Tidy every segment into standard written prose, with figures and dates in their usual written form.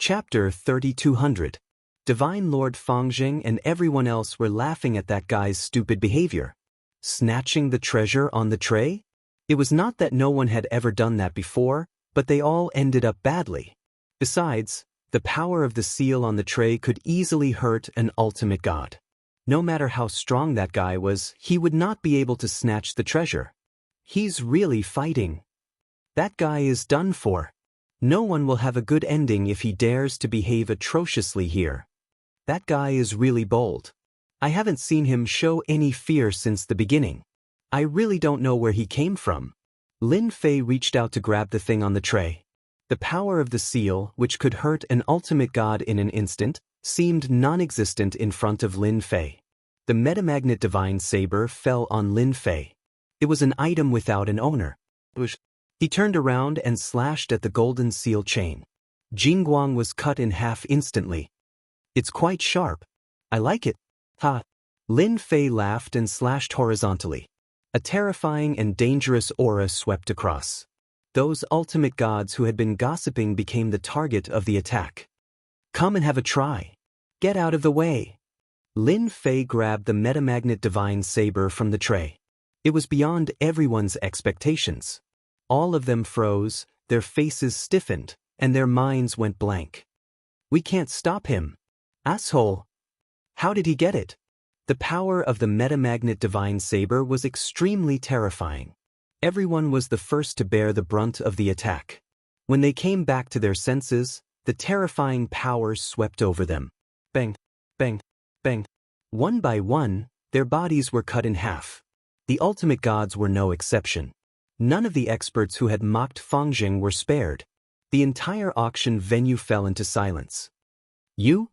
Chapter 3200. Divine Lord Fangjing and everyone else were laughing at that guy's stupid behavior. Snatching the treasure on the tray? It was not that no one had ever done that before, but they all ended up badly. Besides, the power of the seal on the tray could easily hurt an ultimate god. No matter how strong that guy was, he would not be able to snatch the treasure. He's really fighting. That guy is done for. No one will have a good ending if he dares to behave atrociously here. That guy is really bold. I haven't seen him show any fear since the beginning. I really don't know where he came from. Lin Fei reached out to grab the thing on the tray. The power of the seal, which could hurt an ultimate god in an instant, seemed non-existent in front of Lin Fei. The metamagnet divine saber fell on Lin Fei. It was an item without an owner. He turned around and slashed at the golden seal chain. Jingguang was cut in half instantly. It's quite sharp. I like it. Ha! Lin Fei laughed and slashed horizontally. A terrifying and dangerous aura swept across. Those ultimate gods who had been gossiping became the target of the attack. Come and have a try. Get out of the way. Lin Fei grabbed the metamagnet divine saber from the tray. It was beyond everyone's expectations. All of them froze, their faces stiffened, and their minds went blank. We can't stop him. Asshole. How did he get it? The power of the metamagnet divine saber was extremely terrifying. Everyone was the first to bear the brunt of the attack. When they came back to their senses, the terrifying power swept over them. Bang, bang, bang. One by one, their bodies were cut in half. The ultimate gods were no exception. None of the experts who had mocked Fangjing were spared. The entire auction venue fell into silence. You,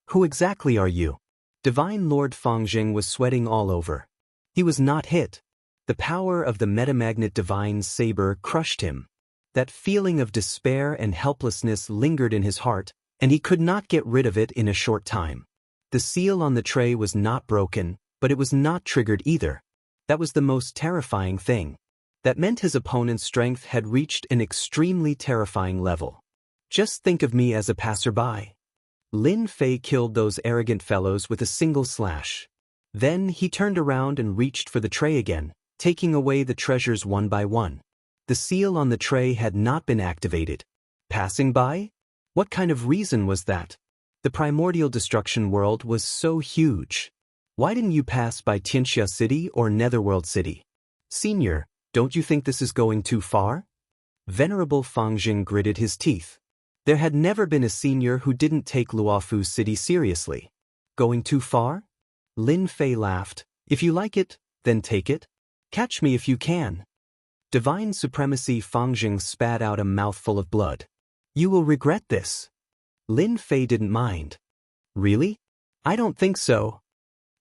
who exactly are you? Divine Lord Fangjing was sweating all over. He was not hit. The power of the metamagnet divine saber crushed him. That feeling of despair and helplessness lingered in his heart, and he could not get rid of it in a short time. The seal on the tray was not broken, but it was not triggered either. That was the most terrifying thing. That meant his opponent's strength had reached an extremely terrifying level. Just think of me as a passerby. Lin Fei killed those arrogant fellows with a single slash. Then he turned around and reached for the tray again, taking away the treasures one by one. The seal on the tray had not been activated. Passing by? What kind of reason was that? The primordial destruction world was so huge. Why didn't you pass by Xianxia City or Netherworld City? Senior, don't you think this is going too far? Venerable Fangjing gritted his teeth. There had never been a senior who didn't take Luofu City seriously. Going too far? Lin Fei laughed. If you like it, then take it. Catch me if you can. Divine Supremacy Fangjing spat out a mouthful of blood. You will regret this. Lin Fei didn't mind. Really? I don't think so.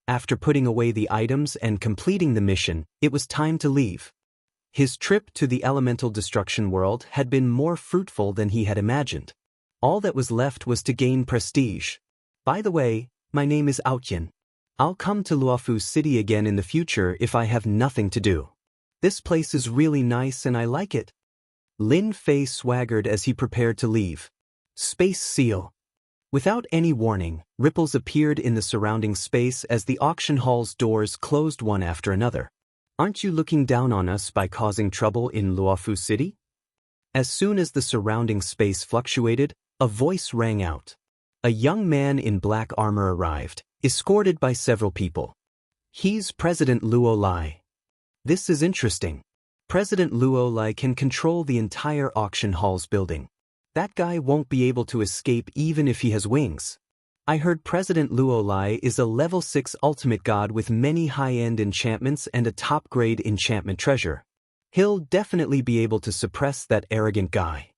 After putting away the items and completing the mission, it was time to leave. His trip to the elemental destruction world had been more fruitful than he had imagined. All that was left was to gain prestige. By the way, my name is Autian. I'll come to Luofu City again in the future if I have nothing to do. This place is really nice and I like it. Lin Fei swaggered as he prepared to leave. Space seal. Without any warning, ripples appeared in the surrounding space as the auction hall's doors closed one after another. Aren't you looking down on us by causing trouble in Luofu City? As soon as the surrounding space fluctuated, a voice rang out. A young man in black armor arrived, escorted by several people. He's President Luo Lai. This is interesting. President Luo Lai can control the entire auction hall's building. That guy won't be able to escape even if he has wings. I heard President Luo Lai is a level 6 ultimate god with many high-end enchantments and a top-grade enchantment treasure. He'll definitely be able to suppress that arrogant guy.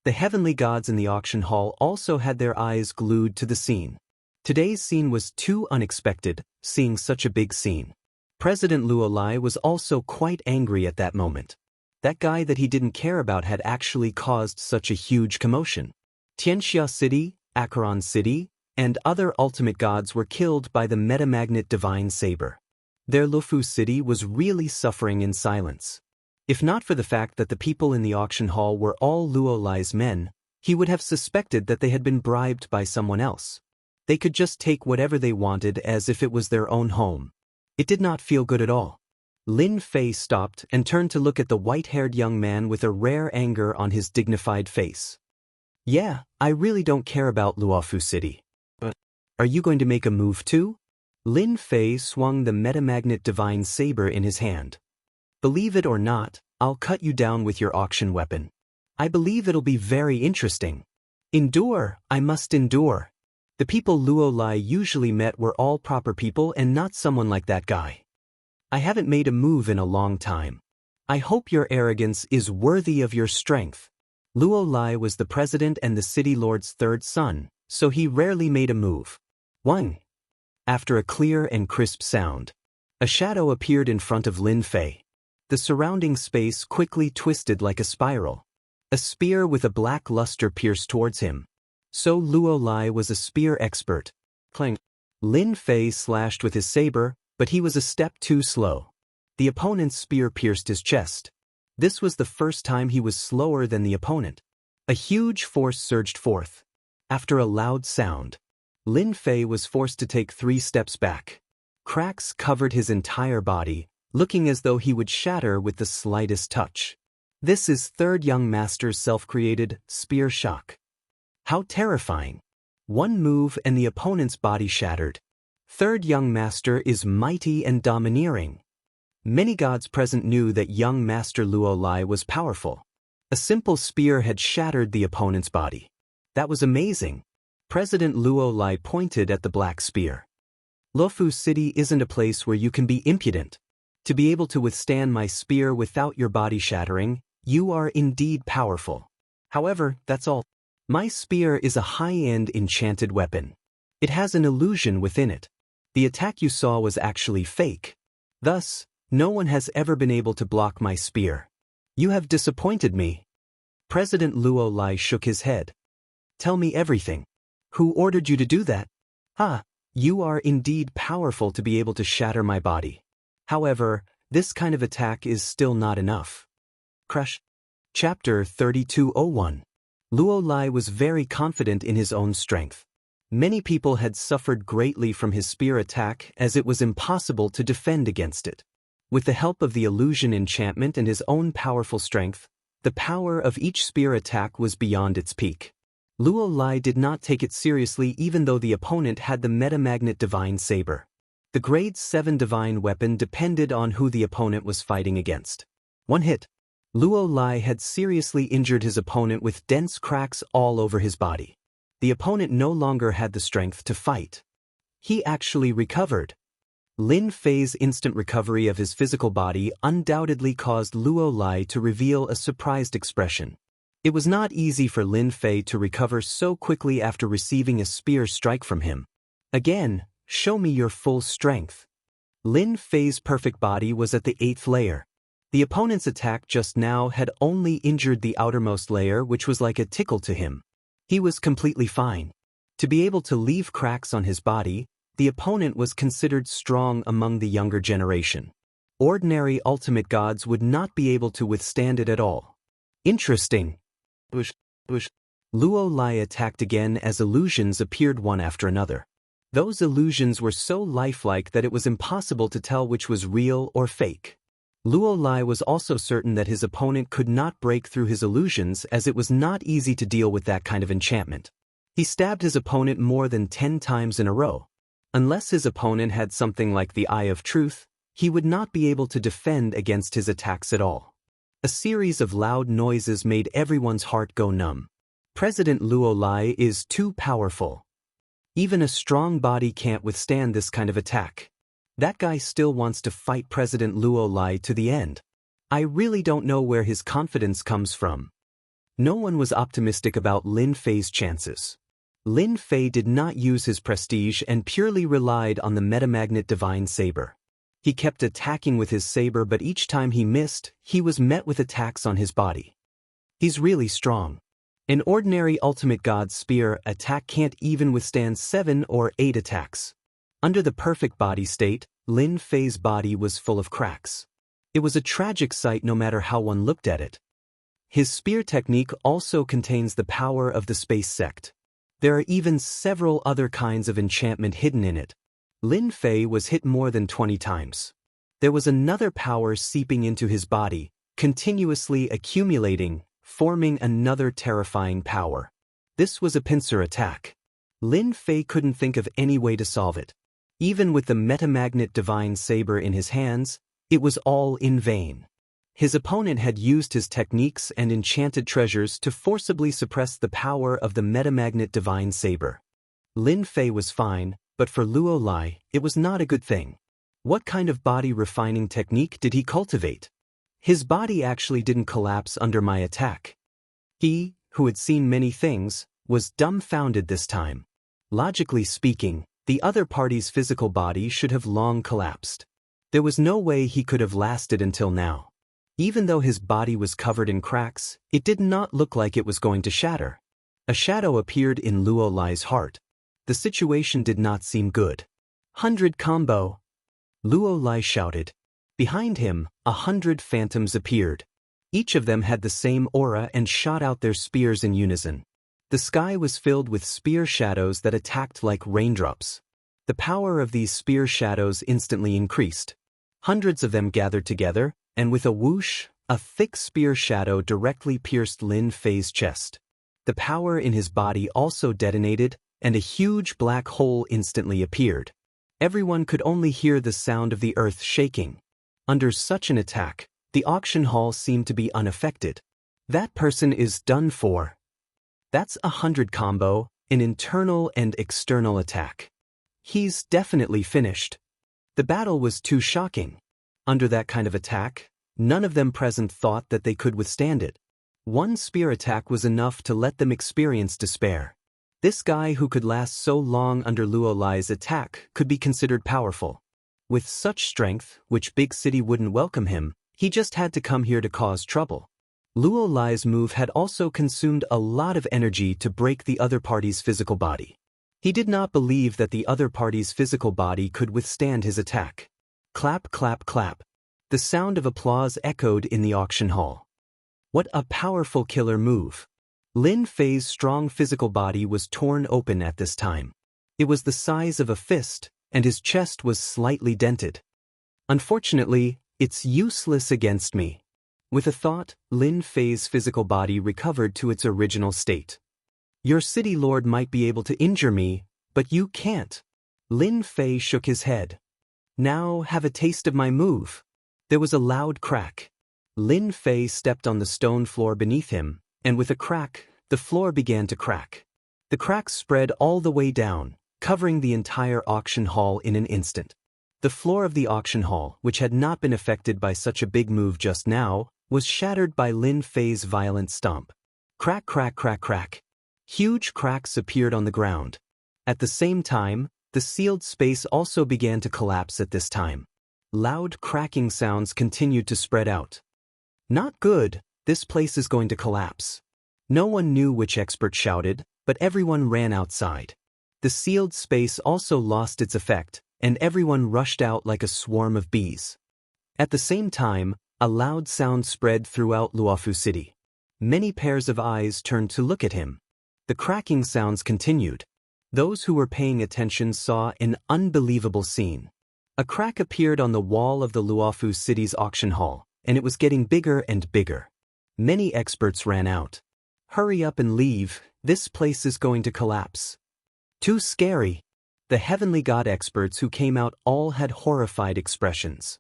The heavenly gods in the auction hall also had their eyes glued to the scene. Today's scene was too unexpected, seeing such a big scene. President Luo Lai was also quite angry at that moment. That guy that he didn't care about had actually caused such a huge commotion. Xianxia City, Acheron City, and other ultimate gods were killed by the metamagnet divine saber. Their Luofu City was really suffering in silence. If not for the fact that the people in the auction hall were all Luo Lai's men, He would have suspected that they had been bribed by someone else. They could just take whatever they wanted as if it was their own home. It did not feel good at all. Lin Fei stopped and turned to look at the white-haired young man with a rare anger on his dignified face. Yeah, I really don't care about Luofu City. But are you going to make a move too? Lin Fei swung the metamagnet divine saber in his hand. Believe it or not, I'll cut you down with your auction weapon. I believe it'll be very interesting. Endure, I must endure. The people Luo Lai usually met were all proper people and not someone like that guy. I haven't made a move in a long time. I hope your arrogance is worthy of your strength. Luo Lai was the president and the city lord's third son, so he rarely made a move. 1. After a clear and crisp sound, a shadow appeared in front of Lin Fei. The surrounding space quickly twisted like a spiral. A spear with a black luster pierced towards him. So Luo Lai was a spear expert. Clang. Lin Fei slashed with his saber, but he was a step too slow. The opponent's spear pierced his chest. This was the first time he was slower than the opponent. A huge force surged forth. After a loud sound, Lin Fei was forced to take 3 steps back. Cracks covered his entire body, looking as though he would shatter with the slightest touch. This is third young master's self-created spear shock. How terrifying. One move and the opponent's body shattered. Third young master is mighty and domineering. Many gods present knew that young master Luo Lai was powerful. A simple spear had shattered the opponent's body. That was amazing. President Luo Lai pointed at the black spear. Luofu City isn't a place where you can be impudent. To be able to withstand my spear without your body shattering, you are indeed powerful. However, that's all. My spear is a high-end enchanted weapon. It has an illusion within it. The attack you saw was actually fake. Thus, no one has ever been able to block my spear. You have disappointed me. President Luo Lai shook his head. Tell me everything. Who ordered you to do that? You are indeed powerful to be able to shatter my body. However, this kind of attack is still not enough. Crush. Chapter 3201. Luo Lai was very confident in his own strength. Many people had suffered greatly from his spear attack as it was impossible to defend against it. With the help of the illusion enchantment and his own powerful strength, the power of each spear attack was beyond its peak. Luo Lai did not take it seriously even though the opponent had the metamagnet divine saber. The grade 7 divine weapon depended on who the opponent was fighting against. One hit. Luo Lai had seriously injured his opponent with dense cracks all over his body. The opponent no longer had the strength to fight. He actually recovered. Lin Fei's instant recovery of his physical body undoubtedly caused Luo Lai to reveal a surprised expression. It was not easy for Lin Fei to recover so quickly after receiving a spear strike from him. Again, show me your full strength. Lin Fei's perfect body was at the 8th layer. The opponent's attack just now had only injured the outermost layer, which was like a tickle to him. He was completely fine. To be able to leave cracks on his body, the opponent was considered strong among the younger generation. Ordinary ultimate gods would not be able to withstand it at all. Interesting. Luo Lai attacked again as illusions appeared one after another. Those illusions were so lifelike that it was impossible to tell which was real or fake. Luo Lai was also certain that his opponent could not break through his illusions as it was not easy to deal with that kind of enchantment. He stabbed his opponent more than 10 times in a row. Unless his opponent had something like the Eye of Truth, he would not be able to defend against his attacks at all. A series of loud noises made everyone's heart go numb. President Luo Lai is too powerful. Even a strong body can't withstand this kind of attack. That guy still wants to fight President Luo Lai to the end. I really don't know where his confidence comes from. No one was optimistic about Lin Fei's chances. Lin Fei did not use his prestige and purely relied on the metamagnet divine saber. He kept attacking with his saber, but each time he missed, he was met with attacks on his body. He's really strong. An ordinary ultimate god's spear attack can't even withstand 7 or 8 attacks. Under the perfect body state, Lin Fei's body was full of cracks. It was a tragic sight no matter how one looked at it. His spear technique also contains the power of the space sect. There are even several other kinds of enchantment hidden in it. Lin Fei was hit more than 20 times. There was another power seeping into his body, continuously accumulating, forming another terrifying power. This was a pincer attack. Lin Fei couldn't think of any way to solve it. Even with the metamagnet divine saber in his hands, it was all in vain. His opponent had used his techniques and enchanted treasures to forcibly suppress the power of the metamagnet divine saber. Lin Fei was fine, but for Luo Lai, it was not a good thing. What kind of body refining technique did he cultivate? His body actually didn't collapse under my attack. He, who had seen many things, was dumbfounded this time. Logically speaking, the other party's physical body should have long collapsed. There was no way he could have lasted until now. Even though his body was covered in cracks, it did not look like it was going to shatter. A shadow appeared in Luo Lai's heart. The situation did not seem good. 100 combo! Luo Lai shouted. Behind him, 100 phantoms appeared. Each of them had the same aura and shot out their spears in unison. The sky was filled with spear shadows that attacked like raindrops. The power of these spear shadows instantly increased. Hundreds of them gathered together, and with a whoosh, a thick spear shadow directly pierced Lin Fei's chest. The power in his body also detonated, and a huge black hole instantly appeared. Everyone could only hear the sound of the earth shaking. Under such an attack, the auction hall seemed to be unaffected. That person is done for. That's 100 combo, an internal and external attack. He's definitely finished. The battle was too shocking. Under that kind of attack, none of them present thought that they could withstand it. One spear attack was enough to let them experience despair. This guy who could last so long under Luo Lai's attack could be considered powerful. With such strength, which big city wouldn't welcome him, he just had to come here to cause trouble. Luo Lai's move had also consumed a lot of energy to break the other party's physical body. He did not believe that the other party's physical body could withstand his attack. Clap, clap, clap. The sound of applause echoed in the auction hall. What a powerful killer move. Lin Fei's strong physical body was torn open at this time. It was the size of a fist, and his chest was slightly dented. Unfortunately, it's useless against me. With a thought, Lin Fei's physical body recovered to its original state. Your city lord might be able to injure me, but you can't. Lin Fei shook his head. Now have a taste of my move. There was a loud crack. Lin Fei stepped on the stone floor beneath him, and with a crack, the floor began to crack. The cracks spread all the way down, covering the entire auction hall in an instant. The floor of the auction hall, which had not been affected by such a big move just now, was shattered by Lin Fei's violent stomp. Crack, crack, crack, crack. Huge cracks appeared on the ground. At the same time, the sealed space also began to collapse at this time. Loud cracking sounds continued to spread out. Not good, this place is going to collapse. No one knew which expert shouted, but everyone ran outside. The sealed space also lost its effect, and everyone rushed out like a swarm of bees. At the same time, a loud sound spread throughout Luofu City. Many pairs of eyes turned to look at him. The cracking sounds continued. Those who were paying attention saw an unbelievable scene. A crack appeared on the wall of the Luofu City's auction hall, and it was getting bigger and bigger. Many experts ran out. Hurry up and leave, this place is going to collapse. Too scary. The heavenly god experts who came out all had horrified expressions.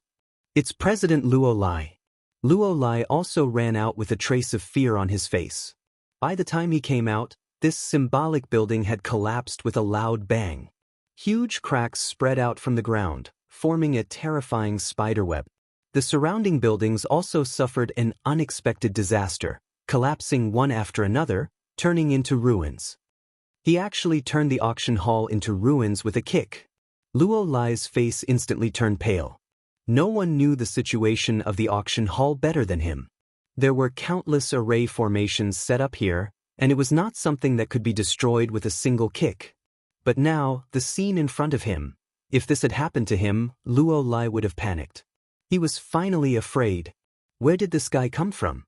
It's President Luo Lai. Luo Lai also ran out with a trace of fear on his face. By the time he came out, this symbolic building had collapsed with a loud bang. Huge cracks spread out from the ground, forming a terrifying spiderweb. The surrounding buildings also suffered an unexpected disaster, collapsing one after another, turning into ruins. He actually turned the auction hall into ruins with a kick. Luo Lai's face instantly turned pale. No one knew the situation of the auction hall better than him. There were countless array formations set up here, and it was not something that could be destroyed with a single kick. But now, the scene in front of him. If this had happened to him, Luo Lai would have panicked. He was finally afraid. Where did this guy come from?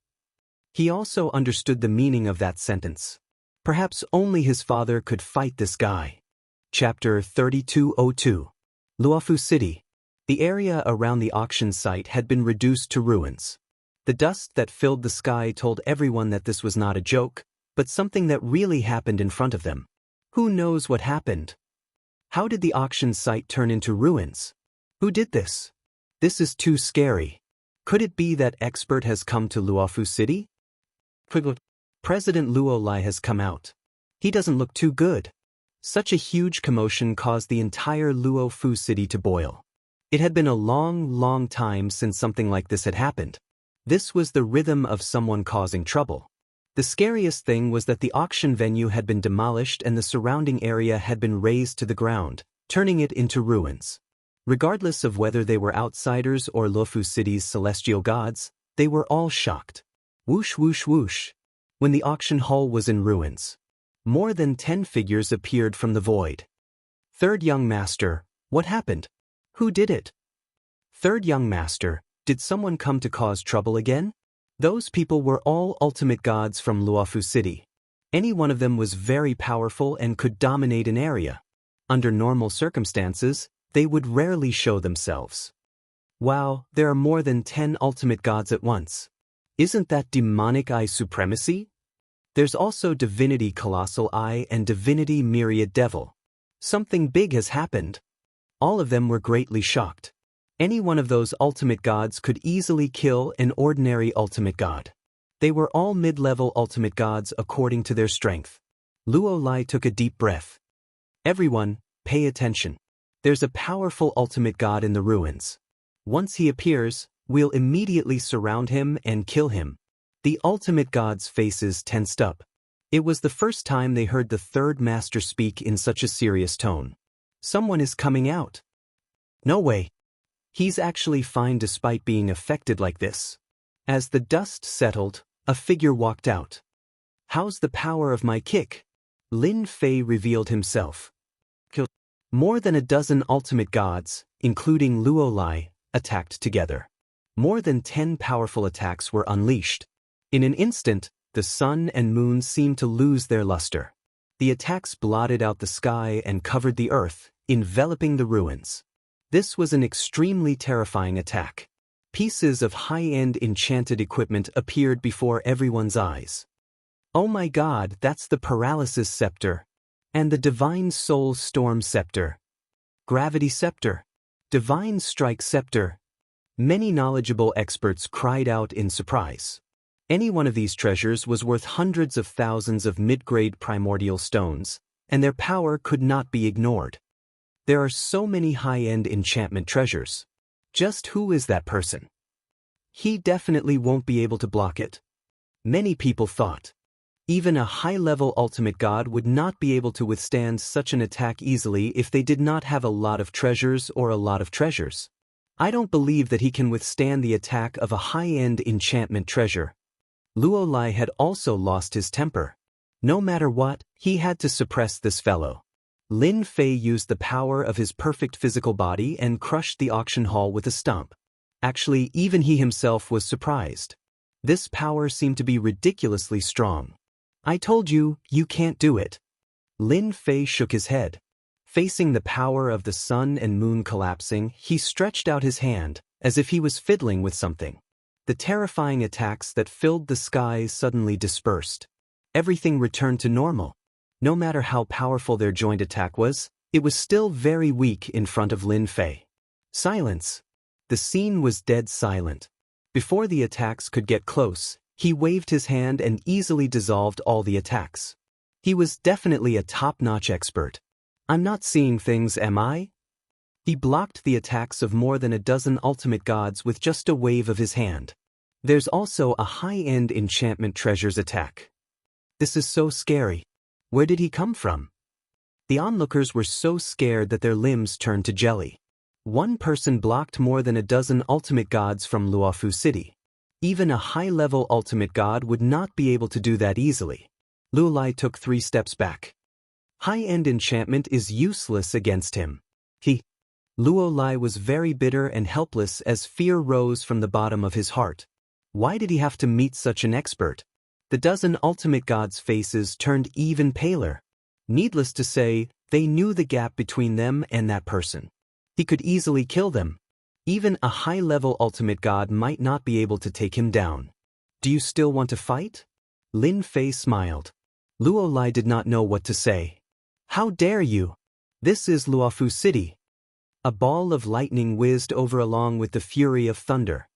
He also understood the meaning of that sentence. Perhaps only his father could fight this guy. Chapter 3202. Luofu City. The area around the auction site had been reduced to ruins. The dust that filled the sky told everyone that this was not a joke, but something that really happened in front of them. Who knows what happened? How did the auction site turn into ruins? Who did this? This is too scary. Could it be that expert has come to Luofu City? President Luo Lai has come out. He doesn't look too good. Such a huge commotion caused the entire Luofu City to boil. It had been a long time since something like this had happened. This was the rhythm of someone causing trouble. The scariest thing was that the auction venue had been demolished and the surrounding area had been razed to the ground, turning it into ruins. Regardless of whether they were outsiders or Luofu City's celestial gods, they were all shocked. Whoosh whoosh whoosh. When the auction hall was in ruins, more than 10 figures appeared from the void. Third young master, what happened? Who did it? Third young master, did someone come to cause trouble again? Those people were all ultimate gods from Luofu City. Any one of them was very powerful and could dominate an area. Under normal circumstances, they would rarely show themselves. Wow, there are more than 10 ultimate gods at once. Isn't that demonic eye supremacy? There's also divinity colossal eye and divinity myriad devil. Something big has happened. All of them were greatly shocked. Any one of those ultimate gods could easily kill an ordinary ultimate god. They were all mid-level ultimate gods according to their strength. Luo Lai took a deep breath. Everyone, pay attention. There's a powerful ultimate god in the ruins. Once he appears, we'll immediately surround him and kill him. The ultimate gods' faces tensed up. It was the first time they heard the third master speak in such a serious tone. Someone is coming out. No way. He's actually fine despite being affected like this. As the dust settled, a figure walked out. How's the power of my kick? Lin Fei revealed himself. More than a dozen ultimate gods, including Luo Lai, attacked together. More than 10 powerful attacks were unleashed. In an instant, the sun and moon seemed to lose their luster. The attacks blotted out the sky and covered the earth, enveloping the ruins. This was an extremely terrifying attack. Pieces of high-end enchanted equipment appeared before everyone's eyes. Oh my god, that's the Paralysis Scepter. And the Divine Soul Storm Scepter. Gravity Scepter. Divine Strike Scepter. Many knowledgeable experts cried out in surprise. Any one of these treasures was worth hundreds of thousands of mid-grade primordial stones, and their power could not be ignored. There are so many high-end enchantment treasures. Just who is that person? He definitely won't be able to block it. Many people thought. Even a high-level ultimate god would not be able to withstand such an attack easily if they did not have a lot of treasures or a lot of treasures. I don't believe that he can withstand the attack of a high-end enchantment treasure. Luo Lai had also lost his temper. No matter what, he had to suppress this fellow. Lin Fei used the power of his perfect physical body and crushed the auction hall with a stomp. Actually, even he himself was surprised. This power seemed to be ridiculously strong. I told you, you can't do it. Lin Fei shook his head. Facing the power of the sun and moon collapsing, he stretched out his hand, as if he was fiddling with something. The terrifying attacks that filled the skies suddenly dispersed. Everything returned to normal. No matter how powerful their joint attack was, it was still very weak in front of Lin Fei. Silence. The scene was dead silent. Before the attacks could get close, he waved his hand and easily dissolved all the attacks. He was definitely a top-notch expert. I'm not seeing things, am I? He blocked the attacks of more than a dozen ultimate gods with just a wave of his hand. There's also a high-end enchantment treasures attack. This is so scary. Where did he come from? The onlookers were so scared that their limbs turned to jelly. One person blocked more than a dozen ultimate gods from Luofu City. Even a high-level ultimate god would not be able to do that easily. Luo Lai took 3 steps back. High-end enchantment is useless against him. Luo Lai was very bitter and helpless as fear rose from the bottom of his heart. Why did he have to meet such an expert? The dozen ultimate gods' faces turned even paler. Needless to say, they knew the gap between them and that person. He could easily kill them. Even a high-level ultimate god might not be able to take him down. Do you still want to fight? Lin Fei smiled. Luo Lai did not know what to say. How dare you? This is Luofu City. A ball of lightning whizzed over along with the fury of thunder.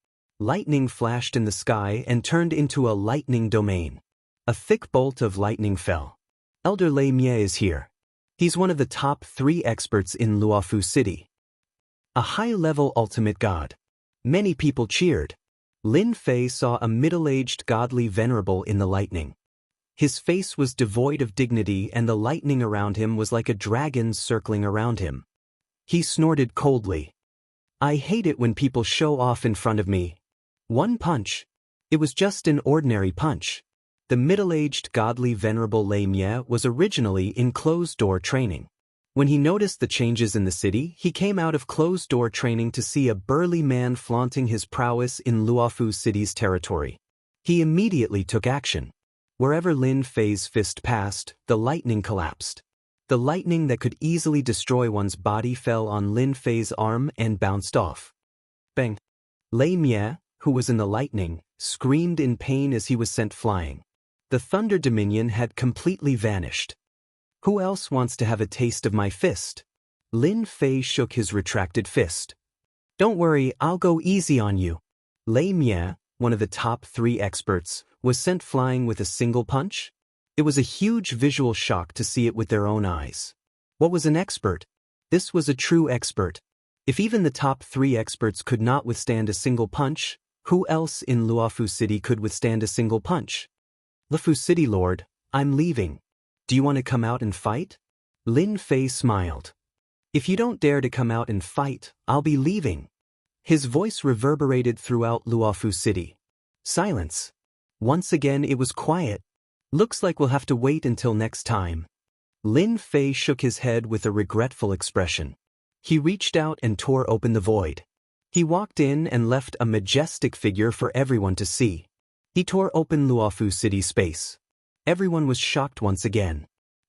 Lightning flashed in the sky and turned into a lightning domain. A thick bolt of lightning fell. Elder Lei Mie is here. He's one of the top 3 experts in Luofu City. A high-level ultimate god. Many people cheered. Lin Fei saw a middle-aged godly venerable in the lightning. His face was devoid of dignity and the lightning around him was like a dragon circling around him. He snorted coldly. I hate it when people show off in front of me. One punch. It was just an ordinary punch. The middle-aged godly venerable Lei Mie was originally in closed-door training. When he noticed the changes in the city, he came out of closed-door training to see a burly man flaunting his prowess in Luofu City's territory. He immediately took action. Wherever Lin Fei's fist passed, the lightning collapsed. The lightning that could easily destroy one's body fell on Lin Fei's arm and bounced off. Bang! Lei Mie, who was in the lightning, screamed in pain as he was sent flying. The Thunder Dominion had completely vanished. Who else wants to have a taste of my fist? Lin Fei shook his retracted fist. Don't worry, I'll go easy on you. Lei Mie, one of the top 3 experts, was sent flying with a single punch? It was a huge visual shock to see it with their own eyes. What was an expert? This was a true expert. If even the top 3 experts could not withstand a single punch, who else in Luofu City could withstand a single punch? Luofu City Lord, I'm leaving. Do you want to come out and fight? Lin Fei smiled. If you don't dare to come out and fight, I'll be leaving. His voice reverberated throughout Luofu City. Silence. Once again it was quiet. Looks like we'll have to wait until next time. Lin Fei shook his head with a regretful expression. He reached out and tore open the void. He walked in and left a majestic figure for everyone to see. He tore open Luofu City space. Everyone was shocked once again.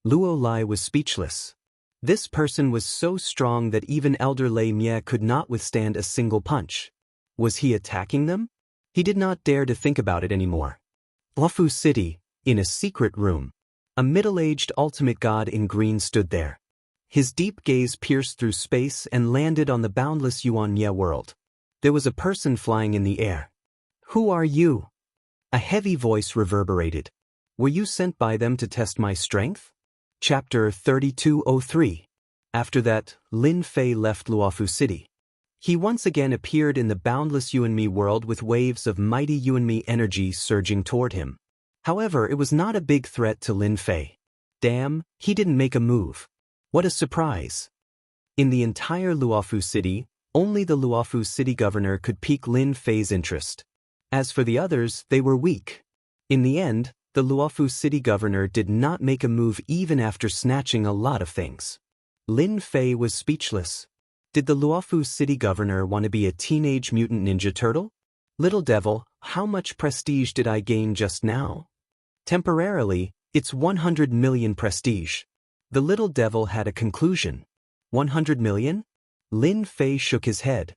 Luo Lai was speechless. This person was so strong that even Elder Lei Mie could not withstand a single punch. Was he attacking them? He did not dare to think about it anymore. Luofu City, in a secret room. A middle-aged ultimate god in green stood there. His deep gaze pierced through space and landed on the boundless Yuan-Ye world. There was a person flying in the air. Who are you? A heavy voice reverberated. Were you sent by them to test my strength? Chapter 3203. After that, Lin Fei left Luofu City. He once again appeared in the boundless Yuan-Me world with waves of mighty Yuan-Me energy surging toward him. However, it was not a big threat to Lin Fei. Damn, he didn't make a move. What a surprise. In the entire Luofu City, only the Luofu City governor could pique Lin Fei's interest. As for the others, they were weak. In the end, the Luofu City governor did not make a move even after snatching a lot of things. Lin Fei was speechless. Did the Luofu City governor want to be a teenage mutant ninja turtle? Little devil, how much prestige did I gain just now? Temporarily, it's 100 million prestige. The little devil had a conclusion. 100 million? Lin Fei shook his head.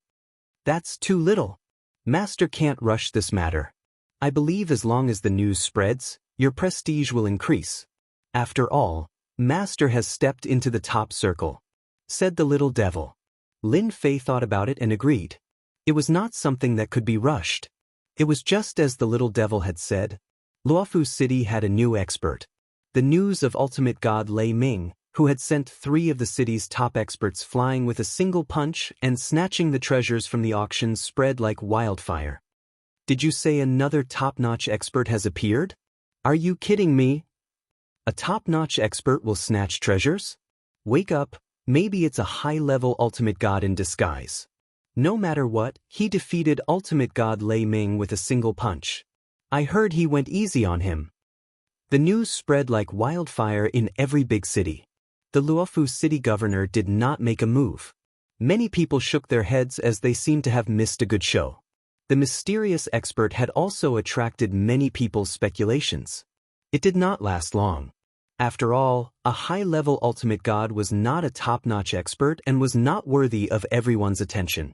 That's too little. Master can't rush this matter. I believe as long as the news spreads, your prestige will increase. After all, Master has stepped into the top circle, said the little devil. Lin Fei thought about it and agreed. It was not something that could be rushed. It was just as the little devil had said. Luofu City had a new expert. The news of ultimate god Lei Ming, who had sent 3 of the city's top experts flying with a single punch and snatching the treasures from the auctions, spread like wildfire. Did you say another top-notch expert has appeared? Are you kidding me? A top-notch expert will snatch treasures? Wake up, maybe it's a high-level ultimate god in disguise. No matter what, he defeated ultimate god Lei Ming with a single punch. I heard he went easy on him. The news spread like wildfire in every big city. The Luofu City governor did not make a move. Many people shook their heads as they seemed to have missed a good show. The mysterious expert had also attracted many people's speculations. It did not last long. After all, a high-level ultimate god was not a top-notch expert and was not worthy of everyone's attention.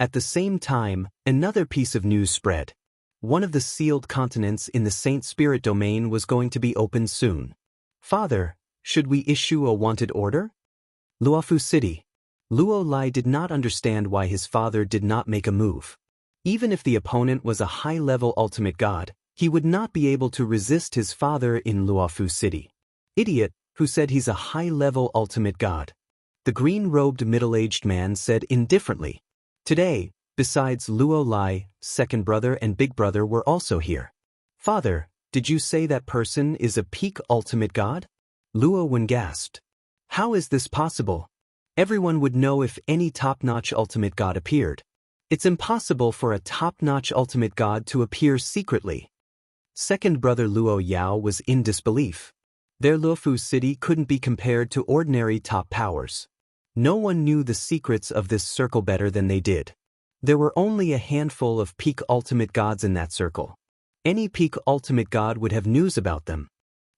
At the same time, another piece of news spread. One of the sealed continents in the Saint Spirit domain was going to be opened soon. Father, should we issue a wanted order? Luofu City. Luo Lai did not understand why his father did not make a move. Even if the opponent was a high-level ultimate god, he would not be able to resist his father in Luofu City. Idiot, who said he's a high-level ultimate god? The green-robed middle-aged man said indifferently. Today, besides Luo Lai, second brother and big brother were also here. Father, did you say that person is a peak ultimate god? Luo Wen gasped. How is this possible? Everyone would know if any top-notch ultimate god appeared. It's impossible for a top-notch ultimate god to appear secretly. Second brother Luo Yao was in disbelief. Their Luofu City couldn't be compared to ordinary top powers. No one knew the secrets of this circle better than they did. There were only a handful of peak ultimate gods in that circle. Any peak ultimate god would have news about them.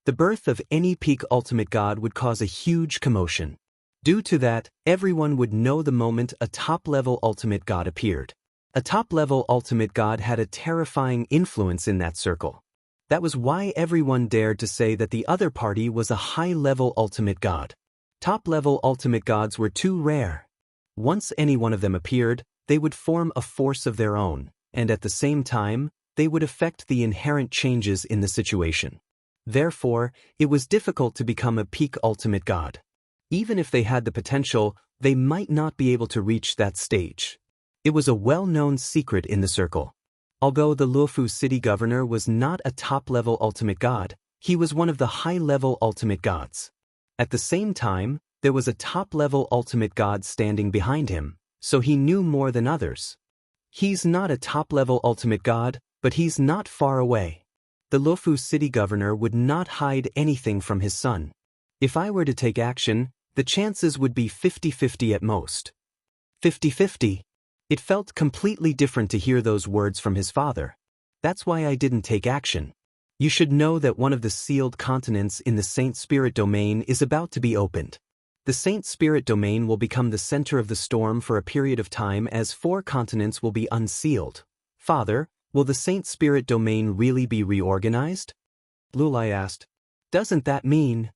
The birth of any peak ultimate god would cause a huge commotion. Due to that, everyone would know the moment a top-level ultimate god appeared. A top-level ultimate god had a terrifying influence in that circle. That was why everyone dared to say that the other party was a high-level ultimate god. Top-level ultimate gods were too rare. Once any one of them appeared, they would form a force of their own, and at the same time, they would affect the inherent changes in the situation. Therefore, it was difficult to become a peak ultimate god. Even if they had the potential, they might not be able to reach that stage. It was a well-known secret in the circle. Although the Luofu city governor was not a top-level ultimate god, he was one of the high-level ultimate gods. At the same time, there was a top-level ultimate god standing behind him, so he knew more than others. He's not a top-level ultimate god, but he's not far away. The Luofu city governor would not hide anything from his son. If I were to take action, the chances would be 50-50 at most. 50-50. It felt completely different to hear those words from his father. That's why I didn't take action. You should know that one of the sealed continents in the Saint Spirit domain is about to be opened. The Saint Spirit domain will become the center of the storm for a period of time as 4 continents will be unsealed. Father, will the Saint Spirit domain really be reorganized? Lulai asked. Doesn't that mean?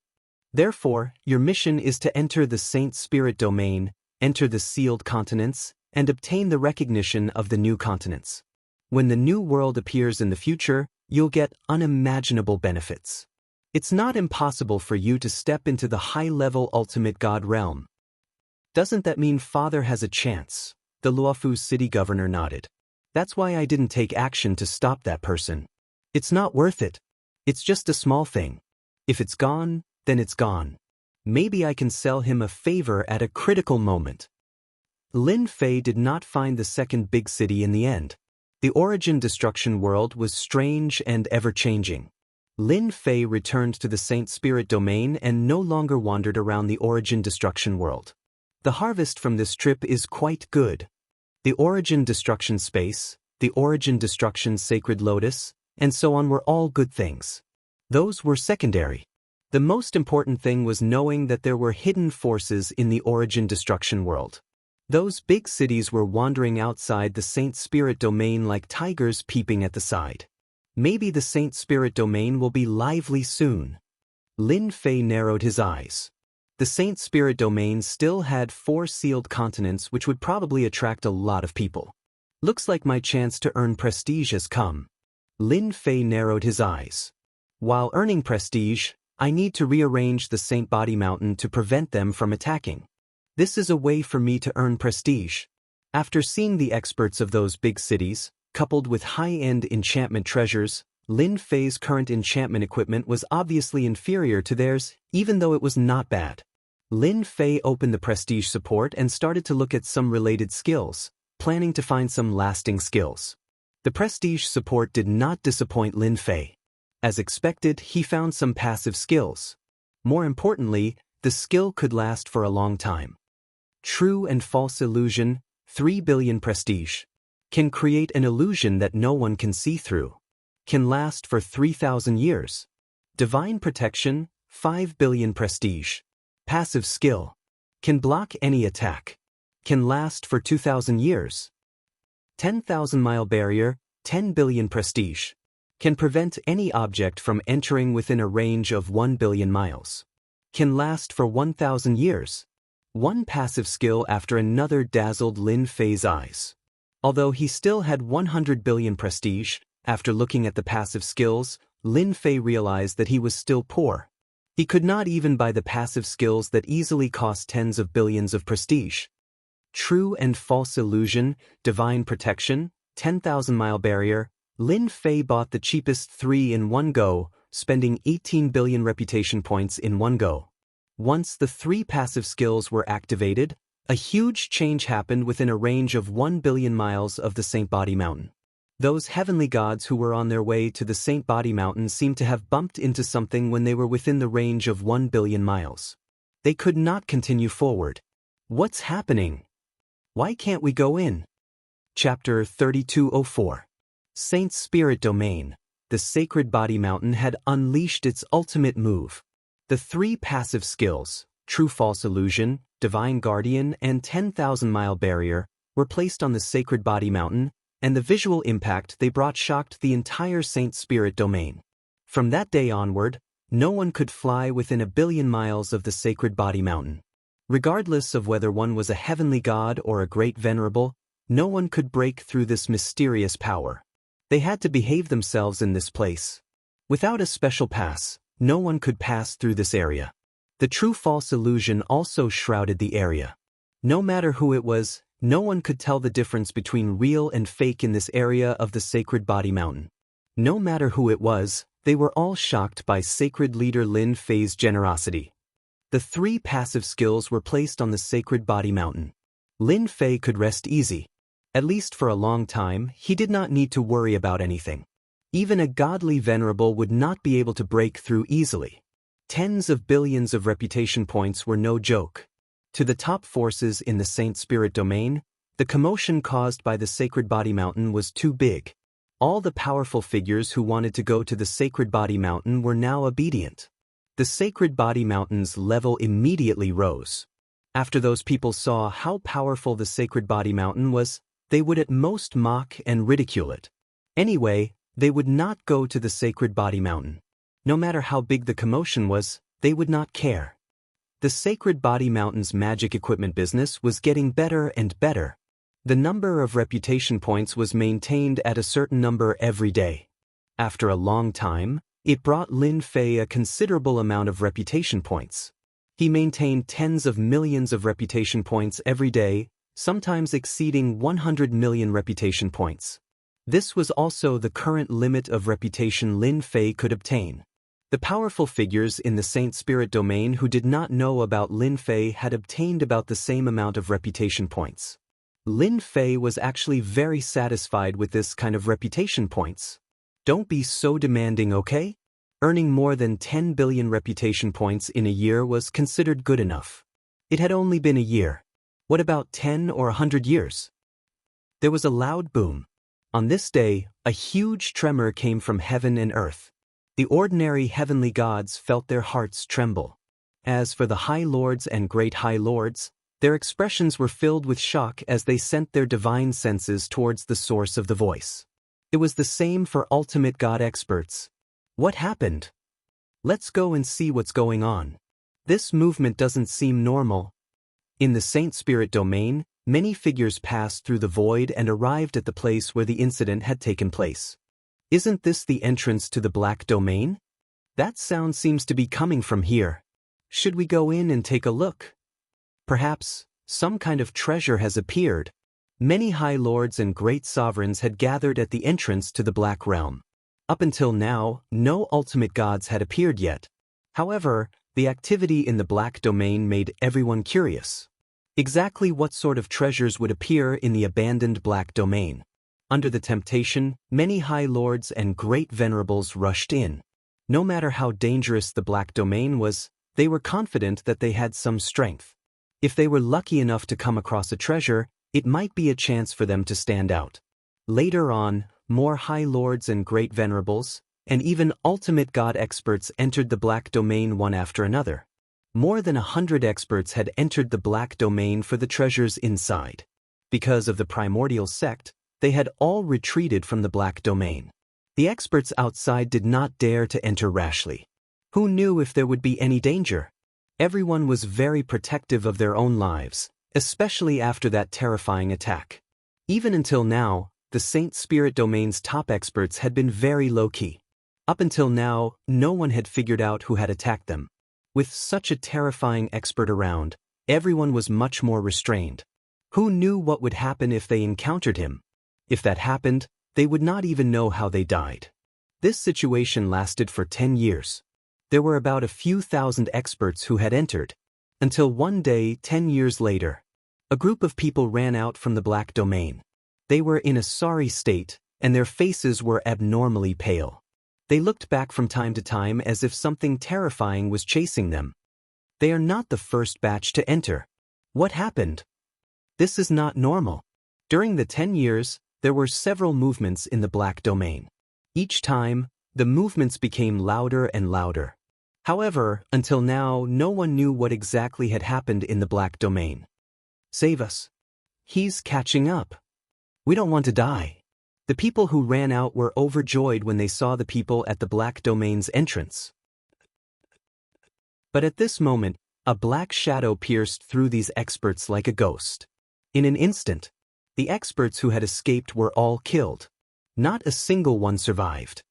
Therefore, your mission is to enter the Saint Spirit domain, enter the sealed continents, and obtain the recognition of the new continents. When the new world appears in the future, you'll get unimaginable benefits. It's not impossible for you to step into the high-level ultimate god realm. Doesn't that mean Father has a chance? The Luofu city governor nodded. That's why I didn't take action to stop that person. It's not worth it. It's just a small thing. If it's gone, then it's gone. Maybe I can sell him a favor at a critical moment. Lin Fei did not find the second big city in the end. The Origin Destruction world was strange and ever-changing. Lin Fei returned to the Saint Spirit domain and no longer wandered around the Origin Destruction world. The harvest from this trip is quite good. The Origin Destruction space, the Origin Destruction sacred lotus, and so on were all good things. Those were secondary. The most important thing was knowing that there were hidden forces in the Origin Destruction world. Those big cities were wandering outside the Saint Spirit domain like tigers peeping at the side. Maybe the Saint Spirit domain will be lively soon. Lin Fei narrowed his eyes. The Saint Spirit domain still had 4 sealed continents which would probably attract a lot of people. Looks like my chance to earn prestige has come. Lin Fei narrowed his eyes. While earning prestige, I need to rearrange the Saint Body Mountain to prevent them from attacking. This is a way for me to earn prestige. After seeing the experts of those big cities, coupled with high-end enchantment treasures, Lin Fei's current enchantment equipment was obviously inferior to theirs, even though it was not bad. Lin Fei opened the prestige support and started to look at some related skills, planning to find some lasting skills. The prestige support did not disappoint Lin Fei. As expected, he found some passive skills. More importantly, the skill could last for a long time. True and false illusion, 3 billion prestige. can create an illusion that no one can see through, can last for 3,000 years. Divine protection, 5 billion prestige. Passive skill, can block any attack, can last for 2,000 years. 10,000-mile barrier, 10 billion prestige, can prevent any object from entering within a range of 1 billion miles, can last for 1,000 years. One passive skill after another dazzled Lin Fei's eyes. Although he still had 100 billion prestige, after looking at the passive skills, Lin Fei realized that he was still poor. He could not even buy the passive skills that easily cost tens of billions of prestige. True and false illusion, divine protection, 10,000-mile barrier. Lin Fei bought the cheapest 3 in one go, spending 18 billion reputation points in one go. Once the 3 passive skills were activated, a huge change happened within a range of 1 billion miles of the Saint Body Mountain. Those heavenly gods who were on their way to the Saint Body Mountain seemed to have bumped into something when they were within the range of 1 billion miles. They could not continue forward. What's happening? Why can't we go in? Chapter 3204. Saint's Spirit Domain. The Sacred Body Mountain had unleashed its ultimate move. The 3 passive skills, True-False Illusion, Divine Guardian, and 10,000-mile barrier, were placed on the Sacred Body Mountain, and the visual impact they brought shocked the entire Saint Spirit Domain. From that day onward, no one could fly within 1 billion miles of the Sacred Body Mountain. Regardless of whether one was a heavenly god or a great venerable, no one could break through this mysterious power. They had to behave themselves in this place. Without a special pass, no one could pass through this area. The true-false illusion also shrouded the area. No matter who it was, no one could tell the difference between real and fake in this area of the Sacred Body Mountain. No matter who it was, they were all shocked by Sacred Leader Lin Fei's generosity. The 3 passive skills were placed on the Sacred Body Mountain. Lin Fei could rest easy. At least for a long time, he did not need to worry about anything. Even a godly venerable would not be able to break through easily. Tens of billions of reputation points were no joke. To the top forces in the Saint Spirit Domain, the commotion caused by the Sacred Body Mountain was too big. All the powerful figures who wanted to go to the Sacred Body Mountain were now obedient. The Sacred Body Mountain's level immediately rose. After those people saw how powerful the Sacred Body Mountain was, they would at most mock and ridicule it. Anyway, they would not go to the Sacred Body Mountain. No matter how big the commotion was, they would not care. The Sacred Body Mountain's magic equipment business was getting better and better. The number of reputation points was maintained at a certain number every day. After a long time, it brought Lin Fei a considerable amount of reputation points. He maintained tens of millions of reputation points every day, sometimes exceeding 100 million reputation points. This was also the current limit of reputation Lin Fei could obtain. The powerful figures in the Saint Spirit Domain who did not know about Lin Fei had obtained about the same amount of reputation points. Lin Fei was actually very satisfied with this kind of reputation points. Don't be so demanding, okay? Earning more than 10 billion reputation points in a year was considered good enough. It had only been a year. What about 10 or 100 years? There was a loud boom. On this day, a huge tremor came from heaven and earth. The ordinary heavenly gods felt their hearts tremble. As for the High Lords and Great High Lords, their expressions were filled with shock as they sent their divine senses towards the source of the voice. It was the same for ultimate god experts. What happened? Let's go and see what's going on. This movement doesn't seem normal. In the Saint Spirit Domain, many figures passed through the void and arrived at the place where the incident had taken place. Isn't this the entrance to the Black Domain? That sound seems to be coming from here. Should we go in and take a look? Perhaps some kind of treasure has appeared. Many high lords and great sovereigns had gathered at the entrance to the Black Realm. Up until now, no ultimate gods had appeared yet. However, the activity in the Black Domain made everyone curious. Exactly what sort of treasures would appear in the abandoned Black Domain? Under the temptation, many high lords and great venerables rushed in. No matter how dangerous the Black Domain was, they were confident that they had some strength. If they were lucky enough to come across a treasure, it might be a chance for them to stand out. Later on, more High Lords and Great Venerables, and even ultimate god experts entered the Black Domain one after another. More than 100 experts had entered the Black Domain for the treasures inside. Because of the primordial sect, they had all retreated from the Black Domain. The experts outside did not dare to enter rashly. Who knew if there would be any danger? Everyone was very protective of their own lives, especially after that terrifying attack. Even until now, the Saint Spirit Domain's top experts had been very low-key. Up until now, no one had figured out who had attacked them. With such a terrifying expert around, everyone was much more restrained. Who knew what would happen if they encountered him? If that happened, they would not even know how they died. This situation lasted for 10 years. There were about a few thousand experts who had entered, until one day 10 years later, a group of people ran out from the Black Domain. They were in a sorry state, and their faces were abnormally pale. They looked back from time to time as if something terrifying was chasing them. They are not the first batch to enter. What happened? This is not normal. During the 10 years, there were several movements in the Black Domain. Each time, the movements became louder and louder. However, until now, no one knew what exactly had happened in the Black Domain. Save us. He's catching up. We don't want to die. The people who ran out were overjoyed when they saw the people at the Black Domain's entrance. But at this moment, a black shadow pierced through these experts like a ghost. In an instant, the experts who had escaped were all killed. Not a single one survived.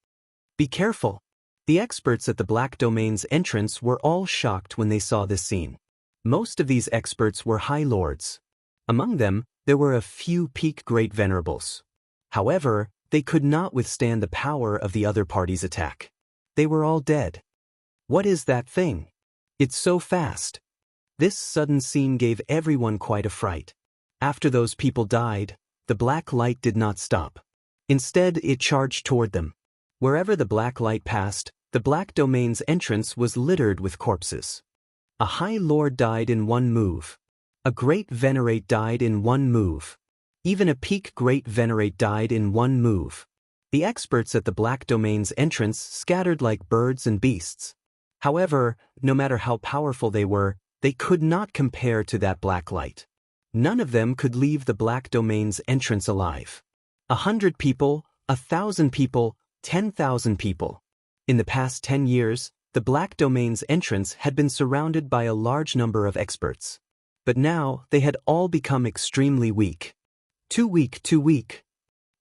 Be careful. The experts at the Black Domain's entrance were all shocked when they saw this scene. Most of these experts were High Lords. Among them, there were a few peak Great Venerables. However, they could not withstand the power of the other party's attack. They were all dead. What is that thing? It's so fast. This sudden scene gave everyone quite a fright. After those people died, the black light did not stop. Instead, it charged toward them. Wherever the black light passed, the Black Domain's entrance was littered with corpses. A High Lord died in one move. A Great Venerate died in one move. Even a peak Great Venerate died in one move. The experts at the Black Domain's entrance scattered like birds and beasts. However, no matter how powerful they were, they could not compare to that black light. None of them could leave the Black Domain's entrance alive. 100 people, 1,000 people, 10,000 people. In the past 10 years, the Black Domain's entrance had been surrounded by a large number of experts. But now, they had all become extremely weak. Too weak, too weak.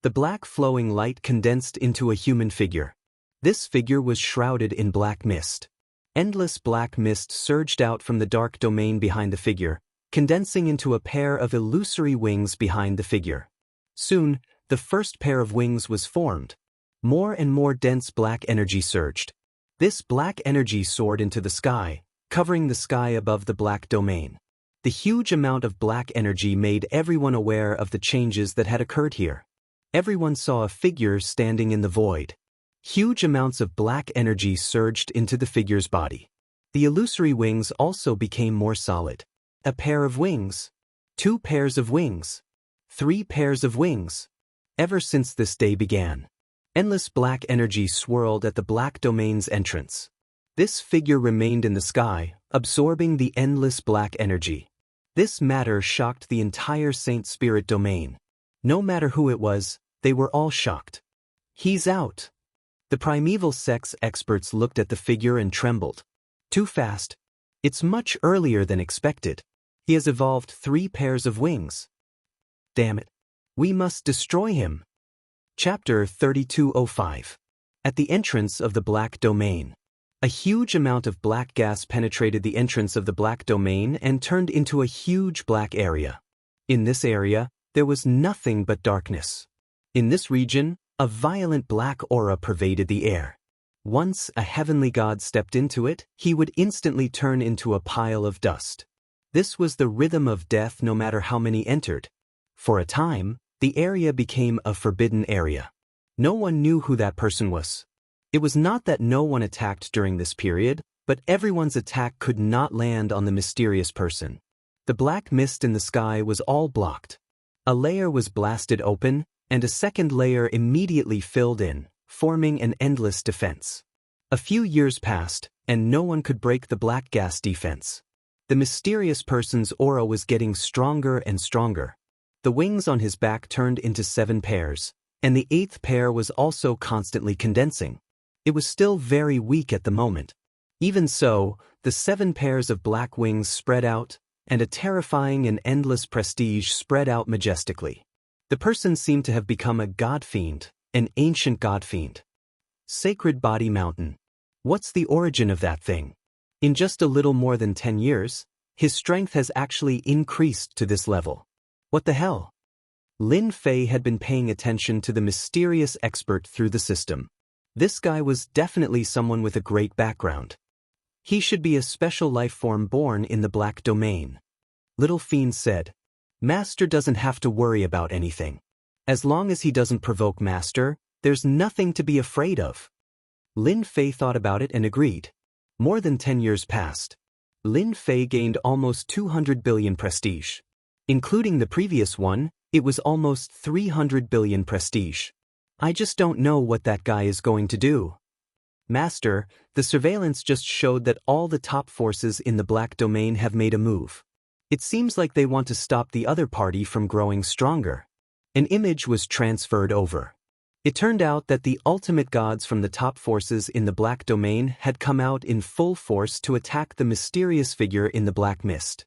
The black flowing light condensed into a human figure. This figure was shrouded in black mist. Endless black mist surged out from the dark domain behind the figure, condensing into a pair of illusory wings behind the figure. Soon, the first pair of wings was formed. More and more dense black energy surged. This black energy soared into the sky, covering the sky above the Black Domain. The huge amount of black energy made everyone aware of the changes that had occurred here. Everyone saw a figure standing in the void. Huge amounts of black energy surged into the figure's body. The illusory wings also became more solid. A pair of wings. 2 pairs of wings. 3 pairs of wings. Ever since this day began, endless black energy swirled at the Black Domain's entrance. This figure remained in the sky, absorbing the endless black energy. This matter shocked the entire Saint Spirit Domain. No matter who it was, they were all shocked. He's out. The primeval sects experts looked at the figure and trembled. Too fast. It's much earlier than expected. He has evolved 3 pairs of wings. Damn it. We must destroy him. Chapter 3205. At the entrance of the Black Domain. A huge amount of black gas penetrated the entrance of the Black Domain and turned into a huge black area. In this area, there was nothing but darkness. In this region, a violent black aura pervaded the air. Once a heavenly god stepped into it, he would instantly turn into a pile of dust. This was the rhythm of death no matter how many entered. For a time, the area became a forbidden area. No one knew who that person was. It was not that no one attacked during this period, but everyone's attack could not land on the mysterious person. The black mist in the sky was all blocked. A layer was blasted open, and a second layer immediately filled in, forming an endless defense. A few years passed, and no one could break the black gas defense. The mysterious person's aura was getting stronger and stronger. The wings on his back turned into 7 pairs, and the 8th pair was also constantly condensing. It was still very weak at the moment. Even so, the 7 pairs of black wings spread out, and a terrifying and endless prestige spread out majestically. The person seemed to have become a god-fiend, an ancient god-fiend. Sacred Body Mountain. What's the origin of that thing? In just a little more than 10 years, his strength has actually increased to this level. What the hell? Lin Fei had been paying attention to the mysterious expert through the system. This guy was definitely someone with a great background. He should be a special life form born in the black domain. Little Fiend said, Master doesn't have to worry about anything. As long as he doesn't provoke Master, there's nothing to be afraid of. Lin Fei thought about it and agreed. More than 10 years passed. Lin Fei gained almost 200 billion prestige. Including the previous one, it was almost 300 billion prestige. I just don't know what that guy is going to do. Master, the surveillance just showed that all the top forces in the black domain have made a move. It seems like they want to stop the other party from growing stronger. An image was transferred over. It turned out that the ultimate gods from the top forces in the black domain had come out in full force to attack the mysterious figure in the black mist.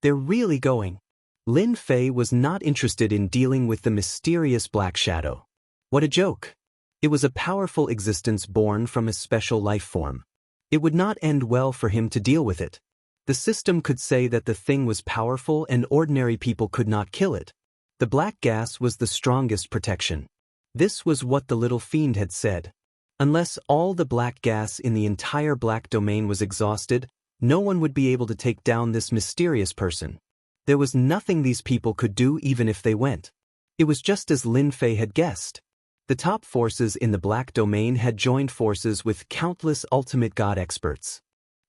They're really going. Lin Fei was not interested in dealing with the mysterious black shadow. What a joke. It was a powerful existence born from a special life form. It would not end well for him to deal with it. The system could say that the thing was powerful and ordinary people could not kill it. The black gas was the strongest protection. This was what the little fiend had said. Unless all the black gas in the entire black domain was exhausted, no one would be able to take down this mysterious person. There was nothing these people could do even if they went. It was just as Lin Fei had guessed. The top forces in the black domain had joined forces with countless ultimate god experts.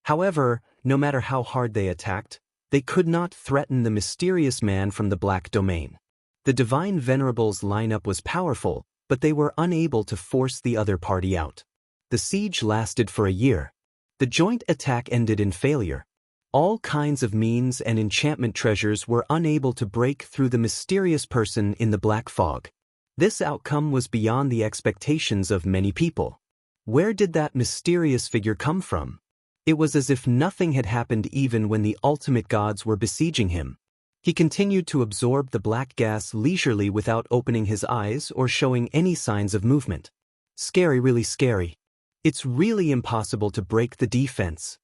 However, no matter how hard they attacked, they could not threaten the mysterious man from the black domain. The Divine Venerables lineup was powerful, but they were unable to force the other party out. The siege lasted for a year. The joint attack ended in failure. All kinds of means and enchantment treasures were unable to break through the mysterious person in the black fog. This outcome was beyond the expectations of many people. Where did that mysterious figure come from? It was as if nothing had happened even when the ultimate gods were besieging him. He continued to absorb the black gas leisurely without opening his eyes or showing any signs of movement. Scary, really scary. It's really impossible to break the defense.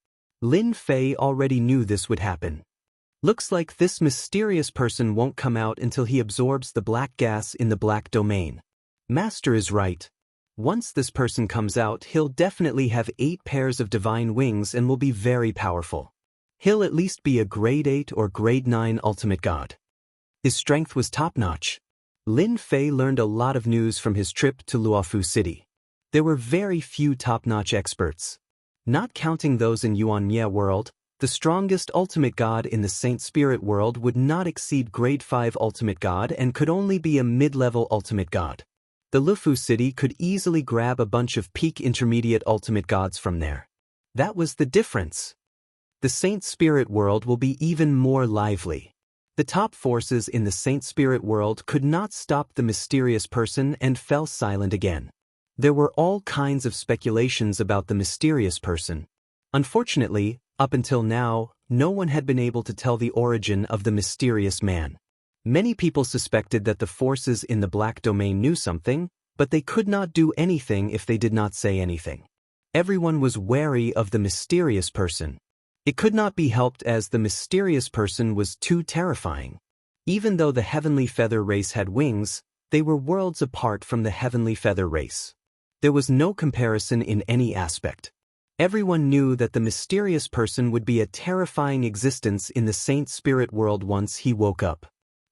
Lin Fei already knew this would happen. Looks like this mysterious person won't come out until he absorbs the black gas in the black domain. Master is right. Once this person comes out, he'll definitely have 8 pairs of divine wings and will be very powerful. He'll at least be a grade 8 or grade 9 ultimate god. His strength was top-notch. Lin Fei learned a lot of news from his trip to Luofu City. There were very few top-notch experts. Not counting those in Yuanmie world, the strongest ultimate god in the Saint Spirit world would not exceed grade 5 ultimate god and could only be a mid-level ultimate god. The Luofu City could easily grab a bunch of peak intermediate ultimate gods from there. That was the difference. The Saint Spirit world will be even more lively. The top forces in the Saint Spirit world could not stop the mysterious person and fell silent again. There were all kinds of speculations about the mysterious person. Unfortunately, up until now, no one had been able to tell the origin of the mysterious man. Many people suspected that the forces in the black domain knew something, but they could not do anything if they did not say anything. Everyone was wary of the mysterious person. It could not be helped as the mysterious person was too terrifying. Even though the Heavenly Feather race had wings, they were worlds apart from the Heavenly Feather race. There was no comparison in any aspect. Everyone knew that the mysterious person would be a terrifying existence in the Saint Spirit world once he woke up.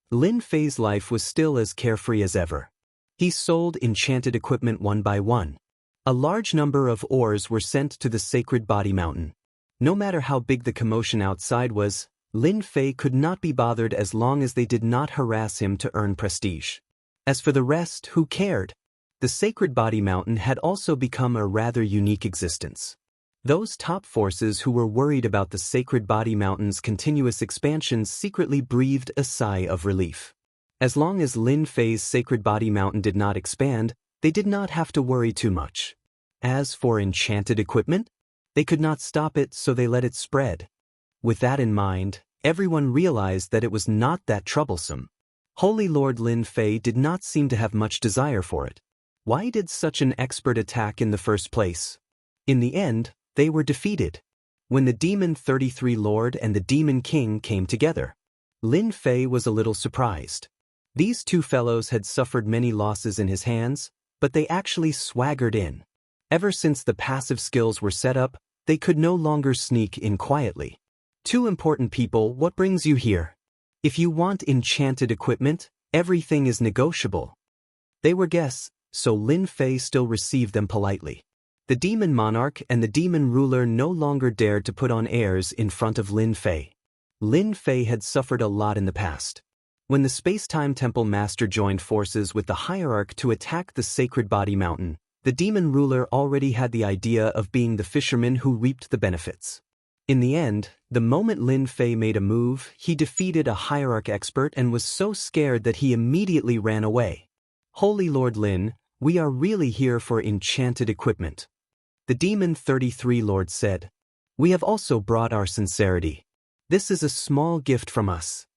Lin Fei's life was still as carefree as ever. He sold enchanted equipment one by one. A large number of ores were sent to the Sacred Body Mountain. No matter how big the commotion outside was, Lin Fei could not be bothered as long as they did not harass him to earn prestige. As for the rest, who cared? The Sacred Body Mountain had also become a rather unique existence. Those top forces who were worried about the Sacred Body Mountain's continuous expansion secretly breathed a sigh of relief. As long as Lin Fei's Sacred Body Mountain did not expand, they did not have to worry too much. As for enchanted equipment, they could not stop it, so they let it spread. With that in mind, everyone realized that it was not that troublesome. Holy Lord Lin Fei did not seem to have much desire for it. Why did such an expert attack in the first place? In the end, they were defeated. When the Demon 33 Lord and the Demon King came together, Lin Fei was a little surprised. These two fellows had suffered many losses in his hands, but they actually swaggered in. Ever since the passive skills were set up, they could no longer sneak in quietly. Two important people, what brings you here? If you want enchanted equipment, everything is negotiable. They were guests, so Lin Fei still received them politely. The Demon Monarch and the Demon Ruler no longer dared to put on airs in front of Lin Fei. Lin Fei had suffered a lot in the past. When the Space-Time Temple Master joined forces with the Hierarch to attack the Sacred Body Mountain, the Demon Ruler already had the idea of being the fisherman who reaped the benefits. In the end, the moment Lin Fei made a move, he defeated a Hierarch expert and was so scared that he immediately ran away. Holy Lord Lin, we are really here for enchanted equipment. The Demon 33 Lord said. We have also brought our sincerity. This is a small gift from us.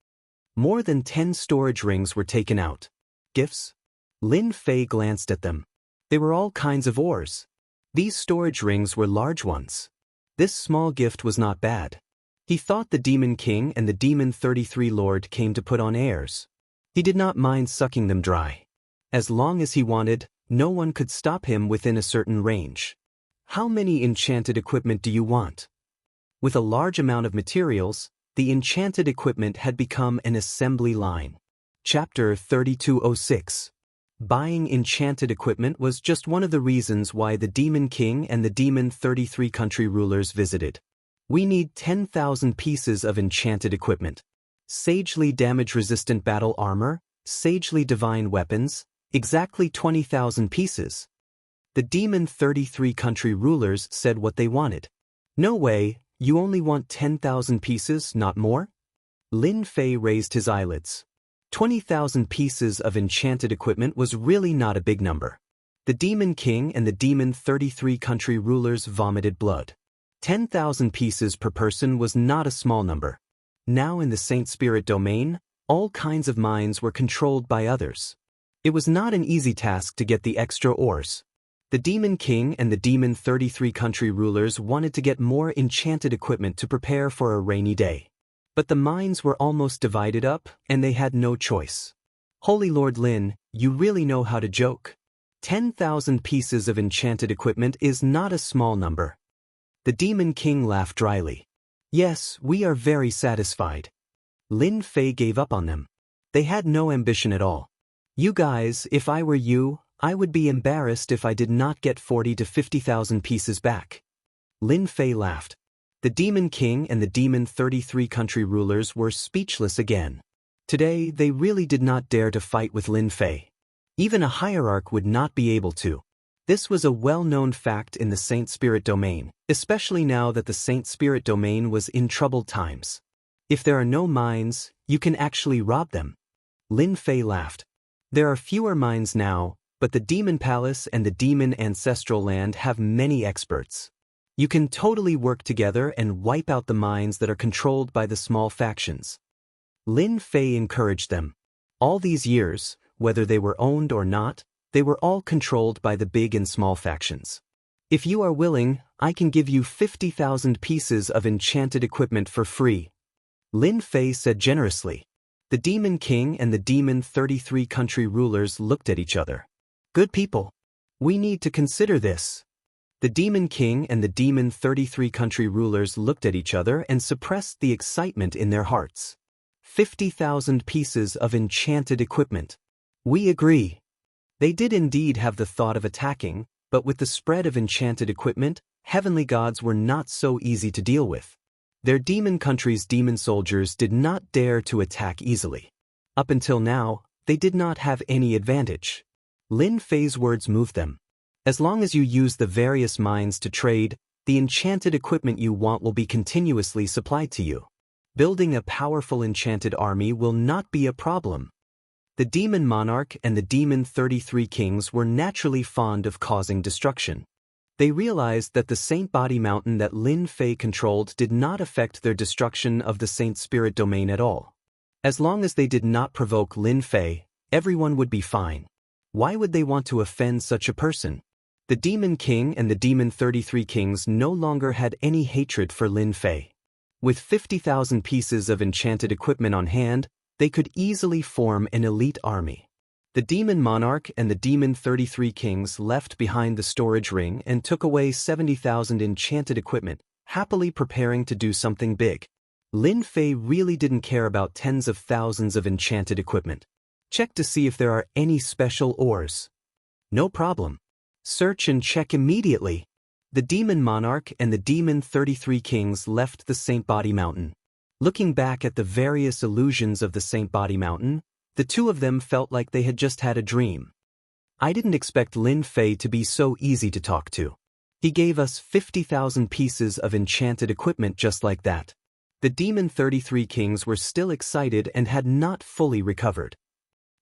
More than 10 storage rings were taken out. Gifts? Lin Fei glanced at them. They were all kinds of ores. These storage rings were large ones. This small gift was not bad. He thought the Demon King and the Demon 33 Lord came to put on airs. He did not mind sucking them dry. As long as he wanted, no one could stop him within a certain range. How many enchanted equipment do you want? With a large amount of materials, the enchanted equipment had become an assembly line. Chapter 3206. Buying enchanted equipment was just one of the reasons why the Demon King and the Demon 33 country rulers visited. We need 10,000 pieces of enchanted equipment. Sagely damage-resistant battle armor, sagely divine weapons, exactly 20,000 pieces. The Demon 33 country rulers said what they wanted. No way, you only want 10,000 pieces, not more? Lin Fei raised his eyelids. 20,000 pieces of enchanted equipment was really not a big number. The Demon King and the Demon 33 country rulers vomited blood. 10,000 pieces per person was not a small number. Now in the Saint Spirit domain, all kinds of mines were controlled by others. It was not an easy task to get the extra ores. The Demon King and the Demon 33 country rulers wanted to get more enchanted equipment to prepare for a rainy day. But the mines were almost divided up, and they had no choice. Holy Lord Lin, you really know how to joke. 10,000 pieces of enchanted equipment is not a small number. The Demon King laughed dryly. Yes, we are very satisfied. Lin Fei gave up on them. They had no ambition at all. You guys, if I were you, I would be embarrassed if I did not get 40 to 50,000 pieces back. Lin Fei laughed. The Demon King and the Demon 33 country rulers were speechless again. Today, they really did not dare to fight with Lin Fei. Even a hierarch would not be able to. This was a well-known fact in the Saint Spirit domain, especially now that the Saint Spirit domain was in troubled times. If there are no mines, you can actually rob them. Lin Fei laughed. There are fewer mines now, but the Demon Palace and the Demon Ancestral Land have many experts. You can totally work together and wipe out the mines that are controlled by the small factions. Lin Fei encouraged them. All these years, whether they were owned or not, they were all controlled by the big and small factions. If you are willing, I can give you 50,000 pieces of enchanted equipment for free. Lin Fei said generously. The Demon King and the Demon 33 country rulers looked at each other. Good people. We need to consider this. The Demon King and the Demon 33 country rulers looked at each other and suppressed the excitement in their hearts. 50,000 pieces of enchanted equipment. We agree. They did indeed have the thought of attacking, but with the spread of enchanted equipment, heavenly gods were not so easy to deal with. Their demon country's demon soldiers did not dare to attack easily. Up until now, they did not have any advantage. Lin Fei's words moved them. As long as you use the various mines to trade, the enchanted equipment you want will be continuously supplied to you. Building a powerful enchanted army will not be a problem. The demon monarch and the demon 33 kings were naturally fond of causing destruction. They realized that the Saint Body Mountain that Lin Fei controlled did not affect their destruction of the Saint Spirit domain at all. As long as they did not provoke Lin Fei, everyone would be fine. Why would they want to offend such a person? The Demon King and the Demon 33 kings no longer had any hatred for Lin Fei. With 50,000 pieces of enchanted equipment on hand, they could easily form an elite army. The Demon Monarch and the Demon 33 kings left behind the storage ring and took away 70,000 enchanted equipment, happily preparing to do something big. Lin Fei really didn't care about tens of thousands of enchanted equipment. Check to see if there are any special ores. No problem. Search and check immediately. The Demon Monarch and the Demon 33 kings left the Saint Body Mountain. Looking back at the various illusions of the Saint Body Mountain, the two of them felt like they had just had a dream. I didn't expect Lin Fei to be so easy to talk to. He gave us 50,000 pieces of enchanted equipment just like that. The Demon 33 kings were still excited and had not fully recovered.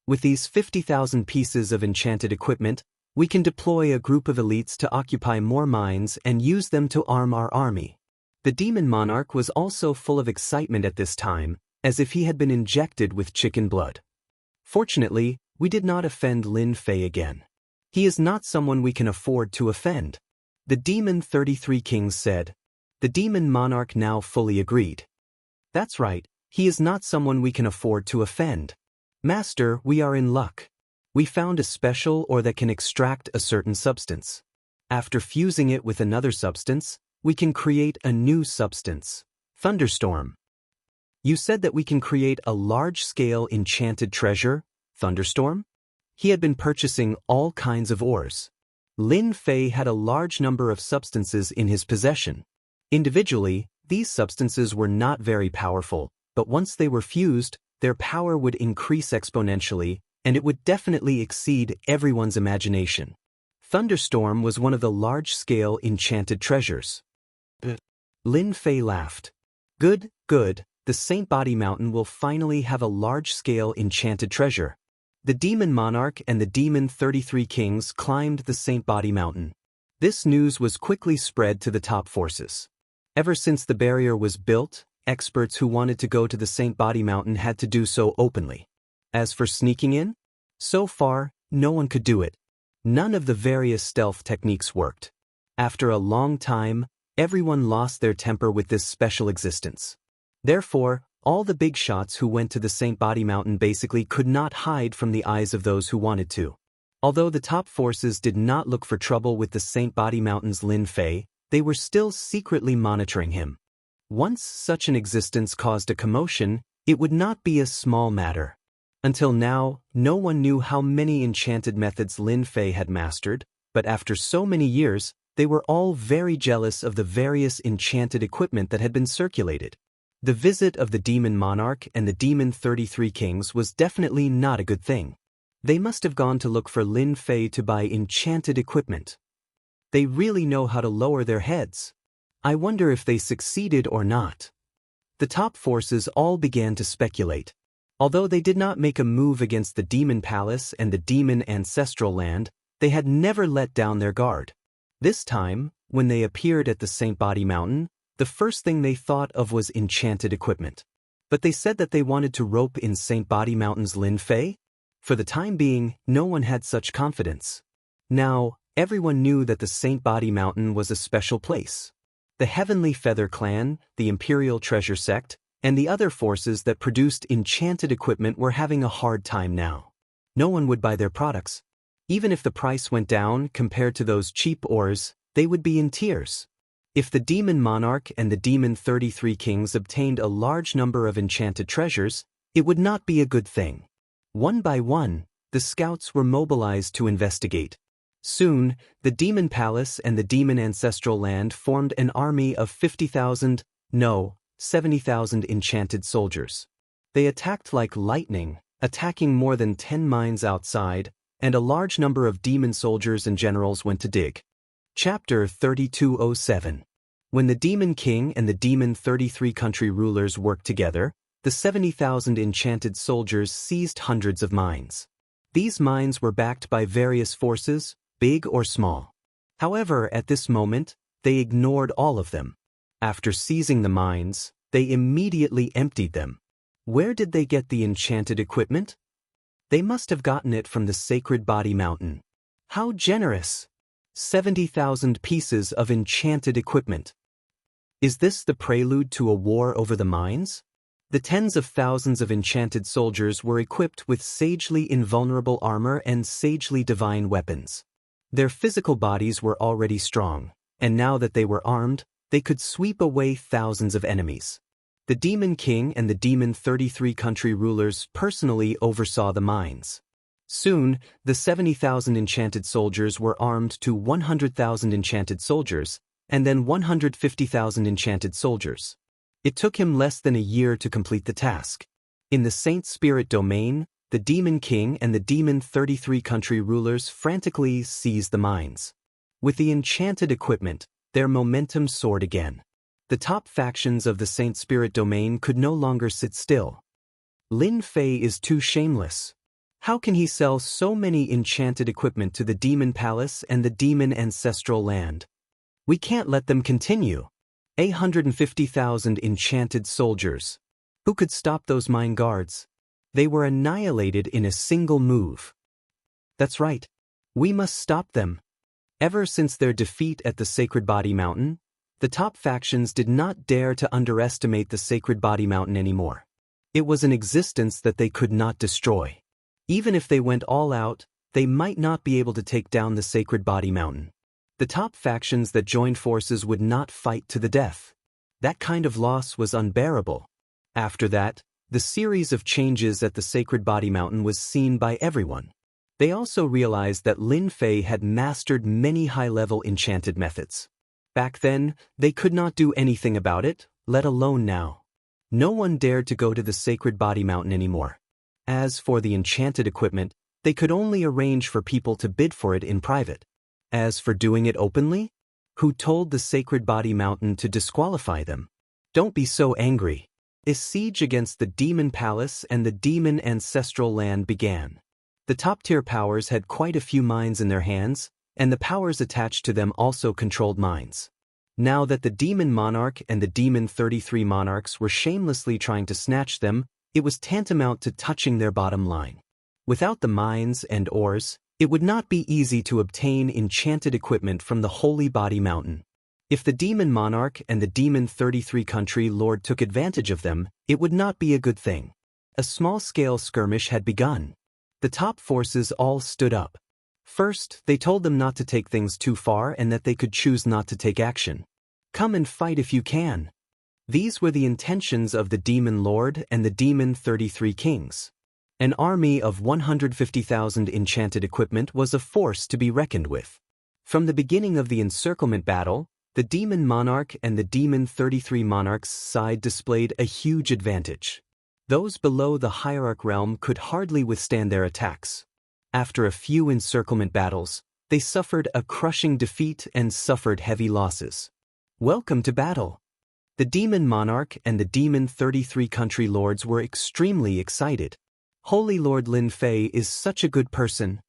With these 50,000 pieces of enchanted equipment, we can deploy a group of elites to occupy more mines and use them to arm our army. The Demon Monarch was also full of excitement at this time, as if he had been injected with chicken blood. Fortunately, we did not offend Lin Fei again. He is not someone we can afford to offend. The Demon 33 kings said. The Demon Monarch now fully agreed. That's right, he is not someone we can afford to offend. Master, we are in luck. We found a special ore that can extract a certain substance. After fusing it with another substance, we can create a new substance. Thunderstorm. You said that we can create a large-scale enchanted treasure, Thunderstorm? He had been purchasing all kinds of ores. Lin Fei had a large number of substances in his possession. Individually, these substances were not very powerful, but once they were fused, their power would increase exponentially, and it would definitely exceed everyone's imagination. Thunderstorm was one of the large-scale enchanted treasures. Lin Fei laughed. Good, good, the Saint Body Mountain will finally have a large-scale enchanted treasure. The Demon Monarch and the Demon 33 kings climbed the Saint Body Mountain. This news was quickly spread to the top forces. Ever since the barrier was built, experts who wanted to go to the Saint Body Mountain had to do so openly. As for sneaking in, so far, no one could do it. None of the various stealth techniques worked. After a long time, everyone lost their temper with this special existence. Therefore, all the big shots who went to the Saint Body Mountain basically could not hide from the eyes of those who wanted to. Although the top forces did not look for trouble with the Saint Body Mountain's Lin Fei, they were still secretly monitoring him. Once such an existence caused a commotion, it would not be a small matter. Until now, no one knew how many enchanted methods Lin Fei had mastered, but after so many years, they were all very jealous of the various enchanted equipment that had been circulated. The visit of the Demon Monarch and the Demon 33 kings was definitely not a good thing. They must have gone to look for Lin Fei to buy enchanted equipment. They really know how to lower their heads. I wonder if they succeeded or not. The top forces all began to speculate. Although they did not make a move against the Demon Palace and the Demon Ancestral Land, they had never let down their guard. This time, when they appeared at the Saint Body Mountain, the first thing they thought of was enchanted equipment. But they said that they wanted to rope in Saint Body Mountain's Lin Fei? For the time being, no one had such confidence. Now, everyone knew that the Saint Body Mountain was a special place. The Heavenly Feather Clan, the Imperial Treasure Sect, and the other forces that produced enchanted equipment were having a hard time now. No one would buy their products. Even if the price went down compared to those cheap ores, they would be in tears. If the Demon Monarch and the Demon 33 kings obtained a large number of enchanted treasures, it would not be a good thing. One by one, the scouts were mobilized to investigate. Soon, the Demon Palace and the Demon Ancestral Land formed an army of 70,000 enchanted soldiers. They attacked like lightning, attacking more than 10 mines outside, and a large number of demon soldiers and generals went to dig. Chapter 3207. When the Demon King and the Demon 33 country rulers worked together, the 70,000 enchanted soldiers seized hundreds of mines. These mines were backed by various forces, big or small. However, at this moment, they ignored all of them. After seizing the mines, they immediately emptied them. Where did they get the enchanted equipment? They must have gotten it from the Sacred Body Mountain. How generous! 70,000 pieces of enchanted equipment. Is this the prelude to a war over the mines? The tens of thousands of enchanted soldiers were equipped with sagely invulnerable armor and sagely divine weapons. Their physical bodies were already strong, and now that they were armed, they could sweep away thousands of enemies. The Demon King and the Demon 33 country rulers personally oversaw the mines. Soon, the 70,000 enchanted soldiers were armed to 100,000 enchanted soldiers, and then 150,000 enchanted soldiers. It took him less than a year to complete the task. In the Saint Spirit domain, the Demon King and the Demon 33 country rulers frantically seized the mines. With the enchanted equipment, their momentum soared again. The top factions of the Saint Spirit domain could no longer sit still. Lin Fei is too shameless. How can he sell so many enchanted equipment to the Demon Palace and the Demon Ancestral Land? We can't let them continue. 150,000 enchanted soldiers. Who could stop those mine guards? They were annihilated in a single move. That's right. We must stop them. Ever since their defeat at the Sacred Body Mountain, the top factions did not dare to underestimate the Sacred Body Mountain anymore. It was an existence that they could not destroy. Even if they went all out, they might not be able to take down the Sacred Body Mountain. The top factions that joined forces would not fight to the death. That kind of loss was unbearable. After that, the series of changes at the Sacred Body Mountain was seen by everyone. They also realized that Lin Fei had mastered many high-level enchanted methods. Back then, they could not do anything about it, let alone now. No one dared to go to the Sacred Body Mountain anymore. As for the enchanted equipment, they could only arrange for people to bid for it in private. As for doing it openly, who told the Sacred Body Mountain to disqualify them? Don't be so angry. A siege against the Demon Palace and the Demon Ancestral Land began. The top-tier powers had quite a few mines in their hands, and the powers attached to them also controlled mines. Now that the Demon Monarch and the Demon 33 monarchs were shamelessly trying to snatch them, it was tantamount to touching their bottom line. Without the mines and ores, it would not be easy to obtain enchanted equipment from the Holy Body Mountain. If the Demon Monarch and the Demon 33 country lord took advantage of them, it would not be a good thing. A small-scale skirmish had begun. The top forces all stood up. First, they told them not to take things too far and that they could choose not to take action. Come and fight if you can. These were the intentions of the Demon Lord and the Demon 33 kings. An army of 150,000 enchanted equipment was a force to be reckoned with. From the beginning of the encirclement battle, the Demon Monarch and the Demon 33 monarchs' side displayed a huge advantage. Those below the hierarch realm could hardly withstand their attacks. After a few encirclement battles, they suffered a crushing defeat and suffered heavy losses. Welcome to battle. The Demon Monarch and the Demon 33 country lords were extremely excited. Holy Lord Lin Fei is such a good person.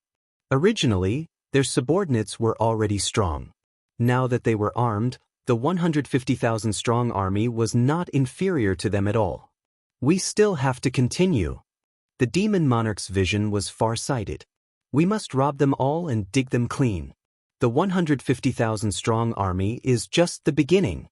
Originally, their subordinates were already strong. Now that they were armed, the 150,000 strong army was not inferior to them at all. We still have to continue. The Demon Monarch's vision was far-sighted. We must rob them all and dig them clean. The 150,000 strong army is just the beginning.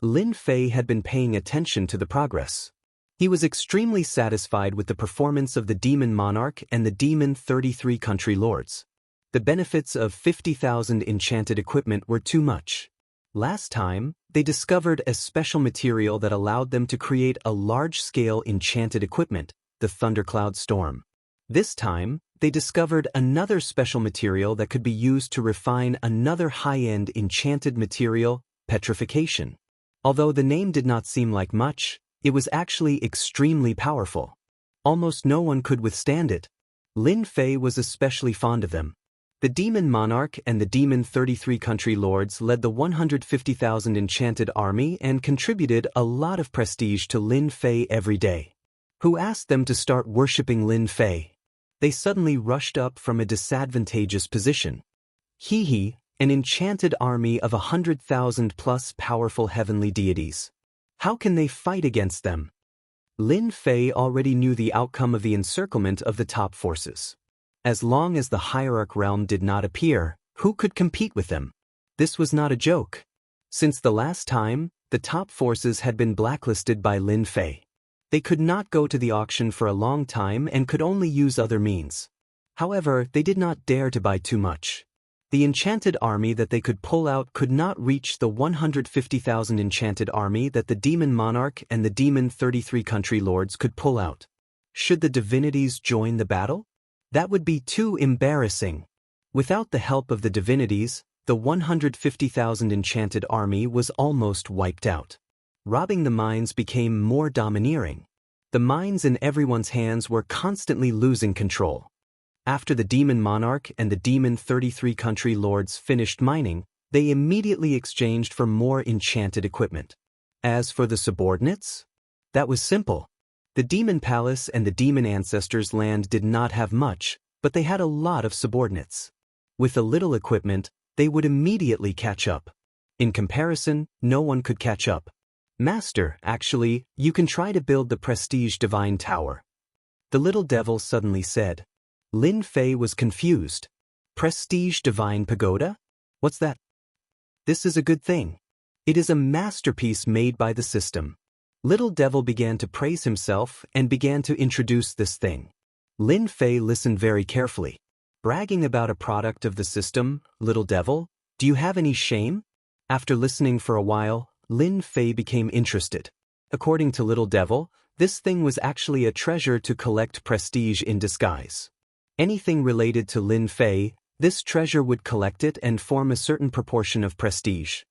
Lin Fei had been paying attention to the progress. He was extremely satisfied with the performance of the Demon Monarch and the Demon 33 country lords. The benefits of 50,000 enchanted equipment were too much. Last time, they discovered a special material that allowed them to create a large-scale enchanted equipment, the Thundercloud Storm. This time, they discovered another special material that could be used to refine another high-end enchanted material, Petrification. Although the name did not seem like much, it was actually extremely powerful. Almost no one could withstand it. Lin Fei was especially fond of them. The demon monarch and the demon 33 country lords led the 150,000 enchanted army and contributed a lot of prestige to Lin Fei every day. Who asked them to start worshipping Lin Fei? They suddenly rushed up from a disadvantageous position. An enchanted army of 100,000 plus powerful heavenly deities. How can they fight against them? Lin Fei already knew the outcome of the encirclement of the top forces. As long as the hierarch realm did not appear, who could compete with them? This was not a joke. Since the last time, the top forces had been blacklisted by Lin Fei. They could not go to the auction for a long time and could only use other means. However, they did not dare to buy too much. The enchanted army that they could pull out could not reach the 150,000 enchanted army that the demon monarch and the demon 33 country lords could pull out. Should the divinities join the battle? That would be too embarrassing. Without the help of the divinities, the 150,000 enchanted army was almost wiped out. Robbing the mines became more domineering. The mines in everyone's hands were constantly losing control. After the demon monarch and the demon 33 country lords finished mining, they immediately exchanged for more enchanted equipment. As for the subordinates, that was simple. The demon palace and the demon ancestors' land did not have much, but they had a lot of subordinates. With a little equipment, they would immediately catch up. In comparison, no one could catch up. Master, actually, you can try to build the prestige divine tower. The little devil suddenly said. Lin Fei was confused. Prestige divine pagoda? What's that? This is a good thing. It is a masterpiece made by the system. Little devil began to praise himself and began to introduce this thing. Lin Fei listened very carefully. Bragging about a product of the system, little devil, do you have any shame? After listening for a while, Lin Fei became interested. According to little devil, this thing was actually a treasure to collect prestige in disguise. Anything related to Lin Fei, this treasure would collect it and form a certain proportion of prestige.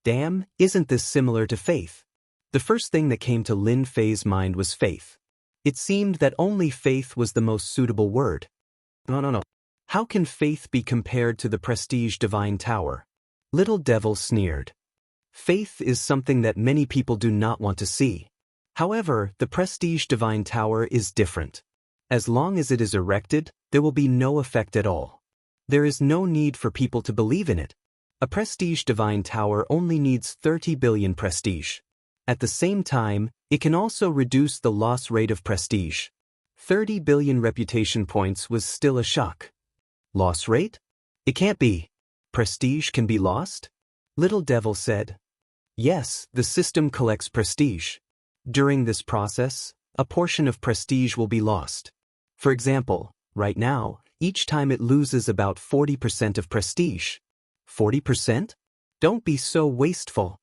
Damn, isn't this similar to faith? The first thing that came to Lin Fei's mind was faith. It seemed that only faith was the most suitable word. No. How can faith be compared to the prestige divine tower? Little devil sneered. Faith is something that many people do not want to see. However, the prestige divine tower is different. As long as it is erected, there will be no effect at all. There is no need for people to believe in it. A prestige divine tower only needs 30 billion prestige. At the same time, it can also reduce the loss rate of prestige. 30 billion reputation points was still a shock. Loss rate? It can't be. Prestige can be lost? Little devil said. Yes, the system collects prestige. During this process, a portion of prestige will be lost. For example, right now, each time it loses about 40% of prestige. 40%? Don't be so wasteful.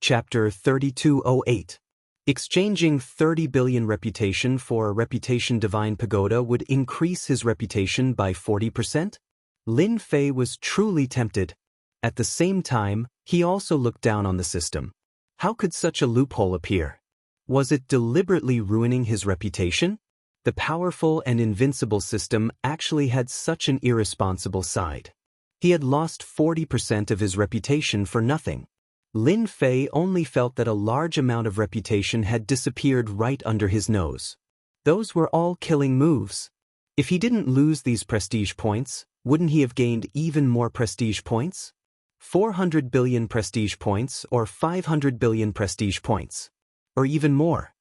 Chapter 3208. Exchanging 30 billion reputation for a reputation divine pagoda would increase his reputation by 40%? Lin Fei was truly tempted. At the same time, he also looked down on the system. How could such a loophole appear? Was it deliberately ruining his reputation? The powerful and invincible system actually had such an irresponsible side. He had lost 40% of his reputation for nothing. Lin Fei only felt that a large amount of reputation had disappeared right under his nose. Those were all killing moves. If he didn't lose these prestige points, wouldn't he have gained even more prestige points? 400 billion prestige points or 500 billion prestige points. Or even more.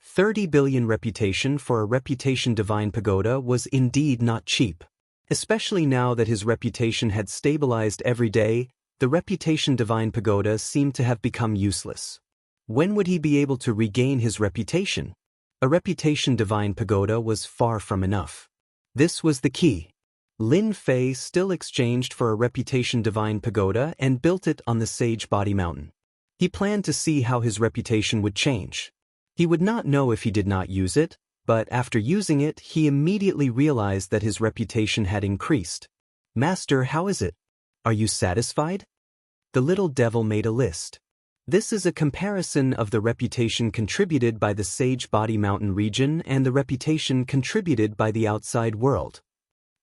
30 billion reputation for a reputation divine pagoda was indeed not cheap. Especially now that his reputation had stabilized every day, the reputation divine pagoda seemed to have become useless. When would he be able to regain his reputation? A reputation divine pagoda was far from enough. This was the key. Lin Fei still exchanged for a reputation divine pagoda and built it on the Sage Body Mountain. He planned to see how his reputation would change. He would not know if he did not use it, but after using it, he immediately realized that his reputation had increased. Master, how is it? Are you satisfied? The little devil made a list. This is a comparison of the reputation contributed by the Sage Body Mountain region and the reputation contributed by the outside world.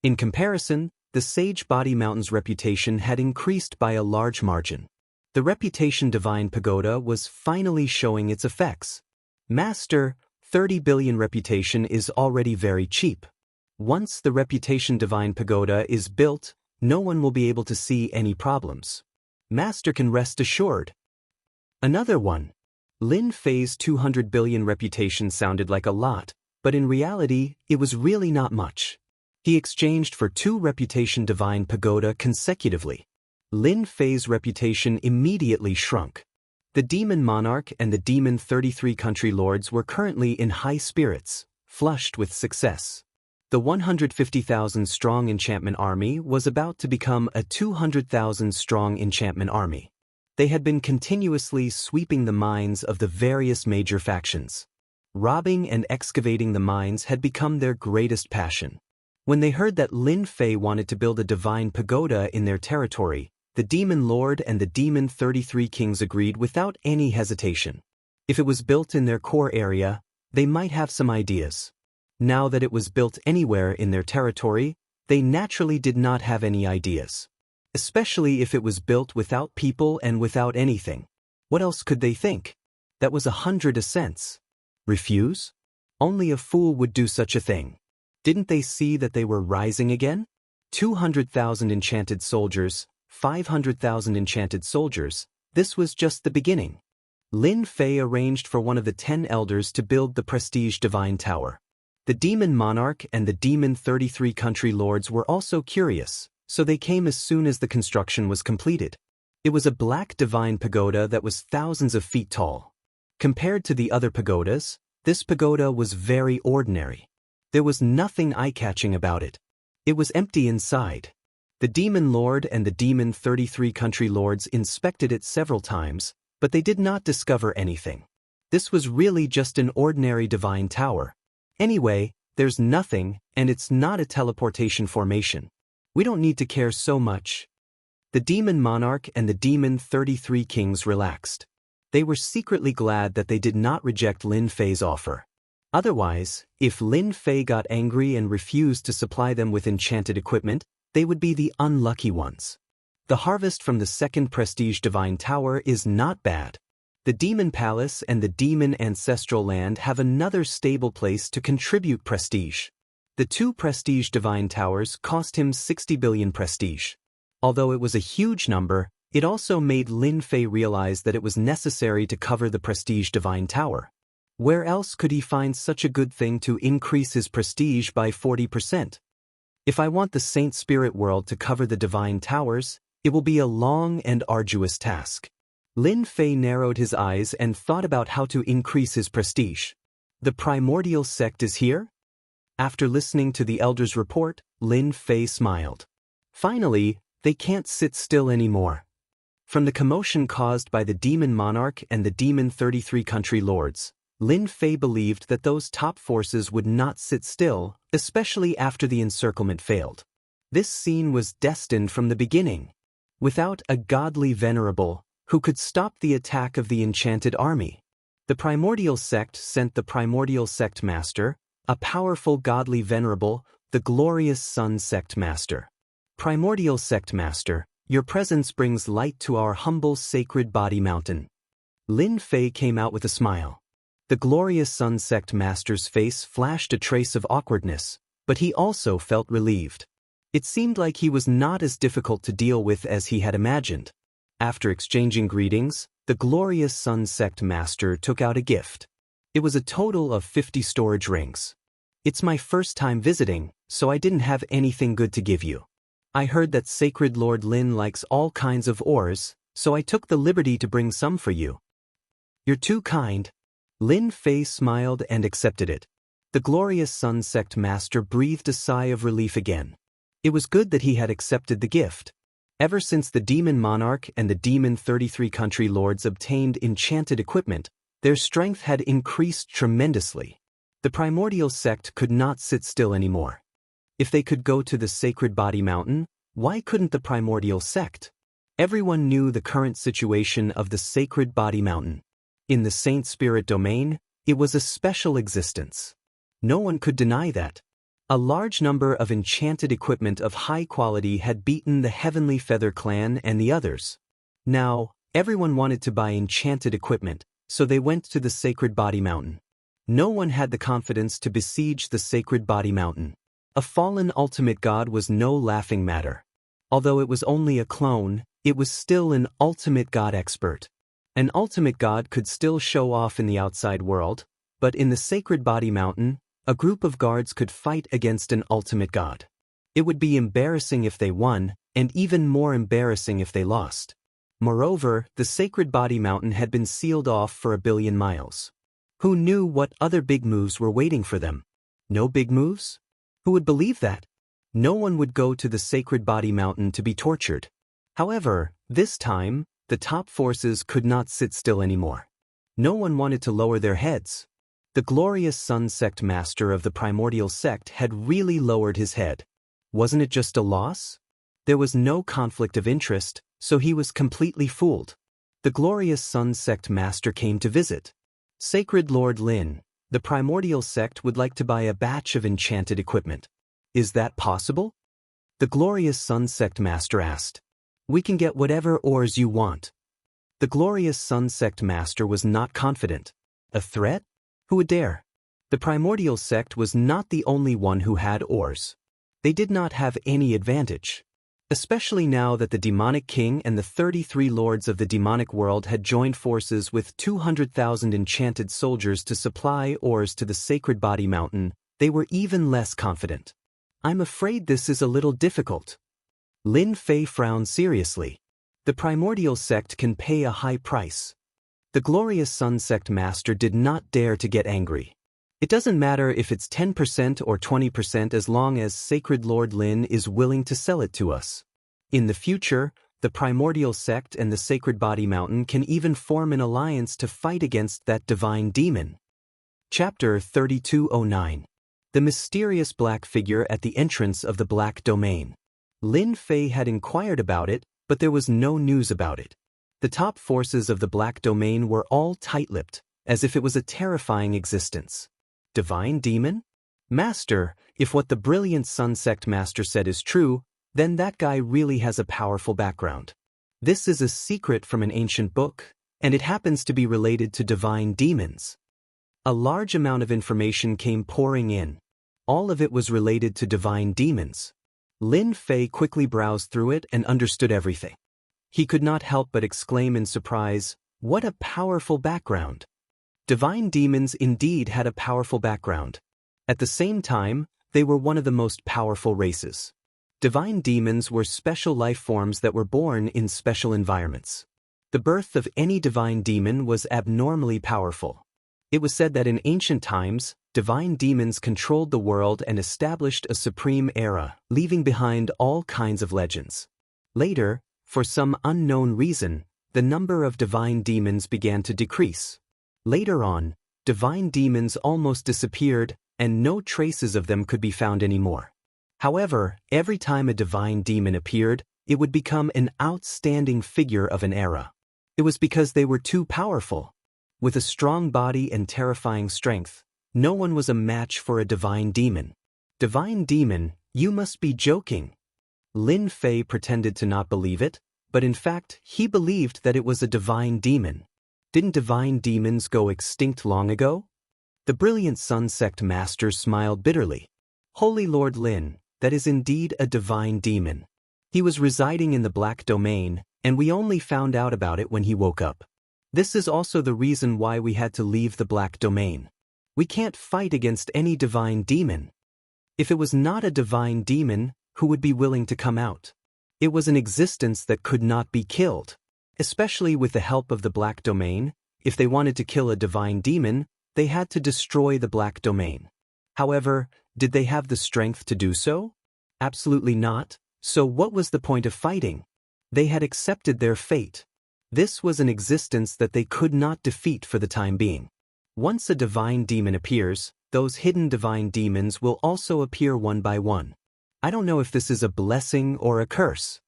In comparison, the Sage Body Mountain's reputation had increased by a large margin. The reputation Divine Pagoda was finally showing its effects. Master, 30 billion reputation is already very cheap. Once the reputation Divine Pagoda is built, no one will be able to see any problems. Master can rest assured. Another one. Lin Fei's 200 billion reputation sounded like a lot, but in reality, it was really not much. He exchanged for 2 reputation Divine Pagoda consecutively. Lin Fei's reputation immediately shrunk. The Demon Monarch and the Demon 33 Country Lords were currently in high spirits, flushed with success. The 150,000-strong enchantment army was about to become a 200,000-strong enchantment army. They had been continuously sweeping the mines of the various major factions. Robbing and excavating the mines had become their greatest passion. When they heard that Lin Fei wanted to build a divine pagoda in their territory, the Demon Lord and the Demon 33 Kings agreed without any hesitation. If it was built in their core area, they might have some ideas. Now that it was built anywhere in their territory, they naturally did not have any ideas. Especially if it was built without people and without anything. What else could they think? That was 100 cents. Refuse? Only a fool would do such a thing. Didn't they see that they were rising again? 200,000 enchanted soldiers, 500,000 enchanted soldiers, this was just the beginning. Lin Fei arranged for one of the 10 elders to build the prestige divine tower. The Demon Monarch and the Demon 33 Country Lords were also curious, so they came as soon as the construction was completed. It was a black divine pagoda that was thousands of feet tall. Compared to the other pagodas, this pagoda was very ordinary. There was nothing eye-catching about it. It was empty inside. The Demon Lord and the Demon 33 Country Lords inspected it several times, but they did not discover anything. This was really just an ordinary divine tower. Anyway, there's nothing, and it's not a teleportation formation. We don't need to care so much. The Demon Monarch and the Demon 33 Kings relaxed. They were secretly glad that they did not reject Lin Fei's offer. Otherwise, if Lin Fei got angry and refused to supply them with enchanted equipment, they would be the unlucky ones. The harvest from the second prestige divine tower is not bad. The Demon Palace and the Demon Ancestral Land have another stable place to contribute prestige. The 2 prestige divine towers cost him 60 billion prestige. Although it was a huge number, it also made Lin Fei realize that it was necessary to cover the prestige divine tower. Where else could he find such a good thing to increase his prestige by 40%? If I want the Saint Spirit world to cover the divine towers, it will be a long and arduous task. Lin Fei narrowed his eyes and thought about how to increase his prestige. The primordial sect is here? After listening to the elder's report, Lin Fei smiled. Finally, they can't sit still anymore. From the commotion caused by the Demon Monarch and the Demon 33 Country Lords, Lin Fei believed that those top forces would not sit still, especially after the encirclement failed. This scene was destined from the beginning. Without a godly venerable, who could stop the attack of the enchanted army, the primordial sect sent the primordial sect master, a powerful godly venerable, the glorious Sun Sect Master. Primordial Sect Master, your presence brings light to our humble sacred body mountain. Lin Fei came out with a smile. The glorious Sun Sect Master's face flashed a trace of awkwardness, but he also felt relieved. It seemed like he was not as difficult to deal with as he had imagined. After exchanging greetings, the glorious Sun Sect Master took out a gift. It was a total of 50 storage rings. It's my first time visiting, so I didn't have anything good to give you. I heard that Sacred Lord Lin likes all kinds of ores, so I took the liberty to bring some for you. You're too kind. Lin Fei smiled and accepted it. The glorious Sun Sect Master breathed a sigh of relief again. It was good that he had accepted the gift. Ever since the Demon Monarch and the Demon 33 Country Lords obtained enchanted equipment, their strength had increased tremendously. The primordial sect could not sit still anymore. If they could go to the sacred body mountain, why couldn't the primordial sect? Everyone knew the current situation of the Sacred Body Mountain. In the Saint Spirit domain, it was a special existence. No one could deny that. A large number of enchanted equipment of high quality had beaten the Heavenly Feather Clan and the others. Now, everyone wanted to buy enchanted equipment, so they went to the Sacred Body Mountain. No one had the confidence to besiege the Sacred Body Mountain. A fallen ultimate god was no laughing matter. Although it was only a clone, it was still an ultimate god expert. An ultimate god could still show off in the outside world, but in the Sacred Body Mountain, a group of guards could fight against an ultimate god. It would be embarrassing if they won, and even more embarrassing if they lost. Moreover, the Sacred Body Mountain had been sealed off for 1 billion miles. Who knew what other big moves were waiting for them? No big moves? Who would believe that? No one would go to the Sacred Body Mountain to be tortured. However, this time, the top forces could not sit still anymore. No one wanted to lower their heads. The glorious Sun Sect master of the primordial sect had really lowered his head. Wasn't it just a loss? There was no conflict of interest, so he was completely fooled. The glorious Sun Sect master came to visit. Sacred Lord Lin, the primordial sect would like to buy a batch of enchanted equipment. Is that possible? The glorious Sun Sect master asked. We can get whatever ores you want. The glorious Sun Sect master was not confident. A threat? Who would dare? The primordial sect was not the only one who had ores. They did not have any advantage. Especially now that the demonic king and the 33 lords of the demonic world had joined forces with 200,000 enchanted soldiers to supply ores to the Sacred Body Mountain, they were even less confident. I'm afraid this is a little difficult. Lin Fei frowned seriously. The primordial sect can pay a high price. The glorious Sun Sect master did not dare to get angry. It doesn't matter if it's 10% or 20% as long as Sacred Lord Lin is willing to sell it to us. In the future, the primordial sect and the Sacred Body Mountain can even form an alliance to fight against that divine demon. Chapter 3209. The mysterious black figure at the entrance of the Black Domain. Lin Fei had inquired about it, but there was no news about it. The top forces of the Black Domain were all tight-lipped, as if it was a terrifying existence. Divine demon? Master, if what the brilliant Sun Sect master said is true, then that guy really has a powerful background. This is a secret from an ancient book, and it happens to be related to divine demons. A large amount of information came pouring in. All of it was related to divine demons. Lin Fei quickly browsed through it and understood everything. He could not help but exclaim in surprise, "What a powerful background!" Divine demons indeed had a powerful background. At the same time, they were one of the most powerful races. Divine demons were special life forms that were born in special environments. The birth of any divine demon was abnormally powerful. It was said that in ancient times, divine demons controlled the world and established a supreme era, leaving behind all kinds of legends. Later, for some unknown reason, the number of divine demons began to decrease. Later on, divine demons almost disappeared, and no traces of them could be found anymore. However, every time a divine demon appeared, it would become an outstanding figure of an era. It was because they were too powerful. With a strong body and terrifying strength, no one was a match for a divine demon. Divine demon, you must be joking. Lin Fei pretended to not believe it, but in fact, he believed that it was a divine demon. Didn't divine demons go extinct long ago? The brilliant Sun Sect master smiled bitterly. Holy Lord Lin, that is indeed a divine demon. He was residing in the Black Domain, and we only found out about it when he woke up. This is also the reason why we had to leave the Black Domain. We can't fight against any divine demon. If it was not a divine demon, who would be willing to come out? It was an existence that could not be killed. Especially with the help of the Black Domain, if they wanted to kill a divine demon, they had to destroy the Black Domain. However, did they have the strength to do so? Absolutely not. So what was the point of fighting? They had accepted their fate. This was an existence that they could not defeat for the time being. Once a divine demon appears, those hidden divine demons will also appear one by one. I don't know if this is a blessing or a curse.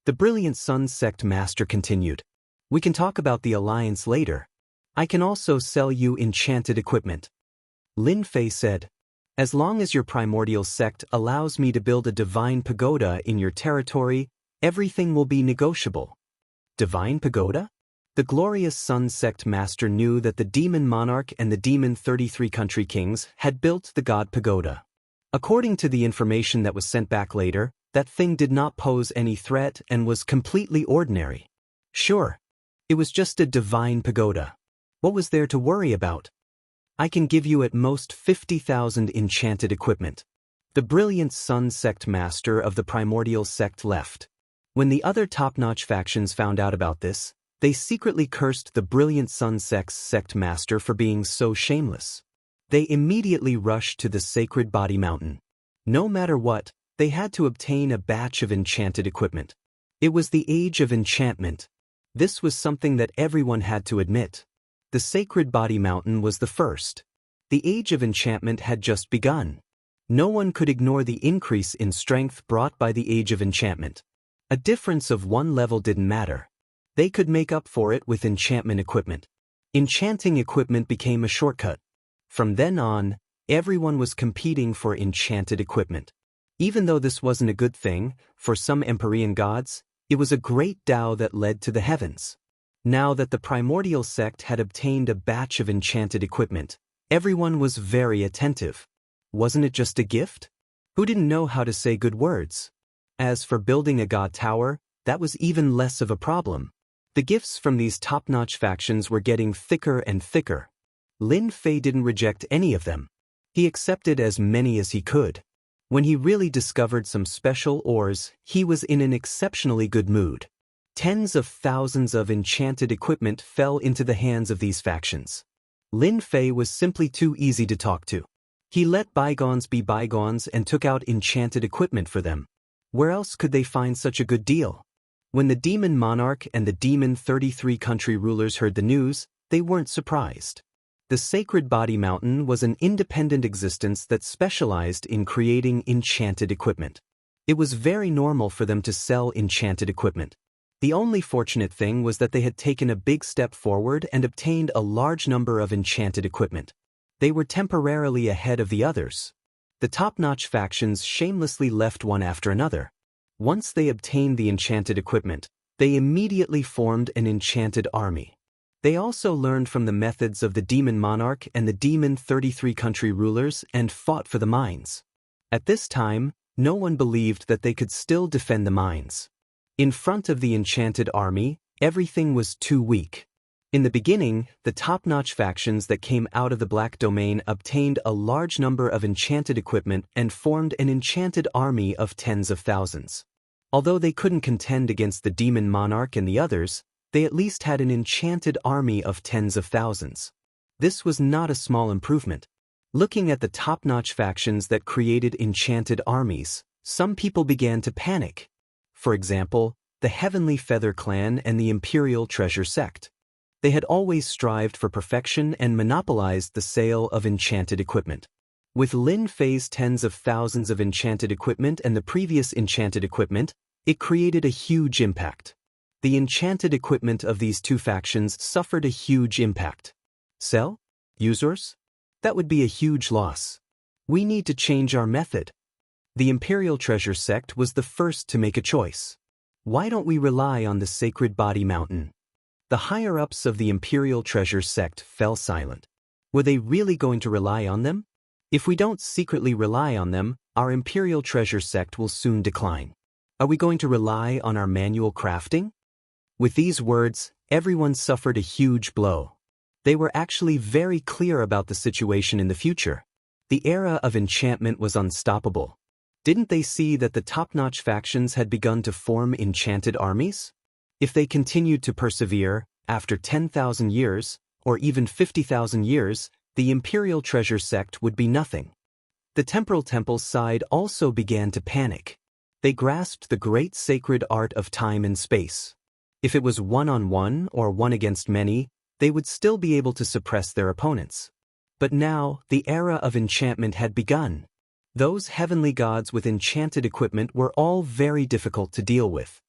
The Brilliant Sun sect master continued. We can talk about the alliance later. I can also sell you enchanted equipment. Lin Fei said. As long as your primordial sect allows me to build a divine pagoda in your territory, everything will be negotiable. Divine pagoda? The glorious Sun sect master knew that the demon monarch and the demon 33 country kings had built the god pagoda. According to the information that was sent back later, that thing did not pose any threat and was completely ordinary. Sure, it was just a divine pagoda. What was there to worry about? I can give you at most 50,000 enchanted equipment. The brilliant Sun sect master of the primordial sect left. When the other top-notch factions found out about this, they secretly cursed the brilliant Sun sect's sect master for being so shameless. They immediately rushed to the sacred body mountain. No matter what, they had to obtain a batch of enchanted equipment. It was the age of enchantment. This was something that everyone had to admit. The sacred body mountain was the first. The age of enchantment had just begun. No one could ignore the increase in strength brought by the age of enchantment. A difference of one level didn't matter. They could make up for it with enchantment equipment. Enchanting equipment became a shortcut. From then on, everyone was competing for enchanted equipment. Even though this wasn't a good thing, for some Empyrean gods, it was a great Tao that led to the heavens. Now that the primordial sect had obtained a batch of enchanted equipment, everyone was very attentive. Wasn't it just a gift? Who didn't know how to say good words? As for building a god tower, that was even less of a problem. The gifts from these top-notch factions were getting thicker and thicker. Lin Fei didn't reject any of them. He accepted as many as he could. When he really discovered some special ores, he was in an exceptionally good mood. Tens of thousands of enchanted equipment fell into the hands of these factions. Lin Fei was simply too easy to talk to. He let bygones be bygones and took out enchanted equipment for them. Where else could they find such a good deal? When the demon monarch and the demon 33 country rulers heard the news, they weren't surprised. The sacred body mountain was an independent existence that specialized in creating enchanted equipment. It was very normal for them to sell enchanted equipment. The only fortunate thing was that they had taken a big step forward and obtained a large number of enchanted equipment. They were temporarily ahead of the others. The top-notch factions shamelessly left one after another. Once they obtained the enchanted equipment, they immediately formed an enchanted army. They also learned from the methods of the demon monarch and the demon 33 country rulers and fought for the mines. At this time, no one believed that they could still defend the mines. In front of the enchanted army, everything was too weak. In the beginning, the top-notch factions that came out of the Black Domain obtained a large number of enchanted equipment and formed an enchanted army of tens of thousands. Although they couldn't contend against the demon monarch and the others, they at least had an enchanted army of tens of thousands. This was not a small improvement. Looking at the top-notch factions that created enchanted armies, some people began to panic. For example, the Heavenly Feather Clan and the Imperial Treasure Sect. They had always strived for perfection and monopolized the sale of enchanted equipment. With Lin Fei's tens of thousands of enchanted equipment and the previous enchanted equipment, it created a huge impact. The enchanted equipment of these two factions suffered a huge impact. Sell? Users? That would be a huge loss. We need to change our method. The Imperial Treasure Sect was the first to make a choice. Why don't we rely on the Sacred Body Mountain? The higher-ups of the Imperial Treasure Sect fell silent. Were they really going to rely on them? If we don't secretly rely on them, our Imperial Treasure Sect will soon decline. Are we going to rely on our manual crafting? With these words, everyone suffered a huge blow. They were actually very clear about the situation in the future. The era of enchantment was unstoppable. Didn't they see that the top-notch factions had begun to form enchanted armies? If they continued to persevere, after 10,000 years, or even 50,000 years, the Imperial Treasure Sect would be nothing. The Temporal Temple's side also began to panic. They grasped the great sacred art of time and space. If it was one-on-one or one against many, they would still be able to suppress their opponents. But now, the era of enchantment had begun. Those heavenly gods with enchanted equipment were all very difficult to deal with.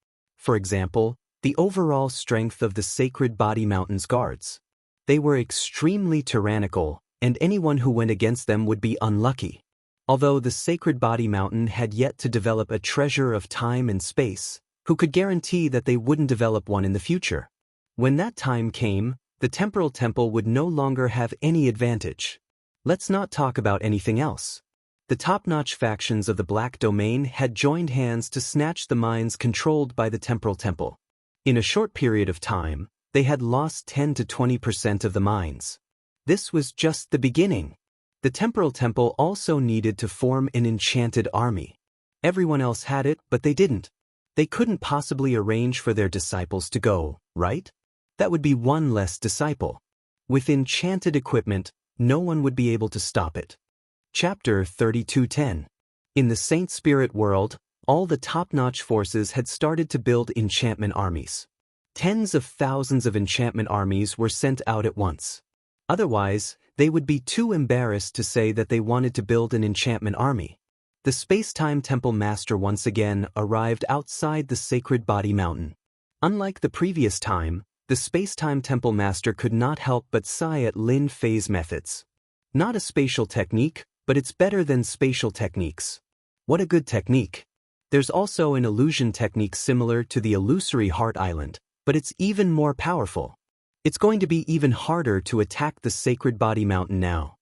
For example, the overall strength of the Sacred Body Mountain's guards. They were extremely tyrannical, and anyone who went against them would be unlucky. Although the Sacred Body Mountain had yet to develop a treasure of time and space, who could guarantee that they wouldn't develop one in the future? When that time came, the Temporal Temple would no longer have any advantage. Let's not talk about anything else. The top-notch factions of the Black Domain had joined hands to snatch the mines controlled by the Temporal Temple. In a short period of time, they had lost 10 to 20% of the mines. This was just the beginning. The Temporal Temple also needed to form an enchanted army. Everyone else had it, but they didn't. They couldn't possibly arrange for their disciples to go, right? That would be one less disciple. With enchanted equipment, no one would be able to stop it. Chapter 32:10. In the Saint Spirit world, all the top-notch forces had started to build enchantment armies. Tens of thousands of enchantment armies were sent out at once. Otherwise, they would be too embarrassed to say that they wanted to build an enchantment army. The Space-Time Temple Master once again arrived outside the Sacred Body Mountain. Unlike the previous time, the Space-Time Temple Master could not help but sigh at Lin Fei's methods. Not a spatial technique, but it's better than spatial techniques. What a good technique. There's also an illusion technique similar to the illusory Heart Island, but it's even more powerful. It's going to be even harder to attack the Sacred Body Mountain now.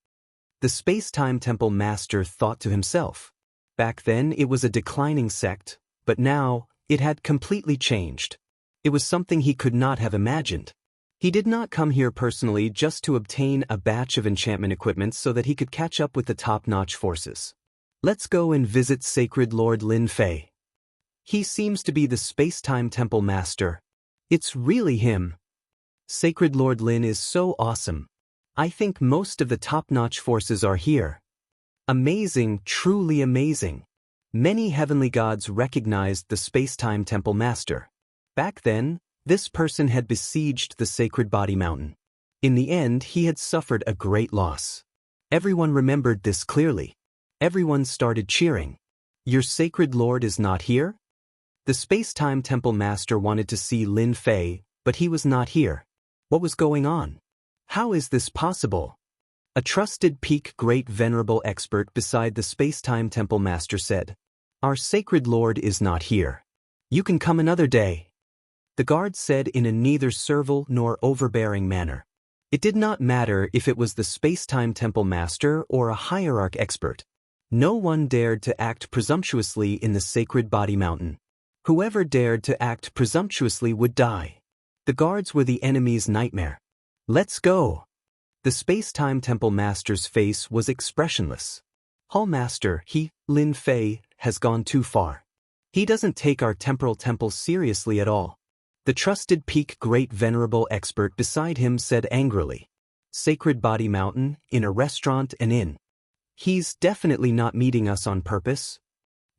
The Space-Time Temple Master thought to himself. Back then it was a declining sect, but now it had completely changed. It was something he could not have imagined. He did not come here personally just to obtain a batch of enchantment equipment so that he could catch up with the top-notch forces. Let's go and visit Sacred Lord Lin Fei. He seems to be the Space-Time Temple Master. It's really him. Sacred Lord Lin is so awesome. I think most of the top-notch forces are here. Amazing, truly amazing. Many heavenly gods recognized the Space-Time Temple Master. Back then, this person had besieged the Sacred Body Mountain. In the end, he had suffered a great loss. Everyone remembered this clearly. Everyone started cheering. Your Sacred Lord is not here? The Space-Time Temple Master wanted to see Lin Fei, but he was not here. What was going on? How is this possible? A trusted peak great venerable expert beside the Space-Time Temple Master said, Our Sacred Lord is not here. You can come another day. The guard said in a neither servile nor overbearing manner. It did not matter if it was the Space-Time Temple Master or a hierarch expert. No one dared to act presumptuously in the Sacred Body Mountain. Whoever dared to act presumptuously would die. The guards were the enemy's nightmare. Let's go. The Space-Time Temple Master's face was expressionless. Hall Master, Lin Fei, has gone too far. He doesn't take our temporal temple seriously at all. The trusted peak great venerable expert beside him said angrily. Sacred Body Mountain, in a restaurant and inn. He's definitely not meeting us on purpose.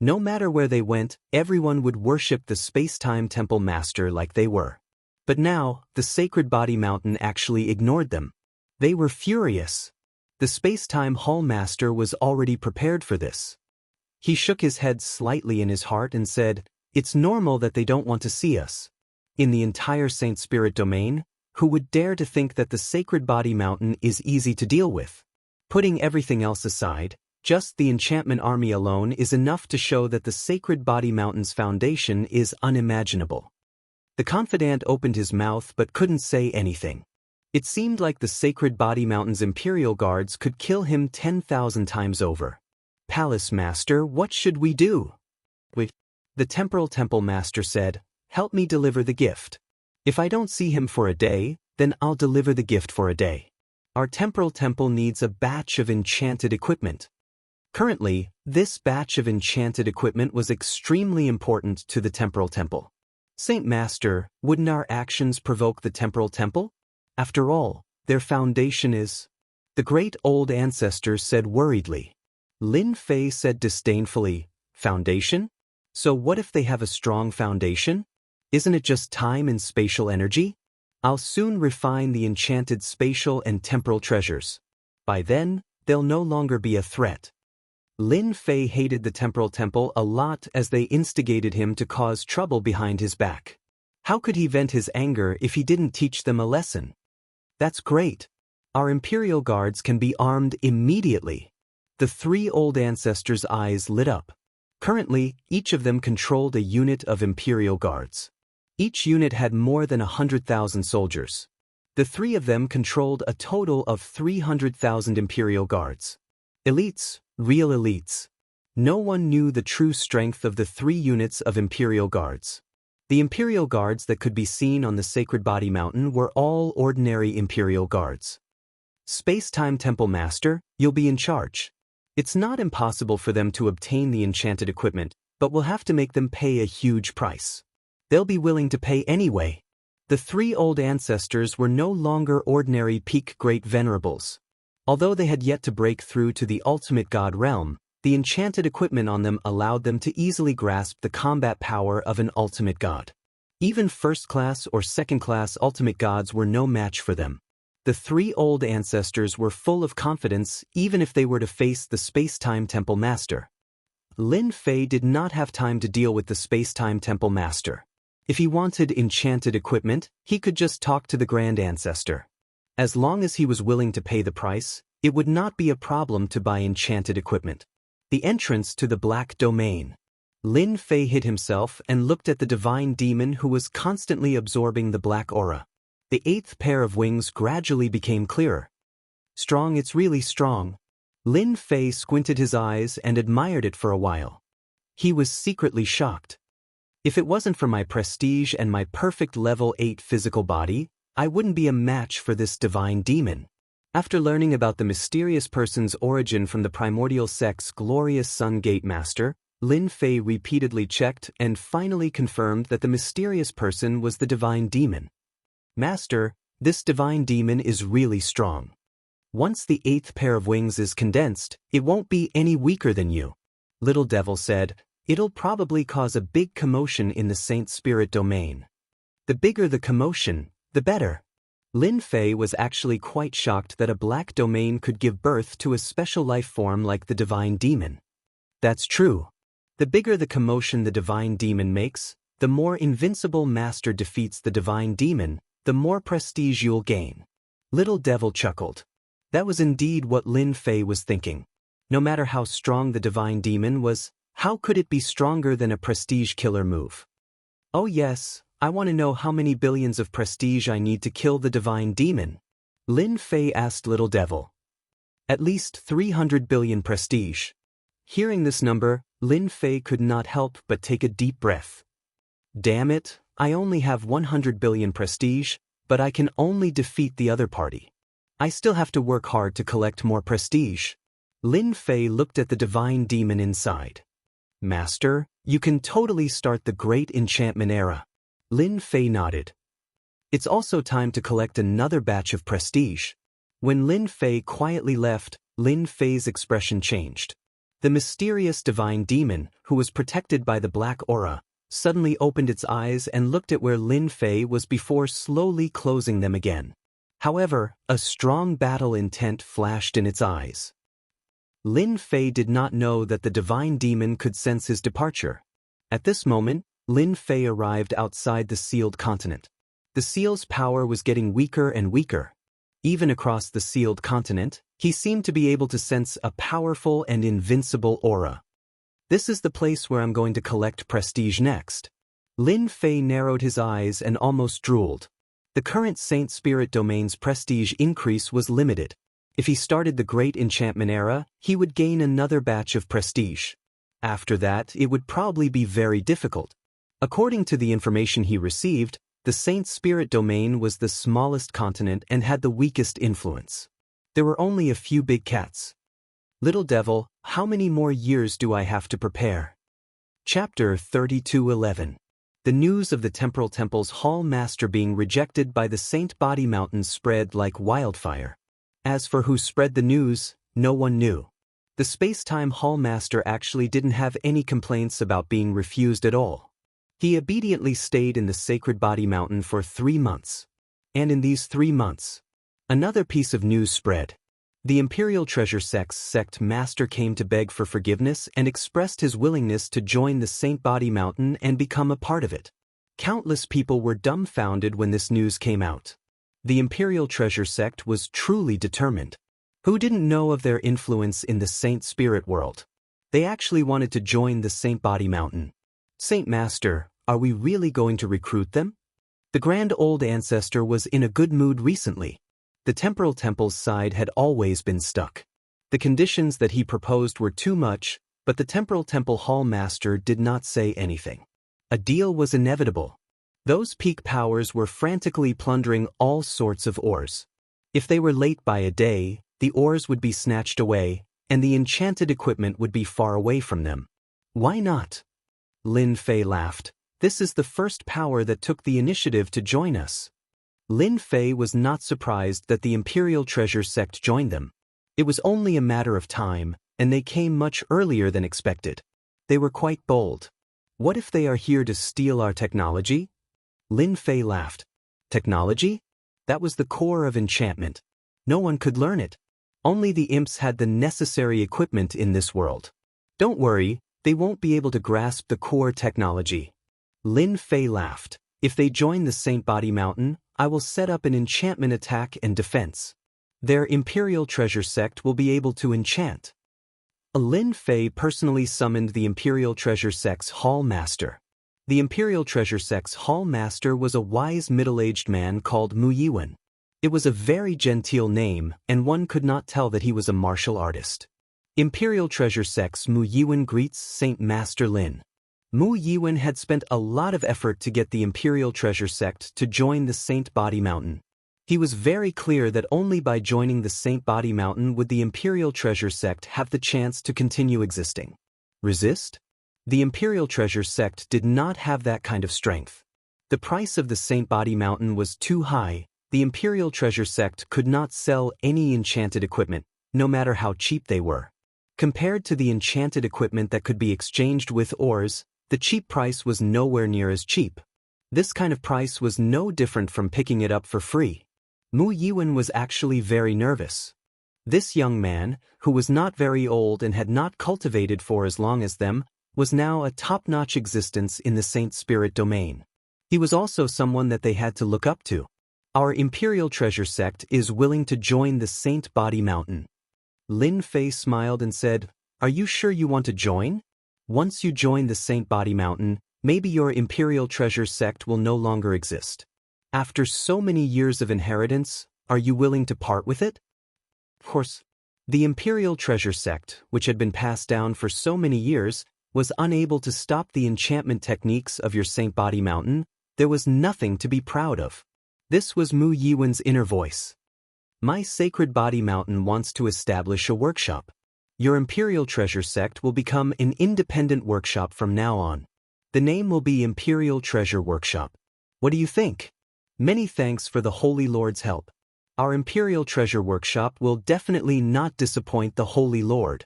No matter where they went, everyone would worship the Space-Time Temple Master like they were. But now, the Sacred Body Mountain actually ignored them. They were furious. The Space-Time Hall Master was already prepared for this. He shook his head slightly in his heart and said, It's normal that they don't want to see us. In the entire Saint Spirit domain, who would dare to think that the Sacred Body Mountain is easy to deal with? Putting everything else aside, just the enchantment army alone is enough to show that the Sacred Body Mountain's foundation is unimaginable. The confidant opened his mouth but couldn't say anything. It seemed like the Sacred Body Mountain's Imperial Guards could kill him 10,000 times over. Palace Master, what should we do? The Temporal Temple Master said, Help me deliver the gift. If I don't see him for a day, then I'll deliver the gift for a day. Our Temporal Temple needs a batch of enchanted equipment. Currently, this batch of enchanted equipment was extremely important to the Temporal Temple. Saint Master, wouldn't our actions provoke the Temporal Temple? After all, their foundation is... The great old ancestor said worriedly. Lin Fei said disdainfully, Foundation? So what if they have a strong foundation? Isn't it just time and spatial energy? I'll soon refine the enchanted spatial and temporal treasures. By then, they'll no longer be a threat. Lin Fei hated the temporal temple a lot as they instigated him to cause trouble behind his back. How could he vent his anger if he didn't teach them a lesson? That's great. Our Imperial Guards can be armed immediately. The three old ancestors' eyes lit up. Currently, each of them controlled a unit of Imperial Guards. Each unit had more than 100,000 soldiers. The three of them controlled a total of 300,000 Imperial Guards. Elites, real elites. No one knew the true strength of the three units of Imperial Guards. The Imperial Guards that could be seen on the Sacred Body Mountain were all ordinary Imperial Guards. Space-Time Temple Master, you'll be in charge. It's not impossible for them to obtain the enchanted equipment, but we'll have to make them pay a huge price. They'll be willing to pay anyway. The three old ancestors were no longer ordinary peak great venerables. Although they had yet to break through to the ultimate god realm, the enchanted equipment on them allowed them to easily grasp the combat power of an ultimate god. Even first-class or second-class ultimate gods were no match for them. The three old ancestors were full of confidence even if they were to face the Space-Time Temple Master. Lin Fei did not have time to deal with the Space-Time Temple Master. If he wanted enchanted equipment, he could just talk to the Grand Ancestor. As long as he was willing to pay the price, it would not be a problem to buy enchanted equipment. The entrance to the Black Domain. Lin Fei hid himself and looked at the divine demon who was constantly absorbing the black aura. The eighth pair of wings gradually became clearer. Strong, it's really strong. Lin Fei squinted his eyes and admired it for a while. He was secretly shocked. If it wasn't for my prestige and my perfect level 8 physical body, I wouldn't be a match for this divine demon. After learning about the mysterious person's origin from the primordial sect's glorious Sun Gate Master, Lin Fei repeatedly checked and finally confirmed that the mysterious person was the divine demon. Master, this divine demon is really strong. Once the eighth pair of wings is condensed, it won't be any weaker than you. Little Devil said, it'll probably cause a big commotion in the Saint Spirit domain. The bigger the commotion, the better. Lin Fei was actually quite shocked that a black domain could give birth to a special life form like the divine demon. That's true. The bigger the commotion the divine demon makes, the more invincible Master defeats the divine demon, the more prestige you'll gain. Little Devil chuckled. That was indeed what Lin Fei was thinking. No matter how strong the divine demon was, how could it be stronger than a prestige killer move? Oh yes, I want to know how many billions of prestige I need to kill the divine demon. Lin Fei asked Little Devil. At least 300 billion prestige. Hearing this number, Lin Fei could not help but take a deep breath. Damn it, I only have 100 billion prestige, but I can only defeat the other party. I still have to work hard to collect more prestige. Lin Fei looked at the divine demon inside. Master, you can totally start the Great Enchantment Era. Lin Fei nodded. It's also time to collect another batch of prestige. When Lin Fei quietly left, Lin Fei's expression changed. The mysterious divine demon, who was protected by the black aura, suddenly opened its eyes and looked at where Lin Fei was before slowly closing them again. However, a strong battle intent flashed in its eyes. Lin Fei did not know that the divine demon could sense his departure. At this moment, Lin Fei arrived outside the sealed continent. The seal's power was getting weaker and weaker. Even across the sealed continent, he seemed to be able to sense a powerful and invincible aura. This is the place where I'm going to collect prestige next. Lin Fei narrowed his eyes and almost drooled. The current Saint Spirit domain's prestige increase was limited. If he started the Great Enchantment Era, he would gain another batch of prestige. After that, it would probably be very difficult. According to the information he received, the Saint Spirit domain was the smallest continent and had the weakest influence. There were only a few big cats. Little Devil, how many more years do I have to prepare? Chapter 32:11. The news of the Temporal Temple's Hall Master being rejected by the Saint Body Mountain spread like wildfire. As for who spread the news, no one knew. The Space-Time Hall Master actually didn't have any complaints about being refused at all. He obediently stayed in the Sacred Body Mountain for 3 months. And in these 3 months, another piece of news spread. The Imperial Treasure Sect's sect master came to beg for forgiveness and expressed his willingness to join the Saint Body Mountain and become a part of it. Countless people were dumbfounded when this news came out. The Imperial Treasure Sect was truly determined. Who didn't know of their influence in the Saint Spirit world? They actually wanted to join the Saint Body Mountain. Saint Master, are we really going to recruit them? The Grand Old Ancestor was in a good mood recently. The Temporal Temple's side had always been stuck. The conditions that he proposed were too much, but the Temporal Temple Hall Master did not say anything. A deal was inevitable. Those peak powers were frantically plundering all sorts of ores. If they were late by a day, the ores would be snatched away, and the enchanted equipment would be far away from them. Why not? Lin Fei laughed. This is the first power that took the initiative to join us. Lin Fei was not surprised that the Imperial Treasure Sect joined them. It was only a matter of time, and they came much earlier than expected. They were quite bold. What if they are here to steal our technology? Lin Fei laughed. Technology? That was the core of enchantment. No one could learn it. Only the imps had the necessary equipment in this world. Don't worry, they won't be able to grasp the core technology. Lin Fei laughed. If they join the Saint Body Mountain, I will set up an enchantment attack and defense. Their Imperial Treasure Sect will be able to enchant. Lin Fei personally summoned the Imperial Treasure Sect's Hall Master. The Imperial Treasure Sect's Hall Master was a wise middle-aged man called Mu Yiwen. It was a very genteel name, and one could not tell that he was a martial artist. Imperial Treasure Sect's Mu Yiwen greets Saint Master Lin. Mu Yiwen had spent a lot of effort to get the Imperial Treasure Sect to join the Saint Body Mountain. He was very clear that only by joining the Saint Body Mountain would the Imperial Treasure Sect have the chance to continue existing. Resist? The Imperial Treasure Sect did not have that kind of strength. The price of the Saint Body Mountain was too high. The Imperial Treasure Sect could not sell any enchanted equipment, no matter how cheap they were. Compared to the enchanted equipment that could be exchanged with ores, the cheap price was nowhere near as cheap. This kind of price was no different from picking it up for free. Mu Yiwen was actually very nervous. This young man, who was not very old and had not cultivated for as long as them, was now a top-notch existence in the Saint Spirit domain. He was also someone that they had to look up to. Our Imperial Treasure Sect is willing to join the Saint Body Mountain. Lin Fei smiled and said, "Are you sure you want to join? Once you join the Saint Body Mountain, maybe your Imperial Treasure Sect will no longer exist. After so many years of inheritance, are you willing to part with it?" Of course, the Imperial Treasure Sect, which had been passed down for so many years, was unable to stop the enchantment techniques of your Saint Body Mountain. There was nothing to be proud of. This was Mu Yiwen's inner voice. My Sacred Body Mountain wants to establish a workshop. Your Imperial Treasure Sect will become an independent workshop from now on. The name will be Imperial Treasure Workshop. What do you think? Many thanks for the Holy Lord's help. Our Imperial Treasure Workshop will definitely not disappoint the Holy Lord.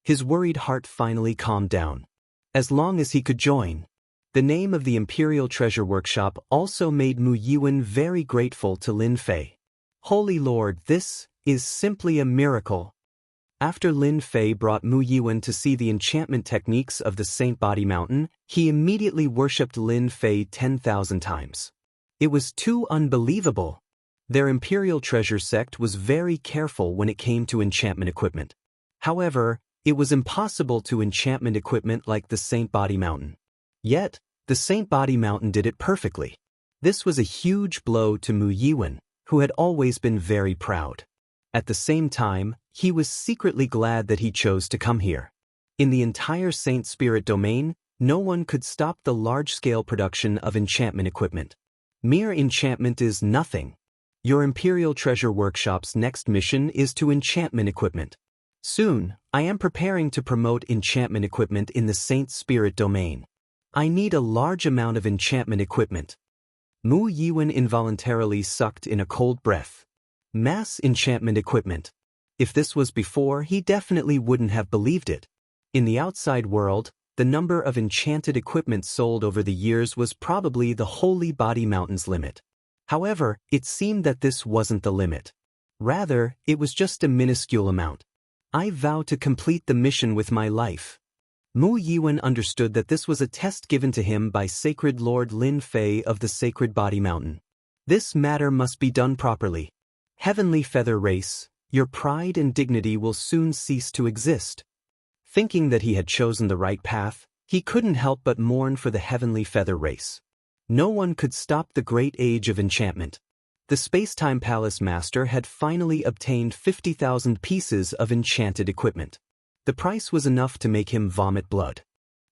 His worried heart finally calmed down. As long as he could join. The name of the Imperial Treasure Workshop also made Mu Yiwen very grateful to Lin Fei. Holy Lord, this is simply a miracle. After Lin Fei brought Mu Yiwen to see the enchantment techniques of the Saint Body Mountain, he immediately worshipped Lin Fei 10,000 times. It was too unbelievable. Their Imperial Treasure Sect was very careful when it came to enchantment equipment. However, it was impossible to enchantment equipment like the Saint Body Mountain. Yet, the Saint Body Mountain did it perfectly. This was a huge blow to Mu Yiwen, who had always been very proud. At the same time, he was secretly glad that he chose to come here. In the entire Saint Spirit domain, no one could stop the large-scale production of enchantment equipment. Mere enchantment is nothing. Your Imperial Treasure Workshop's next mission is to enchantment equipment. Soon, I am preparing to promote enchantment equipment in the Saint Spirit domain. I need a large amount of enchantment equipment. Mu Yiwen involuntarily sucked in a cold breath. Mass enchantment equipment. If this was before, he definitely wouldn't have believed it. In the outside world, the number of enchanted equipment sold over the years was probably the Holy Body Mountain's limit. However, it seemed that this wasn't the limit. Rather, it was just a minuscule amount. I vow to complete the mission with my life. Mu Yiwen understood that this was a test given to him by Sacred Lord Lin Fei of the Sacred Body Mountain. This matter must be done properly. Heavenly Feather Race, your pride and dignity will soon cease to exist. Thinking that he had chosen the right path, he couldn't help but mourn for the Heavenly Feather Race. No one could stop the great age of enchantment. The Space-Time Palace Master had finally obtained 50,000 pieces of enchanted equipment. The price was enough to make him vomit blood.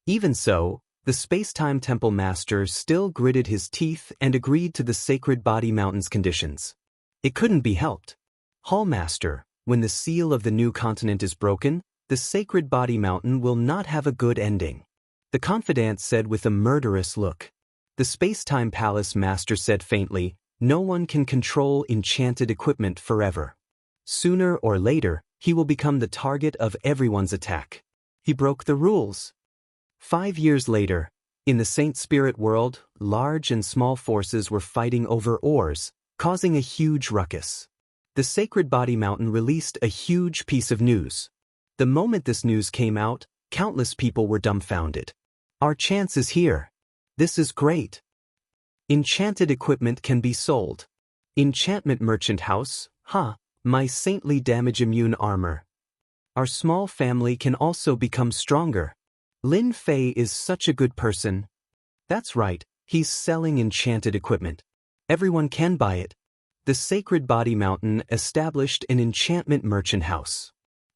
Even so, the Space-Time Temple Master still gritted his teeth and agreed to the Sacred Body Mountain's conditions. It couldn't be helped. Hall Master, when the seal of the new continent is broken, the Sacred Body Mountain will not have a good ending. The confidant said with a murderous look. The Space-Time Palace Master said faintly, no one can control enchanted equipment forever. Sooner or later, he will become the target of everyone's attack. He broke the rules. 5 years later, in the Saint Spirit world, large and small forces were fighting over ores, causing a huge ruckus. The Sacred Body Mountain released a huge piece of news. The moment this news came out, countless people were dumbfounded. Our chance is here. This is great. Enchanted equipment can be sold. Enchantment Merchant House, my saintly damage-immune armor. Our small family can also become stronger. Lin Fei is such a good person. That's right, he's selling enchanted equipment. Everyone can buy it. The Sacred Body Mountain established an enchantment merchant house.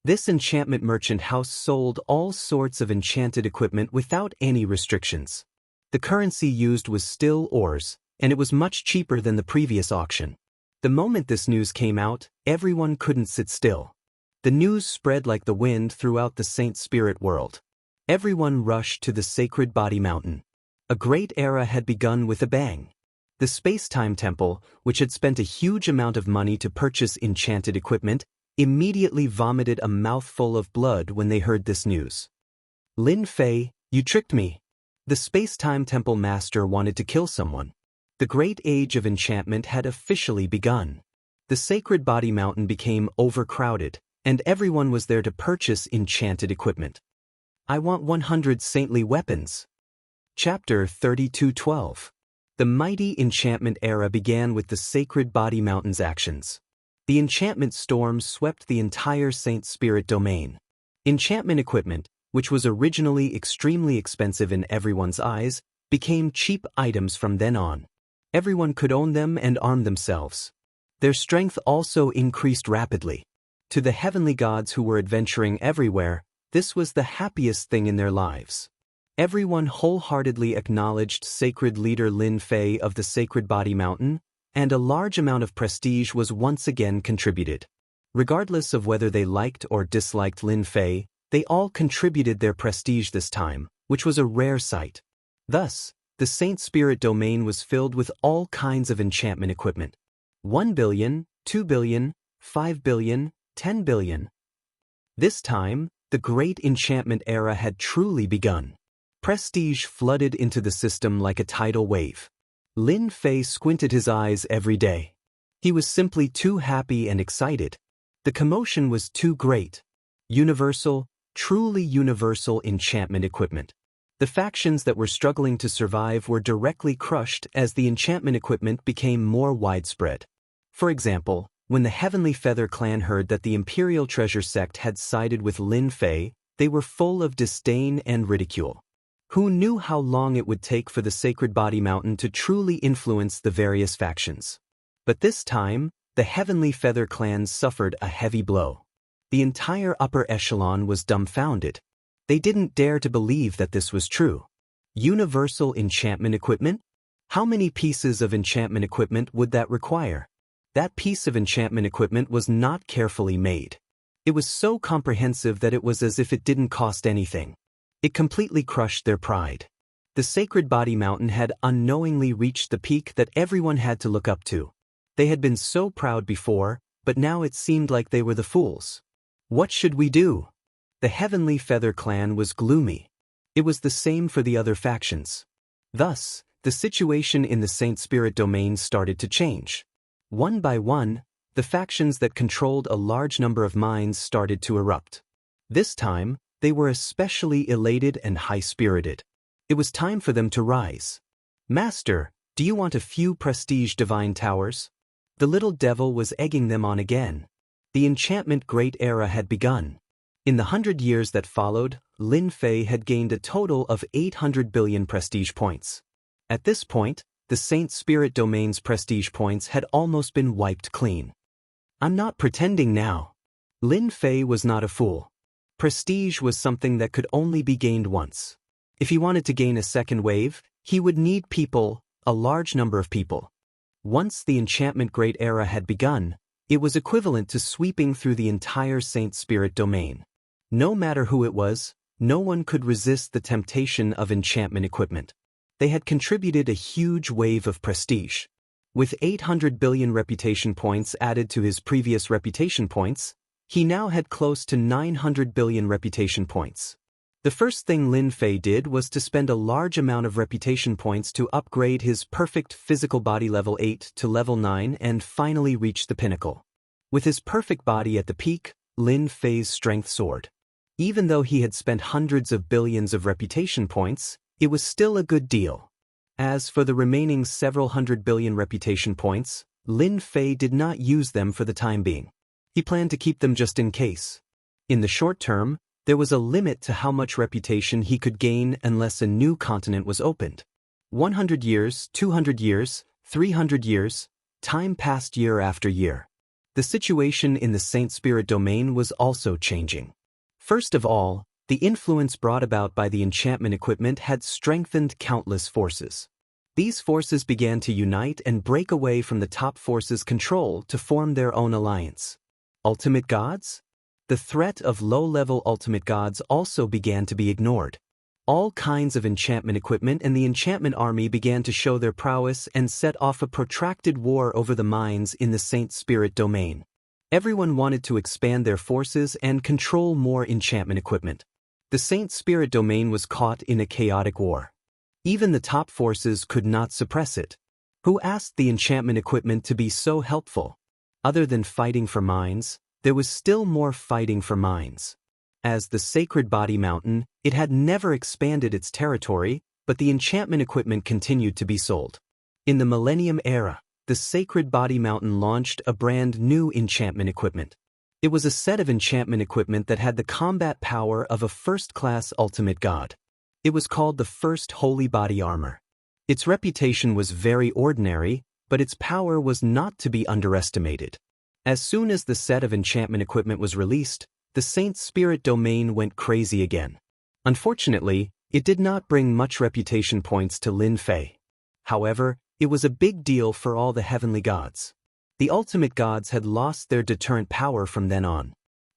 This enchantment merchant house sold all sorts of enchanted equipment without any restrictions. The currency used was still ores, and it was much cheaper than the previous auction. The moment this news came out, everyone couldn't sit still. The news spread like the wind throughout the Saint Spirit world. Everyone rushed to the Sacred Body Mountain. A great era had begun with a bang. The Space-Time Temple, which had spent a huge amount of money to purchase enchanted equipment, immediately vomited a mouthful of blood when they heard this news. Lin Fei, you tricked me. The Space-Time Temple Master wanted to kill someone. The Great Age of Enchantment had officially begun. The Sacred Body Mountain became overcrowded, and everyone was there to purchase enchanted equipment. I want 100 saintly weapons. Chapter 32:12. The mighty enchantment era began with the Sacred Body Mountain's actions. The enchantment storm swept the entire Saint Spirit domain. Enchantment equipment, which was originally extremely expensive in everyone's eyes, became cheap items from then on. Everyone could own them and arm themselves. Their strength also increased rapidly. To the heavenly gods who were adventuring everywhere, this was the happiest thing in their lives. Everyone wholeheartedly acknowledged sacred leader Lin Fei of the Sacred Body Mountain, and a large amount of prestige was once again contributed. Regardless of whether they liked or disliked Lin Fei, they all contributed their prestige this time, which was a rare sight. Thus, the Saint Spirit domain was filled with all kinds of enchantment equipment. 1 billion, 2 billion, 5 billion, 10 billion. This time, the great enchantment era had truly begun. Prestige flooded into the system like a tidal wave. Lin Fei squinted his eyes every day. He was simply too happy and excited. The commotion was too great. Universal, truly universal enchantment equipment. The factions that were struggling to survive were directly crushed as the enchantment equipment became more widespread. For example, when the Heavenly Feather clan heard that the Imperial Treasure sect had sided with Lin Fei, they were full of disdain and ridicule. Who knew how long it would take for the Sacred Body Mountain to truly influence the various factions? But this time, the Heavenly Feather clan suffered a heavy blow. The entire upper echelon was dumbfounded. They didn't dare to believe that this was true. Universal enchantment equipment? How many pieces of enchantment equipment would that require? That piece of enchantment equipment was not carefully made. It was so comprehensive that it was as if it didn't cost anything. It completely crushed their pride. The Sacred Body Mountain had unknowingly reached the peak that everyone had to look up to. They had been so proud before, but now it seemed like they were the fools. What should we do? The Heavenly Feather clan was gloomy. It was the same for the other factions. Thus, the situation in the Saint Spirit domain started to change. One by one, the factions that controlled a large number of mines started to erupt. This time, they were especially elated and high-spirited. It was time for them to rise. "Master, do you want a few prestige divine towers?" The little devil was egging them on again. The enchantment great era had begun. In the 100 years that followed, Lin Fei had gained a total of 800 billion prestige points. At this point, the Saint Spirit Domain's prestige points had almost been wiped clean. "I'm not pretending now." Lin Fei was not a fool. Prestige was something that could only be gained once. If he wanted to gain a second wave, he would need people, a large number of people. Once the enchantment great era had begun, it was equivalent to sweeping through the entire Saint Spirit Domain. No matter who it was, no one could resist the temptation of enchantment equipment. They had contributed a huge wave of prestige. With 800 billion reputation points added to his previous reputation points, he now had close to 900 billion reputation points. The first thing Lin Fei did was to spend a large amount of reputation points to upgrade his perfect physical body level 8 to level 9 and finally reach the pinnacle. With his perfect body at the peak, Lin Fei's strength soared. Even though he had spent hundreds of billions of reputation points, it was still a good deal. As for the remaining several hundred billion reputation points, Lin Fei did not use them for the time being. He planned to keep them just in case. In the short term, there was a limit to how much reputation he could gain unless a new continent was opened. 100 years, 200 years, 300 years, time passed year after year. The situation in the Saint Spirit Domain was also changing. First of all, the influence brought about by the enchantment equipment had strengthened countless forces. These forces began to unite and break away from the top forces' control to form their own alliance. Ultimate gods? The threat of low-level ultimate gods also began to be ignored. All kinds of enchantment equipment and the enchantment army began to show their prowess and set off a protracted war over the mines in the Saint Spirit Domain. Everyone wanted to expand their forces and control more enchantment equipment. The Saint Spirit Domain was caught in a chaotic war. Even the top forces could not suppress it. Who asked the enchantment equipment to be so helpful? Other than fighting for mines, there was still more fighting for mines. As the Sacred Body Mountain, it had never expanded its territory, but the enchantment equipment continued to be sold. In the Millennium Era, the Sacred Body Mountain launched a brand new enchantment equipment. It was a set of enchantment equipment that had the combat power of a first-class ultimate god. It was called the First Holy Body Armor. Its reputation was very ordinary, but its power was not to be underestimated. As soon as the set of enchantment equipment was released, the Saint Spirit Domain went crazy again. Unfortunately, it did not bring much reputation points to Lin Fei. However, it was a big deal for all the heavenly gods. The ultimate gods had lost their deterrent power from then on.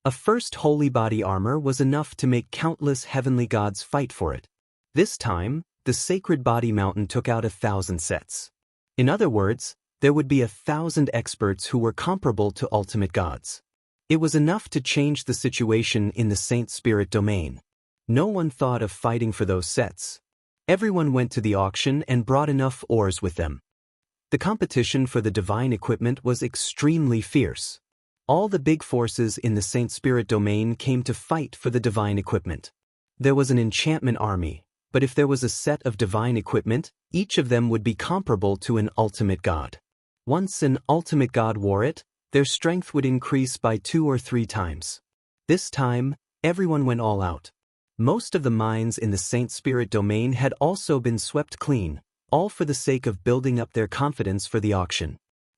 A first holy body armor was enough to make countless heavenly gods fight for it. This time, the Sacred Body Mountain took out 1,000 sets. In other words, there would be 1,000 experts who were comparable to ultimate gods. It was enough to change the situation in the Saint Spirit Domain. No one thought of fighting for those sets. Everyone went to the auction and brought enough ores with them. The competition for the divine equipment was extremely fierce. All the big forces in the Saint Spirit Domain came to fight for the divine equipment. There was an enchantment army, but if there was a set of divine equipment, each of them would be comparable to an ultimate god. Once an ultimate god wore it, their strength would increase by 2 or 3 times. This time, everyone went all out. Most of the mines in the Saint Spirit Domain had also been swept clean, all for the sake of building up their confidence for the auction.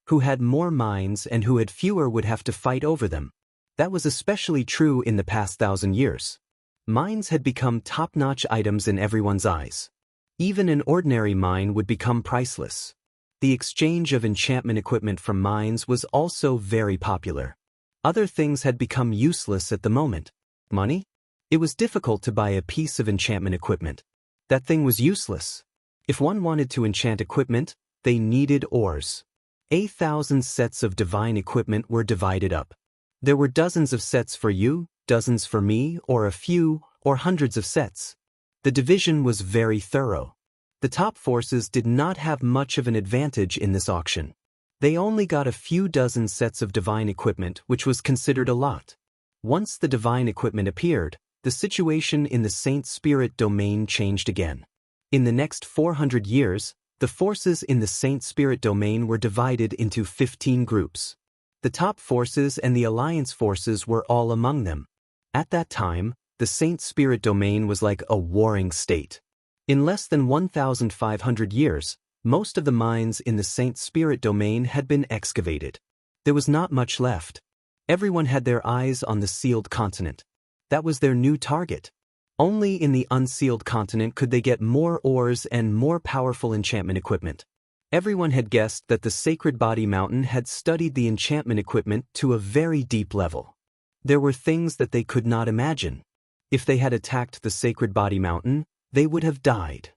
Who had more mines and who had fewer would have to fight over them. That was especially true in the past 1,000 years. Mines had become top-notch items in everyone's eyes. Even an ordinary mine would become priceless. The exchange of enchantment equipment from mines was also very popular. Other things had become useless at the moment. Money? It was difficult to buy a piece of enchantment equipment. That thing was useless. If one wanted to enchant equipment, they needed ores. 1,000 sets of divine equipment were divided up. There were dozens of sets for you, dozens for me, or a few, or hundreds of sets. The division was very thorough. The top forces did not have much of an advantage in this auction. They only got a few dozen sets of divine equipment, which was considered a lot. Once the divine equipment appeared, the situation in the Saint Spirit domain changed again. In the next 400 years, the forces in the Saint Spirit domain were divided into 15 groups. The top forces and the alliance forces were all among them. At that time, the Saint Spirit domain was like a warring state. In less than 1,500 years, most of the mines in the Saint Spirit domain had been excavated. There was not much left. Everyone had their eyes on the sealed continent. That was their new target. Only in the unsealed continent could they get more ores and more powerful enchantment equipment. Everyone had guessed that the Sacred Body Mountain had studied the enchantment equipment to a very deep level. There were things that they could not imagine. If they had attacked the Sacred Body Mountain, they would have died.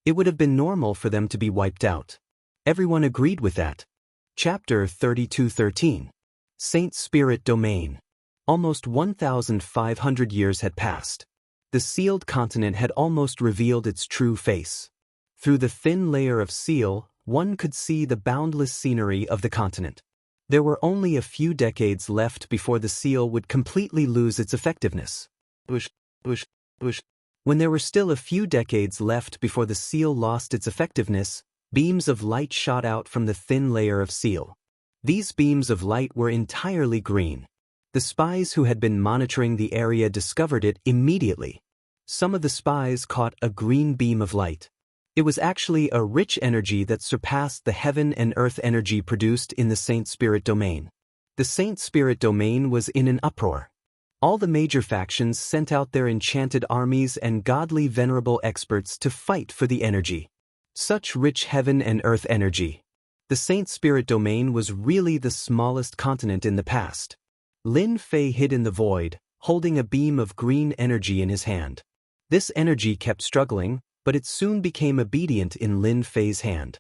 It would have been normal for them to be wiped out. Everyone agreed with that. Chapter 32:13. Saint Spirit Domain. Almost 1,500 years had passed. The sealed continent had almost revealed its true face. Through the thin layer of seal, one could see the boundless scenery of the continent. There were only a few decades left before the seal would completely lose its effectiveness. When there were still a few decades left before the seal lost its effectiveness, beams of light shot out from the thin layer of seal. These beams of light were entirely green. The spies who had been monitoring the area discovered it immediately. Some of the spies caught a green beam of light. It was actually a rich energy that surpassed the heaven and earth energy produced in the Saint Spirit domain. The Saint Spirit domain was in an uproar. All the major factions sent out their enchanted armies and godly venerable experts to fight for the energy. Such rich heaven and earth energy. The Saint Spirit domain was really the smallest continent in the past. Lin Fei hid in the void, holding a beam of green energy in his hand. This energy kept struggling, but it soon became obedient in Lin Fei's hand.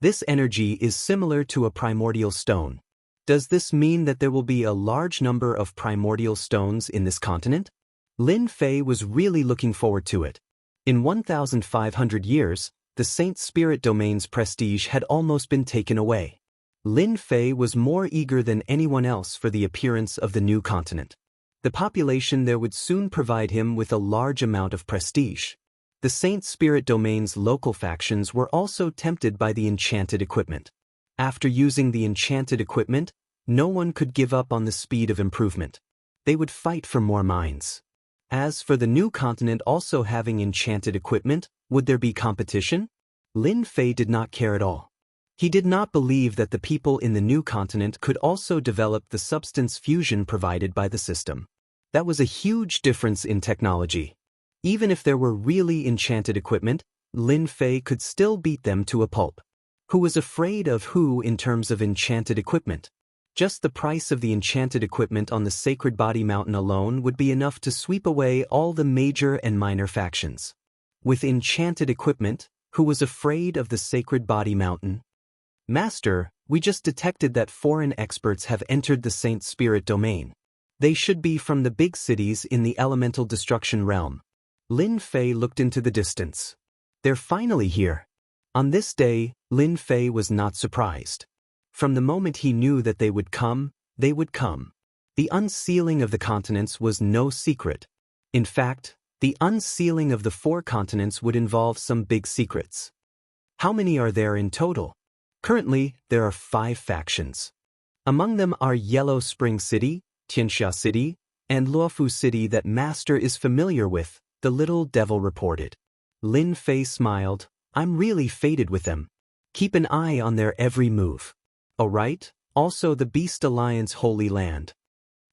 This energy is similar to a primordial stone. Does this mean that there will be a large number of primordial stones in this continent? Lin Fei was really looking forward to it. In 1,500 years, the Saint Spirit domain's prestige had almost been taken away. Lin Fei was more eager than anyone else for the appearance of the new continent. The population there would soon provide him with a large amount of prestige. The Saint Spirit domain's local factions were also tempted by the enchanted equipment. After using the enchanted equipment, no one could give up on the speed of improvement. They would fight for more mines. As for the new continent also having enchanted equipment, would there be competition? Lin Fei did not care at all. He did not believe that the people in the new continent could also develop the substance fusion provided by the system. That was a huge difference in technology. Even if there were really enchanted equipment, Lin Fei could still beat them to a pulp. Who was afraid of who in terms of enchanted equipment? Just the price of the enchanted equipment on the Sacred Body Mountain alone would be enough to sweep away all the major and minor factions. With enchanted equipment, who was afraid of the Sacred Body Mountain? Master, we just detected that foreign experts have entered the Saint Spirit domain. They should be from the big cities in the elemental destruction realm. Lin Fei looked into the distance. They're finally here. On this day, Lin Fei was not surprised. From the moment he knew that they would come, they would come. The unsealing of the continents was no secret. In fact, the unsealing of the 4 continents would involve some big secrets. How many are there in total? Currently, there are 5 factions. Among them are Yellow Spring City, Xianxia City, and Luofu City that Master is familiar with, the little devil reported. Lin Fei smiled. I'm really fated with them. Keep an eye on their every move. Oh right, also the Beast Alliance Holy Land.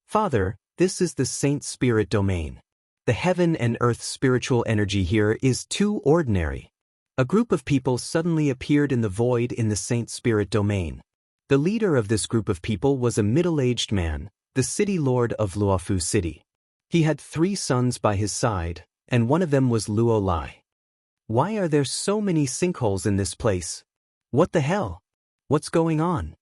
Father, this is the Saint Spirit domain. The heaven and earth spiritual energy here is too ordinary. A group of people suddenly appeared in the void in the Saint Spirit domain. The leader of this group of people was a middle-aged man, the city lord of Luofu City. He had 3 sons by his side, and one of them was Luo Lai. Why are there so many sinkholes in this place? What the hell? What's going on?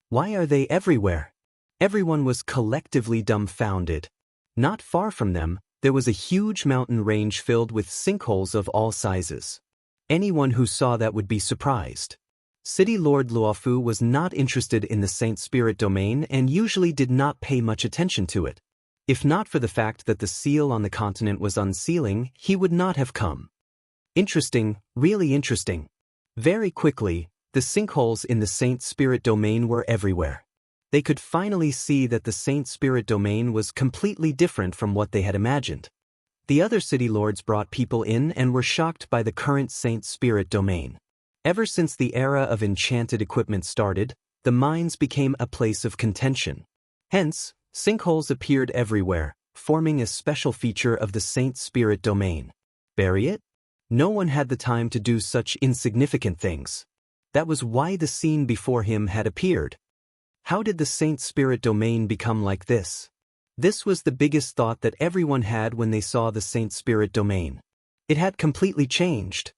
Why are they everywhere? Everyone was collectively dumbfounded. Not far from them, there was a huge mountain range filled with sinkholes of all sizes. Anyone who saw that would be surprised. City Lord Luofu was not interested in the Saint Spirit domain and usually did not pay much attention to it. If not for the fact that the seal on the continent was unsealing, he would not have come. Interesting, really interesting. Very quickly, the sinkholes in the Saint Spirit domain were everywhere. They could finally see that the Saint Spirit domain was completely different from what they had imagined. The other city lords brought people in and were shocked by the current Saint Spirit domain. Ever since the era of enchanted equipment started, the mines became a place of contention. Hence, sinkholes appeared everywhere, forming a special feature of the Saint Spirit domain. Bury it? No one had the time to do such insignificant things. That was why the scene before him had appeared. How did the Saint Spirit domain become like this? This was the biggest thought that everyone had when they saw the Saint Spirit domain. It had completely changed.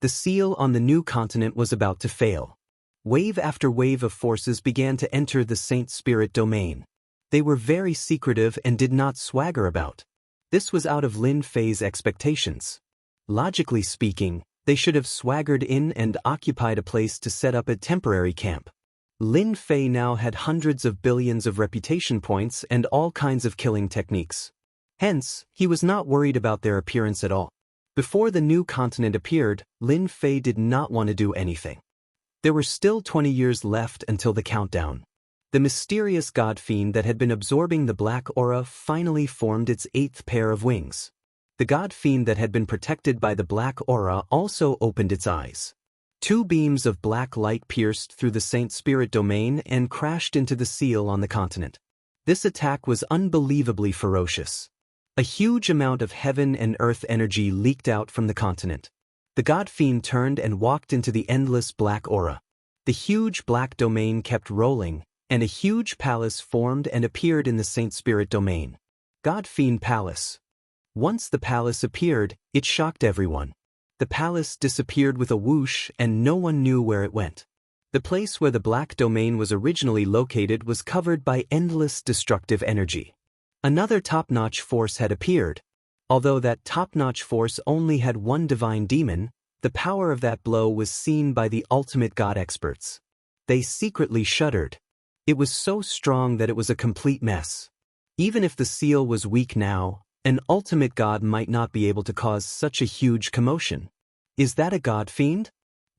The seal on the new continent was about to fail. Wave after wave of forces began to enter the Saint Spirit domain. They were very secretive and did not swagger about. This was out of Lin Fei's expectations. Logically speaking, they should have swaggered in and occupied a place to set up a temporary camp. Lin Fei now had hundreds of billions of reputation points and all kinds of killing techniques. Hence, he was not worried about their appearance at all. Before the new continent appeared, Lin Fei did not want to do anything. There were still 20 years left until the countdown. The mysterious god fiend that had been absorbing the black aura finally formed its 8th pair of wings. The god fiend that had been protected by the black aura also opened its eyes. 2 beams of black light pierced through the Saint Spirit domain and crashed into the seal on the continent. This attack was unbelievably ferocious. A huge amount of heaven and earth energy leaked out from the continent. The god fiend turned and walked into the endless black aura. The huge black domain kept rolling, and a huge palace formed and appeared in the Saint Spirit domain. God Fiend Palace. Once the palace appeared, it shocked everyone. The palace disappeared with a whoosh and no one knew where it went. The place where the black domain was originally located was covered by endless destructive energy. Another top-notch force had appeared. Although that top-notch force only had one divine demon, the power of that blow was seen by the ultimate god experts. They secretly shuddered. It was so strong that it was a complete mess. Even if the seal was weak now, an ultimate god might not be able to cause such a huge commotion. Is that a god fiend?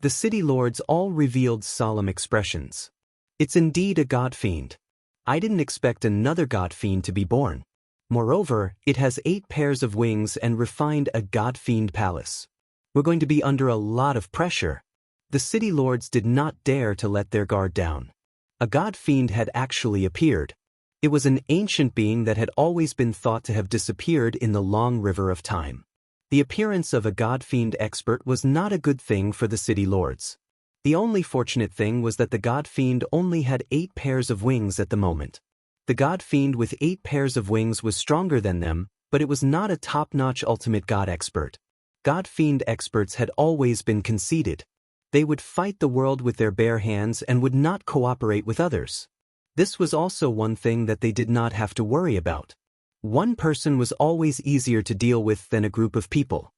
The city lords all revealed solemn expressions. It's indeed a god fiend. I didn't expect another god fiend to be born. Moreover, it has 8 pairs of wings and refined a god fiend palace. We're going to be under a lot of pressure. The city lords did not dare to let their guard down. A god fiend had actually appeared. It was an ancient being that had always been thought to have disappeared in the long river of time. The appearance of a god fiend expert was not a good thing for the city lords. The only fortunate thing was that the god fiend only had 8 pairs of wings at the moment. The god fiend with 8 pairs of wings was stronger than them, but it was not a top-notch ultimate god expert. God fiend experts had always been conceited. They would fight the world with their bare hands and would not cooperate with others. This was also one thing that they did not have to worry about. One person was always easier to deal with than a group of people.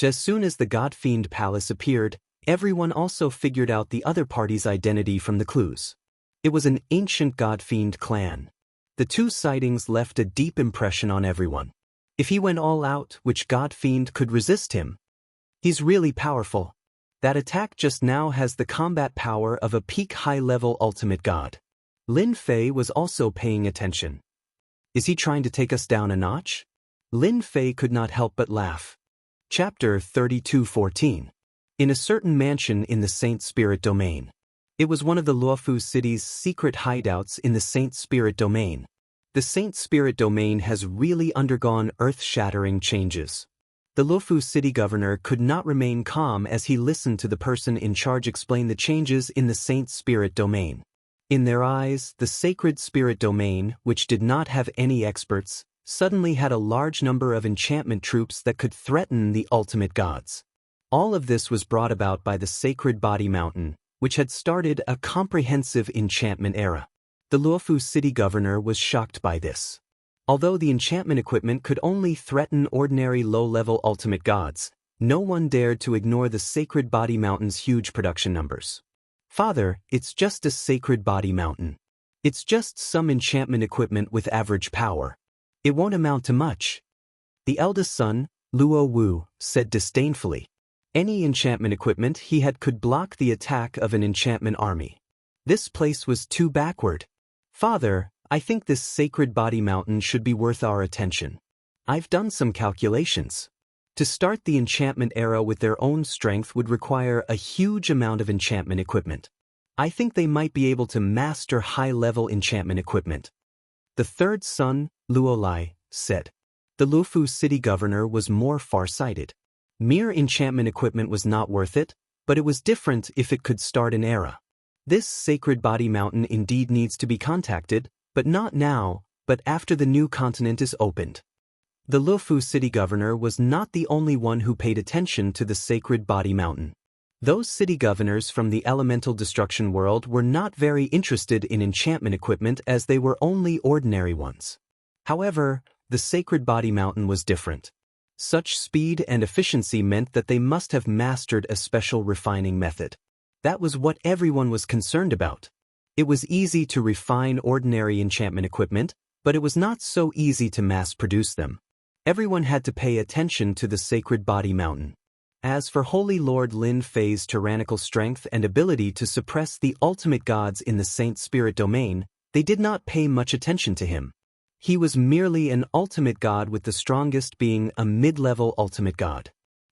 As soon as the god fiend palace appeared, everyone also figured out the other party's identity from the clues. It was an ancient god fiend clan. The 2 sightings left a deep impression on everyone. If he went all out, which god fiend could resist him? He's really powerful. That attack just now has the combat power of a peak high-level ultimate god. Lin Fei was also paying attention. Is he trying to take us down a notch? Lin Fei could not help but laugh. Chapter 32:14. In a certain mansion in the Saint Spirit domain. It was one of the Luofu city's secret hideouts in the Saint Spirit domain. The Saint Spirit domain has really undergone earth-shattering changes. The Luofu city governor could not remain calm as he listened to the person in charge explain the changes in the Saint Spirit domain. In their eyes, the sacred spirit domain, which did not have any experts, suddenly had a large number of enchantment troops that could threaten the ultimate gods. All of this was brought about by the sacred body mountain, which had started a comprehensive enchantment era. The Luofu city governor was shocked by this. Although the enchantment equipment could only threaten ordinary low-level ultimate gods, no one dared to ignore the sacred body mountain's huge production numbers. Father, it's just a sacred body mountain. It's just some enchantment equipment with average power. It won't amount to much. The eldest son, Luo Wu, said disdainfully. Any enchantment equipment he had could block the attack of an enchantment army. This place was too backward. Father, I think this sacred body mountain should be worth our attention. I've done some calculations. To start the enchantment era with their own strength would require a huge amount of enchantment equipment. I think they might be able to master high-level enchantment equipment. The third son, Luolai, said. The Lufu city governor was more far-sighted. Mere enchantment equipment was not worth it, but it was different if it could start an era. This sacred body mountain indeed needs to be contacted, but not now, but after the new continent is opened. The Lufu city governor was not the only one who paid attention to the sacred body mountain. Those city governors from the elemental destruction world were not very interested in enchantment equipment as they were only ordinary ones. However, the sacred body mountain was different. Such speed and efficiency meant that they must have mastered a special refining method. That was what everyone was concerned about. It was easy to refine ordinary enchantment equipment, but it was not so easy to mass-produce them. Everyone had to pay attention to the sacred body mountain. As for Holy Lord Lin Fei's tyrannical strength and ability to suppress the ultimate gods in the Saint Spirit domain, they did not pay much attention to him. He was merely an ultimate god, with the strongest being a mid-level ultimate god.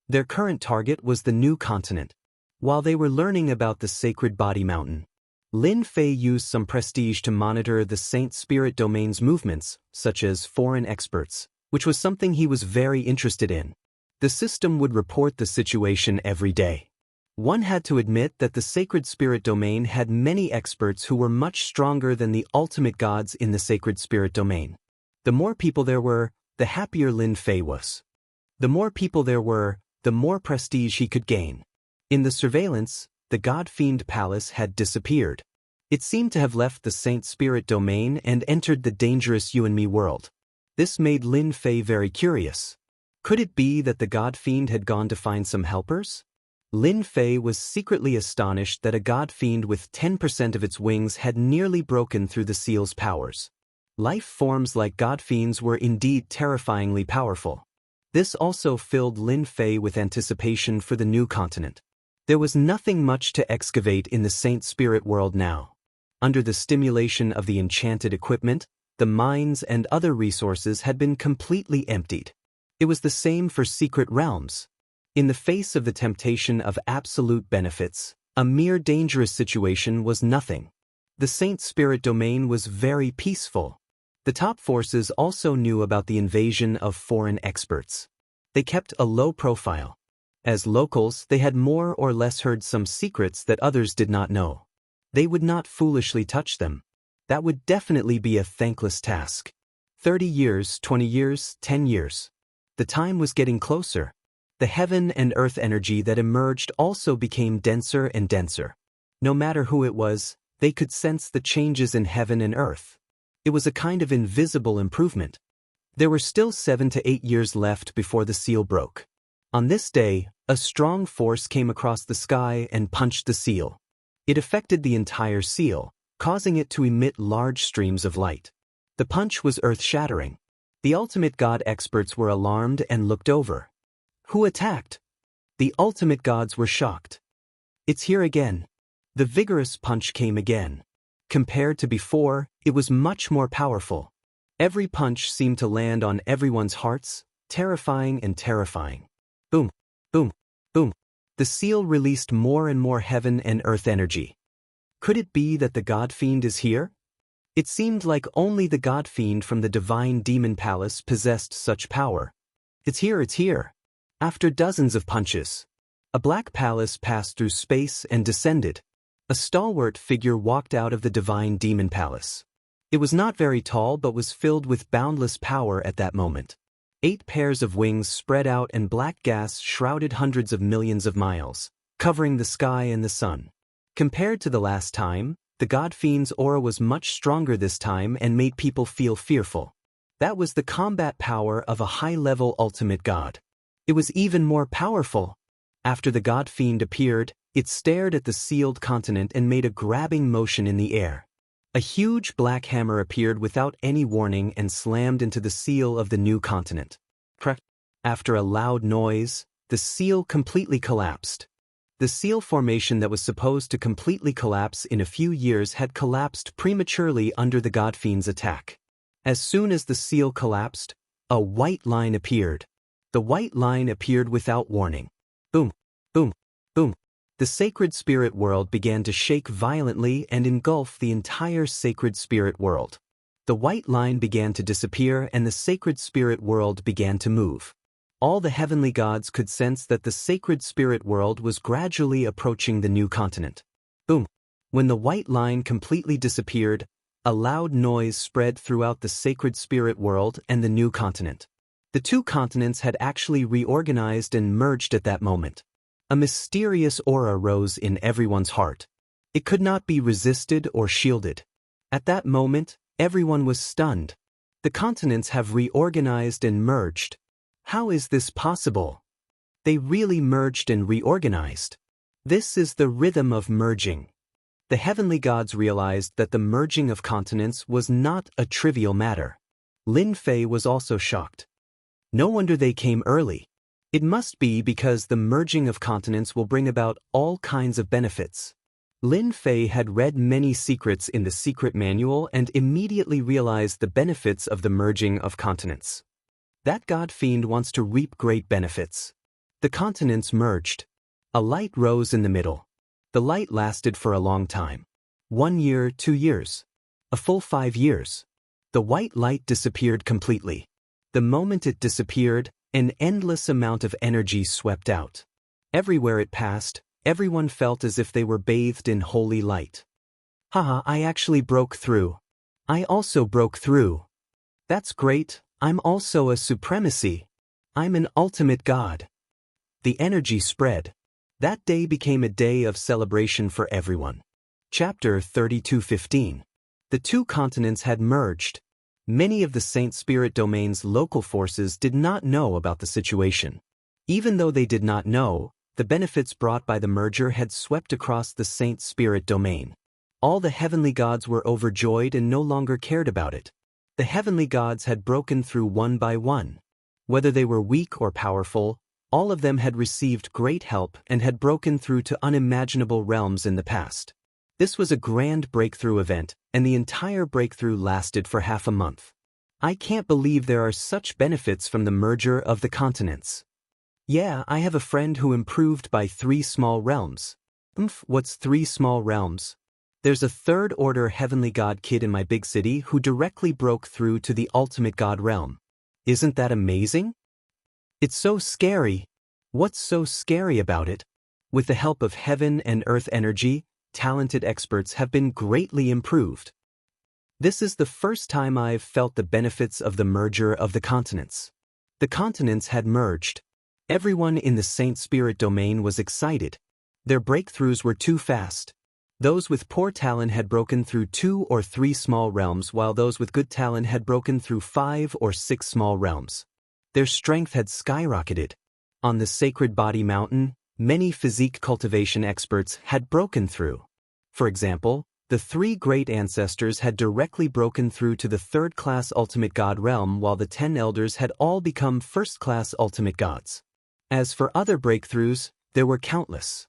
Their current target was the new continent. While they were learning about the sacred body mountain, Lin Fei used some prestige to monitor the Saint Spirit domain's movements, such as foreign experts, which was something he was very interested in. The system would report the situation every day. One had to admit that the Sacred Spirit domain had many experts who were much stronger than the ultimate gods in the Sacred Spirit domain. The more people there were, the happier Lin Fei was. The more people there were, the more prestige he could gain. In the surveillance, the God-Fiend Palace had disappeared. It seemed to have left the Saint Spirit domain and entered the dangerous You and Me world. This made Lin Fei very curious. Could it be that the God-Fiend had gone to find some helpers? Lin Fei was secretly astonished that a God-Fiend with 10% of its wings had nearly broken through the seal's powers. Life forms like God-Fiends were indeed terrifyingly powerful. This also filled Lin Fei with anticipation for the new continent. There was nothing much to excavate in the Saint Spirit world now. Under the stimulation of the enchanted equipment, the mines and other resources had been completely emptied. It was the same for secret realms. In the face of the temptation of absolute benefits, a mere dangerous situation was nothing. The Saint Spirit domain was very peaceful. The top forces also knew about the invasion of foreign experts. They kept a low profile. As locals, they had more or less heard some secrets that others did not know. They would not foolishly touch them. That would definitely be a thankless task. 30 years, 20 years, 10 years. The time was getting closer. The heaven and earth energy that emerged also became denser and denser. No matter who it was, they could sense the changes in heaven and earth. It was a kind of invisible improvement. There were still 7 to 8 years left before the seal broke. On this day, a strong force came across the sky and punched the seal. It affected the entire seal, causing it to emit large streams of light. The punch was earth-shattering. The ultimate god experts were alarmed and looked over. Who attacked? The ultimate gods were shocked. It's here again. The vigorous punch came again. Compared to before, it was much more powerful. Every punch seemed to land on everyone's hearts, terrifying and terrifying. Boom, boom, boom. The seal released more and more heaven and earth energy. Could it be that the God-Fiend is here? It seemed like only the God-Fiend from the Divine Demon Palace possessed such power. It's here, it's here. After dozens of punches, a black palace passed through space and descended. A stalwart figure walked out of the Divine Demon Palace. It was not very tall but was filled with boundless power at that moment. 8 pairs of wings spread out and black gas shrouded hundreds of millions of miles, covering the sky and the sun. Compared to the last time, the God-Fiend's aura was much stronger this time and made people feel fearful. That was the combat power of a high-level ultimate god. It was even more powerful. After the God-Fiend appeared, It stared at the sealed continent and made a grabbing motion in the air. A huge black hammer appeared without any warning and slammed into the seal of the new continent. After a loud noise, the seal completely collapsed. The seal formation that was supposed to completely collapse in a few years had collapsed prematurely under the Godfiend's attack. As soon as the seal collapsed, a white line appeared. The white line appeared without warning. Boom, boom, boom. The sacred spirit world began to shake violently and engulf the entire sacred spirit world. The white line began to disappear and the sacred spirit world began to move. All the heavenly gods could sense that the sacred spirit world was gradually approaching the new continent. Boom. When the white line completely disappeared, a loud noise spread throughout the sacred spirit world and the new continent. The two continents had actually reorganized and merged at that moment. A mysterious aura rose in everyone's heart. It could not be resisted or shielded. At that moment, everyone was stunned. The continents have reorganized and merged. How is this possible? They really merged and reorganized. This is the rhythm of merging. The heavenly gods realized that the merging of continents was not a trivial matter. Lin Fei was also shocked. No wonder they came early. It must be because the merging of continents will bring about all kinds of benefits. Lin Fei had read many secrets in the secret manual and immediately realized the benefits of the merging of continents. That God-fiend wants to reap great benefits. The continents merged. A light rose in the middle. The light lasted for a long time. 1 year, 2 years. A full 5 years. The white light disappeared completely. The moment it disappeared, an endless amount of energy swept out. Everywhere it passed, everyone felt as if they were bathed in holy light. Haha, I actually broke through. I also broke through. That's great. I'm also a supremacy. I'm an ultimate god. The energy spread. That day became a day of celebration for everyone. Chapter 32:15. The two continents had merged. Many of the Saint Spirit Domain's local forces did not know about the situation. Even though they did not know, the benefits brought by the merger had swept across the Saint Spirit Domain. All the heavenly gods were overjoyed and no longer cared about it. The heavenly gods had broken through one by one. Whether they were weak or powerful, all of them had received great help and had broken through to unimaginable realms in the past. This was a grand breakthrough event, and the entire breakthrough lasted for half a month. I can't believe there are such benefits from the merger of the continents. Yeah, I have a friend who improved by 3 small realms. What's 3 small realms? There's a third-order heavenly god kid in my big city who directly broke through to the ultimate god realm. Isn't that amazing? It's so scary. What's so scary about it? With the help of heaven and earth energy, talented experts have been greatly improved. This is the first time I've felt the benefits of the merger of the continents. The continents had merged. Everyone in the Saint Spirit Domain was excited. Their breakthroughs were too fast. Those with poor talent had broken through 2 or 3 small realms, while those with good talent had broken through 5 or 6 small realms. Their strength had skyrocketed. On the Sacred Body Mountain, many physique cultivation experts had broken through. For example, the 3 great ancestors had directly broken through to the 3rd-class ultimate god realm, while the 10 elders had all become 1st-class ultimate gods. As for other breakthroughs, there were countless.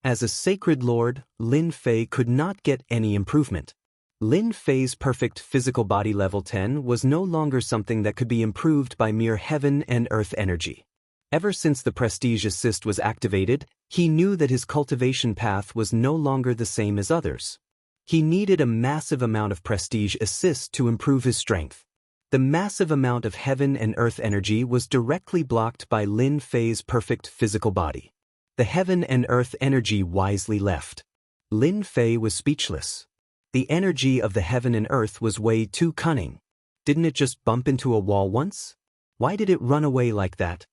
As a sacred lord, Lin Fei could not get any improvement. Lin Fei's perfect physical body level 10 was no longer something that could be improved by mere heaven and earth energy. Ever since the prestige assist was activated, he knew that his cultivation path was no longer the same as others. He needed a massive amount of prestige assist to improve his strength. The massive amount of heaven and earth energy was directly blocked by Lin Fei's perfect physical body. The heaven and earth energy wisely left. Lin Fei was speechless. The energy of the heaven and earth was way too cunning. Didn't it just bump into a wall once? Why did it run away like that?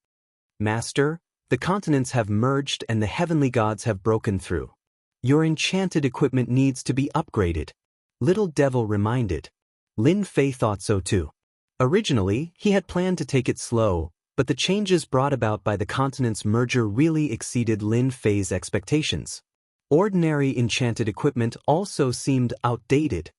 Master, the continents have merged and the heavenly gods have broken through. Your enchanted equipment needs to be upgraded. Little Devil reminded. Lin Fei thought so too. Originally, he had planned to take it slow, but the changes brought about by the continent's merger really exceeded Lin Fei's expectations. Ordinary enchanted equipment also seemed outdated.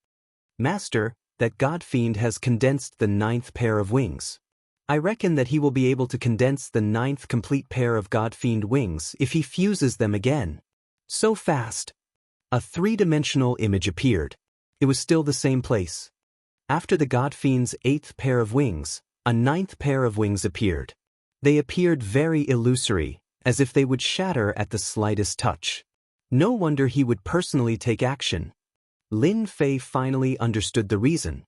Master, that god fiend has condensed the 9th pair of wings. I reckon that he will be able to condense the 9th complete pair of god fiend wings if he fuses them again. So fast. A 3-dimensional image appeared. It was still the same place. After the god fiend's 8th pair of wings, a 9th pair of wings appeared. They appeared very illusory, as if they would shatter at the slightest touch. No wonder he would personally take action. Lin Fei finally understood the reason.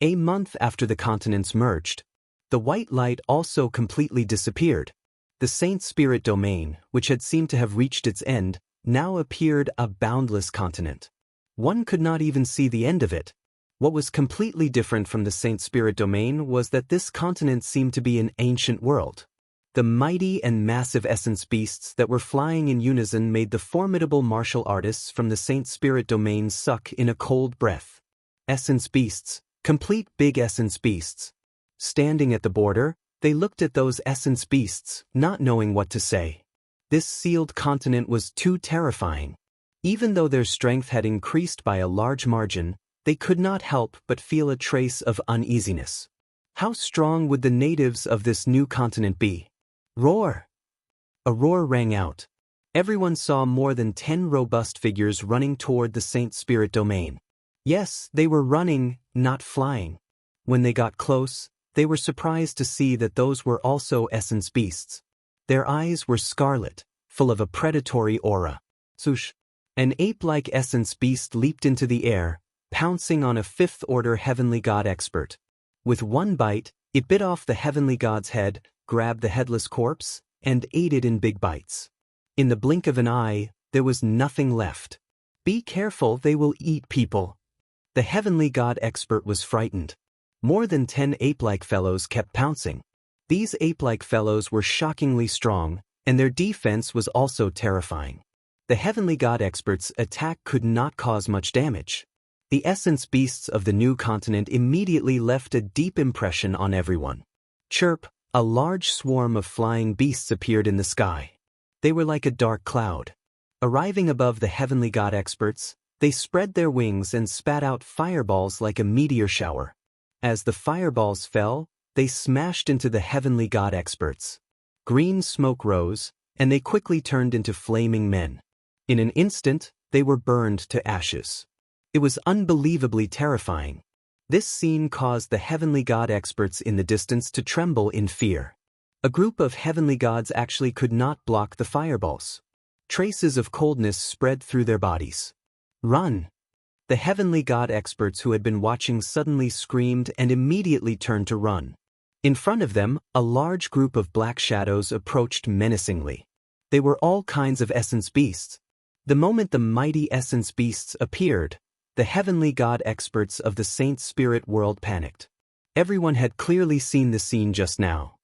A month after the continents merged, the white light also completely disappeared. The Saint Spirit domain, which had seemed to have reached its end, now appeared a boundless continent. One could not even see the end of it. What was completely different from the Saint Spirit domain was that this continent seemed to be an ancient world. The mighty and massive essence beasts that were flying in unison made the formidable martial artists from the Saint Spirit domain suck in a cold breath. Essence beasts, complete big essence beasts. Standing at the border, they looked at those essence beasts, not knowing what to say. This sealed continent was too terrifying. Even though their strength had increased by a large margin, they could not help but feel a trace of uneasiness. How strong would the natives of this new continent be? Roar! A roar rang out. Everyone saw more than 10 robust figures running toward the Saint Spirit domain. Yes, they were running, not flying. When they got close, they were surprised to see that those were also essence beasts. Their eyes were scarlet, full of a predatory aura. Swoosh! An ape-like essence beast leaped into the air, pouncing on a 5th-order heavenly god expert. With one bite, it bit off the heavenly god's head, grabbed the headless corpse, and ate it in big bites. In the blink of an eye, there was nothing left. Be careful, they will eat people. The heavenly god expert was frightened. More than 10 ape-like fellows kept pouncing. These ape-like fellows were shockingly strong, and their defense was also terrifying. The heavenly god expert's attack could not cause much damage. The essence beasts of the new continent immediately left a deep impression on everyone. Chirp! A large swarm of flying beasts appeared in the sky. They were like a dark cloud. Arriving above the heavenly god experts, they spread their wings and spat out fireballs like a meteor shower. As the fireballs fell, they smashed into the heavenly god experts. Green smoke rose, and they quickly turned into flaming men. In an instant, they were burned to ashes. It was unbelievably terrifying. This scene caused the heavenly god experts in the distance to tremble in fear. A group of heavenly gods actually could not block the fireballs. Traces of coldness spread through their bodies. Run! The heavenly god experts who had been watching suddenly screamed and immediately turned to run. In front of them, a large group of black shadows approached menacingly. They were all kinds of essence beasts. The moment the mighty essence beasts appeared, the heavenly god experts of the Saint Spirit world panicked. Everyone had clearly seen the scene just now.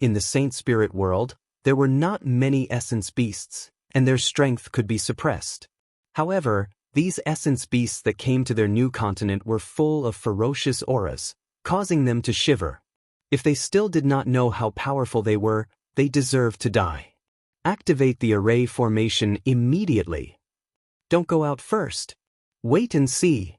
In the Saint Spirit world, there were not many essence beasts, and their strength could be suppressed. However, these essence beasts that came to their new continent were full of ferocious auras, causing them to shiver. If they still did not know how powerful they were, they deserved to die. Activate the array formation immediately. Don't go out first. Wait and see.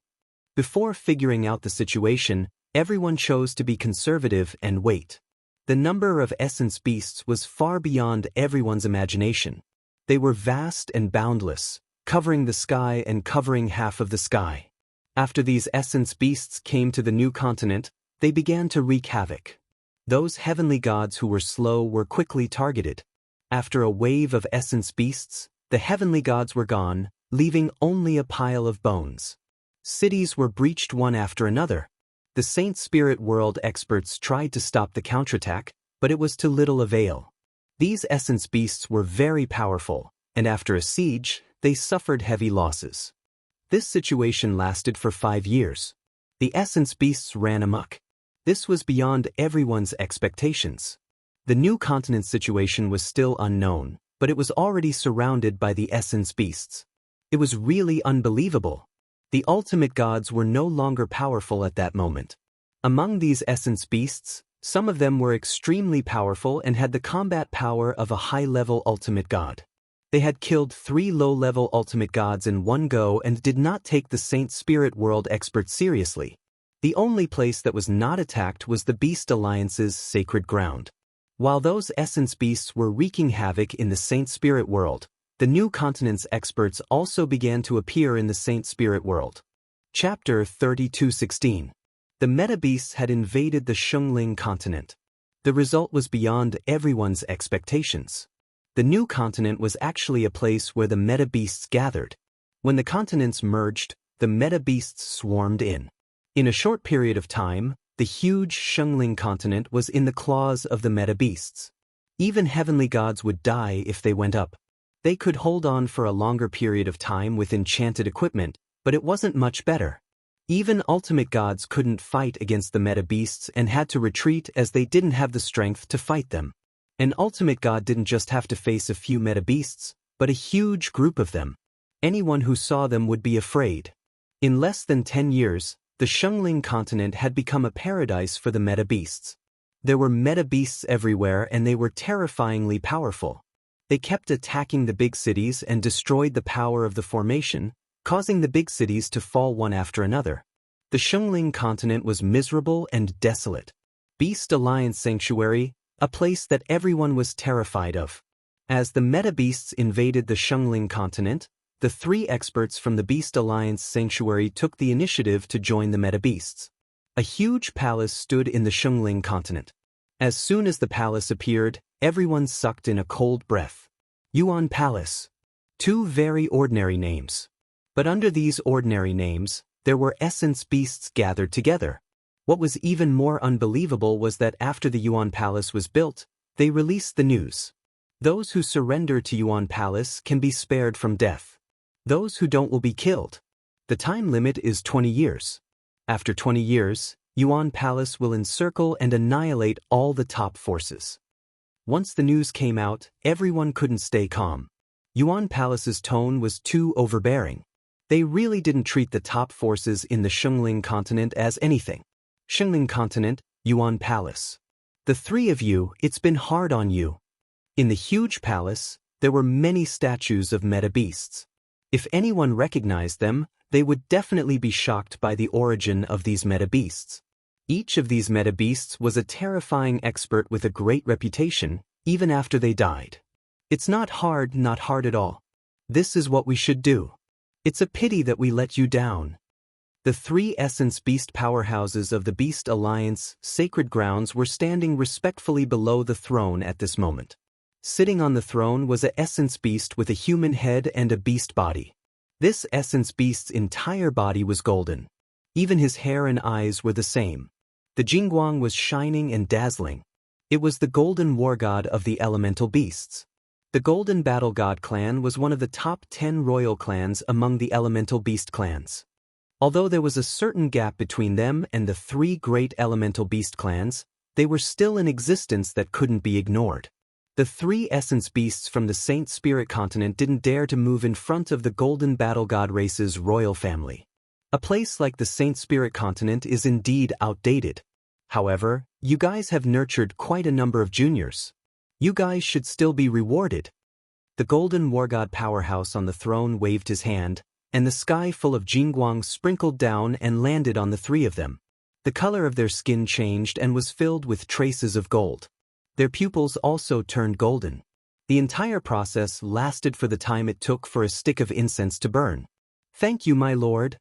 Before figuring out the situation, everyone chose to be conservative and wait. The number of essence beasts was far beyond everyone's imagination. They were vast and boundless, covering the sky and covering half of the sky. After these essence beasts came to the new continent, they began to wreak havoc. Those heavenly gods who were slow were quickly targeted. After a wave of essence beasts, the heavenly gods were gone, leaving only a pile of bones. Cities were breached one after another. The Saint Spirit world experts tried to stop the counterattack, but it was to little avail. These essence beasts were very powerful, and after a siege, they suffered heavy losses. This situation lasted for 5 years. The essence beasts ran amok. This was beyond everyone's expectations. The new continent situation was still unknown, but it was already surrounded by the essence beasts. It was really unbelievable. The ultimate gods were no longer powerful at that moment. Among these essence beasts, some of them were extremely powerful and had the combat power of a high-level ultimate god. They had killed 3 low-level ultimate gods in one go and did not take the Saint Spirit World experts seriously. The only place that was not attacked was the Beast Alliance's sacred ground. While those essence beasts were wreaking havoc in the Saint Spirit World, the new continent's experts also began to appear in the Saint Spirit World. Chapter 32:16. The meta-beasts had invaded the Shungling continent. The result was beyond everyone's expectations. The new continent was actually a place where the meta-beasts gathered. When the continents merged, the meta-beasts swarmed in. In a short period of time, the huge Shungling continent was in the claws of the meta-beasts. Even heavenly gods would die if they went up. They could hold on for a longer period of time with enchanted equipment, but it wasn't much better. Even ultimate gods couldn't fight against the meta-beasts and had to retreat as they didn't have the strength to fight them. An ultimate god didn't just have to face a few meta-beasts, but a huge group of them. Anyone who saw them would be afraid. In less than 10 years, the Shungling continent had become a paradise for the meta-beasts. There were meta-beasts everywhere and they were terrifyingly powerful. They kept attacking the big cities and destroyed the power of the formation, causing the big cities to fall one after another. The Shungling continent was miserable and desolate. Beast Alliance Sanctuary, a place that everyone was terrified of. As the meta-beasts invaded the Shungling continent, the 3 experts from the Beast Alliance Sanctuary took the initiative to join the meta-beasts. A huge palace stood in the Shungling continent. As soon as the palace appeared, everyone sucked in a cold breath. Yuan Palace. 2 very ordinary names. But under these ordinary names, there were essence beasts gathered together. What was even more unbelievable was that after the Yuan Palace was built, they released the news. Those who surrender to Yuan Palace can be spared from death. Those who don't will be killed. The time limit is 20 years. After 20 years, Yuan Palace will encircle and annihilate all the top forces. Once the news came out, everyone couldn't stay calm. Yuan Palace's tone was too overbearing. They really didn't treat the top forces in the Shungling continent as anything. Shungling continent, Yuan Palace. The 3 of you, it's been hard on you. In the huge palace, there were many statues of meta-beasts. If anyone recognized them, they would definitely be shocked by the origin of these meta-beasts. Each of these meta-beasts was a terrifying expert with a great reputation, even after they died. It's not hard at all. This is what we should do. It's a pity that we let you down. The 3 essence beast powerhouses of the Beast Alliance sacred grounds were standing respectfully below the throne at this moment. Sitting on the throne was an essence beast with a human head and a beast body. This essence beast's entire body was golden. Even his hair and eyes were the same. The Jingguang was shining and dazzling. It was the golden war god of the elemental beasts. The Golden Battle God clan was one of the top 10 royal clans among the elemental beast clans. Although there was a certain gap between them and the 3 great elemental beast clans, they were still in existence that couldn't be ignored. The 3 essence beasts from the Saint Spirit continent didn't dare to move in front of the Golden Battle God race's royal family. A place like the Saint Spirit continent is indeed outdated. However, you guys have nurtured quite a number of juniors. You guys should still be rewarded. The Golden War God powerhouse on the throne waved his hand, and the sky full of Jingguang sprinkled down and landed on the 3 of them. The color of their skin changed and was filled with traces of gold. Their pupils also turned golden. The entire process lasted for the time it took for a stick of incense to burn. "Thank you, my lord,"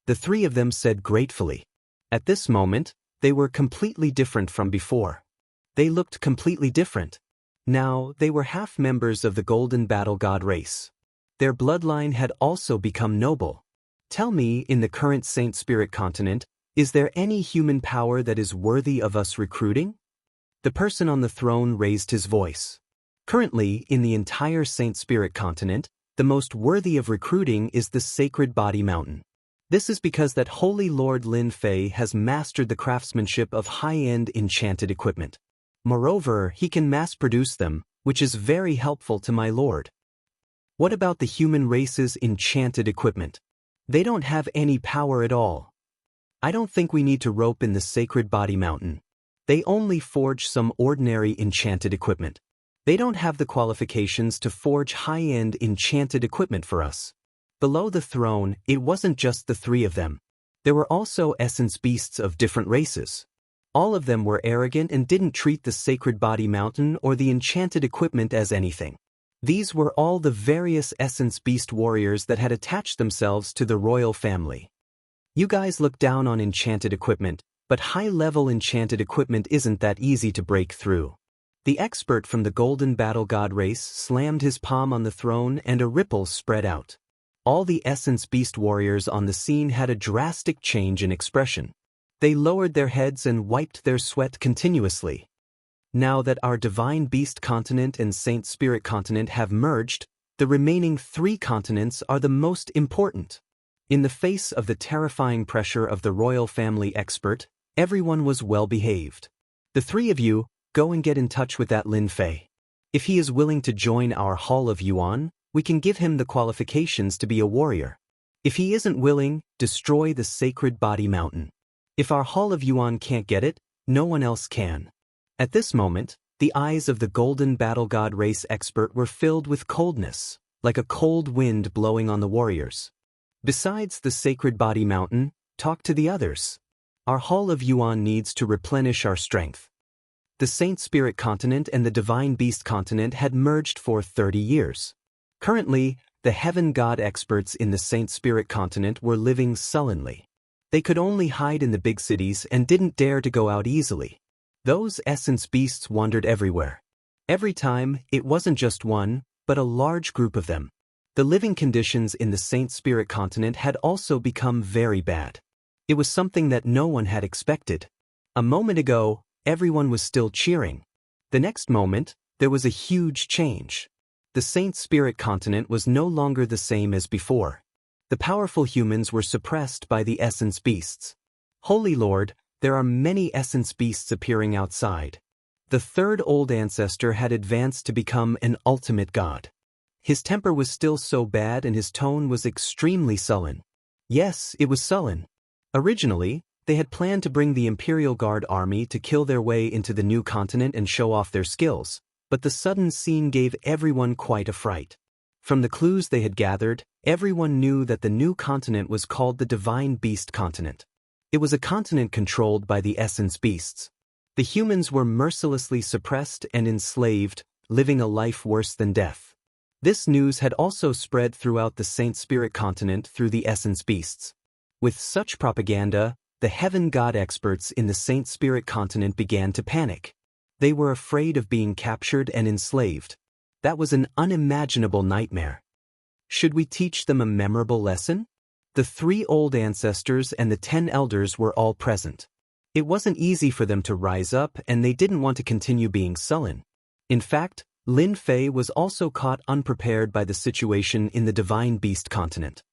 the 3 of them said gratefully. At this moment, they were completely different from before. They looked completely different. Now, they were half members of the Golden Battle God race. Their bloodline had also become noble. Tell me, in the current Saint Spirit continent, is there any human power that is worthy of us recruiting? The person on the throne raised his voice. Currently, in the entire Saint Spirit continent, the most worthy of recruiting is the Sacred Body Mountain. This is because that Holy Lord Lin Fei has mastered the craftsmanship of high-end enchanted equipment. Moreover, he can mass-produce them, which is very helpful to my lord. What about the human race's enchanted equipment? They don't have any power at all. I don't think we need to rope in the Sacred Body Mountain. They only forge some ordinary enchanted equipment. They don't have the qualifications to forge high-end enchanted equipment for us. Below the throne, it wasn't just the three of them. There were also essence beasts of different races. All of them were arrogant and didn't treat the sacred body mountain or the enchanted equipment as anything. These were all the various essence beast warriors that had attached themselves to the royal family. You guys look down on enchanted equipment, but high-level enchanted equipment isn't that easy to break through. The expert from the Golden Battle God race slammed his palm on the throne and a ripple spread out. All the essence beast warriors on the scene had a drastic change in expression. They lowered their heads and wiped their sweat continuously. Now that our Divine Beast continent and Saint Spirit continent have merged, the remaining 3 continents are the most important. In the face of the terrifying pressure of the royal family expert, everyone was well behaved. The 3 of you, go and get in touch with that Lin Fei. If he is willing to join our Hall of Yuan, we can give him the qualifications to be a warrior. If he isn't willing, destroy the sacred body mountain. If our Hall of Yuan can't get it, no one else can. At this moment, the eyes of the Golden Battle God race expert were filled with coldness, like a cold wind blowing on the warriors. Besides the sacred body mountain, talk to the others. Our Hall of Yuan needs to replenish our strength. The Saint Spirit continent and the Divine Beast continent had merged for 30 years. Currently, the Heaven God experts in the Saint Spirit continent were living sullenly. They could only hide in the big cities and didn't dare to go out easily. Those essence beasts wandered everywhere. Every time, it wasn't just one, but a large group of them. The living conditions in the Saint Spirit continent had also become very bad. It was something that no one had expected. A moment ago, everyone was still cheering. The next moment, there was a huge change. The Saint Spirit continent was no longer the same as before. The powerful humans were suppressed by the essence beasts. Holy Lord, there are many essence beasts appearing outside. The 3rd old ancestor had advanced to become an ultimate god. His temper was still so bad and his tone was extremely sullen. Yes, it was sullen. Originally, they had planned to bring the Imperial Guard army to kill their way into the new continent and show off their skills, but the sudden scene gave everyone quite a fright. From the clues they had gathered, everyone knew that the new continent was called the Divine Beast continent. It was a continent controlled by the essence beasts. The humans were mercilessly suppressed and enslaved, living a life worse than death. This news had also spread throughout the Saint Spirit continent through the essence beasts. With such propaganda, the Heaven God experts in the Saint Spirit continent began to panic. They were afraid of being captured and enslaved. That was an unimaginable nightmare. Should we teach them a memorable lesson? The 3 old ancestors and the 10 elders were all present. It wasn't easy for them to rise up and they didn't want to continue being sullen. In fact, Lin Fei was also caught unprepared by the situation in the Divine Beast continent.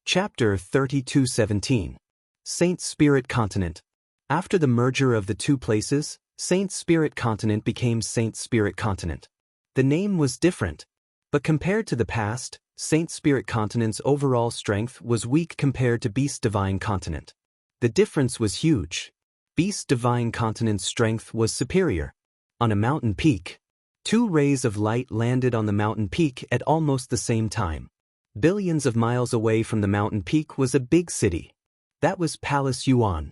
Chapter 32:17. Saint Spirit Continent. After the merger of the 2 places, Saint Spirit Continent became Saint Spirit Continent. The name was different, but compared to the past, Saint Spirit Continent's overall strength was weak compared to Beast Divine Continent. The difference was huge. Beast Divine Continent's strength was superior. On a mountain peak, 2 rays of light landed on the mountain peak at almost the same time. Billions of miles away from the mountain peak was a big city. That was Palace Yuan.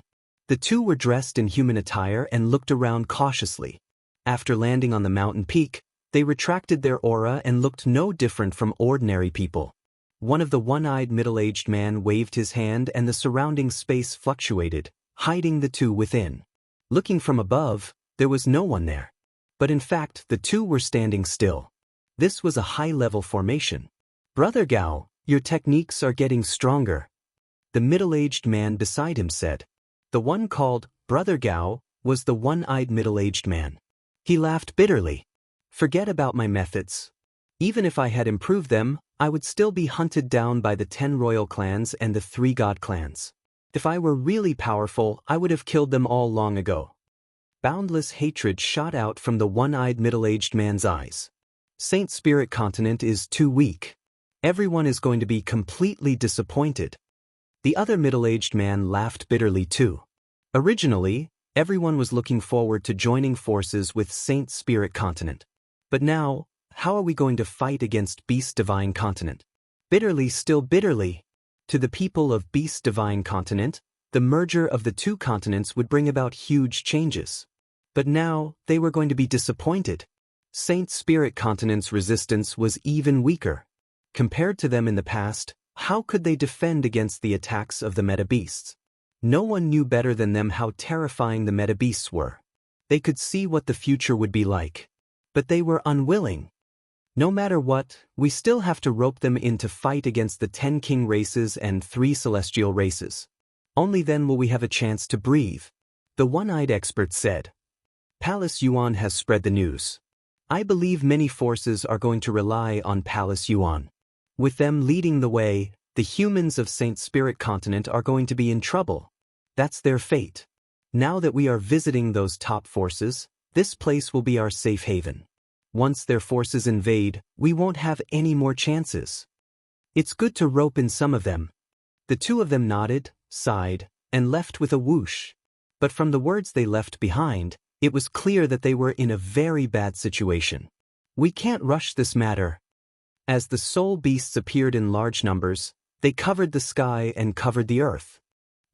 The 2 were dressed in human attire and looked around cautiously. After landing on the mountain peak, they retracted their aura and looked no different from ordinary people. One of the one-eyed middle-aged man waved his hand and the surrounding space fluctuated, hiding the 2 within. Looking from above, there was no one there. But in fact, the 2 were standing still. This was a high-level formation. Brother Gao, your techniques are getting stronger. The middle-aged man beside him said. The one called Brother Gao was the one-eyed middle-aged man. He laughed bitterly. Forget about my methods. Even if I had improved them, I would still be hunted down by the 10 royal clans and the 3 god clans. If I were really powerful, I would have killed them all long ago. Boundless hatred shot out from the one-eyed middle-aged man's eyes. Saint Spirit Continent is too weak. Everyone is going to be completely disappointed. The other middle-aged man laughed bitterly too. Originally, everyone was looking forward to joining forces with Saint Spirit Continent. But now, how are we going to fight against Beast Divine Continent? Bitterly, still bitterly. To the people of Beast Divine Continent, the merger of the two continents would bring about huge changes. But now, they were going to be disappointed. Saint Spirit Continent's resistance was even weaker. Compared to them in the past, how could they defend against the attacks of the meta-beasts? No one knew better than them how terrifying the meta-beasts were. They could see what the future would be like. But they were unwilling. No matter what, we still have to rope them in to fight against the 10 king races and 3 celestial races. Only then will we have a chance to breathe. The one-eyed expert said. Palace Yuan has spread the news. I believe many forces are going to rely on Palace Yuan. With them leading the way, the humans of Saint Spirit Continent are going to be in trouble. That's their fate. Now that we are visiting those top forces, this place will be our safe haven. Once their forces invade, we won't have any more chances. It's good to rope in some of them. The two of them nodded, sighed, and left with a whoosh. But from the words they left behind, it was clear that they were in a very bad situation. We can't rush this matter. As the soul beasts appeared in large numbers, they covered the sky and covered the earth.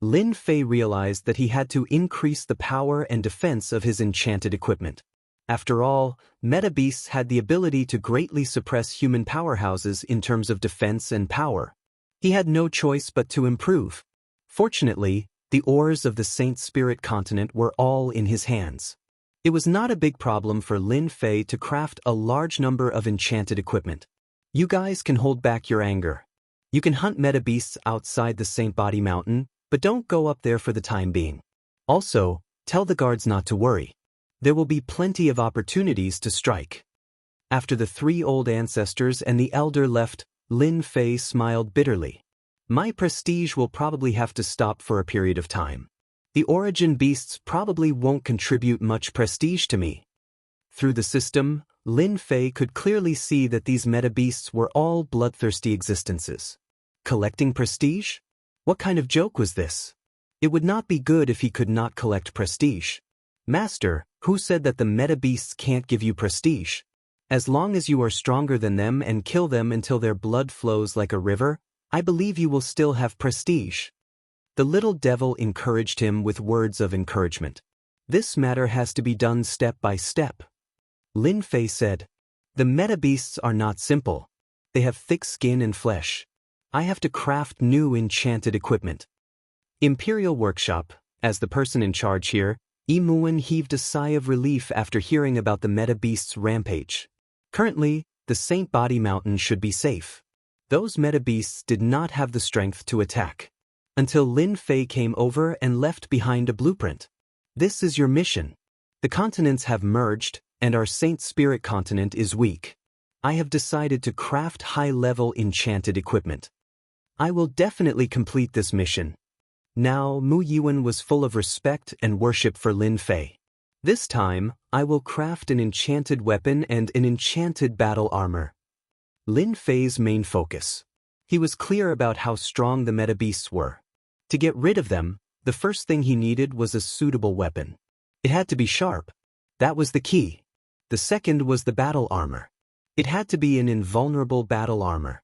Lin Fei realized that he had to increase the power and defense of his enchanted equipment. After all, meta-beasts had the ability to greatly suppress human powerhouses in terms of defense and power. He had no choice but to improve. Fortunately, the ores of the Saint Spirit Continent were all in his hands. It was not a big problem for Lin Fei to craft a large number of enchanted equipment. You guys can hold back your anger. You can hunt meta-beasts outside the Saint Body Mountain, but don't go up there for the time being. Also, tell the guards not to worry. There will be plenty of opportunities to strike. After the 3 old ancestors and the elder left, Lin Fei smiled bitterly. My prestige will probably have to stop for a period of time. The origin beasts probably won't contribute much prestige to me. Through the system, Lin Fei could clearly see that these meta-beasts were all bloodthirsty existences. Collecting prestige? What kind of joke was this? It would not be good if he could not collect prestige. Master, who said that the meta-beasts can't give you prestige? As long as you are stronger than them and kill them until their blood flows like a river, I believe you will still have prestige. The little devil encouraged him with words of encouragement. This matter has to be done step by step. Lin Fei said, the meta-beasts are not simple. They have thick skin and flesh. I have to craft new enchanted equipment. Imperial Workshop, as the person in charge here, Yi Muwen heaved a sigh of relief after hearing about the meta-beasts' rampage. Currently, the Saint Body Mountain should be safe. Those meta-beasts did not have the strength to attack. Until Lin Fei came over and left behind a blueprint. This is your mission. The continents have merged, and our Saint Spirit Continent is weak. I have decided to craft high-level enchanted equipment. I will definitely complete this mission. Now, Mu Yuan was full of respect and worship for Lin Fei. This time, I will craft an enchanted weapon and an enchanted battle armor. Lin Fei's main focus. He was clear about how strong the meta-beasts were. To get rid of them, the first thing he needed was a suitable weapon. It had to be sharp. That was the key. The second was the battle armor. It had to be an invulnerable battle armor.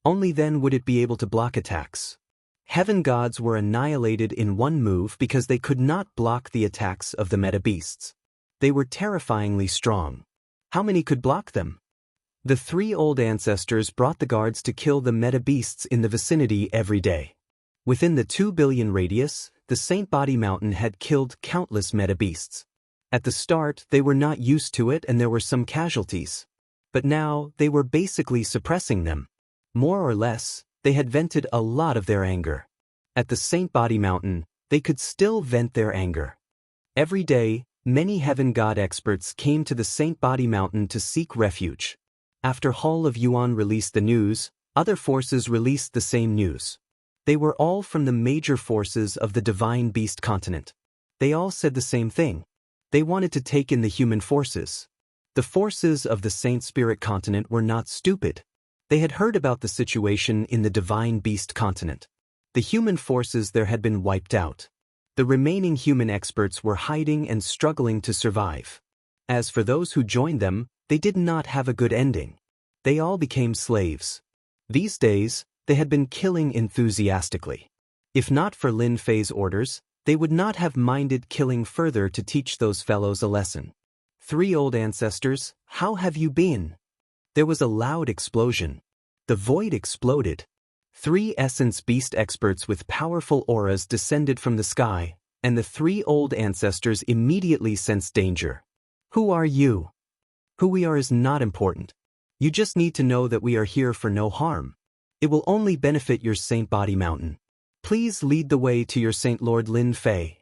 Only then would it be able to block attacks. Heaven gods were annihilated in one move because they could not block the attacks of the meta-beasts. They were terrifyingly strong. How many could block them? The 3 old ancestors brought the guards to kill the meta-beasts in the vicinity every day. Within the 2 billion radius, the Saint Body Mountain had killed countless meta-beasts. At the start, they were not used to it and there were some casualties. But now, they were basically suppressing them. More or less, they had vented a lot of their anger. At the Saint Body Mountain, they could still vent their anger. Every day, many heaven god experts came to the Saint Body Mountain to seek refuge. After Hall of Yuan released the news, other forces released the same news. They were all from the major forces of the Divine Beast Continent. They all said the same thing. They wanted to take in the human forces. The forces of the Saint Spirit Continent were not stupid. They had heard about the situation in the Divine Beast Continent. The human forces there had been wiped out. The remaining human experts were hiding and struggling to survive. As for those who joined them, they did not have a good ending. They all became slaves. These days, they had been killing enthusiastically. If not for Lin Fei's orders, they would not have minded killing further to teach those fellows a lesson. 3 old ancestors, how have you been? There was a loud explosion. The void exploded. 3 essence beast experts with powerful auras descended from the sky, and the 3 old ancestors immediately sensed danger. Who are you? Who we are is not important. You just need to know that we are here for no harm. It will only benefit your Saint Body Mountain. Please lead the way to your Saint Lord Lin Fei.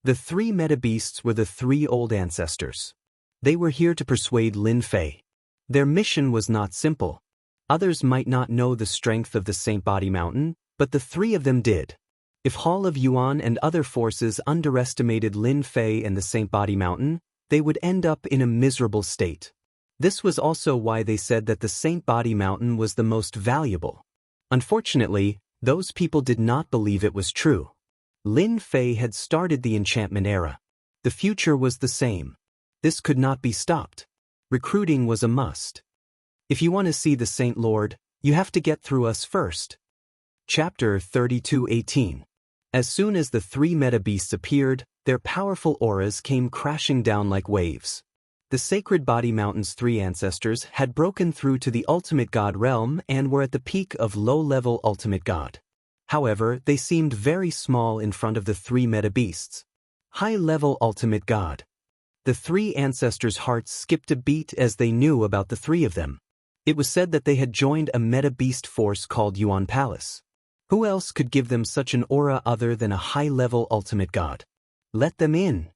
The 3 meta beasts were the 3 old ancestors. They were here to persuade Lin Fei. Their mission was not simple. Others might not know the strength of the Saint Body Mountain, but the 3 of them did. If Hall of Yuan and other forces underestimated Lin Fei and the Saint Body Mountain, they would end up in a miserable state. This was also why they said that the Saint Body Mountain was the most valuable. Unfortunately, those people did not believe it was true. Lin Fei had started the enchantment era. The future was the same. This could not be stopped. Recruiting was a must. If you want to see the Saint Lord, you have to get through us first. Chapter 32:18. As soon as the 3 meta beasts appeared, their powerful auras came crashing down like waves. The Sacred Body Mountain's 3 ancestors had broken through to the Ultimate God realm and were at the peak of low-level Ultimate God. However, they seemed very small in front of the 3 meta beasts. High-level Ultimate God. The 3 ancestors' hearts skipped a beat as they knew about the 3 of them. It was said that they had joined a meta beast force called Yuan Palace. Who else could give them such an aura other than a high-level Ultimate God? Let them in.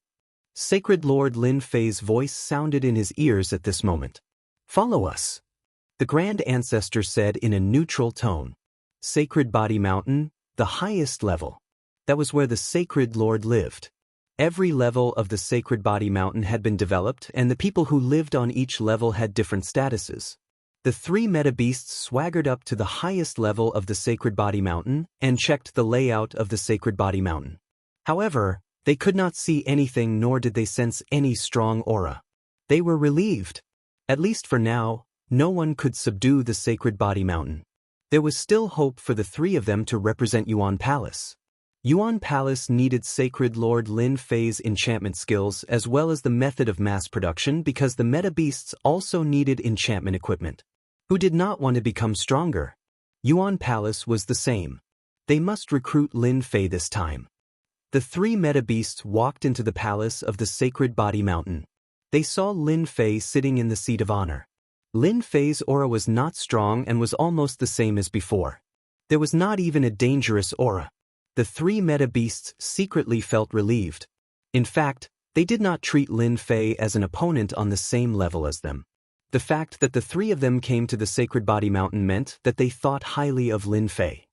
Sacred Lord Lin Fei's voice sounded in his ears at this moment. Follow us. The Grand Ancestor said in a neutral tone. Sacred Body Mountain, the highest level. That was where the Sacred Lord lived. Every level of the Sacred Body Mountain had been developed, and the people who lived on each level had different statuses. The 3 meta beasts swaggered up to the highest level of the Sacred Body Mountain and checked the layout of the Sacred Body Mountain. However, they could not see anything, nor did they sense any strong aura. They were relieved. At least for now, no one could subdue the Sacred Body Mountain. There was still hope for the 3 of them to represent Yuan Palace. Yuan Palace needed Sacred Lord Lin Fei's enchantment skills as well as the method of mass production because the meta beasts also needed enchantment equipment. Who did not want to become stronger? Yuan Palace was the same. They must recruit Lin Fei this time. The 3 meta beasts walked into the palace of the Sacred Body Mountain. They saw Lin Fei sitting in the seat of honor. Lin Fei's aura was not strong and was almost the same as before. There was not even a dangerous aura. The 3 meta beasts secretly felt relieved. In fact, they did not treat Lin Fei as an opponent on the same level as them. The fact that the 3 of them came to the Sacred Body Mountain meant that they thought highly of Lin Fei.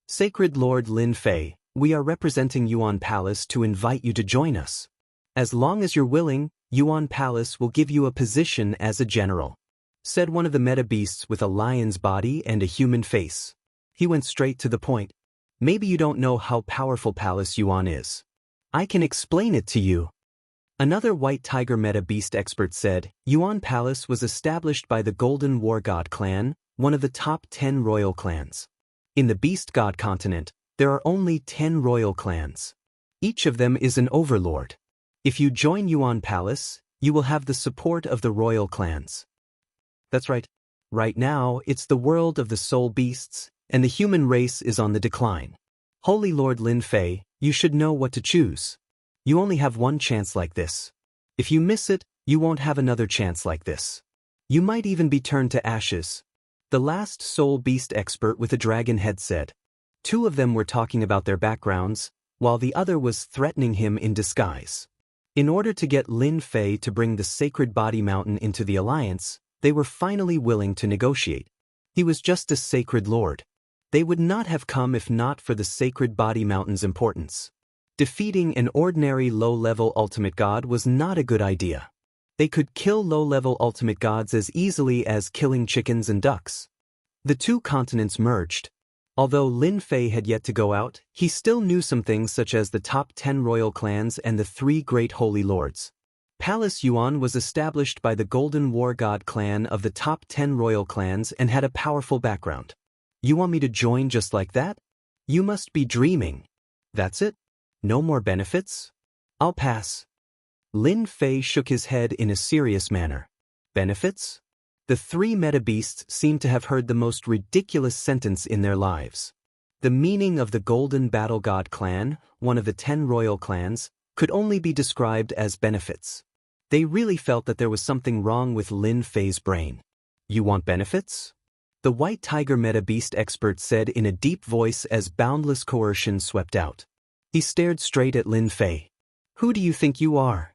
Sacred Lord Lin Fei, we are representing Yuan Palace to invite you to join us. As long as you're willing, Yuan Palace will give you a position as a general, said one of the meta beasts with a lion's body and a human face. He went straight to the point. Maybe you don't know how powerful Palace Yuan is. I can explain it to you. Another white tiger meta beast expert said, Yuan Palace was established by the Golden War God clan, one of the top 10 royal clans. In the Beast God continent, there are only 10 royal clans. Each of them is an overlord. If you join Yuan Palace, you will have the support of the royal clans. That's right. Right now, it's the world of the soul beasts, and the human race is on the decline. Holy Lord Lin Fei, you should know what to choose. You only have one chance like this. If you miss it, you won't have another chance like this. You might even be turned to ashes. The last soul beast expert with a dragon head said. 2 of them were talking about their backgrounds, while the other was threatening him in disguise. In order to get Lin Fei to bring the Sacred Body Mountain into the alliance, they were finally willing to negotiate. He was just a Sacred Lord. They would not have come if not for the Sacred Body Mountain's importance. Defeating an ordinary low-level Ultimate God was not a good idea. They could kill low-level Ultimate Gods as easily as killing chickens and ducks. The 2 continents merged. Although Lin Fei had yet to go out, he still knew some things such as the top 10 royal clans and the 3 great holy lords. Palace Yuan was established by the Golden War God clan of the top 10 royal clans and had a powerful background. You want me to join just like that? You must be dreaming. That's it? No more benefits? I'll pass. Lin Fei shook his head in a serious manner. Benefits? The three meta-beasts seemed to have heard the most ridiculous sentence in their lives. The meaning of the Golden Battle God clan, one of the 10 royal clans, could only be described as benefits. They really felt that there was something wrong with Lin Fei's brain. You want benefits? The White Tiger Meta-Beast expert said in a deep voice as boundless coercion swept out. He stared straight at Lin Fei. Who do you think you are?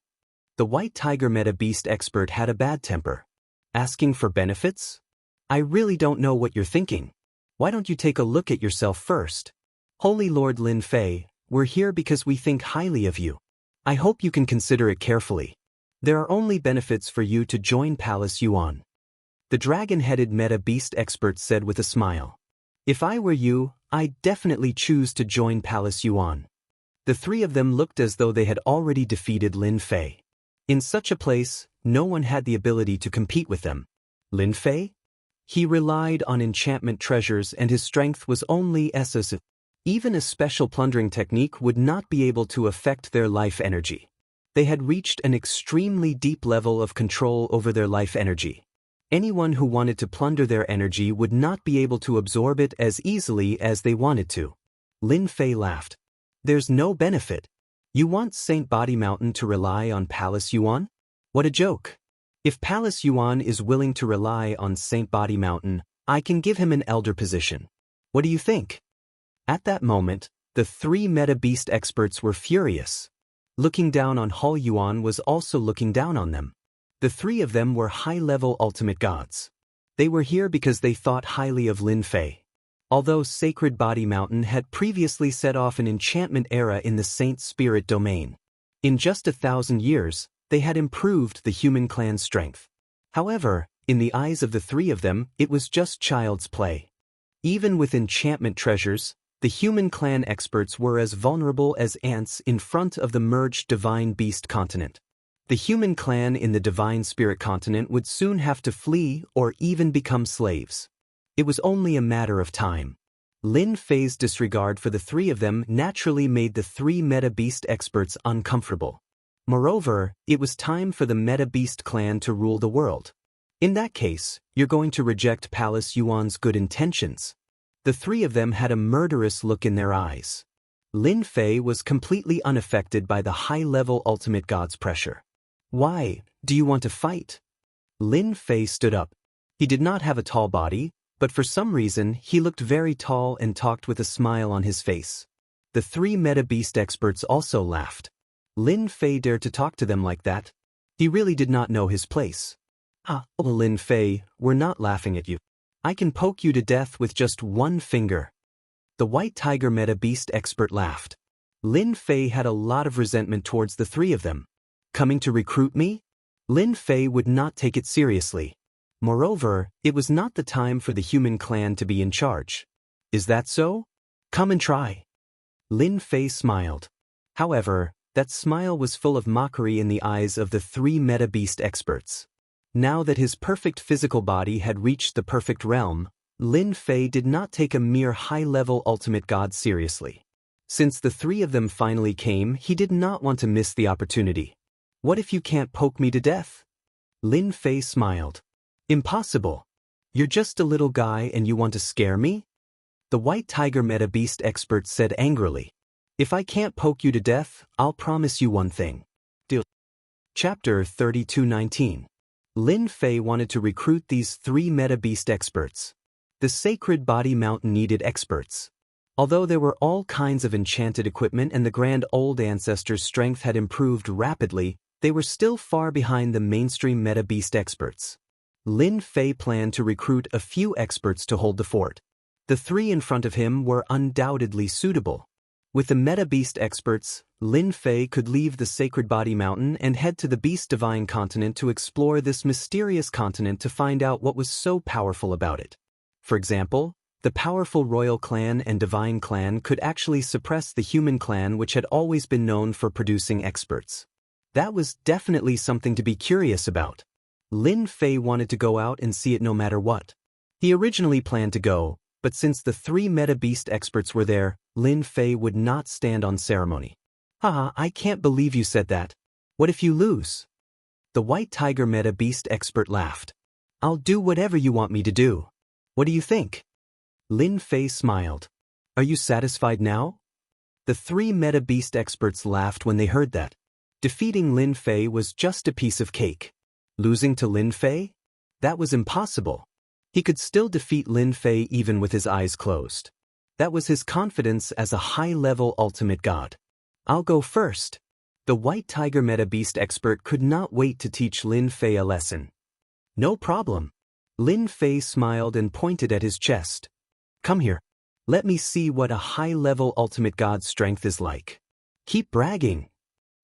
The White Tiger Meta-Beast expert had a bad temper. Asking for benefits? I really don't know what you're thinking. Why don't you take a look at yourself first? Holy Lord Lin Fei, we're here because we think highly of you. I hope you can consider it carefully. There are only benefits for you to join Palace Yuan. The dragon-headed Meta-Beast expert said with a smile. If I were you, I'd definitely choose to join Palace Yuan. The three of them looked as though they had already defeated Lin Fei. In such a place, no one had the ability to compete with them. Lin Fei? He relied on enchantment treasures and his strength was only excessive. Even a special plundering technique would not be able to affect their life energy. They had reached an extremely deep level of control over their life energy. Anyone who wanted to plunder their energy would not be able to absorb it as easily as they wanted to. Lin Fei laughed. There's no benefit. You want Saint Body Mountain to rely on Palace Yuan? What a joke. If Palace Yuan is willing to rely on Saint Body Mountain, I can give him an elder position. What do you think? At that moment, the three Meta-Beast experts were furious. Looking down on Hall Yuan was also looking down on them. The three of them were high-level ultimate gods. They were here because they thought highly of Lin Fei. Although Sacred Body Mountain had previously set off an enchantment era in the Saint Spirit domain. In just 1,000 years, they had improved the human clan's strength. However, in the eyes of the three of them, it was just child's play. Even with enchantment treasures, the human clan experts were as vulnerable as ants in front of the merged Divine Beast continent. The human clan in the Divine Spirit continent would soon have to flee or even become slaves. It was only a matter of time. Lin Fei's disregard for the three of them naturally made the three Meta-Beast experts uncomfortable. Moreover, it was time for the Meta-Beast clan to rule the world. In that case, you're going to reject Palace Yuan's good intentions. The three of them had a murderous look in their eyes. Lin Fei was completely unaffected by the high-level ultimate god's pressure. Why, do you want to fight? Lin Fei stood up. He did not have a tall body, but for some reason he looked very tall and talked with a smile on his face. The three Meta-Beast experts also laughed. Lin Fei dared to talk to them like that. He really did not know his place. Lin Fei, we're not laughing at you. I can poke you to death with just one finger. The White Tiger Meta-Beast expert laughed. Lin Fei had a lot of resentment towards the three of them. Coming to recruit me? Lin Fei would not take it seriously. Moreover, it was not the time for the human clan to be in charge. Is that so? Come and try. Lin Fei smiled. However, that smile was full of mockery in the eyes of the three Meta-Beast experts. Now that his perfect physical body had reached the perfect realm, Lin Fei did not take a mere high-level ultimate god seriously. Since the three of them finally came, he did not want to miss the opportunity. What if you can't poke me to death? Lin Fei smiled. Impossible. You're just a little guy and you want to scare me? The White Tiger Meta-Beast expert said angrily. If I can't poke you to death, I'll promise you one thing. Deal. Chapter 32:19. Lin Fei wanted to recruit these three Meta-Beast experts. The Sacred Body Mountain needed experts. Although there were all kinds of enchanted equipment and the Grand Old Ancestors' strength had improved rapidly, they were still far behind the mainstream Meta-Beast experts. Lin Fei planned to recruit a few experts to hold the fort. The three in front of him were undoubtedly suitable. With the Meta-Beast experts, Lin Fei could leave the Sacred Body Mountain and head to the Beast Divine continent to explore this mysterious continent to find out what was so powerful about it. For example, the powerful Royal Clan and Divine Clan could actually suppress the Human Clan, which had always been known for producing experts. That was definitely something to be curious about. Lin Fei wanted to go out and see it no matter what. He originally planned to go, but since the 3 Meta Beast experts were there, Lin Fei would not stand on ceremony. Haha, I can't believe you said that. What if you lose? The White Tiger Meta Beast expert laughed. I'll do whatever you want me to do. What do you think? Lin Fei smiled. Are you satisfied now? The 3 Meta Beast experts laughed when they heard that. Defeating Lin Fei was just a piece of cake. Losing to Lin Fei? That was impossible. He could still defeat Lin Fei even with his eyes closed. That was his confidence as a high-level ultimate god. I'll go first. The White Tiger Meta Beast expert could not wait to teach Lin Fei a lesson. No problem. Lin Fei smiled and pointed at his chest. Come here. Let me see what a high-level ultimate god's strength is like. Keep bragging.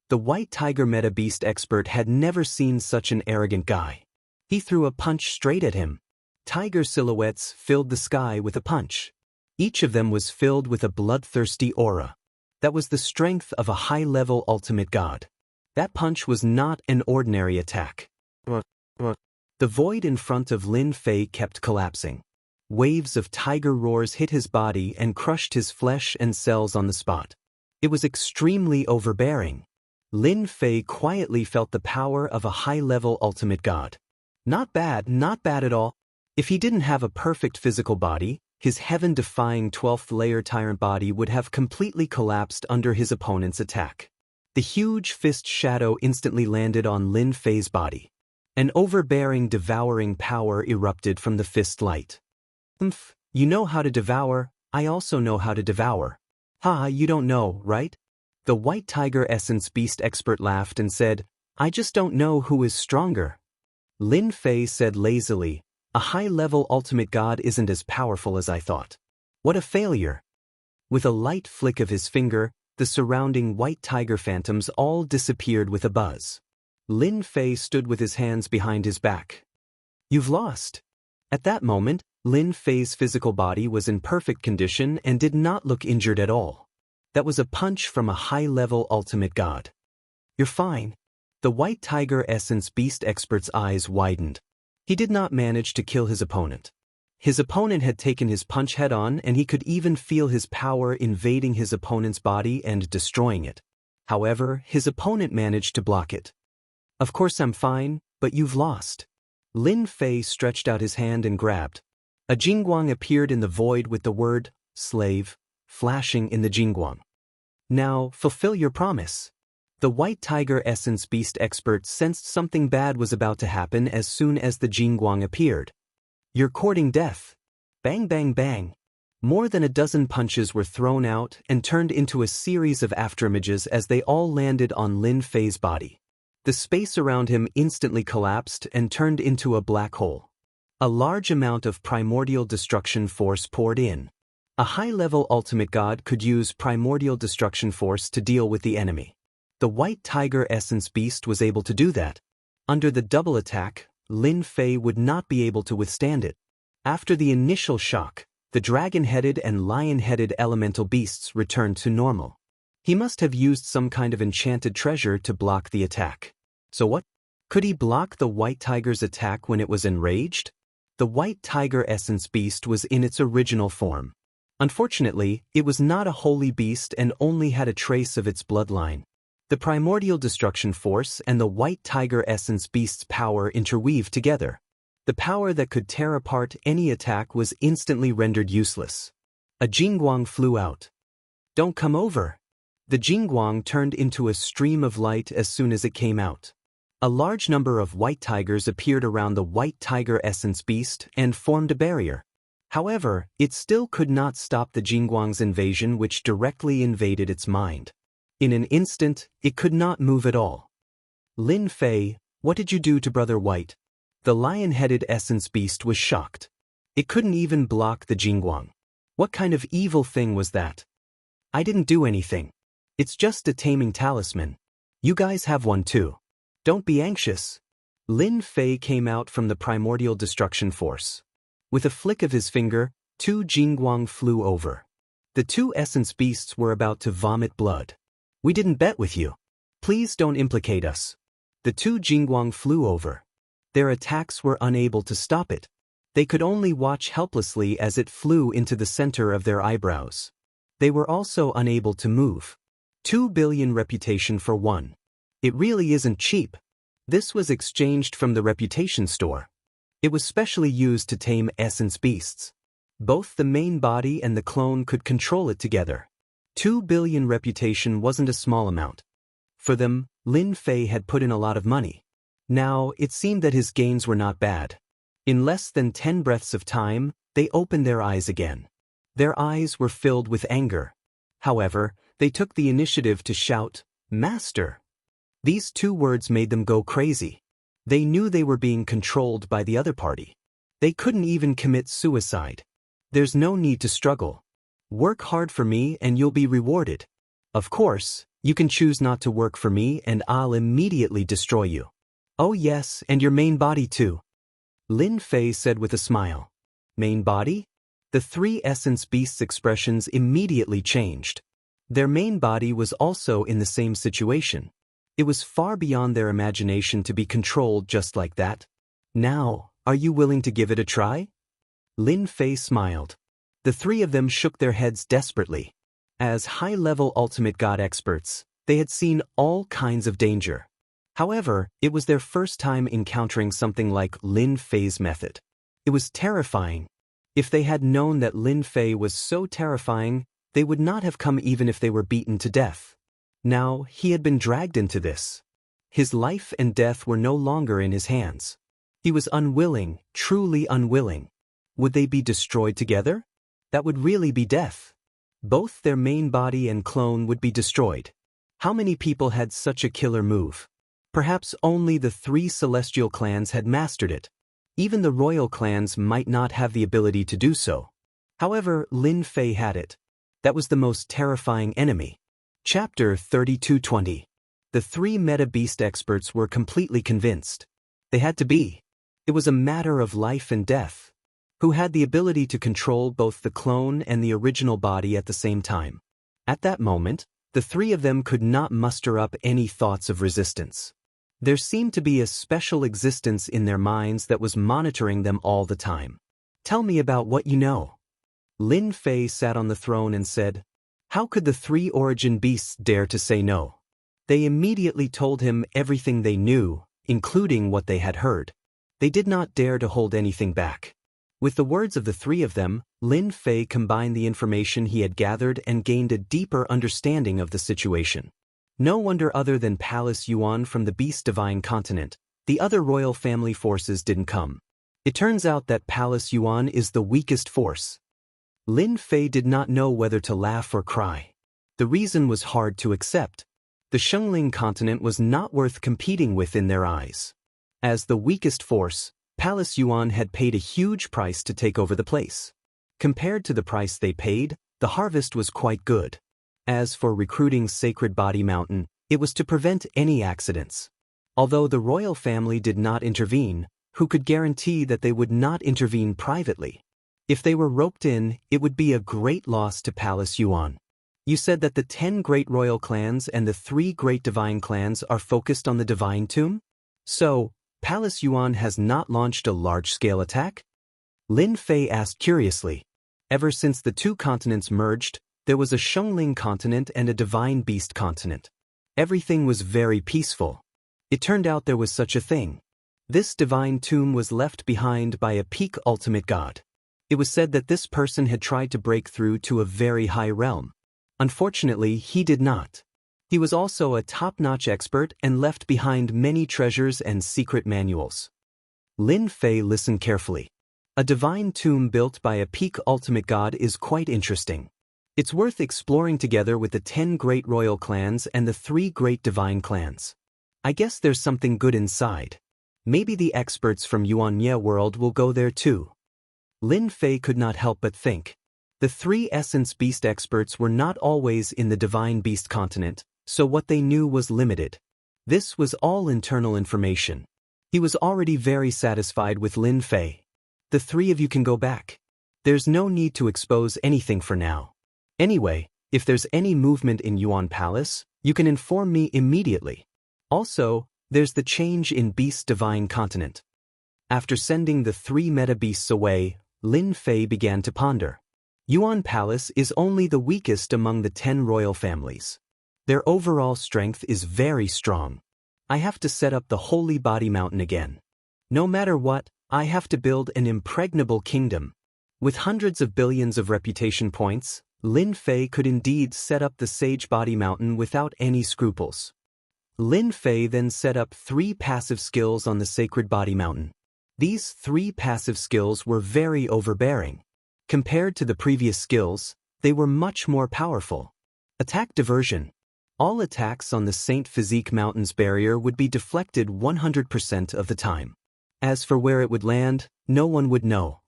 The White Tiger Meta Beast expert had never seen such an arrogant guy. He threw a punch straight at him. Tiger silhouettes filled the sky with a punch. Each of them was filled with a bloodthirsty aura. That was the strength of a high-level ultimate god. That punch was not an ordinary attack. The void in front of Lin Fei kept collapsing. Waves of tiger roars hit his body and crushed his flesh and cells on the spot. It was extremely overbearing. Lin Fei quietly felt the power of a high-level ultimate god. Not bad at all. If he didn't have a perfect physical body, his heaven-defying 12th layer tyrant body would have completely collapsed under his opponent's attack. The huge fist shadow instantly landed on Lin Fei's body. An overbearing, devouring power erupted from the fist light. You know how to devour, I also know how to devour. Ha, you don't know, right? The White Tiger Essence Beast expert laughed and said, I just don't know who is stronger. Lin Fei said lazily, a high-level ultimate god isn't as powerful as I thought. What a failure. With a light flick of his finger, the surrounding white tiger phantoms all disappeared with a buzz. Lin Fei stood with his hands behind his back. You've lost. At that moment, Lin Fei's physical body was in perfect condition and did not look injured at all. That was a punch from a high-level ultimate god. You're fine. The White Tiger Essence Beast expert's eyes widened. He did not manage to kill his opponent. His opponent had taken his punch head-on, and he could even feel his power invading his opponent's body and destroying it. However, his opponent managed to block it. Of course I'm fine, but you've lost. Lin Fei stretched out his hand and grabbed. A jingguang appeared in the void with the word, slave, flashing in the jingguang. Now, fulfill your promise. The White Tiger Essence Beast expert sensed something bad was about to happen as soon as the jingguang appeared. You're courting death. Bang bang bang. More than a dozen punches were thrown out and turned into a series of afterimages as they all landed on Lin Fei's body. The space around him instantly collapsed and turned into a black hole. A large amount of primordial destruction force poured in. A high-level ultimate god could use primordial destruction force to deal with the enemy. The White Tiger Essence Beast was able to do that. Under the double attack, Lin Fei would not be able to withstand it. After the initial shock, the dragon-headed and lion-headed elemental beasts returned to normal. He must have used some kind of enchanted treasure to block the attack. So what? Could he block the White Tiger's attack when it was enraged? The White Tiger Essence Beast was in its original form. Unfortunately, it was not a holy beast and only had a trace of its bloodline. The primordial destruction force and the White Tiger Essence Beast's power interweaved together. The power that could tear apart any attack was instantly rendered useless. A jingguang flew out. Don't come over. The jingguang turned into a stream of light as soon as it came out. A large number of white tigers appeared around the White Tiger Essence Beast and formed a barrier. However, it still could not stop the jingguang's invasion, which directly invaded its mind. In an instant, it could not move at all. Lin Fei, what did you do to Brother White? The lion-headed Essence Beast was shocked. It couldn't even block the jingguang. What kind of evil thing was that? I didn't do anything. It's just a taming talisman. You guys have one too. Don't be anxious. Lin Fei came out from the primordial destruction force. With a flick of his finger, 2 jingguang flew over. The 2 essence beasts were about to vomit blood. We didn't bet with you. Please don't implicate us. The two Jingguang flew over. Their attacks were unable to stop it. They could only watch helplessly as it flew into the center of their eyebrows. They were also unable to move. 2 billion reputation for one. It really isn't cheap. This was exchanged from the reputation store. It was specially used to tame essence beasts. Both the main body and the clone could control it together. 2 billion reputation wasn't a small amount. For them, Lin Fei had put in a lot of money. Now, it seemed that his gains were not bad. In less than 10 breaths of time, they opened their eyes again. Their eyes were filled with anger. However, they took the initiative to shout, "Master!" These two words made them go crazy. They knew they were being controlled by the other party. They couldn't even commit suicide. There's no need to struggle. Work hard for me and you'll be rewarded. Of course, you can choose not to work for me and I'll immediately destroy you. Oh yes, and your main body too. Lin Fei said with a smile. Main body? The three essence beasts' expressions immediately changed. Their main body was also in the same situation. It was far beyond their imagination to be controlled just like that. Now, are you willing to give it a try? Lin Fei smiled. The three of them shook their heads desperately. As high-level ultimate god experts, they had seen all kinds of danger. However, it was their first time encountering something like Lin Fei's method. It was terrifying. If they had known that Lin Fei was so terrifying, they would not have come even if they were beaten to death. Now, he had been dragged into this. His life and death were no longer in his hands. He was unwilling, truly unwilling. Would they be destroyed together? That would really be death. Both their main body and clone would be destroyed. How many people had such a killer move? Perhaps only the three celestial clans had mastered it. Even the royal clans might not have the ability to do so. However, Lin Fei had it. That was the most terrifying enemy. Chapter 3220. The three meta-beast experts were completely convinced. They had to be. It was a matter of life and death. Who had the ability to control both the clone and the original body at the same time? At that moment, the three of them could not muster up any thoughts of resistance. There seemed to be a special existence in their minds that was monitoring them all the time. Tell me about what you know. Lin Fei sat on the throne and said, how could the three origin beasts dare to say no? They immediately told him everything they knew, including what they had heard. They did not dare to hold anything back. With the words of the three of them, Lin Fei combined the information he had gathered and gained a deeper understanding of the situation. No wonder other than Palace Yuan from the Beast Divine Continent, the other royal family forces didn't come. It turns out that Palace Yuan is the weakest force. Lin Fei did not know whether to laugh or cry. The reason was hard to accept. The Shengling continent was not worth competing with in their eyes. As the weakest force, Palace Yuan had paid a huge price to take over the place. Compared to the price they paid, the harvest was quite good. As for recruiting Sacred Body Mountain, it was to prevent any accidents. Although the royal family did not intervene, who could guarantee that they would not intervene privately? If they were roped in, it would be a great loss to Palace Yuan. You said that the 10 great royal clans and the 3 great divine clans are focused on the divine tomb? So, Palace Yuan has not launched a large-scale attack? Lin Fei asked curiously. Ever since the two continents merged, there was a Shengling continent and a divine beast continent. Everything was very peaceful. It turned out there was such a thing. This divine tomb was left behind by a peak ultimate god. It was said that this person had tried to break through to a very high realm. Unfortunately, he did not. He was also a top-notch expert and left behind many treasures and secret manuals. Lin Fei listened carefully. A divine tomb built by a peak ultimate god is quite interesting. It's worth exploring together with the 10 great royal clans and the 3 great divine clans. I guess there's something good inside. Maybe the experts from Yuanye world will go there too. Lin Fei could not help but think. The 3 essence beast experts were not always in the divine beast continent, so what they knew was limited. This was all internal information. He was already very satisfied with Lin Fei. The 3 of you can go back. There's no need to expose anything for now. Anyway, if there's any movement in Yuan Palace, You can inform me immediately. Also, there's the change in Beast's divine continent. After sending the 3 meta-beasts away, Lin Fei began to ponder. Yuan Palace is only the weakest among the 10 royal families. Their overall strength is very strong. I have to set up the Holy Body Mountain again. No matter what, I have to build an impregnable kingdom. With hundreds of billions of reputation points, Lin Fei could indeed set up the Sage Body Mountain without any scruples. Lin Fei then set up 3 passive skills on the Sacred Body Mountain. These 3 passive skills were very overbearing. Compared to the previous skills, they were much more powerful. Attack Diversion. All attacks on the Saint Physique Mountain's barrier would be deflected 100% of the time. As for where it would land, no one would know.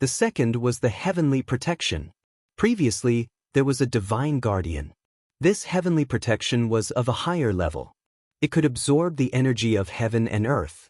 The second was the Heavenly Protection. Previously, there was a Divine Guardian. This heavenly protection was of a higher level. It could absorb the energy of heaven and earth.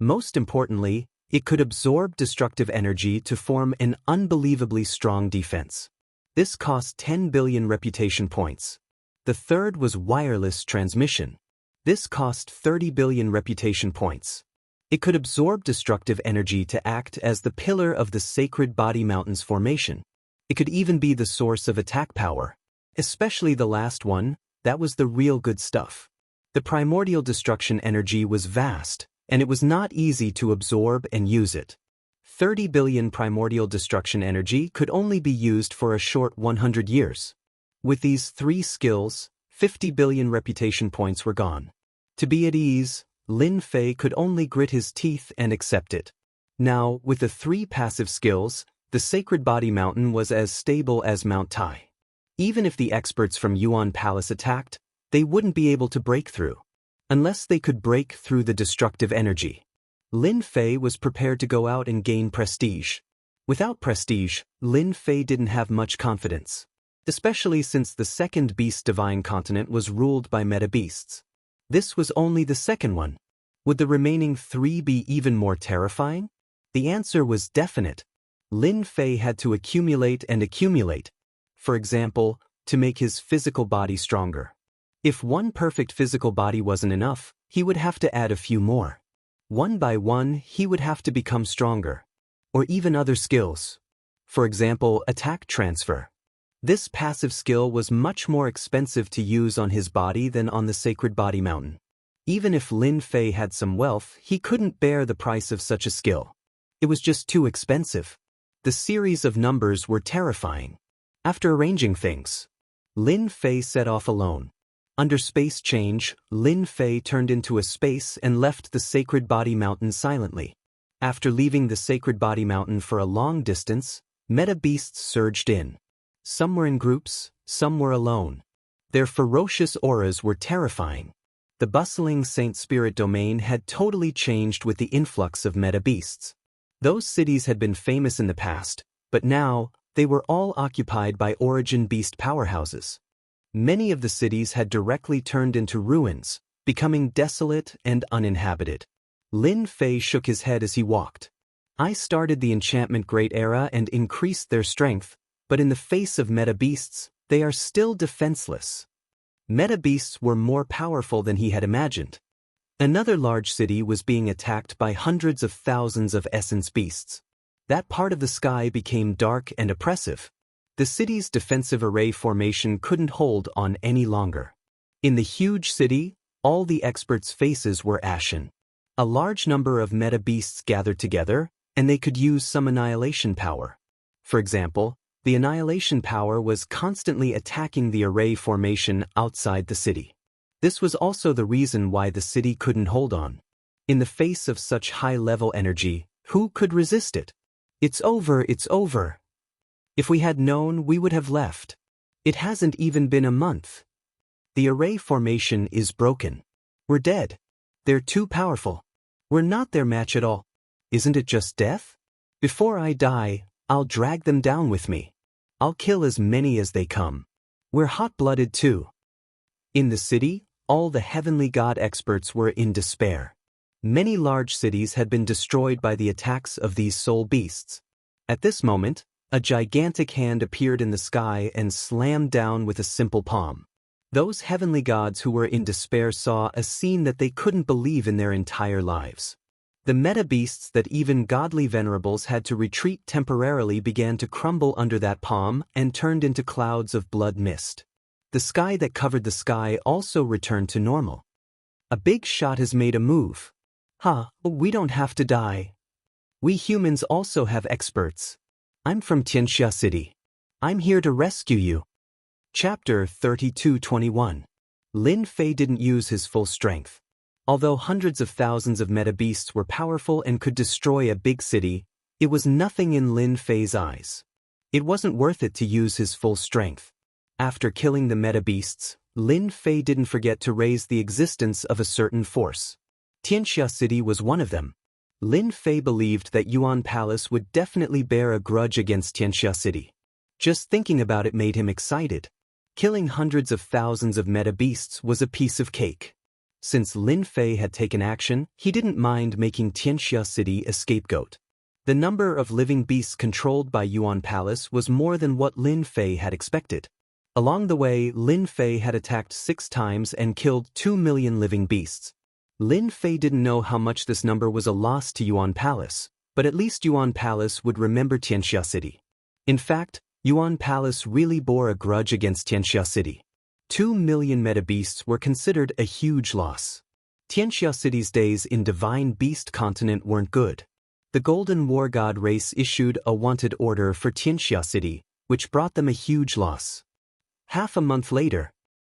Most importantly, it could absorb destructive energy to form an unbelievably strong defense. This cost 10 billion reputation points. The third was Wireless Transmission. This cost 30 billion reputation points. It could absorb destructive energy to act as the pillar of the Sacred Body Mountain's formation. It could even be the source of attack power. Especially the last one, that was the real good stuff. The primordial destruction energy was vast, and it was not easy to absorb and use it. 30 billion primordial destruction energy could only be used for a short 100 years. With these 3 skills, 50 billion reputation points were gone. To be at ease, Lin Fei could only grit his teeth and accept it. Now, with the 3 passive skills, the Sacred Body Mountain was as stable as Mount Tai. Even if the experts from Yuan Palace attacked, they wouldn't be able to break through. Unless they could break through the destructive energy. Lin Fei was prepared to go out and gain prestige. Without prestige, Lin Fei didn't have much confidence. Especially since the second Beast Divine Continent was ruled by meta-beasts. This was only the second one. Would the remaining 3 be even more terrifying? The answer was definite. Lin Fei had to accumulate and accumulate. For example, to make his physical body stronger. If one perfect physical body wasn't enough, he would have to add a few more. One by one, he would have to become stronger. Or even other skills. For example, attack transfer. This passive skill was much more expensive to use on his body than on the Sacred Body Mountain. Even if Lin Fei had some wealth, he couldn't bear the price of such a skill. It was just too expensive. The series of numbers were terrifying. After arranging things, Lin Fei set off alone. Under space change, Lin Fei turned into a space and left the Sacred Body Mountain silently. After leaving the Sacred Body Mountain for a long distance, meta-beasts surged in. Some were in groups, some were alone. Their ferocious auras were terrifying. The bustling Saint Spirit domain had totally changed with the influx of meta-beasts. Those cities had been famous in the past, but now, they were all occupied by origin beast powerhouses. Many of the cities had directly turned into ruins, becoming desolate and uninhabited. Lin Fei shook his head as he walked. I started the enchantment great era and increased their strength, but in the face of meta-beasts, they are still defenseless. Meta-beasts were more powerful than he had imagined. Another large city was being attacked by hundreds of thousands of essence beasts. That part of the sky became dark and oppressive. The city's defensive array formation couldn't hold on any longer. In the huge city, all the experts' faces were ashen. A large number of meta-beasts gathered together, and they could use some annihilation power. For example, the annihilation power was constantly attacking the array formation outside the city. This was also the reason why the city couldn't hold on. In the face of such high-level energy, who could resist it? It's over, it's over. If we had known, we would have left. It hasn't even been a month. The array formation is broken. We're dead. They're too powerful. We're not their match at all. Isn't it just death? Before I die, I'll drag them down with me. I'll kill as many as they come. We're hot-blooded too. In the city, all the heavenly god experts were in despair. Many large cities had been destroyed by the attacks of these soul beasts. At this moment, a gigantic hand appeared in the sky and slammed down with a simple palm. Those heavenly gods who were in despair saw a scene that they couldn't believe in their entire lives. The meta-beasts that even godly venerables had to retreat temporarily began to crumble under that palm and turned into clouds of blood mist. The sky that covered the sky also returned to normal. A big shot has made a move. We don't have to die. We humans also have experts. I'm from Xianxia City. I'm here to rescue you. Chapter 32:21. Lin Fei didn't use his full strength. Although hundreds of thousands of meta-beasts were powerful and could destroy a big city, it was nothing in Lin Fei's eyes. It wasn't worth it to use his full strength. After killing the meta-beasts, Lin Fei didn't forget to raise the existence of a certain force. Xianxia City was one of them. Lin Fei believed that Yuan Palace would definitely bear a grudge against Xianxia City. Just thinking about it made him excited. Killing hundreds of thousands of meta-beasts was a piece of cake. Since Lin Fei had taken action, he didn't mind making Xianxia City a scapegoat. The number of living beasts controlled by Yuan Palace was more than what Lin Fei had expected. Along the way, Lin Fei had attacked 6 times and killed 2 million living beasts. Lin Fei didn't know how much this number was a loss to Yuan Palace, but at least Yuan Palace would remember Xianxia City. In fact, Yuan Palace really bore a grudge against Xianxia City. 2 million meta-beasts were considered a huge loss. Xianxia City's days in Divine Beast Continent weren't good. The Golden War God race issued a wanted order for Xianxia City, which brought them a huge loss. Half a month later,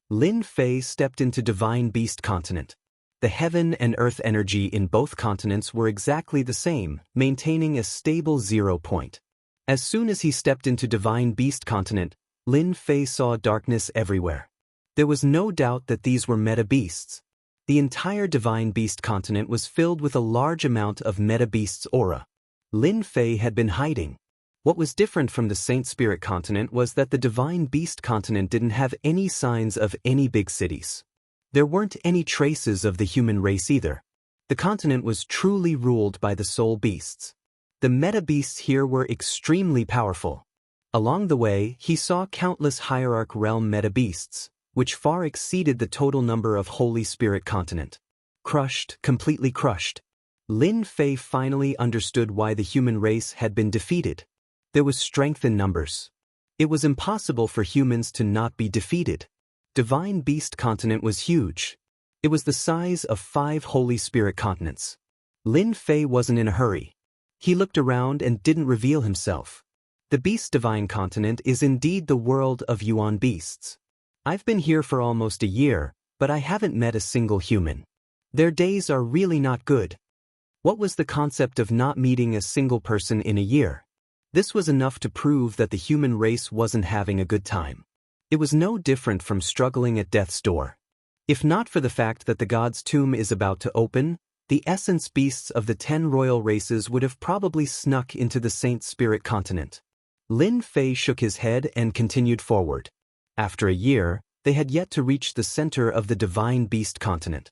Lin Fei stepped into Divine Beast Continent. The heaven and earth energy in both continents were exactly the same, maintaining a stable 0 point. As soon as he stepped into Divine Beast Continent, Lin Fei saw darkness everywhere. There was no doubt that these were meta-beasts. The entire Divine Beast Continent was filled with a large amount of meta-beasts' aura. Lin Fei had been hiding. What was different from the Saint Spirit Continent was that the Divine Beast Continent didn't have any signs of any big cities. There weren't any traces of the human race either. The continent was truly ruled by the soul beasts. The meta-beasts here were extremely powerful. Along the way, he saw countless Hierarch Realm meta-beasts, which far exceeded the total number of Holy Spirit Continent. Crushed, completely crushed. Lin Fei finally understood why the human race had been defeated. There was strength in numbers. It was impossible for humans to not be defeated. Divine Beast Continent was huge. It was the size of 5 Holy Spirit continents. Lin Fei wasn't in a hurry. He looked around and didn't reveal himself. The Beast Divine Continent is indeed the world of Yuan beasts. I've been here for almost a year, but I haven't met a single human. Their days are really not good. What was the concept of not meeting a single person in a year? This was enough to prove that the human race wasn't having a good time. It was no different from struggling at death's door. If not for the fact that the god's tomb is about to open, the essence beasts of the 10 royal races would have probably snuck into the Saint Spirit Continent. Lin Fei shook his head and continued forward. After a year, they had yet to reach the center of the Divine Beast Continent.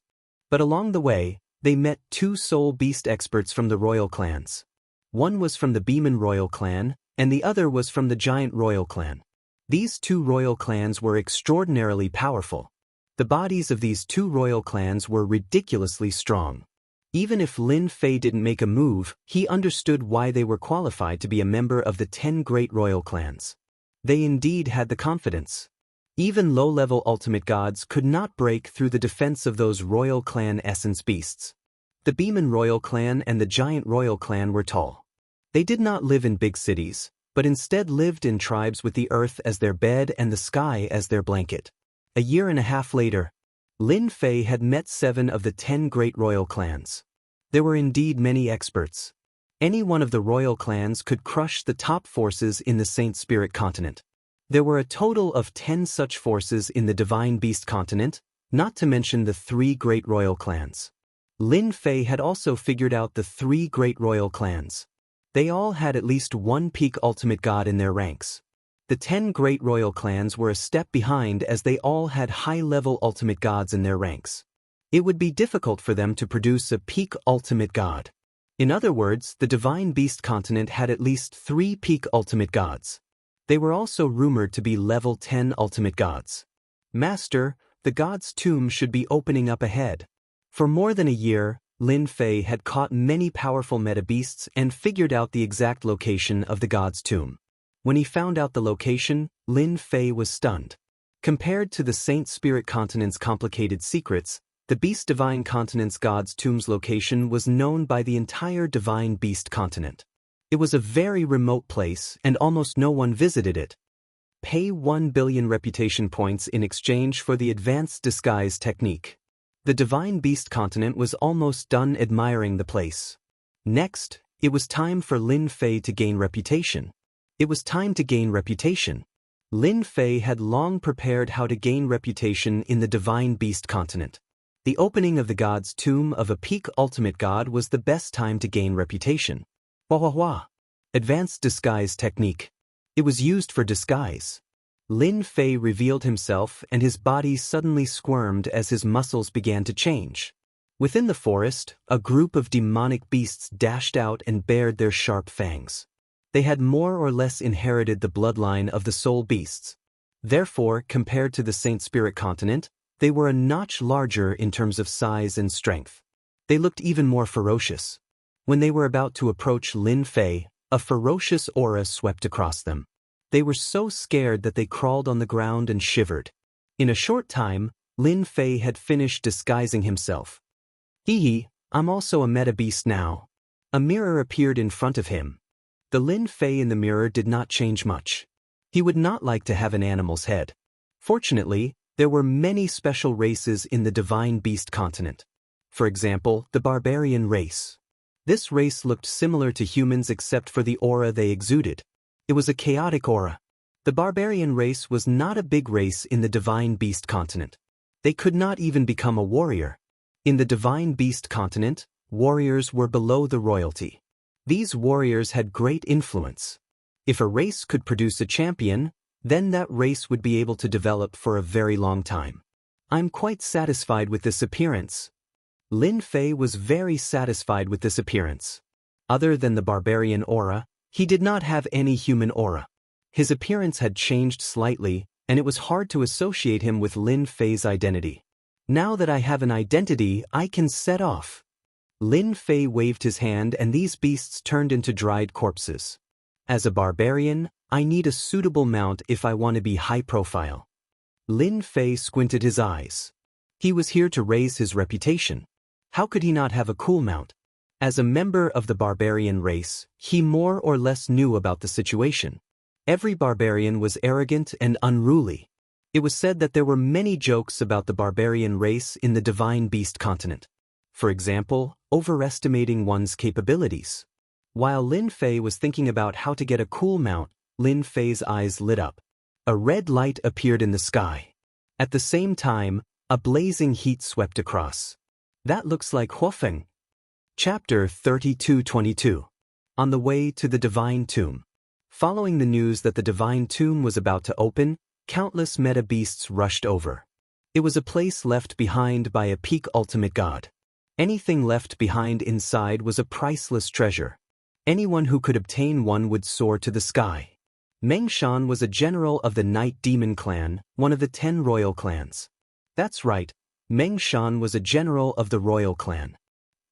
But along the way, they met 2 soul beast experts from the royal clans. One was from the Beeman royal clan, and the other was from the Giant royal clan. These 2 royal clans were extraordinarily powerful. The bodies of these 2 royal clans were ridiculously strong. Even if Lin Fei didn't make a move, he understood why they were qualified to be a member of the 10 great royal clans. They indeed had the confidence. Even low-level ultimate gods could not break through the defense of those royal clan essence beasts. The Beeman royal clan and the Giant royal clan were tall. They did not live in big cities, but instead lived in tribes with the earth as their bed and the sky as their blanket. A year and a half later, Lin Fei had met 7 of the 10 great royal clans. There were indeed many experts. Any one of the royal clans could crush the top forces in the Saint Spirit Continent. There were a total of 10 such forces in the Divine Beast Continent, not to mention the 3 great royal clans. Lin Fei had also figured out the 3 great royal clans. They all had at least 1 peak ultimate god in their ranks. The 10 great royal clans were a step behind as they all had high-level ultimate gods in their ranks. It would be difficult for them to produce a peak ultimate god. In other words, the Divine Beast Continent had at least 3 peak ultimate gods. They were also rumored to be level 10 ultimate gods. Master, the god's tomb should be opening up ahead. For more than a year, Lin Fei had caught many powerful meta-beasts and figured out the exact location of the god's tomb. When he found out the location, Lin Fei was stunned. Compared to the Saint Spirit Continent's complicated secrets, the Beast Divine Continent's god's tomb's location was known by the entire Divine Beast Continent. It was a very remote place and almost no one visited it. Pay 1 billion reputation points in exchange for the advanced disguise technique. The Divine Beast Continent was almost done admiring the place. Next, it was time for Lin Fei to gain reputation. Lin Fei had long prepared how to gain reputation in the Divine Beast Continent. The opening of the god's tomb of a peak ultimate god was the best time to gain reputation. Advanced disguise technique. It was used for disguise. Lin Fei revealed himself and his body suddenly squirmed as his muscles began to change. Within the forest, a group of demonic beasts dashed out and bared their sharp fangs. They had more or less inherited the bloodline of the soul beasts. Therefore, compared to the Saint Spirit Continent, they were a notch larger in terms of size and strength. They looked even more ferocious. When they were about to approach Lin Fei, a ferocious aura swept across them. They were so scared that they crawled on the ground and shivered. In a short time, Lin Fei had finished disguising himself. I'm also a meta-beast now. A mirror appeared in front of him. The Lin Fei in the mirror did not change much. He would not like to have an animal's head. Fortunately, there were many special races in the Divine Beast Continent. For example, the barbarian race. This race looked similar to humans except for the aura they exuded. It was a chaotic aura. The barbarian race was not a big race in the Divine Beast Continent. They could not even become a warrior. In the Divine Beast Continent, warriors were below the royalty. These warriors had great influence. If a race could produce a champion, then that race would be able to develop for a very long time. I'm quite satisfied with this appearance. Lin Fei was very satisfied with this appearance. Other than the barbarian aura, he did not have any human aura. His appearance had changed slightly, and it was hard to associate him with Lin Fei's identity. Now that I have an identity, I can set off. Lin Fei waved his hand and these beasts turned into dried corpses. As a barbarian, I need a suitable mount if I want to be high profile. Lin Fei squinted his eyes. He was here to raise his reputation. How could he not have a cool mount? As a member of the barbarian race, he more or less knew about the situation. Every barbarian was arrogant and unruly. It was said that there were many jokes about the barbarian race in the Divine Beast Continent. For example, overestimating one's capabilities. While Lin Fei was thinking about how to get a cool mount, Lin Fei's eyes lit up. A red light appeared in the sky. At the same time, a blazing heat swept across. That looks like Huofeng. Chapter 32:22. On the way to the Divine Tomb. Following the news that the Divine Tomb was about to open, countless meta-beasts rushed over. It was a place left behind by a peak ultimate god. Anything left behind inside was a priceless treasure. Anyone who could obtain one would soar to the sky. Meng Shan was a general of the Night Demon clan, one of the 10 royal clans. That's right, Meng Shan was a general of the royal clan.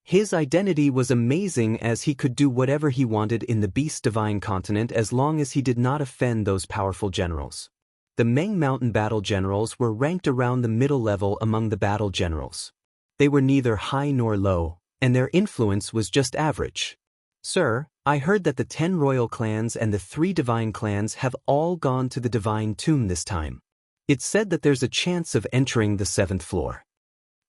His identity was amazing as he could do whatever he wanted in the Beast Divine Continent as long as he did not offend those powerful generals. The Meng Mountain battle generals were ranked around the middle level among the battle generals. They were neither high nor low, and their influence was just average. Sir, I heard that the 10 royal clans and the 3 divine clans have all gone to the Divine Tomb this time. It's said that there's a chance of entering the 7th floor.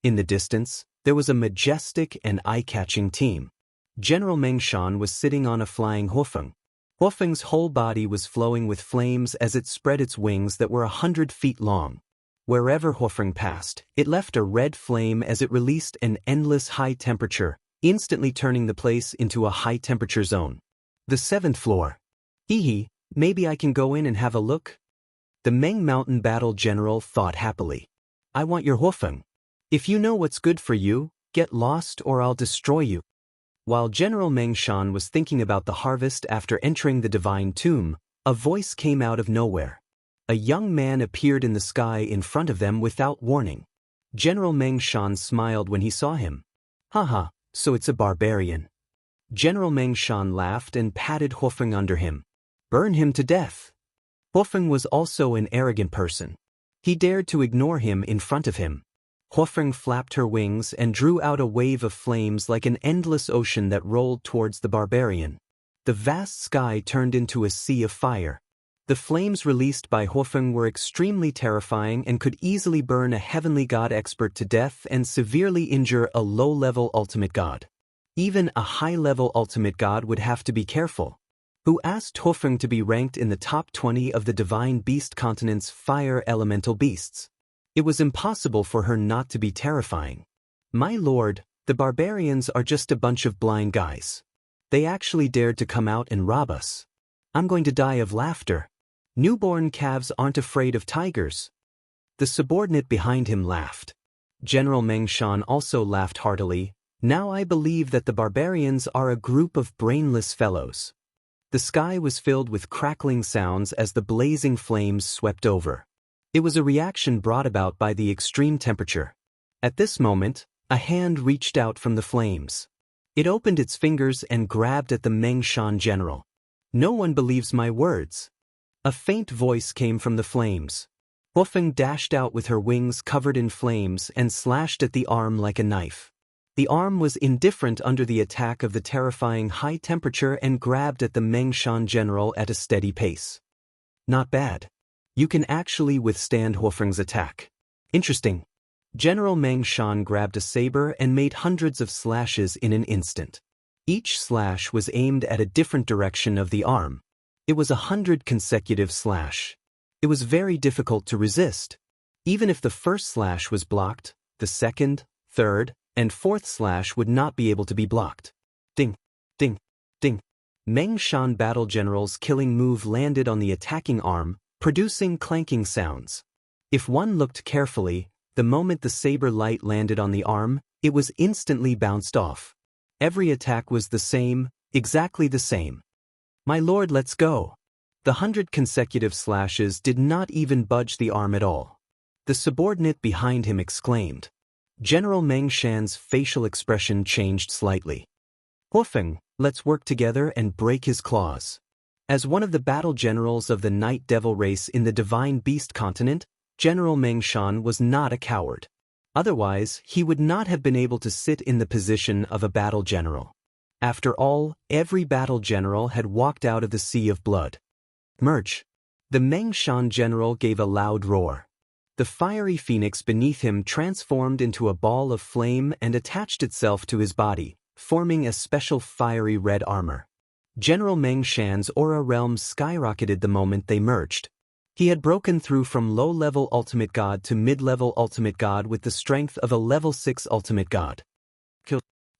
In the distance, there was a majestic and eye-catching team. General Meng Shan was sitting on a flying Huofeng. Huofeng's whole body was flowing with flames as it spread its wings that were 100 feet long. Wherever Huofeng passed, it left a red flame as it released an endless high temperature, instantly turning the place into a high-temperature zone. The 7th floor. Maybe I can go in and have a look? The Meng Mountain battle general thought happily. I want your Huofeng. If you know what's good for you, get lost or I'll destroy you. While General Meng Shan was thinking about the harvest after entering the Divine Tomb, a voice came out of nowhere. A young man appeared in the sky in front of them without warning. General Meng Shan smiled when he saw him. Haha, so it's a barbarian. General Meng Shan laughed and patted Huofeng under him. Burn him to death. Huofeng was also an arrogant person. He dared to ignore him in front of him. Huofeng flapped her wings and drew out a wave of flames like an endless ocean that rolled towards the barbarian. The vast sky turned into a sea of fire. The flames released by Huofeng were extremely terrifying and could easily burn a heavenly god expert to death and severely injure a low-level ultimate god. Even a high-level ultimate god would have to be careful. Who asked Huofeng to be ranked in the top 20 of the Divine Beast Continent's fire elemental beasts? It was impossible for her not to be terrifying. My lord, the barbarians are just a bunch of blind guys. They actually dared to come out and rob us. I'm going to die of laughter. Newborn calves aren't afraid of tigers. The subordinate behind him laughed. General Meng Shan also laughed heartily. Now I believe that the barbarians are a group of brainless fellows. The sky was filled with crackling sounds as the blazing flames swept over. It was a reaction brought about by the extreme temperature. At this moment, a hand reached out from the flames. It opened its fingers and grabbed at the Meng Shan general. No one believes my words. A faint voice came from the flames. Huofeng dashed out with her wings covered in flames and slashed at the arm like a knife. The arm was indifferent under the attack of the terrifying high temperature and grabbed at the Meng Shan general at a steady pace. Not bad. You can actually withstand Huofeng's attack. Interesting. General Meng Shan grabbed a saber and made hundreds of slashes in an instant. Each slash was aimed at a different direction of the arm. It was 100 consecutive slash. It was very difficult to resist. Even if the first slash was blocked, the second, third, and fourth slash would not be able to be blocked. Ding, ding, ding. Meng Shan battle general's killing move landed on the attacking arm, producing clanking sounds. If one looked carefully, the moment the saber light landed on the arm, it was instantly bounced off. Every attack was the same, exactly the same. My lord, let's go. The 100 consecutive slashes did not even budge the arm at all. The subordinate behind him exclaimed. General Meng Shan's facial expression changed slightly. Huofeng, let's work together and break his claws. As one of the battle generals of the Night Devil race in the Divine Beast Continent, General Meng Shan was not a coward. Otherwise, he would not have been able to sit in the position of a battle general. After all, every battle general had walked out of the sea of blood. Merge. The Meng Shan general gave a loud roar. The fiery phoenix beneath him transformed into a ball of flame and attached itself to his body, forming a special fiery red armor. General Meng Shan's aura realm skyrocketed the moment they merged. He had broken through from low-level ultimate god to mid-level ultimate god with the strength of a level 6 ultimate god.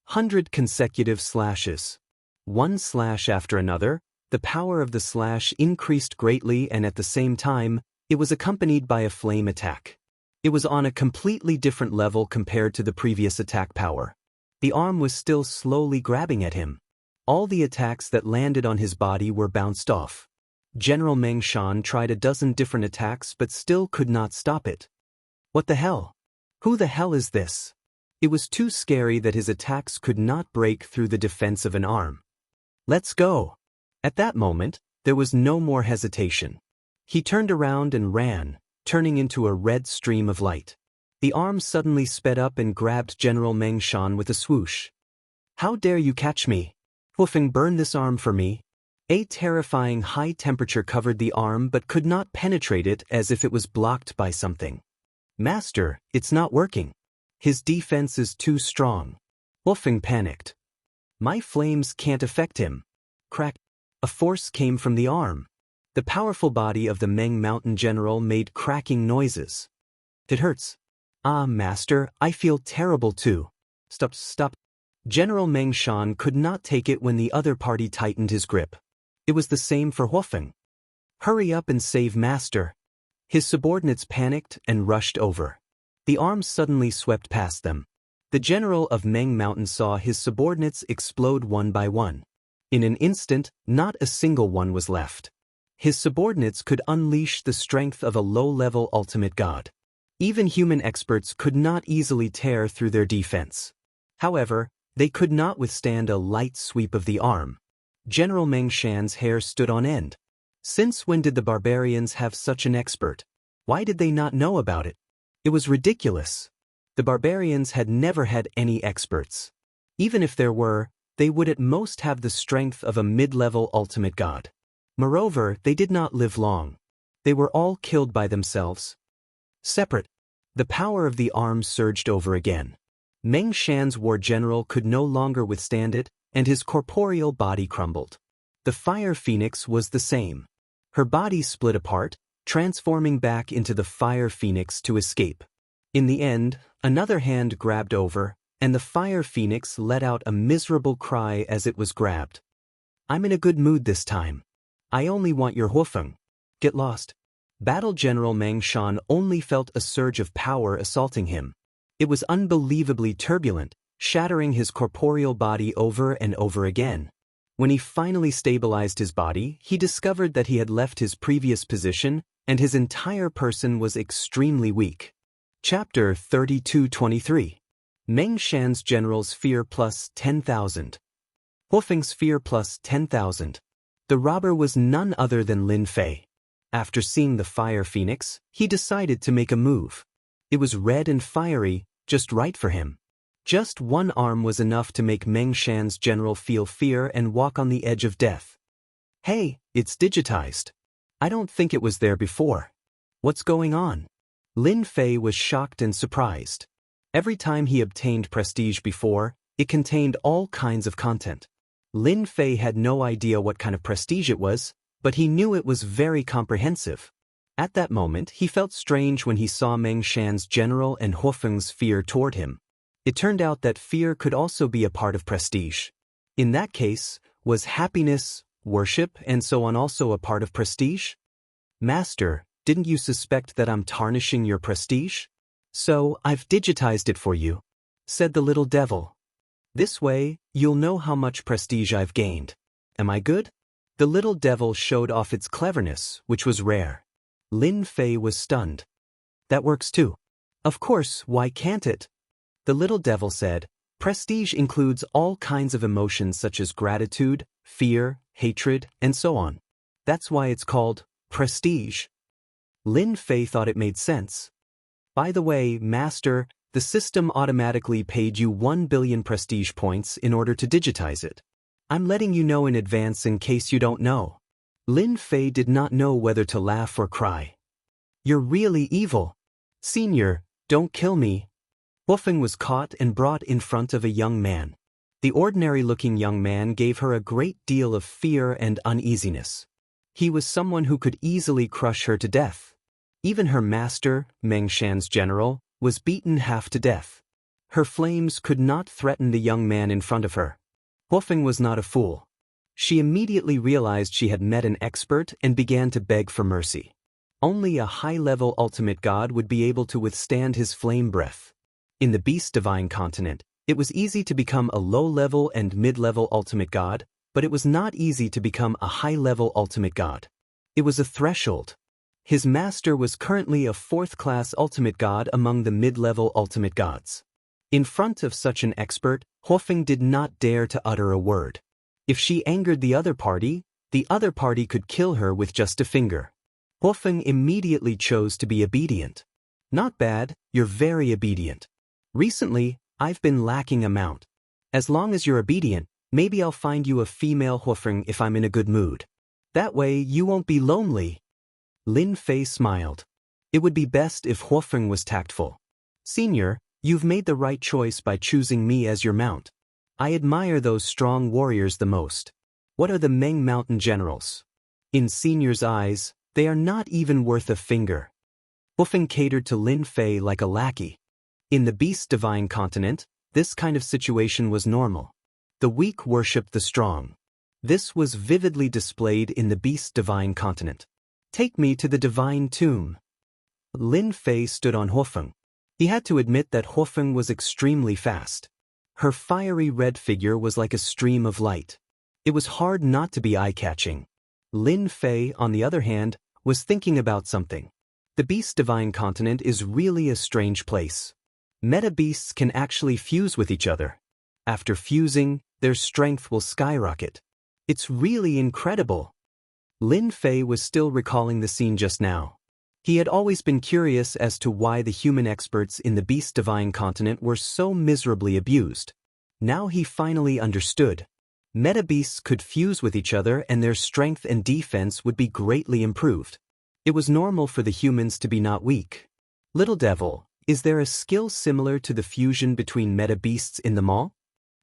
100 consecutive slashes. One slash after another, the power of the slash increased greatly and at the same time, it was accompanied by a flame attack. It was on a completely different level compared to the previous attack power. The arm was still slowly grabbing at him. All the attacks that landed on his body were bounced off. General Meng Shan tried a dozen different attacks but still could not stop it. What the hell? Who the hell is this? It was too scary that his attacks could not break through the defense of an arm. Let's go. At that moment, there was no more hesitation. He turned around and ran, turning into a red stream of light. The arm suddenly sped up and grabbed General Meng Shan with a swoosh. How dare you catch me? Huofeng, burn this arm for me. A terrifying high temperature covered the arm but could not penetrate it as if it was blocked by something. Master, it's not working. His defense is too strong. Huofeng panicked. My flames can't affect him. Crack. A force came from the arm. The powerful body of the Meng Mountain General made cracking noises. It hurts. Ah, Master, I feel terrible too. Stop. General Meng Shan could not take it when the other party tightened his grip. It was the same for Huofeng. Hurry up and save Master. His subordinates panicked and rushed over. The arms suddenly swept past them. The general of Meng Mountain saw his subordinates explode one by one. In an instant, not a single one was left. His subordinates could unleash the strength of a low-level ultimate god. Even human experts could not easily tear through their defense. However, they could not withstand a light sweep of the arm. General Meng Shan's hair stood on end. Since when did the barbarians have such an expert? Why did they not know about it? It was ridiculous. The barbarians had never had any experts. Even if there were, they would at most have the strength of a mid-level ultimate god. Moreover, they did not live long. They were all killed by themselves. Separate. The power of the arm surged over again. Meng Shan's war general could no longer withstand it, and his corporeal body crumbled. The fire phoenix was the same. Her body split apart, transforming back into the fire phoenix to escape. In the end, another hand grabbed over, and the fire phoenix let out a miserable cry as it was grabbed. I'm in a good mood this time. I only want your Hufeng. Get lost. Battle General Meng Shan only felt a surge of power assaulting him. It was unbelievably turbulent, shattering his corporeal body over and over again. When he finally stabilized his body, he discovered that he had left his previous position, and his entire person was extremely weak. Chapter 32-23. Meng Shan's general's fear plus 10,000. Hufeng's fear plus 10,000. The robber was none other than Lin Fei. After seeing the fire phoenix, he decided to make a move. It was red and fiery, just right for him. Just one arm was enough to make Meng Shan's general feel fear and walk on the edge of death. Hey, it's digitized. I don't think it was there before. What's going on? Lin Fei was shocked and surprised. Every time he obtained prestige before, it contained all kinds of content. Lin Fei had no idea what kind of prestige it was, but he knew it was very comprehensive. At that moment, he felt strange when he saw Meng Shan's general and Hufeng's fear toward him. It turned out that fear could also be a part of prestige. In that case, was happiness, worship, and so on also a part of prestige? Master, didn't you suspect that I'm tarnishing your prestige? So, I've digitized it for you, said the little devil. This way, you'll know how much prestige I've gained. Am I good? The little devil showed off its cleverness, which was rare. Lin Fei was stunned. That works too. Of course, why can't it? The little devil said, prestige includes all kinds of emotions such as gratitude, fear, hatred, and so on. That's why it's called prestige. Lin Fei thought it made sense. By the way, Master, the system automatically paid you 1 billion prestige points in order to digitize it. I'm letting you know in advance in case you don't know. Lin Fei did not know whether to laugh or cry. You're really evil. Senior, don't kill me. Hufeng was caught and brought in front of a young man. The ordinary-looking young man gave her a great deal of fear and uneasiness. He was someone who could easily crush her to death. Even her master, Meng Shan's general, was beaten half to death. Her flames could not threaten the young man in front of her. Hufeng was not a fool. She immediately realized she had met an expert and began to beg for mercy. Only a high-level ultimate god would be able to withstand his flame breath. In the Beast Divine continent, it was easy to become a low-level and mid-level ultimate god, but it was not easy to become a high-level ultimate god. It was a threshold. His master was currently a 4th-class ultimate god among the mid-level ultimate gods. In front of such an expert, Hufeng did not dare to utter a word. If she angered the other party could kill her with just a finger. Hufeng immediately chose to be obedient. Not bad, you're very obedient. Recently, I've been lacking a mount. As long as you're obedient, maybe I'll find you a female Hufeng if I'm in a good mood. That way you won't be lonely. Lin Fei smiled. It would be best if Hufeng was tactful. Senior, you've made the right choice by choosing me as your mount. I admire those strong warriors the most. What are the Meng Mountain generals? In Senior's eyes, they are not even worth a finger. Hufeng catered to Lin Fei like a lackey. In the Beast Divine continent, this kind of situation was normal. The weak worshipped the strong. This was vividly displayed in the Beast Divine continent. Take me to the divine tomb. Lin Fei stood on Hufeng. He had to admit that Hufeng was extremely fast. Her fiery red figure was like a stream of light. It was hard not to be eye-catching. Lin Fei, on the other hand, was thinking about something. The Beast Divine Continent is really a strange place. Meta beasts can actually fuse with each other. After fusing, their strength will skyrocket. It's really incredible. Lin Fei was still recalling the scene just now. He had always been curious as to why the human experts in the Beast Divine Continent were so miserably abused. Now he finally understood. Meta beasts could fuse with each other and their strength and defense would be greatly improved. It was normal for the humans to be not weak. Little Devil, is there a skill similar to the fusion between meta beasts in the mall?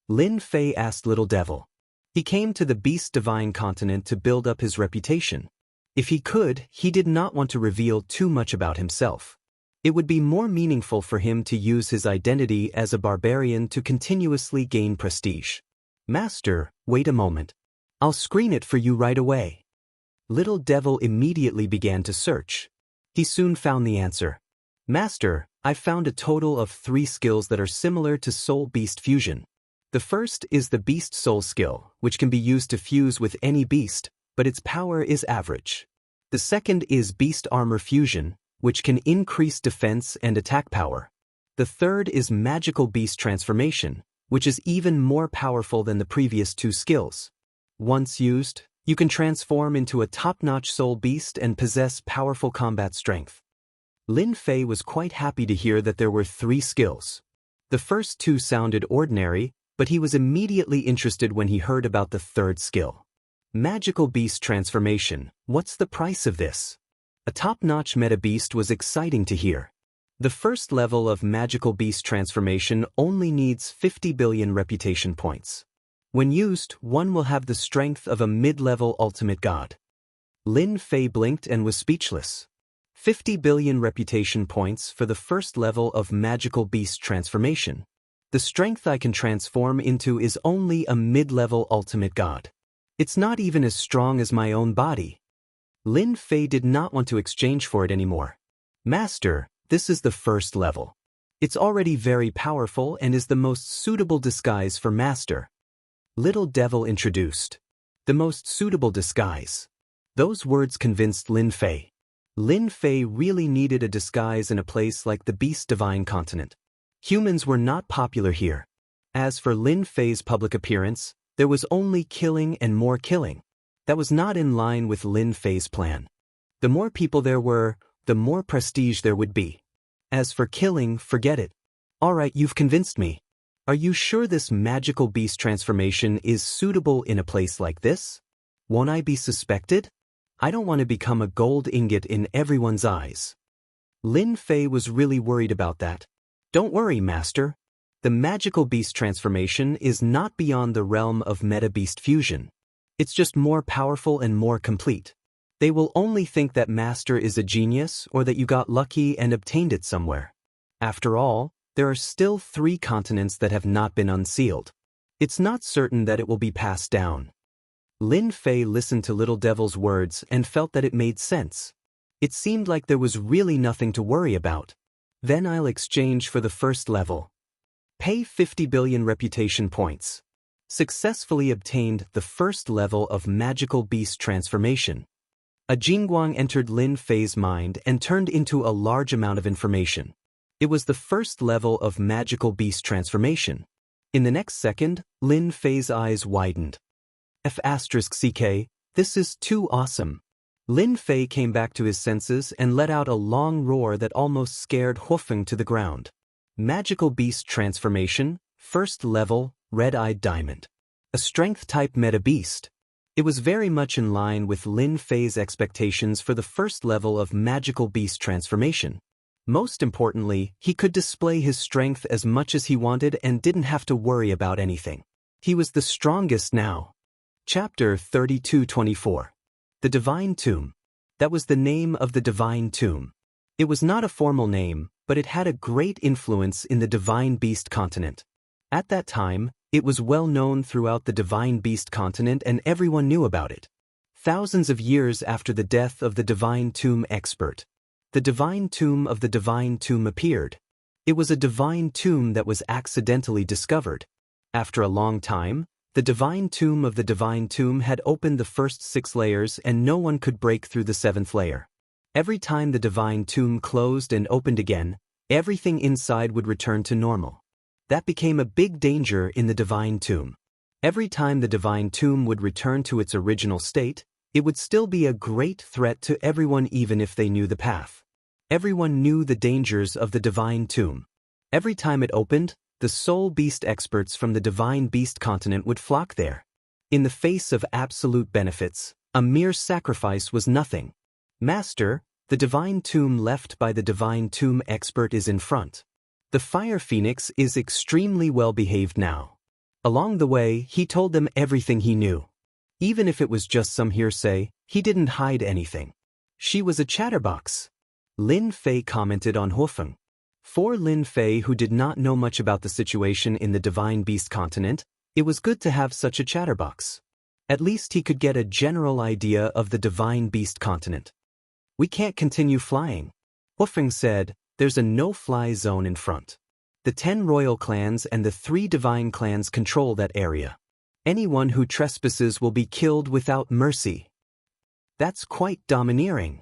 Lin Fei asked Little Devil. He came to the Beast Divine Continent to build up his reputation. If he could, he did not want to reveal too much about himself. It would be more meaningful for him to use his identity as a barbarian to continuously gain prestige. Master, wait a moment. I'll screen it for you right away. Little Devil immediately began to search. He soon found the answer. Master, I've found a total of 3 skills that are similar to Soul-Beast Fusion. The first is the Beast Soul skill, which can be used to fuse with any beast, but its power is average. The second is Beast Armor Fusion, which can increase defense and attack power. The third is Magical Beast Transformation, which is even more powerful than the previous 2 skills. Once used, you can transform into a top-notch soul beast and possess powerful combat strength. Lin Fei was quite happy to hear that there were 3 skills. The first 2 sounded ordinary, but he was immediately interested when he heard about the third skill. Magical Beast Transformation, what's the price of this? A top-notch meta beast was exciting to hear. The first level of Magical Beast Transformation only needs 50 billion reputation points. When used, one will have the strength of a mid-level ultimate god. Lin Fei blinked and was speechless. 50 billion reputation points for the first level of Magical Beast Transformation. The strength I can transform into is only a mid-level ultimate god. It's not even as strong as my own body. Lin Fei did not want to exchange for it anymore. Master, this is the first level. It's already very powerful and is the most suitable disguise for Master. Little Devil introduced. The most suitable disguise. Those words convinced Lin Fei. Lin Fei really needed a disguise in a place like the Beast Divine Continent. Humans were not popular here. As for Lin Fei's public appearance, there was only killing and more killing. That was not in line with Lin Fei's plan. The more people there were, the more prestige there would be. As for killing, forget it. Alright, you've convinced me. Are you sure this Magical Beast Transformation is suitable in a place like this? Won't I be suspected? I don't want to become a gold ingot in everyone's eyes. Lin Fei was really worried about that. Don't worry, Master. The Magical Beast Transformation is not beyond the realm of Meta Beast Fusion. It's just more powerful and more complete. They will only think that Master is a genius or that you got lucky and obtained it somewhere. After all, there are still 3 continents that have not been unsealed. It's not certain that it will be passed down. Lin Fei listened to Little Devil's words and felt that it made sense. It seemed like there was really nothing to worry about. Then I'll exchange for the first level. Pay 50 billion reputation points. Successfully obtained the first level of Magical Beast Transformation. A jingguang entered Lin Fei's mind and turned into a large amount of information. It was the first level of Magical Beast Transformation. In the next second, Lin Fei's eyes widened. F***ck, this is too awesome. Lin Fei came back to his senses and let out a long roar that almost scared Huofeng to the ground. Magical Beast Transformation, first level, Red-Eyed Diamond. A strength-type meta beast. It was very much in line with Lin Fei's expectations for the first level of Magical Beast Transformation. Most importantly, he could display his strength as much as he wanted and didn't have to worry about anything. He was the strongest now. Chapter 3224. The Divine Tomb. That was the name of the Divine Tomb. It was not a formal name, but it had a great influence in the Divine Beast continent. At that time, it was well known throughout the Divine Beast continent and everyone knew about it. Thousands of years after the death of the Divine Tomb expert, the Divine Tomb of the Divine Tomb appeared. It was a divine tomb that was accidentally discovered. After a long time, The divine tomb of the divine tomb had opened the first 6 layers and no one could break through the 7th layer. Every time the divine tomb closed and opened again, everything inside would return to normal. That became a big danger in the divine tomb. Every time the divine tomb would return to its original state, it would still be a great threat to everyone even if they knew the path. Everyone knew the dangers of the divine tomb. Every time it opened, the soul beast experts from the divine beast continent would flock there. In the face of absolute benefits, a mere sacrifice was nothing. Master, the divine tomb left by the divine tomb expert is in front. The fire phoenix is extremely well behaved now. Along the way, he told them everything he knew. Even if it was just some hearsay, he didn't hide anything. She was a chatterbox. Lin Fei commented on Hufeng. For Lin Fei, who did not know much about the situation in the divine beast continent, it was good to have such a chatterbox. At least he could get a general idea of the divine beast continent. We can't continue flying. Hufeng said, there's a no-fly zone in front. The 10 royal clans and the 3 divine clans control that area. Anyone who trespasses will be killed without mercy. That's quite domineering.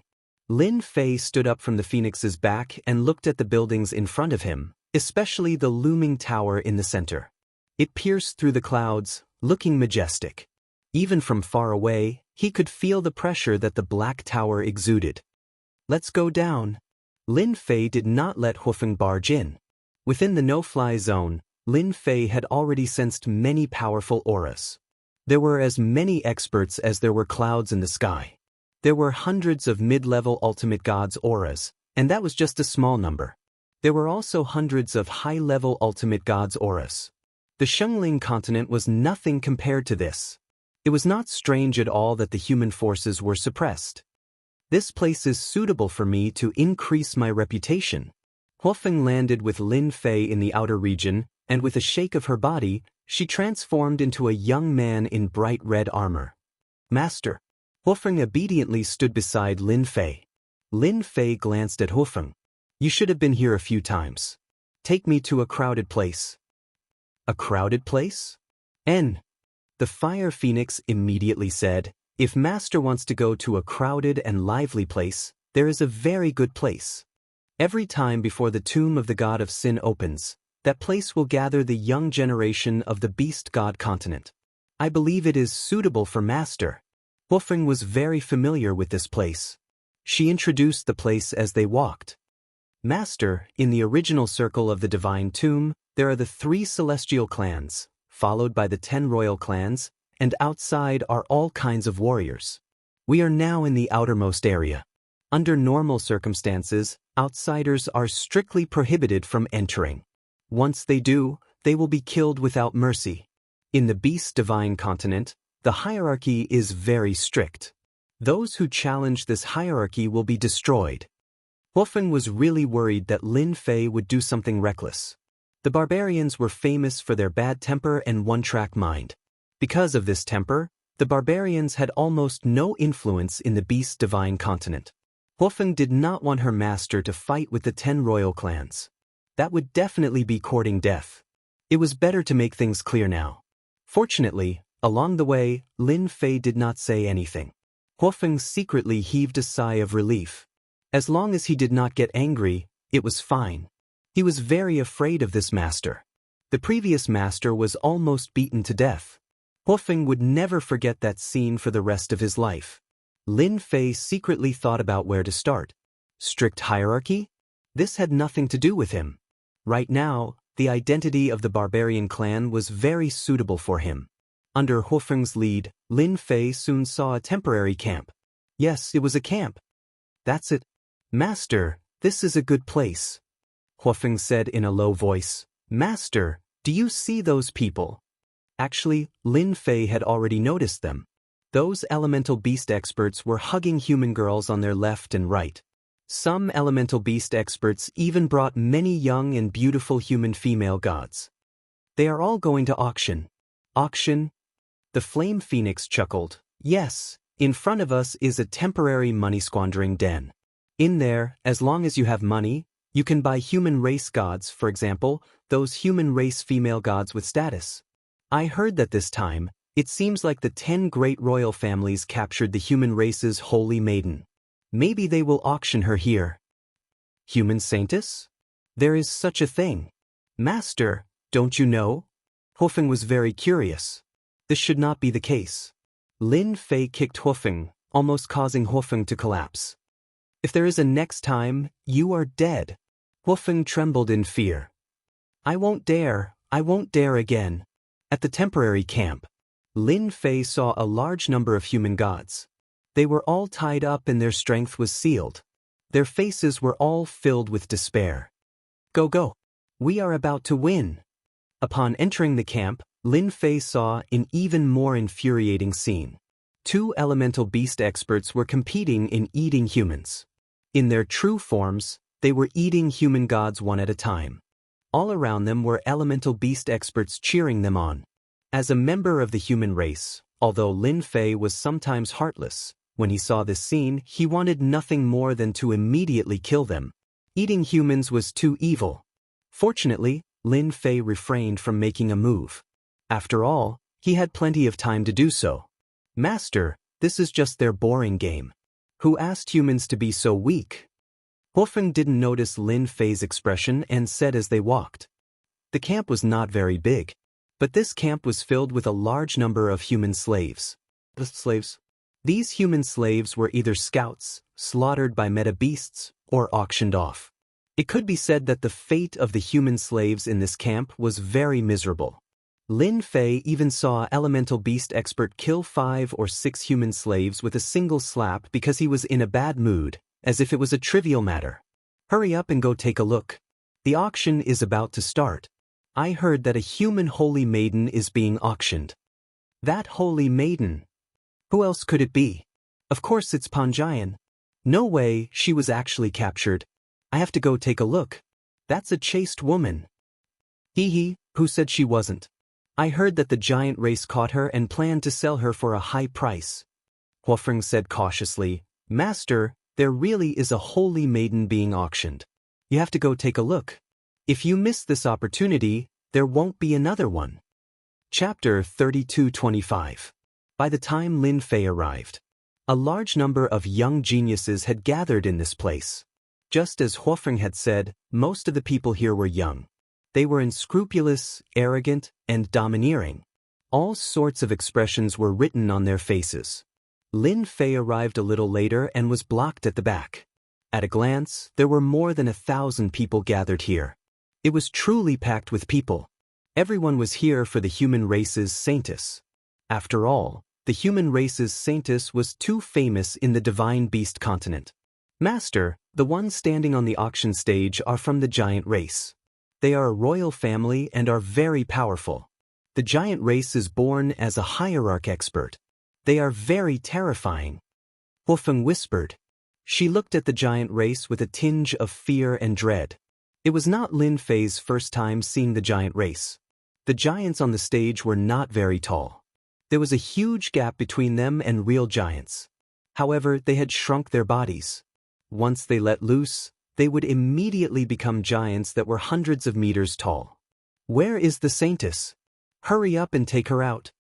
Lin Fei stood up from the phoenix's back and looked at the buildings in front of him, especially the looming tower in the center. It pierced through the clouds, looking majestic. Even from far away, he could feel the pressure that the black tower exuded. Let's go down. Lin Fei did not let Hufeng barge in. Within the no-fly zone, Lin Fei had already sensed many powerful auras. There were as many experts as there were clouds in the sky. There were hundreds of mid-level ultimate gods' auras, and that was just a small number. There were also hundreds of high-level ultimate gods' auras. The Shengling continent was nothing compared to this. It was not strange at all that the human forces were suppressed. This place is suitable for me to increase my reputation. Hufeng landed with Lin Fei in the outer region, and with a shake of her body, she transformed into a young man in bright red armor. Master. Hufeng obediently stood beside Lin Fei. Lin Fei glanced at Hufeng. You should have been here a few times. Take me to a crowded place. A crowded place? The fire phoenix immediately said, if Master wants to go to a crowded and lively place, there is a very good place. Every time before the tomb of the god of sin opens, that place will gather the young generation of the beast god continent. I believe it is suitable for Master. Hufeng was very familiar with this place. She introduced the place as they walked. Master, in the original circle of the divine tomb, there are the 3 celestial clans, followed by the 10 royal clans, and outside are all kinds of warriors. We are now in the outermost area. Under normal circumstances, outsiders are strictly prohibited from entering. Once they do, they will be killed without mercy. In the beast divine continent, the hierarchy is very strict. Those who challenge this hierarchy will be destroyed. Hufeng was really worried that Lin Fei would do something reckless. The barbarians were famous for their bad temper and one-track mind. Because of this temper, the barbarians had almost no influence in the beast divine continent. Hufeng did not want her master to fight with the 10 royal clans. That would definitely be courting death. It was better to make things clear now. Fortunately, along the way, Lin Fei did not say anything. Hufeng secretly heaved a sigh of relief. As long as he did not get angry, it was fine. He was very afraid of this master. The previous master was almost beaten to death. Hufeng would never forget that scene for the rest of his life. Lin Fei secretly thought about where to start. Strict hierarchy? This had nothing to do with him. Right now, the identity of the barbarian clan was very suitable for him. Under Hufeng's lead, Lin Fei soon saw a temporary camp. Yes, it was a camp. That's it. Master, this is a good place. Hufeng said in a low voice. Master, do you see those people? Actually, Lin Fei had already noticed them. Those elemental beast experts were hugging human girls on their left and right. Some elemental beast experts even brought many young and beautiful human female gods. They are all going to auction. Auction? The flame phoenix chuckled. Yes, in front of us is a temporary money-squandering den. In there, as long as you have money, you can buy human race gods, for example, those human race female gods with status. I heard that this time, it seems like the 10 great royal families captured the human race's holy maiden. Maybe they will auction her here. Human saintess? There is such a thing. Master, don't you know? Huofeng was very curious. This should not be the case. Lin Fei kicked Huofeng, almost causing Huofeng to collapse. If there is a next time, you are dead. Huofeng trembled in fear. I won't dare again. At the temporary camp, Lin Fei saw a large number of human gods. They were all tied up and their strength was sealed. Their faces were all filled with despair. Go. We are about to win. Upon entering the camp, Lin Fei saw an even more infuriating scene. 2 elemental beast experts were competing in eating humans. In their true forms, they were eating human gods one at a time. All around them were elemental beast experts cheering them on. As a member of the human race, although Lin Fei was sometimes heartless, when he saw this scene, he wanted nothing more than to immediately kill them. Eating humans was too evil. Fortunately, Lin Fei refrained from making a move. After all, he had plenty of time to do so. Master, this is just their boring game. Who asked humans to be so weak? Huofeng didn't notice Lin Fei's expression and said as they walked. The camp was not very big, but this camp was filled with a large number of human slaves. These human slaves were either scouts, slaughtered by meta beasts, or auctioned off. It could be said that the fate of the human slaves in this camp was very miserable. Lin Fei even saw elemental beast expert kill 5 or 6 human slaves with a single slap because he was in a bad mood, as if it was a trivial matter. Hurry up and go take a look. The auction is about to start. I heard that a human holy maiden is being auctioned. That holy maiden? Who else could it be? Of course it's Panjian. No way, she was actually captured. I have to go take a look. That's a chaste woman. Hee, who said she wasn't? I heard that the giant race caught her and planned to sell her for a high price. Huofeng said cautiously, Master, there really is a holy maiden being auctioned. You have to go take a look. If you miss this opportunity, there won't be another one. Chapter 32:25. By the time Lin Fei arrived, a large number of young geniuses had gathered in this place. Just as Huofeng had said, most of the people here were young. They were unscrupulous, arrogant, and domineering. All sorts of expressions were written on their faces. Lin Fei arrived a little later and was blocked at the back. At a glance, there were more than 1,000 people gathered here. It was truly packed with people. Everyone was here for the human race's saintess. After all, the human race's saintess was too famous in the divine beast continent. Master, the ones standing on the auction stage are from the giant race. They are a royal family and are very powerful. The giant race is born as a hierarch expert. They are very terrifying. Huofeng whispered. She looked at the giant race with a tinge of fear and dread. It was not Lin Fei's first time seeing the giant race. The giants on the stage were not very tall. There was a huge gap between them and real giants. However, they had shrunk their bodies. Once they let loose, they would immediately become giants that were hundreds of meters tall. Where is the saintess? Hurry up and take her out.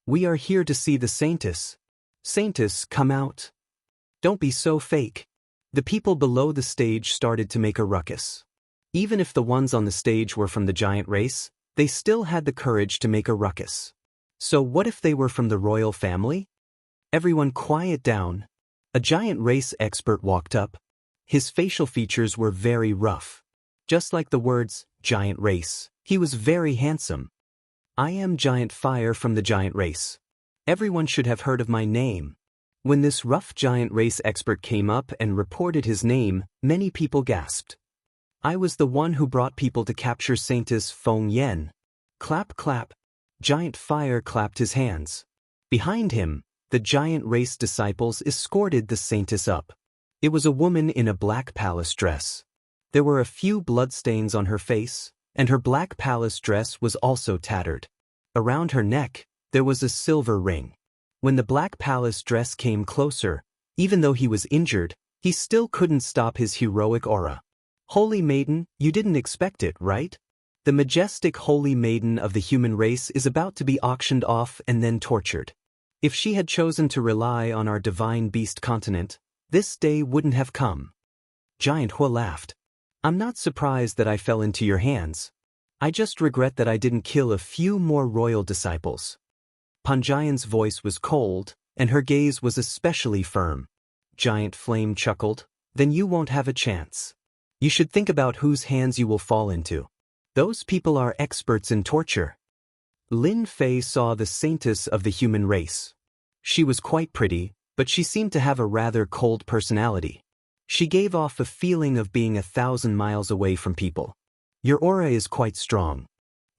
We are here to see the saintess. Saintess, come out. Don't be so fake. The people below the stage started to make a ruckus. Even if the ones on the stage were from the giant race, they still had the courage to make a ruckus. So what if they were from the royal family? Everyone quiet down. A giant race expert walked up. His facial features were very rough. Just like the words, giant race, he was very handsome. I am Giant Fire from the giant race. Everyone should have heard of my name. When this rough giant race expert came up and reported his name, many people gasped. I was the one who brought people to capture Saintess Feng Yan. Clap, clap. Giant Fire clapped his hands. Behind him, the giant race disciples escorted the saintess up. It was a woman in a black palace dress. There were a few bloodstains on her face, and her black palace dress was also tattered. Around her neck, there was a silver ring. When the black palace dress came closer, even though he was injured, he still couldn't stop his heroic aura. Holy maiden, you didn't expect it, right? The majestic holy maiden of the human race is about to be auctioned off and then tortured. If she had chosen to rely on our divine beast continent, this day wouldn't have come. Giant Hua laughed. I'm not surprised that I fell into your hands. I just regret that I didn't kill a few more royal disciples. Panjian's voice was cold, and her gaze was especially firm. Giant Flame chuckled. Then you won't have a chance. You should think about whose hands you will fall into. Those people are experts in torture. Lin Fei saw the saintess of the human race. She was quite pretty, but she seemed to have a rather cold personality. She gave off a feeling of being 1,000 miles away from people. Your aura is quite strong.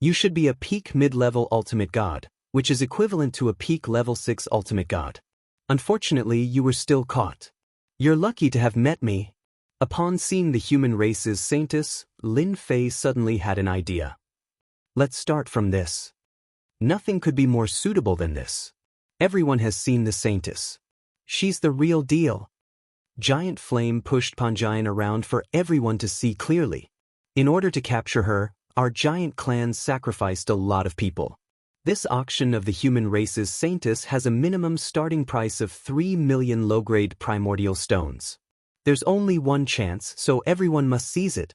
You should be a peak mid-level ultimate god, which is equivalent to a peak level 6 ultimate god. Unfortunately, you were still caught. You're lucky to have met me. Upon seeing the human race's saintess, Lin Fei suddenly had an idea. Let's start from this. Nothing could be more suitable than this. Everyone has seen the saintess. She's the real deal. Giant Flame pushed Panjian around for everyone to see clearly. In order to capture her, our giant clan sacrificed a lot of people. This auction of the human race's saintess has a minimum starting price of 3 million low-grade primordial stones. There's only one chance, so everyone must seize it.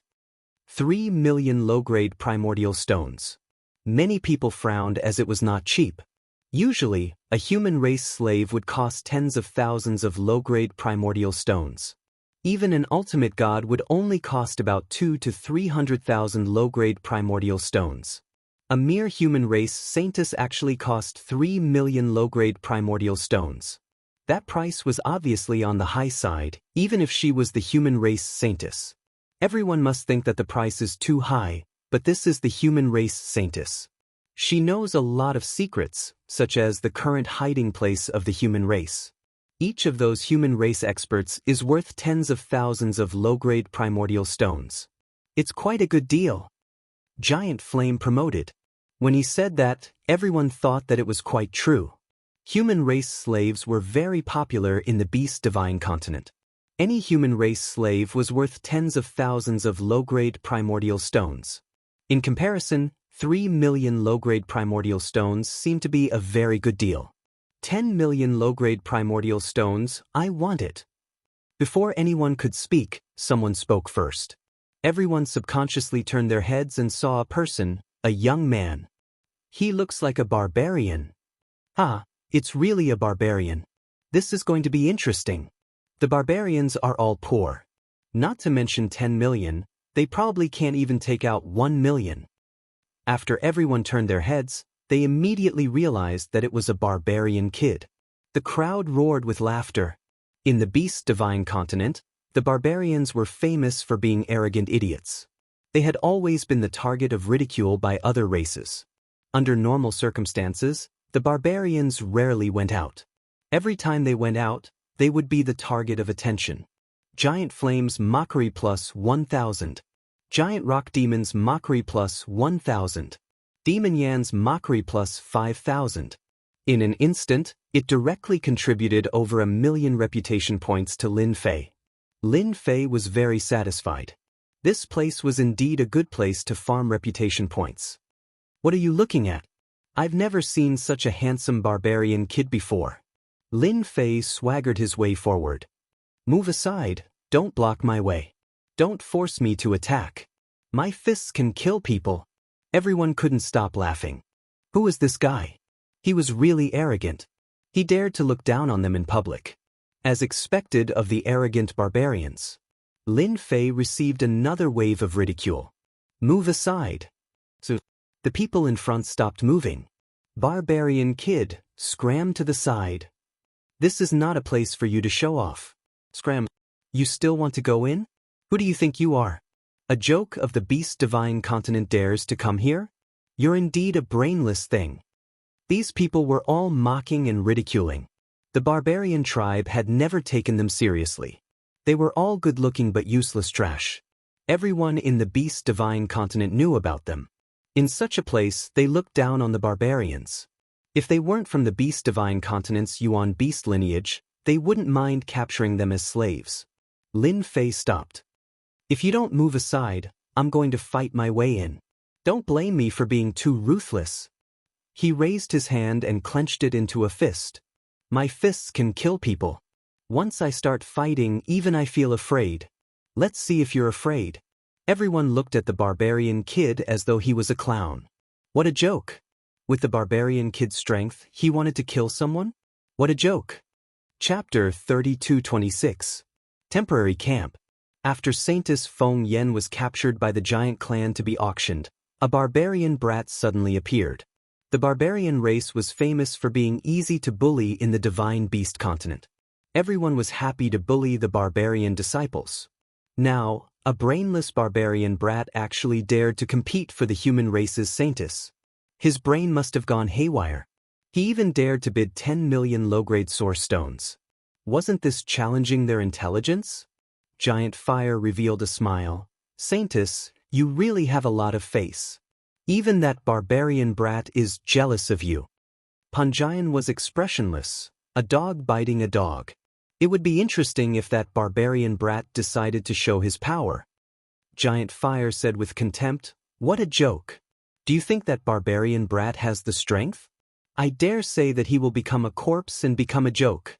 3 million low-grade primordial stones. Many people frowned as it was not cheap. Usually, a human race slave would cost tens of thousands of low-grade primordial stones. Even an ultimate god would only cost about 200,000 to 300,000 low-grade primordial stones. A mere human race saintess actually cost 3 million low-grade primordial stones. That price was obviously on the high side, even if she was the human race saintess. Everyone must think that the price is too high, but this is the human race saintess. She knows a lot of secrets, such as the current hiding place of the human race. Each of those human race experts is worth tens of thousands of low-grade primordial stones. It's quite a good deal. Giant Flame promoted. When he said that, everyone thought that it was quite true. Human race slaves were very popular in the Beast Divine continent. Any human race slave was worth tens of thousands of low-grade primordial stones. In comparison, 3 million low-grade primordial stones seem to be a very good deal. 10 million low-grade primordial stones, I want it. Before anyone could speak, someone spoke first. Everyone subconsciously turned their heads and saw a person, a young man. He looks like a barbarian. Ah, it's really a barbarian. This is going to be interesting. The barbarians are all poor. Not to mention 10 million, they probably can't even take out 1 million. After everyone turned their heads, they immediately realized that it was a barbarian kid. The crowd roared with laughter. In the Beast Divine continent, the barbarians were famous for being arrogant idiots. They had always been the target of ridicule by other races. Under normal circumstances, the barbarians rarely went out. Every time they went out, they would be the target of attention. Giant Flame's mockery plus 1,000. Giant Rock Demon's mockery plus 1,000. Demon Yan's mockery plus 5,000. In an instant, it directly contributed over 1 million reputation points to Lin Fei. Lin Fei was very satisfied. This place was indeed a good place to farm reputation points. What are you looking at? I've never seen such a handsome barbarian kid before. Lin Fei swaggered his way forward. Move aside, don't block my way. Don't force me to attack. My fists can kill people. Everyone couldn't stop laughing. Who is this guy? He was really arrogant. He dared to look down on them in public. As expected of the arrogant barbarians, Lin Fei received another wave of ridicule. Move aside. So, the people in front stopped moving. Barbarian kid, scram to the side. This is not a place for you to show off. Scram. You still want to go in? Who do you think you are? A joke of the Beast Divine continent dares to come here? You're indeed a brainless thing. These people were all mocking and ridiculing. The barbarian tribe had never taken them seriously. They were all good-looking but useless trash. Everyone in the Beast Divine continent knew about them. In such a place, they looked down on the barbarians. If they weren't from the Beast Divine continent's Yuan beast lineage, they wouldn't mind capturing them as slaves. Lin Fei stopped. If you don't move aside, I'm going to fight my way in. Don't blame me for being too ruthless. He raised his hand and clenched it into a fist. My fists can kill people. Once I start fighting, even I feel afraid. Let's see if you're afraid. Everyone looked at the barbarian kid as though he was a clown. What a joke. With the barbarian kid's strength, he wanted to kill someone? What a joke. Chapter 32:26. Temporary Camp. After Saintess Feng Yen was captured by the giant clan to be auctioned, a barbarian brat suddenly appeared. The barbarian race was famous for being easy to bully in the divine beast continent. Everyone was happy to bully the barbarian disciples. Now, a brainless barbarian brat actually dared to compete for the human race's saintess. His brain must have gone haywire. He even dared to bid 10 million low-grade source stones. Wasn't this challenging their intelligence? Giant Fire revealed a smile. Saintess, you really have a lot of face. Even that barbarian brat is jealous of you. Panjian was expressionless, a dog biting a dog. It would be interesting if that barbarian brat decided to show his power. Giant Fire said with contempt, what a joke. Do you think that barbarian brat has the strength? I dare say that he will become a corpse and become a joke.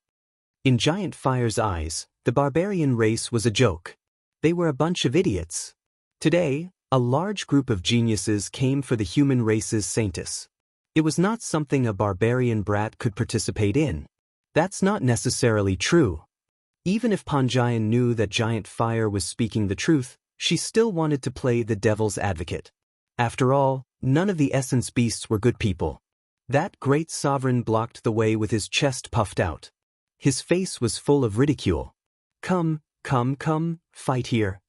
In Giant Fire's eyes, the barbarian race was a joke. They were a bunch of idiots. Today, a large group of geniuses came for the human race's saintess. It was not something a barbarian brat could participate in. That's not necessarily true. Even if Panjian knew that Giant Fire was speaking the truth, she still wanted to play the devil's advocate. After all, none of the essence beasts were good people. That great sovereign blocked the way with his chest puffed out. His face was full of ridicule. Come, fight here.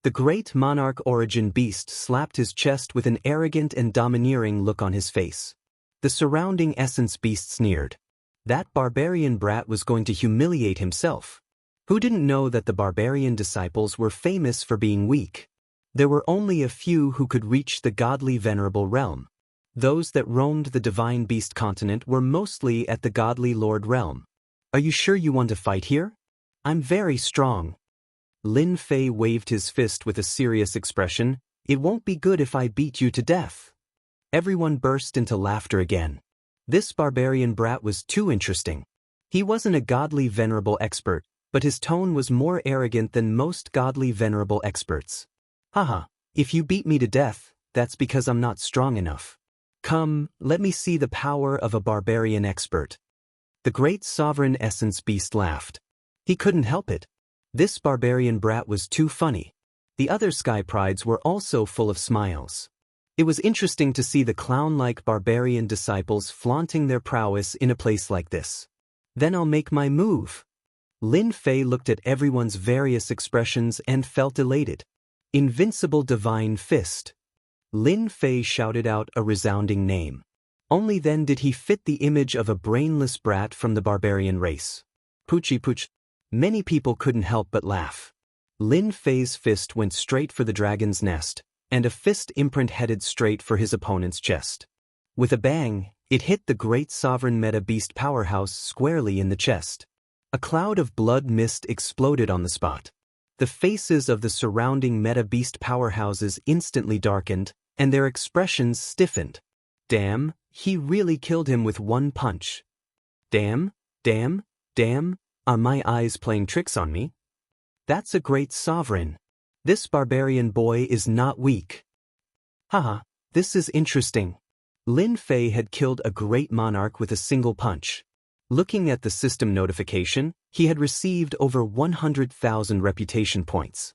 The great monarch origin beast slapped his chest with an arrogant and domineering look on his face. The surrounding essence beast sneered. That barbarian brat was going to humiliate himself. Who didn't know that the barbarian disciples were famous for being weak? There were only a few who could reach the godly venerable realm. Those that roamed the divine beast continent were mostly at the godly lord realm. Are you sure you want to fight here? I'm very strong. Lin Fei waved his fist with a serious expression. It won't be good if I beat you to death. Everyone burst into laughter again. This barbarian brat was too interesting. He wasn't a godly venerable expert, but his tone was more arrogant than most godly venerable experts. Haha, if you beat me to death, that's because I'm not strong enough. Come, let me see the power of a barbarian expert. The great sovereign essence beast laughed. He couldn't help it. This barbarian brat was too funny. The other sky prides were also full of smiles. It was interesting to see the clown-like barbarian disciples flaunting their prowess in a place like this. Then I'll make my move. Lin Fei looked at everyone's various expressions and felt elated. Invincible Divine Fist. Lin Fei shouted out a resounding name. Only then did he fit the image of a brainless brat from the barbarian race. Poochie pooch. Many people couldn't help but laugh. Lin Fei's fist went straight for the dragon's nest, and a fist imprint headed straight for his opponent's chest. With a bang, it hit the great sovereign meta beast powerhouse squarely in the chest. A cloud of blood mist exploded on the spot. The faces of the surrounding meta beast powerhouses instantly darkened, and their expressions stiffened. Damn, he really killed him with one punch. Damn, are my eyes playing tricks on me? That's a great sovereign. This barbarian boy is not weak. Haha, this is interesting. Lin Fei had killed a great monarch with a single punch. Looking at the system notification, he had received over 100,000 reputation points.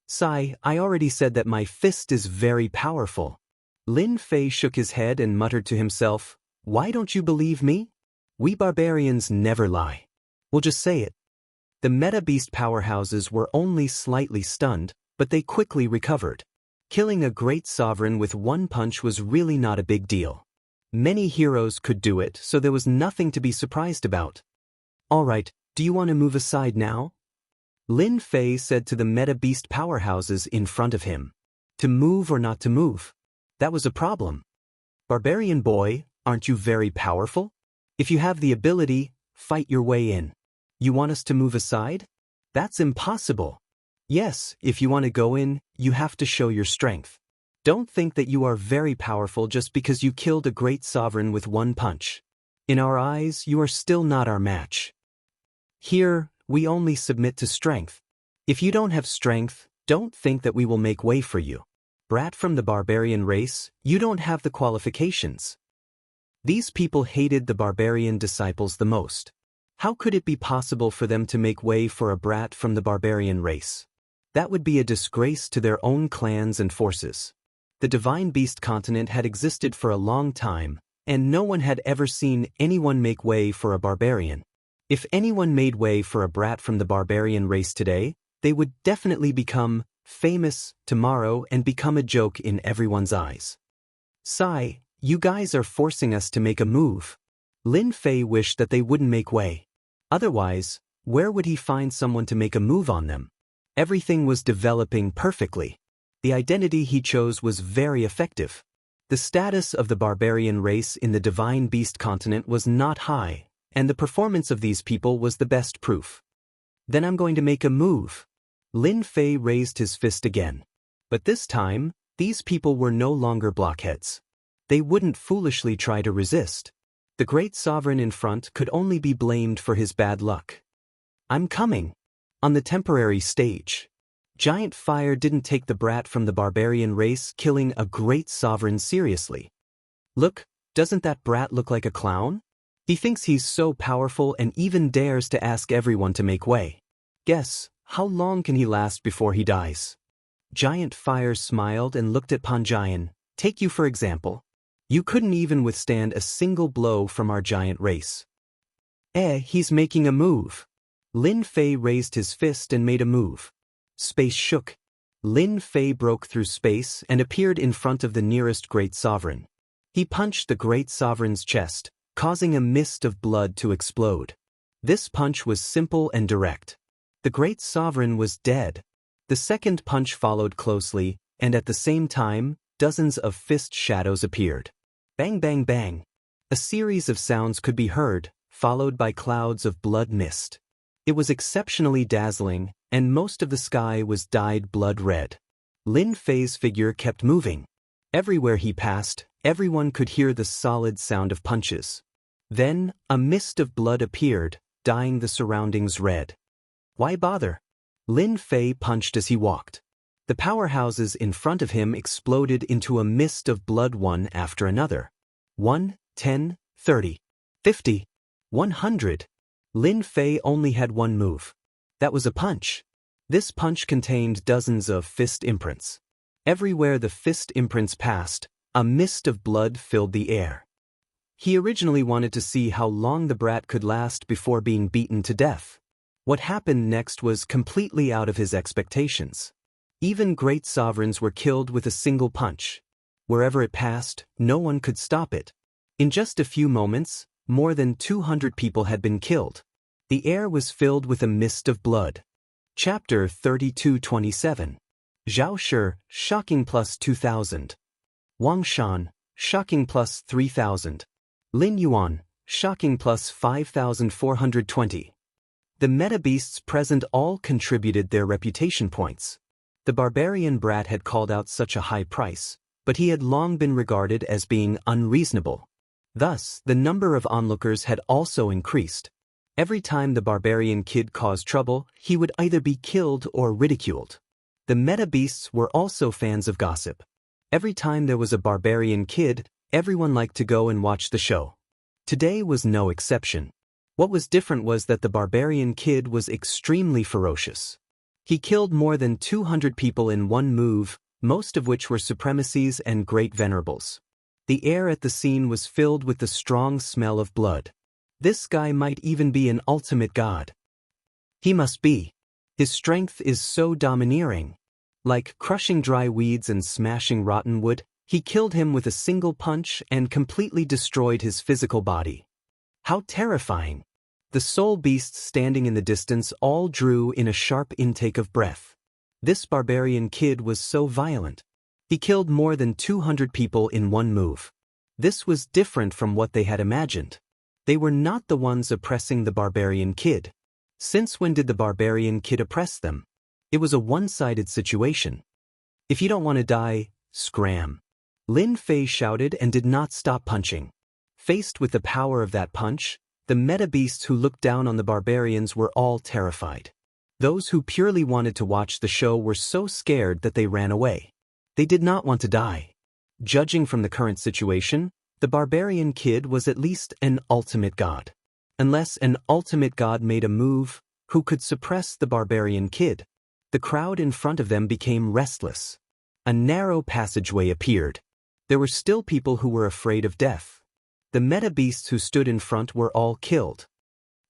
Sigh, I already said that my fist is very powerful. Lin Fei shook his head and muttered to himself, why don't you believe me? We barbarians never lie. We'll just say it. The meta beast powerhouses were only slightly stunned, but they quickly recovered. Killing a great sovereign with one punch was really not a big deal. Many heroes could do it, so there was nothing to be surprised about. Alright, do you want to move aside now? Lin Fei said to the meta beast powerhouses in front of him. To move or not to move? That was a problem. Barbarian boy, aren't you very powerful? If you have the ability, fight your way in. You want us to move aside? That's impossible. Yes, if you want to go in, you have to show your strength. Don't think that you are very powerful just because you killed a great sovereign with one punch. In our eyes, you are still not our match. Here, we only submit to strength. If you don't have strength, don't think that we will make way for you. Brat from the barbarian race, you don't have the qualifications. These people hated the barbarian disciples the most. How could it be possible for them to make way for a brat from the barbarian race? That would be a disgrace to their own clans and forces. The Divine Beast continent had existed for a long time, and no one had ever seen anyone make way for a barbarian. If anyone made way for a brat from the barbarian race today, they would definitely become famous tomorrow and become a joke in everyone's eyes. Sigh, you guys are forcing us to make a move. Lin Fei wished that they wouldn't make way. Otherwise, where would he find someone to make a move on them? Everything was developing perfectly. The identity he chose was very effective. The status of the barbarian race in the Divine Beast continent was not high, and the performance of these people was the best proof. Then I'm going to make a move. Lin Fei raised his fist again. But this time, these people were no longer blockheads. They wouldn't foolishly try to resist. The great sovereign in front could only be blamed for his bad luck. I'm coming. On the temporary stage, Giant Fire didn't take the brat from the barbarian race killing a great sovereign seriously. Look, doesn't that brat look like a clown? He thinks he's so powerful and even dares to ask everyone to make way. Guess, how long can he last before he dies? Giant Fire smiled and looked at Panjian. Take you for example. You couldn't even withstand a single blow from our giant race. He's making a move. Lin Fei raised his fist and made a move. Space shook. Lin Fei broke through space and appeared in front of the nearest great sovereign. He punched the great sovereign's chest, causing a mist of blood to explode. This punch was simple and direct. The great sovereign was dead. The second punch followed closely, and at the same time, dozens of fist shadows appeared. Bang bang bang. A series of sounds could be heard, followed by clouds of blood mist. It was exceptionally dazzling, and most of the sky was dyed blood red. Lin Fei's figure kept moving. Everywhere he passed, everyone could hear the solid sound of punches. Then, a mist of blood appeared, dyeing the surroundings red. Why bother? Lin Fei punched as he walked. The powerhouses in front of him exploded into a mist of blood one after another. 1, 10, 30, 50, 100. Lin Fei only had one move. That was a punch. This punch contained dozens of fist imprints. Everywhere the fist imprints passed, a mist of blood filled the air. He originally wanted to see how long the brat could last before being beaten to death. What happened next was completely out of his expectations. Even great sovereigns were killed with a single punch. Wherever it passed, no one could stop it. In just a few moments, more than 200 people had been killed. The air was filled with a mist of blood. Chapter 32:27. Zhao Shi, shocking plus 2,000. Wang Shan, shocking plus 3,000. Lin Yuan, shocking plus 5,420. The meta beasts present all contributed their reputation points. The barbarian brat had called out such a high price, but he had long been regarded as being unreasonable. Thus, the number of onlookers had also increased. Every time the barbarian kid caused trouble, he would either be killed or ridiculed. The meta beasts were also fans of gossip. Every time there was a barbarian kid, everyone liked to go and watch the show. Today was no exception. What was different was that the barbarian kid was extremely ferocious. He killed more than 200 people in one move, most of which were supremacies and great venerables. The air at the scene was filled with the strong smell of blood. This guy might even be an ultimate god. He must be. His strength is so domineering. Like crushing dry weeds and smashing rotten wood, he killed him with a single punch and completely destroyed his physical body. How terrifying! The soul beasts standing in the distance all drew in a sharp intake of breath. This barbarian kid was so violent. He killed more than 200 people in one move. This was different from what they had imagined. They were not the ones oppressing the barbarian kid. Since when did the barbarian kid oppress them? It was a one-sided situation. If you don't want to die, Scram! Lin Fei shouted and did not stop punching. Faced with the power of that punch, the meta-beasts who looked down on the barbarians were all terrified. Those who purely wanted to watch the show were so scared that they ran away. They did not want to die. Judging from the current situation, the barbarian kid was at least an ultimate god. Unless an ultimate god made a move, who could suppress the barbarian kid? The crowd in front of them became restless. A narrow passageway appeared. There were still people who were afraid of death. The meta-beasts who stood in front were all killed.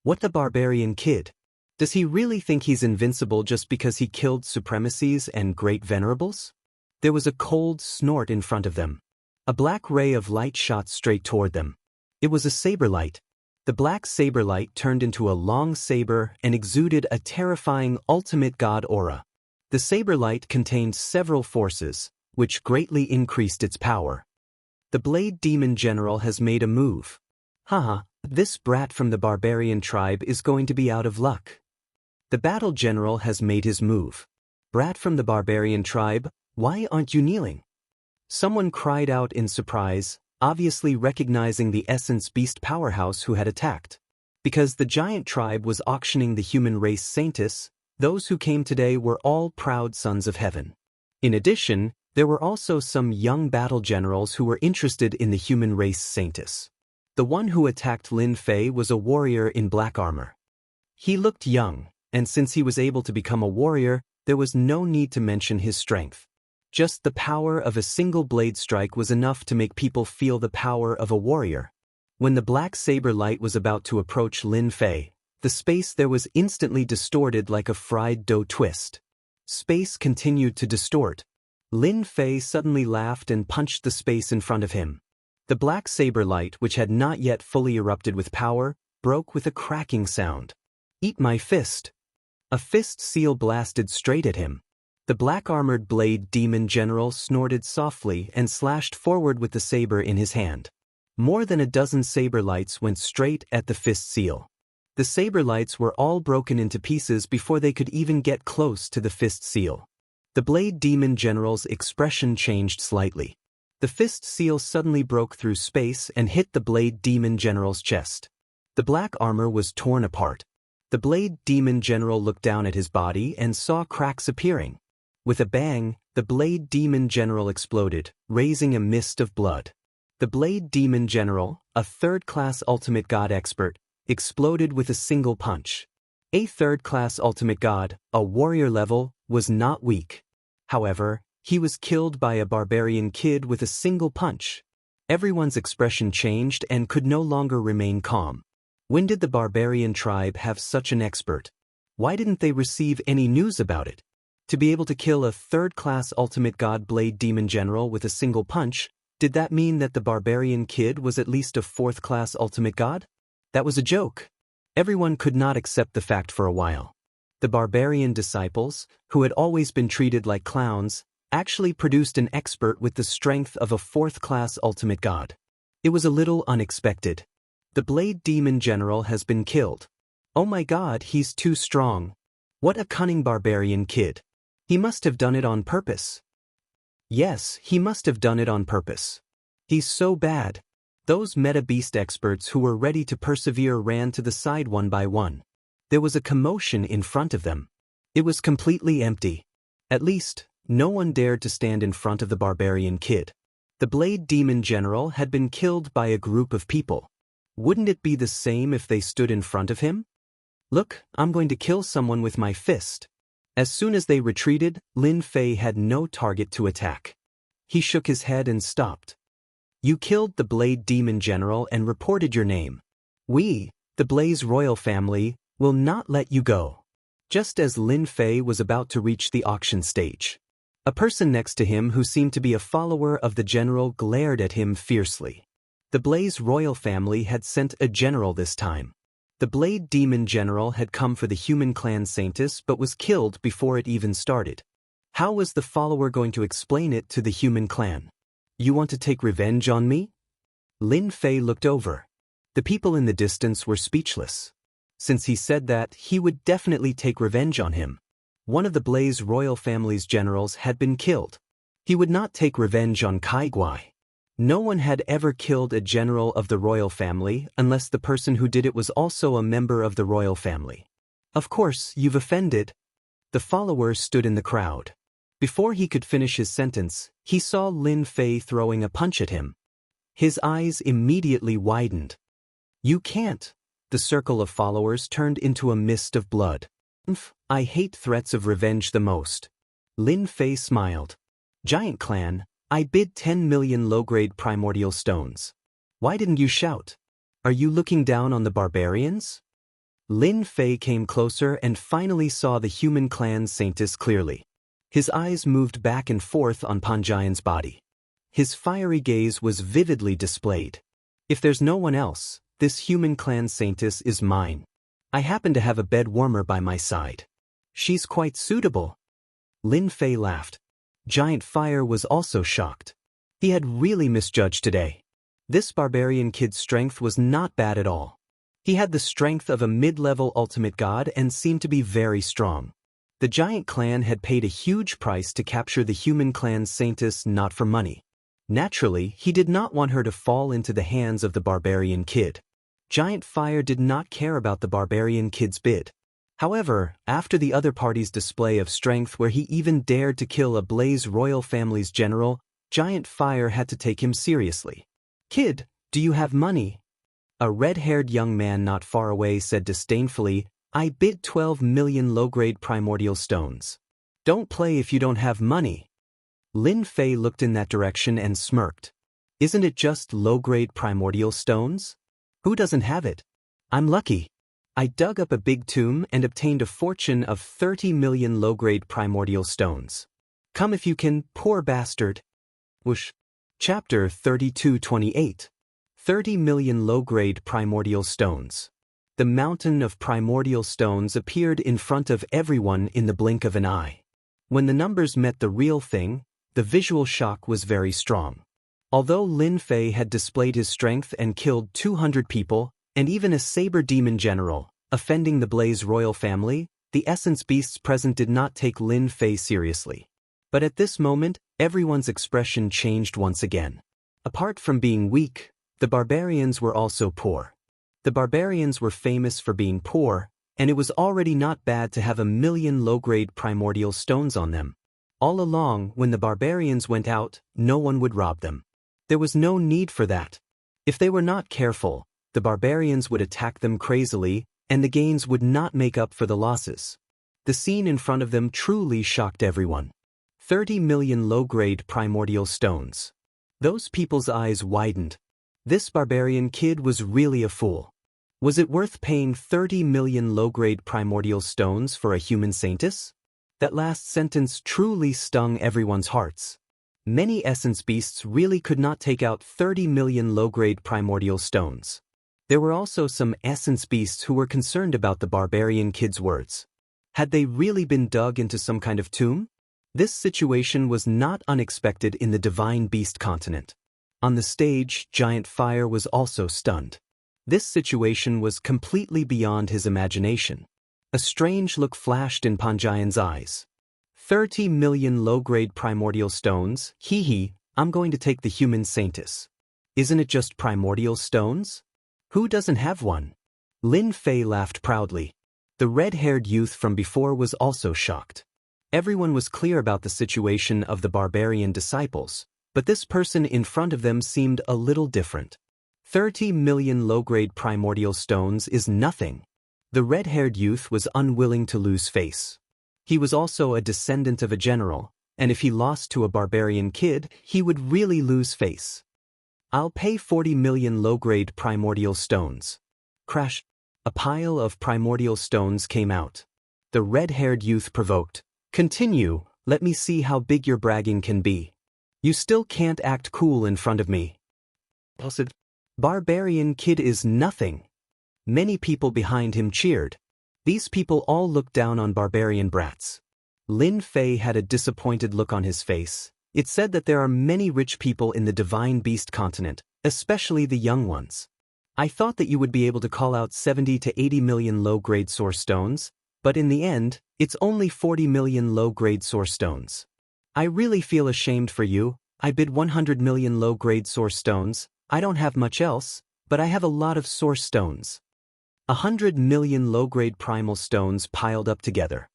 What the barbarian kid? Does he really think he's invincible just because he killed supremacies and great venerables? There was a cold snort in front of them. A black ray of light shot straight toward them. It was a saber light. The black saber light turned into a long saber and exuded a terrifying ultimate god aura. The saber light contained several forces, which greatly increased its power. The Blade Demon General has made a move. Haha, this brat from the barbarian tribe is going to be out of luck. The Battle General has made his move. Brat from the barbarian tribe, why aren't you kneeling? Someone cried out in surprise, obviously recognizing the Essence Beast powerhouse who had attacked. Because the giant tribe was auctioning the human race Saintus, those who came today were all proud sons of heaven. In addition, there were also some young battle generals who were interested in the human race Saintus. The one who attacked Lin Fei was a warrior in black armor. He looked young, and since he was able to become a warrior, there was no need to mention his strength. Just the power of a single blade strike was enough to make people feel the power of a warrior. When the black saber light was about to approach Lin Fei, the space there was instantly distorted like a fried dough twist. Space continued to distort. Lin Fei suddenly laughed and punched the space in front of him. The black saber light, which had not yet fully erupted with power, broke with a cracking sound. Eat my fist! A fist seal blasted straight at him. The black-armored Blade Demon General snorted softly and slashed forward with the saber in his hand. More than a dozen saber lights went straight at the fist seal. The saber lights were all broken into pieces before they could even get close to the fist seal. The Blade Demon General's expression changed slightly. The fist seal suddenly broke through space and hit the Blade Demon General's chest. The black armor was torn apart. The Blade Demon General looked down at his body and saw cracks appearing. With a bang, the Blade Demon General exploded, raising a mist of blood. The Blade Demon General, a third-class Ultimate God expert, exploded with a single punch. A third-class Ultimate God, a warrior level, was not weak. However, he was killed by a barbarian kid with a single punch. Everyone's expression changed and could no longer remain calm. When did the barbarian tribe have such an expert? Why didn't they receive any news about it? To be able to kill a third-class Ultimate God Blade Demon General with a single punch, did that mean that the barbarian kid was at least a fourth-class Ultimate God? That was a joke. Everyone could not accept the fact for a while. The barbarian disciples, who had always been treated like clowns, actually produced an expert with the strength of a fourth-class Ultimate God. It was a little unexpected. The Blade Demon General has been killed. Oh my god, he's too strong. What a cunning barbarian kid. He must have done it on purpose. Yes, he must have done it on purpose. He's so bad. Those meta-beast experts who were ready to persevere ran to the side one by one. There was a commotion in front of them. It was completely empty. At least, no one dared to stand in front of the barbarian kid. The Blade Demon General had been killed by a group of people. Wouldn't it be the same if they stood in front of him? Look, I'm going to kill someone with my fist. As soon as they retreated, Lin Fei had no target to attack. He shook his head and stopped. You killed the Blade Demon General and reported your name. We, the Blaze royal family, will not let you go. Just as Lin Fei was about to reach the auction stage, a person next to him who seemed to be a follower of the general glared at him fiercely. The Blaze royal family had sent a general this time. The Blade Demon General had come for the human clan Saintus but was killed before it even started. How was the follower going to explain it to the human clan? You want to take revenge on me? Lin Fei looked over. The people in the distance were speechless. Since he said that, he would definitely take revenge on him. One of the Blaze royal family's generals had been killed. He would not take revenge on Kai Guai. No one had ever killed a general of the royal family unless the person who did it was also a member of the royal family. Of course, you've offended. The followers stood in the crowd. Before he could finish his sentence, he saw Lin Fei throwing a punch at him. His eyes immediately widened. You can't. The circle of followers turned into a mist of blood. I hate threats of revenge the most. Lin Fei smiled. Giant clan, I bid 10 million low-grade primordial stones. Why didn't you shout? Are you looking down on the barbarians? Lin Fei came closer and finally saw the human clan saintess clearly. His eyes moved back and forth on Panjian's body. His fiery gaze was vividly displayed. If there's no one else, this human clan saintess is mine. I happen to have a bed warmer by my side. She's quite suitable. Lin Fei laughed. Giant Fire was also shocked. He had really misjudged today. This barbarian kid's strength was not bad at all. He had the strength of a mid-level ultimate god and seemed to be very strong. The giant clan had paid a huge price to capture the human clan saintess not for money. Naturally, he did not want her to fall into the hands of the barbarian kid. Giant Fire did not care about the barbarian kid's bid. However, after the other party's display of strength where he even dared to kill a Blaze royal family's general, Giant Fire had to take him seriously. Kid, do you have money? A red-haired young man not far away said disdainfully, I bid 12 million low-grade primordial stones. Don't play if you don't have money. Lin Fei looked in that direction and smirked. Isn't it just low-grade primordial stones? Who doesn't have it? I'm lucky. I dug up a big tomb and obtained a fortune of 30 million low-grade primordial stones. Come if you can, poor bastard. Whoosh. Chapter 32:28. 30 million low-grade primordial stones. The mountain of primordial stones appeared in front of everyone in the blink of an eye. When the numbers met the real thing, the visual shock was very strong. Although Lin Fei had displayed his strength and killed 200 people, and even a saber demon general, offending the Blaze royal family, the essence beasts present did not take Lin Fei seriously. But at this moment, everyone's expression changed once again. Apart from being weak, the barbarians were also poor. The barbarians were famous for being poor, and it was already not bad to have 1 million low-grade primordial stones on them. All along, when the barbarians went out, no one would rob them. There was no need for that. If they were not careful, the barbarians would attack them crazily, and the gains would not make up for the losses. The scene in front of them truly shocked everyone. 30 million low-grade primordial stones. Those people's eyes widened. This barbarian kid was really a fool. Was it worth paying 30 million low-grade primordial stones for a human saintess? That last sentence truly stung everyone's hearts. Many essence beasts really could not take out 30 million low-grade primordial stones. There were also some essence beasts who were concerned about the barbarian kid's words. Had they really been dug into some kind of tomb? This situation was not unexpected in the divine beast continent. On the stage, Giant Fire was also stunned. This situation was completely beyond his imagination. A strange look flashed in Panjian's eyes. 30 million low-grade primordial stones, hee, I'm going to take the human saintess. Isn't it just primordial stones? Who doesn't have one? Lin Fei laughed proudly. The red-haired youth from before was also shocked. Everyone was clear about the situation of the barbarian disciples, but this person in front of them seemed a little different. 30 million low-grade primordial stones is nothing. The red-haired youth was unwilling to lose face. He was also a descendant of a general, and if he lost to a barbarian kid, he would really lose face. I'll pay 40 million low-grade primordial stones. Crash. A pile of primordial stones came out. The red-haired youth provoked. Continue, let me see how big your bragging can be. You still can't act cool in front of me. Barbarian kid is nothing. Many people behind him cheered. These people all looked down on barbarian brats. Lin Fei had a disappointed look on his face. It said that there are many rich people in the divine beast continent, especially the young ones. I thought that you would be able to call out 70 to 80 million low-grade source stones, but in the end, it's only 40 million low-grade source stones. I really feel ashamed for you. I bid 100 million low-grade source stones. I don't have much else, but I have a lot of source stones. 100 million low-grade primal stones piled up together.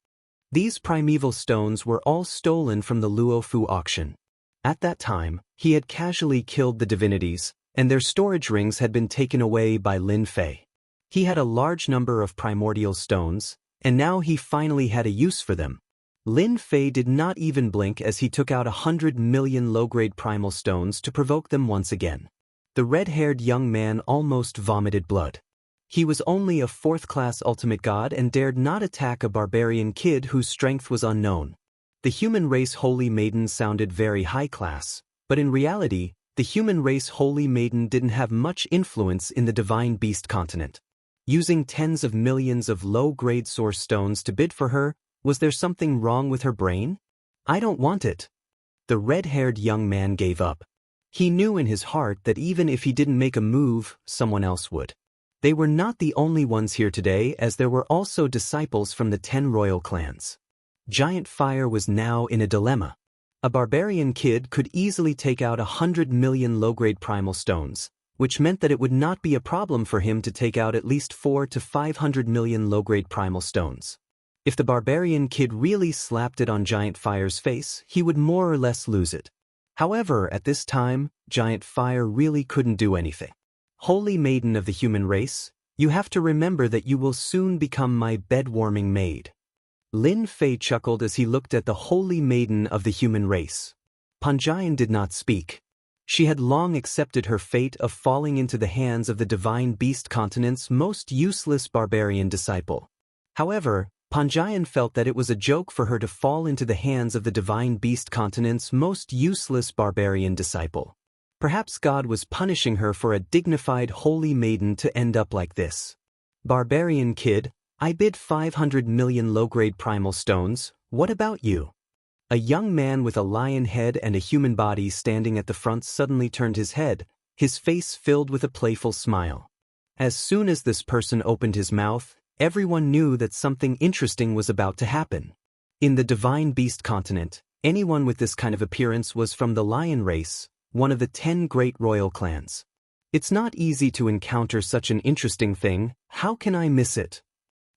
These primeval stones were all stolen from the Luofu auction. At that time, he had casually killed the divinities, and their storage rings had been taken away by Lin Fei. He had a large number of primordial stones, and now he finally had a use for them. Lin Fei did not even blink as he took out 100 million low-grade primal stones to provoke them once again. The red-haired young man almost vomited blood. He was only a fourth-class ultimate god and dared not attack a barbarian kid whose strength was unknown. The human race holy maiden sounded very high-class, but in reality, the human race holy maiden didn't have much influence in the divine beast continent. Using tens of millions of low-grade source stones to bid for her, was there something wrong with her brain? I don't want it. The red-haired young man gave up. He knew in his heart that even if he didn't make a move, someone else would. They were not the only ones here today, as there were also disciples from the 10 royal clans. Giant Fire was now in a dilemma. A barbarian kid could easily take out 100 million low-grade primal stones, which meant that it would not be a problem for him to take out at least 400 to 500 million low-grade primal stones. If the barbarian kid really slapped it on Giant Fire's face, he would more or less lose it. However, at this time, Giant Fire really couldn't do anything. Holy maiden of the human race, you have to remember that you will soon become my bed-warming maid. Lin Fei chuckled as he looked at the holy maiden of the human race. Panjian did not speak. She had long accepted her fate of falling into the hands of the divine beast continent's most useless barbarian disciple. However, Panjian felt that it was a joke for her to fall into the hands of the divine beast continent's most useless barbarian disciple. Perhaps God was punishing her for a dignified holy maiden to end up like this. Barbarian kid, I bid 500 million low-grade primal stones. What about you? A young man with a lion head and a human body standing at the front suddenly turned his head, his face filled with a playful smile. As soon as this person opened his mouth, everyone knew that something interesting was about to happen. In the divine beast continent, anyone with this kind of appearance was from the lion race, one of the 10 great royal clans. It's not easy to encounter such an interesting thing. How can I miss it?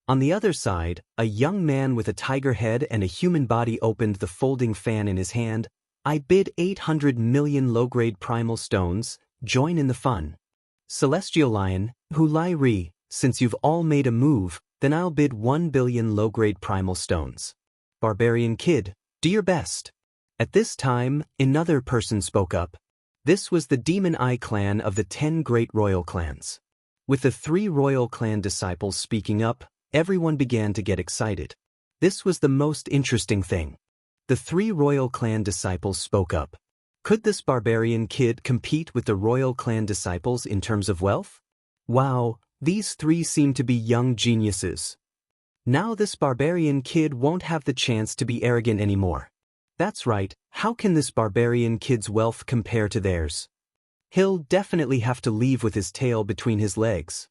On the other side, a young man with a tiger head and a human body opened the folding fan in his hand. I bid 800 million low-grade primal stones. Join in the fun. Celestial Lion, Hu Lai Ri, since you've all made a move, then I'll bid 1 billion low-grade primal stones. Barbarian kid, do your best. At this time, another person spoke up. This was the Demon Eye clan of the 10 great royal clans. With the 3 royal clan disciples speaking up, everyone began to get excited. This was the most interesting thing. The 3 royal clan disciples spoke up. Could this barbarian kid compete with the royal clan disciples in terms of wealth? Wow, these 3 seem to be young geniuses. Now this barbarian kid won't have the chance to be arrogant anymore. That's right, how can this barbarian kid's wealth compare to theirs? He'll definitely have to leave with his tail between his legs.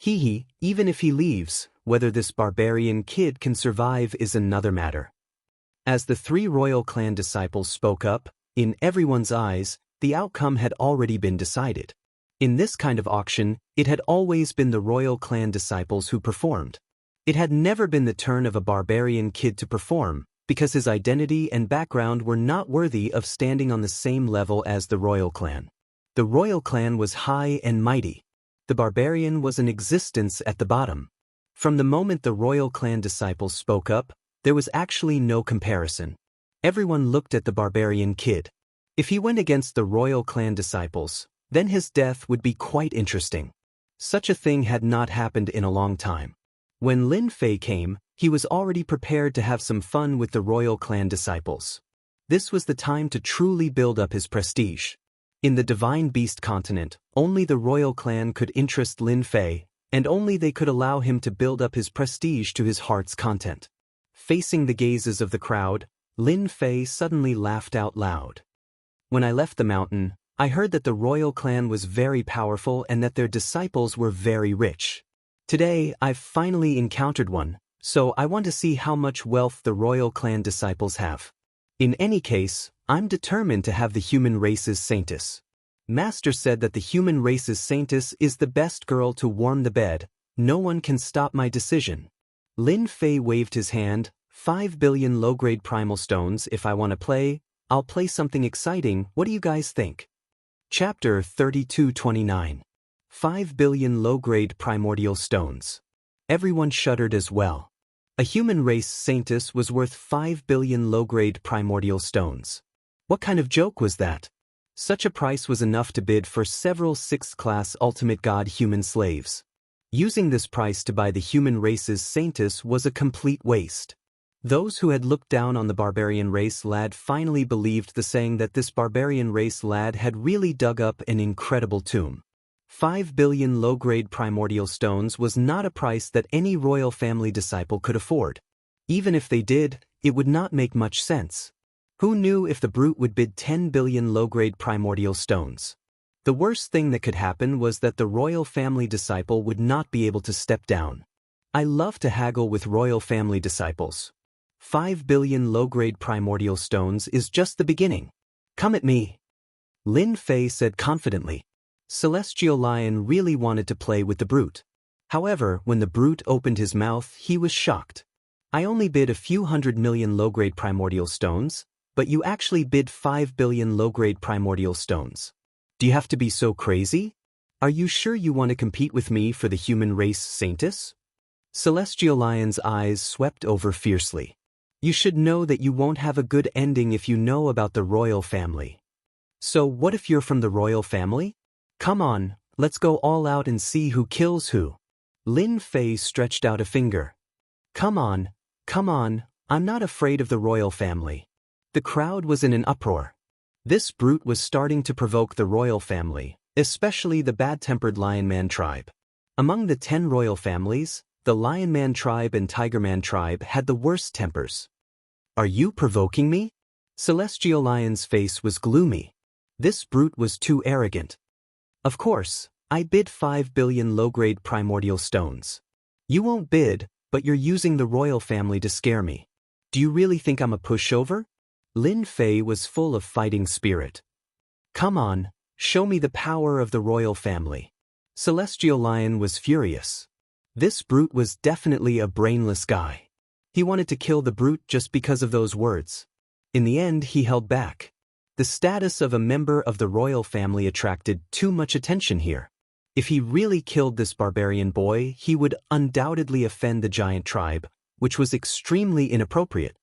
Even if he leaves, whether this barbarian kid can survive is another matter. As the 3 royal clan disciples spoke up, in everyone's eyes, the outcome had already been decided. In this kind of auction, it had always been the royal clan disciples who performed. It had never been the turn of a barbarian kid to perform, because his identity and background were not worthy of standing on the same level as the royal clan. The royal clan was high and mighty. The barbarian was an existence at the bottom. From the moment the royal clan disciples spoke up, there was actually no comparison. Everyone looked at the barbarian kid. If he went against the royal clan disciples, then his death would be quite interesting. Such a thing had not happened in a long time. When Lin Fei came, he was already prepared to have some fun with the royal clan disciples. This was the time to truly build up his prestige. In the divine beast continent, only the royal clan could interest Lin Fei, and only they could allow him to build up his prestige to his heart's content. Facing the gazes of the crowd, Lin Fei suddenly laughed out loud. When I left the mountain, I heard that the royal clan was very powerful and that their disciples were very rich. Today, I've finally encountered one, so I want to see how much wealth the royal clan disciples have. In any case, I'm determined to have the human race's saintess. Master said that the human race's saintess is the best girl to warm the bed. No one can stop my decision. Lin Fei waved his hand. 5 billion low-grade primal stones. If I want to play, I'll play something exciting. What do you guys think? Chapter 3229. 5 billion low-grade primordial stones. Everyone shuddered as well. A human race saintess was worth 5 billion low-grade primordial stones. What kind of joke was that? Such a price was enough to bid for several 6th-class ultimate god human slaves. Using this price to buy the human race's saintess was a complete waste. Those who had looked down on the barbarian race lad finally believed the saying that this barbarian race lad had really dug up an incredible tomb. 5 billion low-grade primordial stones was not a price that any royal family disciple could afford. Even if they did, it would not make much sense. Who knew if the brute would bid 10 billion low-grade primordial stones? The worst thing that could happen was that the royal family disciple would not be able to step down. I love to haggle with royal family disciples. 5 billion low-grade primordial stones is just the beginning. Come at me. Lin Fei said confidently. Celestial Lion really wanted to play with the brute. However, when the brute opened his mouth, he was shocked. I only bid a few 100 million low-grade primordial stones, but you actually bid 5 billion low-grade primordial stones. Do you have to be so crazy? Are you sure you want to compete with me for the human race saintess? Celestial Lion's eyes swept over fiercely. You should know that you won't have a good ending if you know about the royal family. So what if you're from the royal family? Come on, let's go all out and see who kills who. Lin Fei stretched out a finger. Come on, I'm not afraid of the royal family. The crowd was in an uproar. This brute was starting to provoke the royal family, especially the bad-tempered Lionman tribe. Among the 10 royal families, the Lionman tribe and Tigerman tribe had the worst tempers. Are you provoking me? Celestial Lion's face was gloomy. This brute was too arrogant. Of course, I bid 5 billion low-grade primordial stones. You won't bid, but you're using the royal family to scare me. Do you really think I'm a pushover? Lin Fei was full of fighting spirit. Come on, show me the power of the royal family. Celestial Lion was furious. This brute was definitely a brainless guy. He wanted to kill the brute just because of those words. In the end, he held back. The status of a member of the royal family attracted too much attention here. If he really killed this barbarian boy, he would undoubtedly offend the giant tribe, which was extremely inappropriate.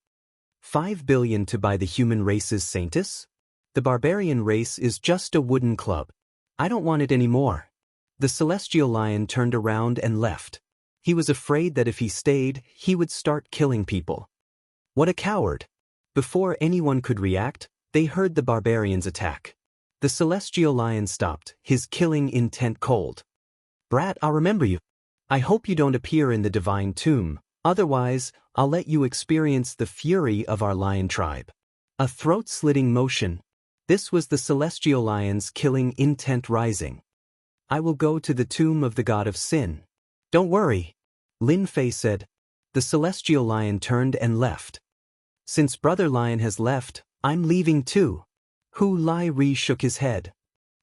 5 billion to buy the human race's saintess? The barbarian race is just a wooden club. I don't want it anymore. The Celestial Lion turned around and left. He was afraid that if he stayed, he would start killing people. What a coward! Before anyone could react, they heard the barbarians attack. The Celestial Lion stopped, his killing intent cold. Brat, I'll remember you. I hope you don't appear in the divine tomb, otherwise, I'll let you experience the fury of our lion tribe. A throat-slitting motion. This was the Celestial Lion's killing intent rising. I will go to the tomb of the god of sin. Don't worry, Lin Fei said. The Celestial Lion turned and left. Since Brother Lion has left, I'm leaving too. Hu Lai Ri shook his head.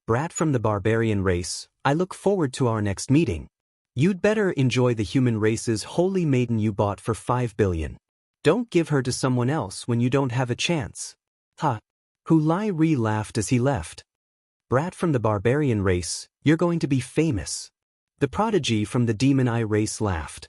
Brat from the barbarian race, I look forward to our next meeting. You'd better enjoy the human race's holy maiden you bought for 5 billion. Don't give her to someone else when you don't have a chance. Ha! Hu Lai Ri laughed as he left. Brat from the barbarian race, you're going to be famous. The prodigy from the demon eye race laughed.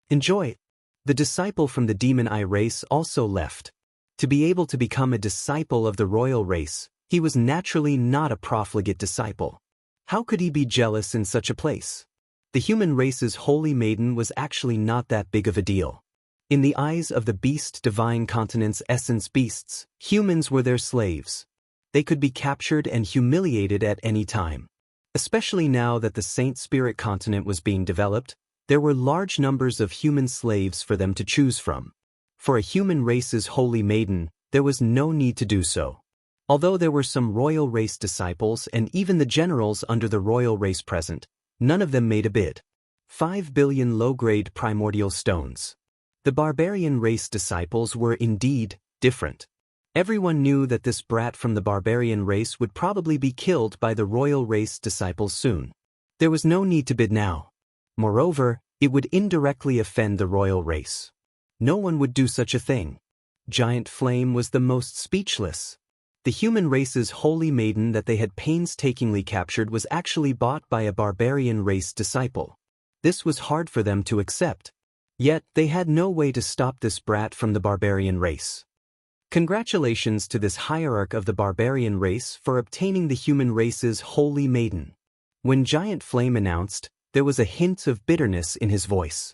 Enjoy. The disciple from the demon eye race also left. To be able to become a disciple of the royal race, he was naturally not a profligate disciple. How could he be jealous in such a place? The human race's holy maiden was actually not that big of a deal. In the eyes of the beast divine continent's essence beasts, humans were their slaves. They could be captured and humiliated at any time. Especially now that the Saint Spirit continent was being developed, there were large numbers of human slaves for them to choose from. For a human race's holy maiden, there was no need to do so. Although there were some royal race disciples and even the generals under the royal race present, none of them made a bid. 5 billion low-grade primordial stones. The barbarian race disciples were indeed different. Everyone knew that this brat from the barbarian race would probably be killed by the royal race disciples soon. There was no need to bid now. Moreover, it would indirectly offend the royal race. No one would do such a thing. Giant Flame was the most speechless. The human race's holy maiden that they had painstakingly captured was actually bought by a barbarian race disciple. This was hard for them to accept. Yet, they had no way to stop this brat from the barbarian race. Congratulations to this hierarch of the barbarian race for obtaining the human race's holy maiden. When Giant Flame announced, there was a hint of bitterness in his voice.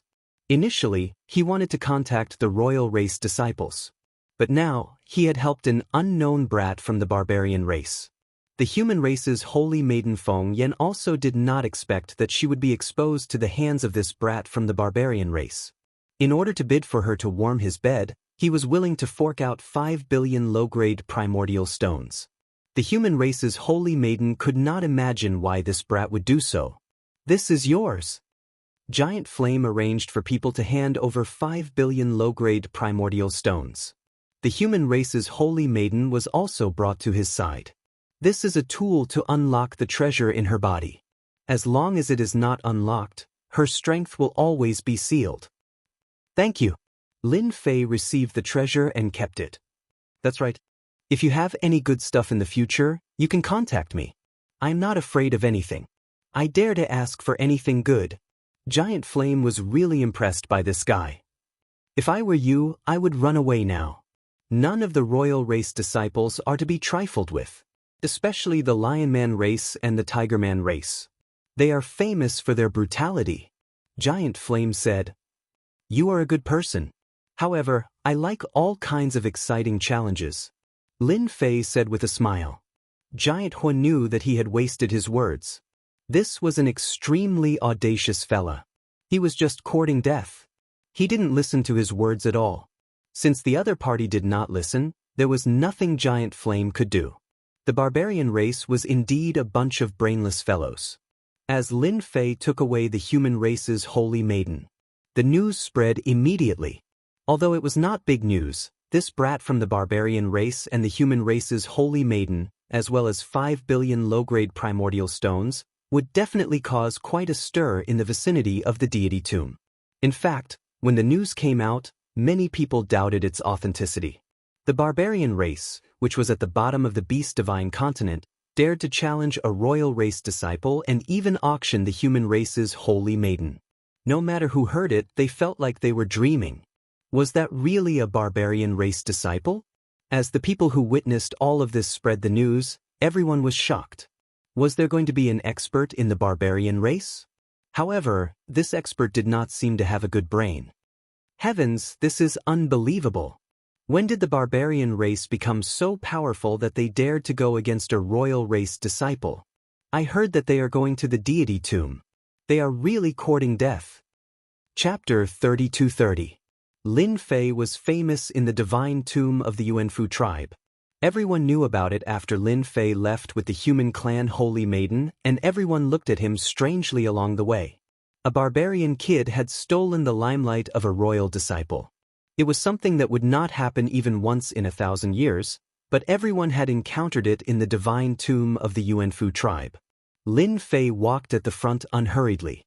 Initially, he wanted to contact the royal race disciples. But now, he had helped an unknown brat from the barbarian race. The human race's holy maiden Feng Yan also did not expect that she would be exposed to the hands of this brat from the barbarian race. In order to bid for her to warm his bed, he was willing to fork out 5 billion low-grade primordial stones. The human race's holy maiden could not imagine why this brat would do so. "This is yours." Giant Flame arranged for people to hand over 5 billion low-grade primordial stones. The human race's holy maiden was also brought to his side. This is a tool to unlock the treasure in her body. As long as it is not unlocked, her strength will always be sealed. "Thank you." Lin Fei received the treasure and kept it. "That's right. If you have any good stuff in the future, you can contact me. I'm not afraid of anything. I dare to ask for anything good." Giant Flame was really impressed by this guy. "If I were you, I would run away now. None of the royal race disciples are to be trifled with, especially the Lion Man race and the Tiger Man race. They are famous for their brutality." Giant Flame said, "You are a good person. However, I like all kinds of exciting challenges." Lin Fei said with a smile. Giant Huan knew that he had wasted his words. This was an extremely audacious fella. He was just courting death. He didn't listen to his words at all. Since the other party did not listen, there was nothing Giant Flame could do. The barbarian race was indeed a bunch of brainless fellows. As Lin Fei took away the human race's holy maiden, the news spread immediately. Although it was not big news, this brat from the barbarian race and the human race's holy maiden, as well as 5 billion low-grade primordial stones, would definitely cause quite a stir in the vicinity of the deity tomb. In fact, when the news came out, many people doubted its authenticity. The barbarian race, which was at the bottom of the beast divine continent, dared to challenge a royal race disciple and even auction the human race's holy maiden. No matter who heard it, they felt like they were dreaming. Was that really a barbarian race disciple? As the people who witnessed all of this spread the news, everyone was shocked. Was there going to be an expert in the barbarian race? However, this expert did not seem to have a good brain. Heavens, this is unbelievable. When did the barbarian race become so powerful that they dared to go against a royal race disciple? I heard that they are going to the deity tomb. They are really courting death. Chapter 3230. Lin Fei was famous in the divine tomb of the Yuanfu tribe. Everyone knew about it after Lin Fei left with the human clan Holy Maiden, and everyone looked at him strangely along the way. A barbarian kid had stolen the limelight of a royal disciple. It was something that would not happen even once in 1,000 years, but everyone had encountered it in the divine tomb of the Yuanfu tribe. Lin Fei walked at the front unhurriedly.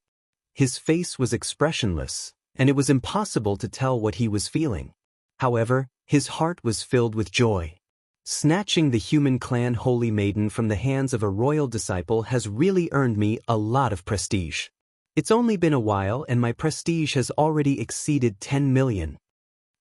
His face was expressionless, and it was impossible to tell what he was feeling. However, his heart was filled with joy. Snatching the human clan Holy Maiden from the hands of a royal disciple has really earned me a lot of prestige. It's only been a while and my prestige has already exceeded 10 million.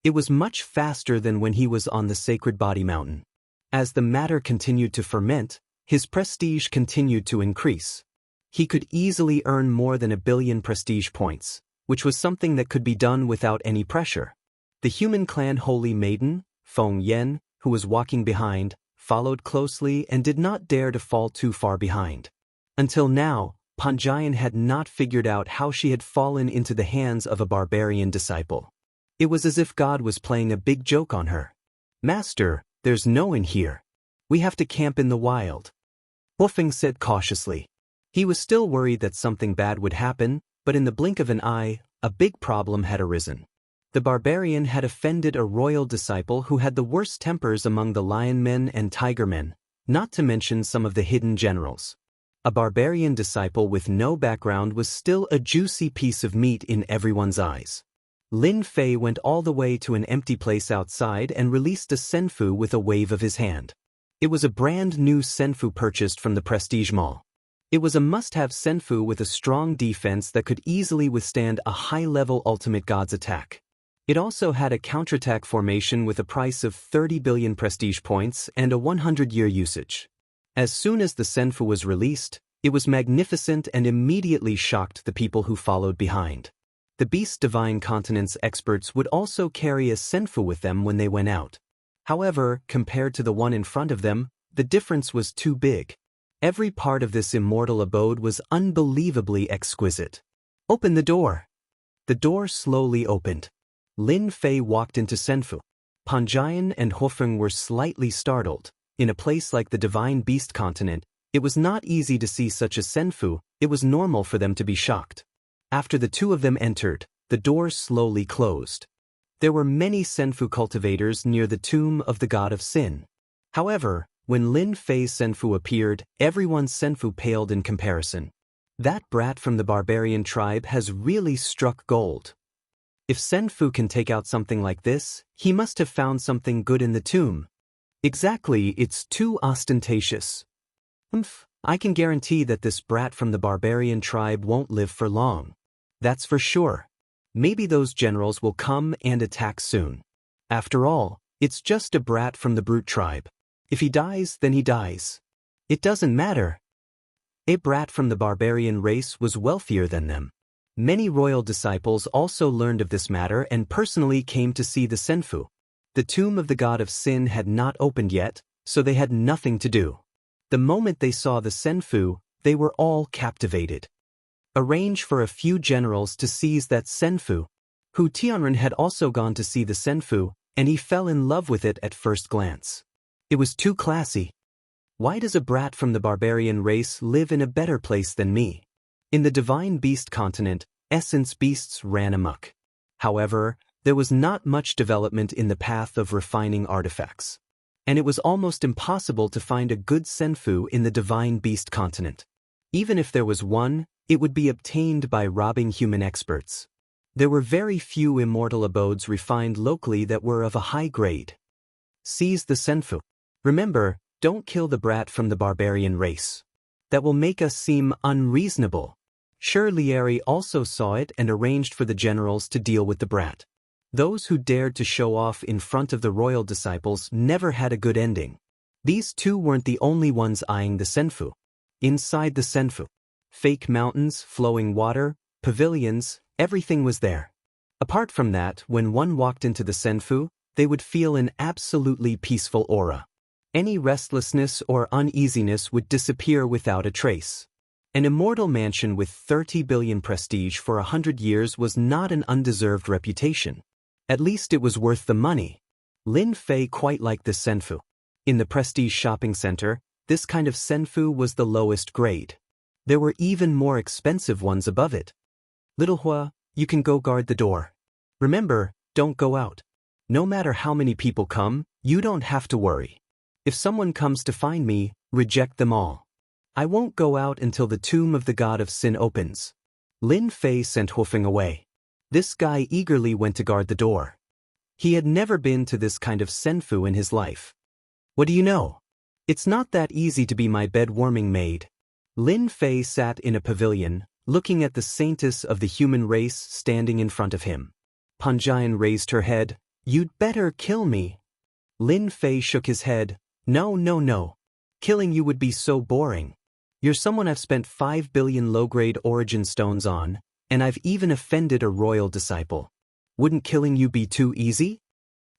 It was much faster than when he was on the Sacred Body Mountain. As the matter continued to ferment, his prestige continued to increase. He could easily earn more than 1 billion prestige points, which was something that could be done without any pressure. The human clan Holy Maiden, Feng Yan, who was walking behind, followed closely and did not dare to fall too far behind. Until now, Panjian had not figured out how she had fallen into the hands of a barbarian disciple. It was as if God was playing a big joke on her. "Master, there's no one here. We have to camp in the wild," Buffing said cautiously. He was still worried that something bad would happen, but in the blink of an eye, a big problem had arisen. The barbarian had offended a royal disciple who had the worst tempers among the lion men and tiger men, not to mention some of the hidden generals. A barbarian disciple with no background was still a juicy piece of meat in everyone's eyes. Lin Fei went all the way to an empty place outside and released a senfu with a wave of his hand. It was a brand new senfu purchased from the Prestige Mall. It was a must-have senfu with a strong defense that could easily withstand a high-level Ultimate God's attack. It also had a counterattack formation with a price of 30 billion prestige points and a 100-year usage. As soon as the senfu was released, it was magnificent and immediately shocked the people who followed behind. The Beast Divine Continent's experts would also carry a senfu with them when they went out. However, compared to the one in front of them, the difference was too big. Every part of this immortal abode was unbelievably exquisite. Open the door. The door slowly opened. Lin Fei walked into senfu. Panjian and Hofeng were slightly startled. In a place like the Divine Beast Continent, it was not easy to see such a senfu. It was normal for them to be shocked. After the two of them entered, the door slowly closed. There were many senfu cultivators near the tomb of the god of sin. However, when Lin Fei's senfu appeared, everyone's senfu paled in comparison. That brat from the barbarian tribe has really struck gold. If senfu can take out something like this, he must have found something good in the tomb. Exactly, it's too ostentatious. I can guarantee that this brat from the barbarian tribe won't live for long. That's for sure. Maybe those generals will come and attack soon. After all, it's just a brat from the brute tribe. If he dies, then he dies. It doesn't matter. A brat from the barbarian race was wealthier than them. Many royal disciples also learned of this matter and personally came to see the senfu. The tomb of the god of sin had not opened yet, so they had nothing to do. The moment they saw the senfu, they were all captivated. Arrange for a few generals to seize that senfu. Hu Tianren had also gone to see the senfu, and he fell in love with it at first glance. It was too classy. Why does a brat from the barbarian race live in a better place than me? In the Divine Beast Continent, essence beasts ran amok. However, there was not much development in the path of refining artifacts. And it was almost impossible to find a good senfu in the Divine Beast Continent. Even if there was one, it would be obtained by robbing human experts. There were very few immortal abodes refined locally that were of a high grade. Seize the senfu. Remember, don't kill the brat from the barbarian race. That will make us seem unreasonable. Sure, Lieri also saw it and arranged for the generals to deal with the brat. Those who dared to show off in front of the royal disciples never had a good ending. These two weren't the only ones eyeing the senfu. Inside the senfu, fake mountains, flowing water, pavilions, everything was there. Apart from that, when one walked into the senfu, they would feel an absolutely peaceful aura. Any restlessness or uneasiness would disappear without a trace. An immortal mansion with 30 billion prestige for 100 years was not an undeserved reputation. At least it was worth the money. Lin Fei quite liked the senfu. In the prestige shopping center, this kind of senfu was the lowest grade. There were even more expensive ones above it. Little Hua, you can go guard the door. Remember, don't go out. No matter how many people come, you don't have to worry. If someone comes to find me, reject them all. I won't go out until the tomb of the god of sin opens. Lin Fei sent Hofeng away. This guy eagerly went to guard the door. He had never been to this kind of senfu in his life. What do you know? It's not that easy to be my bed-warming maid. Lin Fei sat in a pavilion, looking at the saintess of the human race standing in front of him. Panjian raised her head. You'd better kill me. Lin Fei shook his head. No. Killing you would be so boring. You're someone I've spent 5 billion low-grade origin stones on, and I've even offended a royal disciple. Wouldn't killing you be too easy?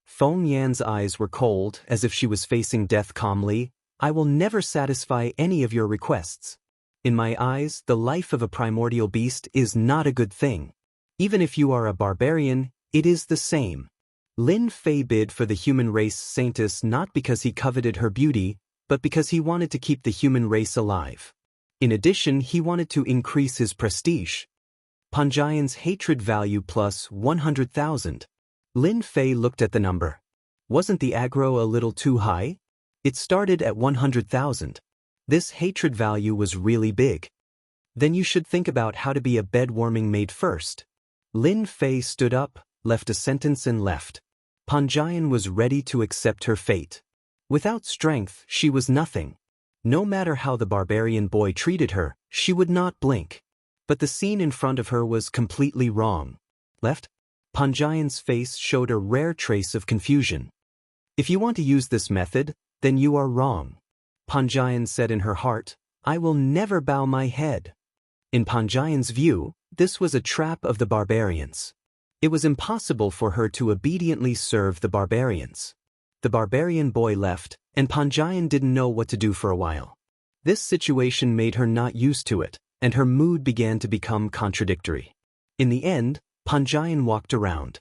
Feng Yan's eyes were cold, as if she was facing death calmly. I will never satisfy any of your requests. In my eyes, the life of a primordial beast is not a good thing. Even if you are a barbarian, it is the same. Lin Fei bid for the human race saintess not because he coveted her beauty, but because he wanted to keep the human race alive. In addition, he wanted to increase his prestige. Panjian's hatred value plus 100,000. Lin Fei looked at the number. Wasn't the aggro a little too high? It started at 100,000. This hatred value was really big. Then you should think about how to be a bed-warming maid first. Lin Fei stood up, left a sentence and left. Panjian was ready to accept her fate. Without strength, she was nothing. No matter how the barbarian boy treated her, she would not blink. But the scene in front of her was completely wrong. Left? Panjian's face showed a rare trace of confusion. If you want to use this method, then you are wrong. Panjian said in her heart, I will never bow my head. In Panjian's view, this was a trap of the barbarians. It was impossible for her to obediently serve the barbarians. The barbarian boy left, and Panjian didn't know what to do for a while. This situation made her not used to it, and her mood began to become contradictory. In the end, Panjian walked around.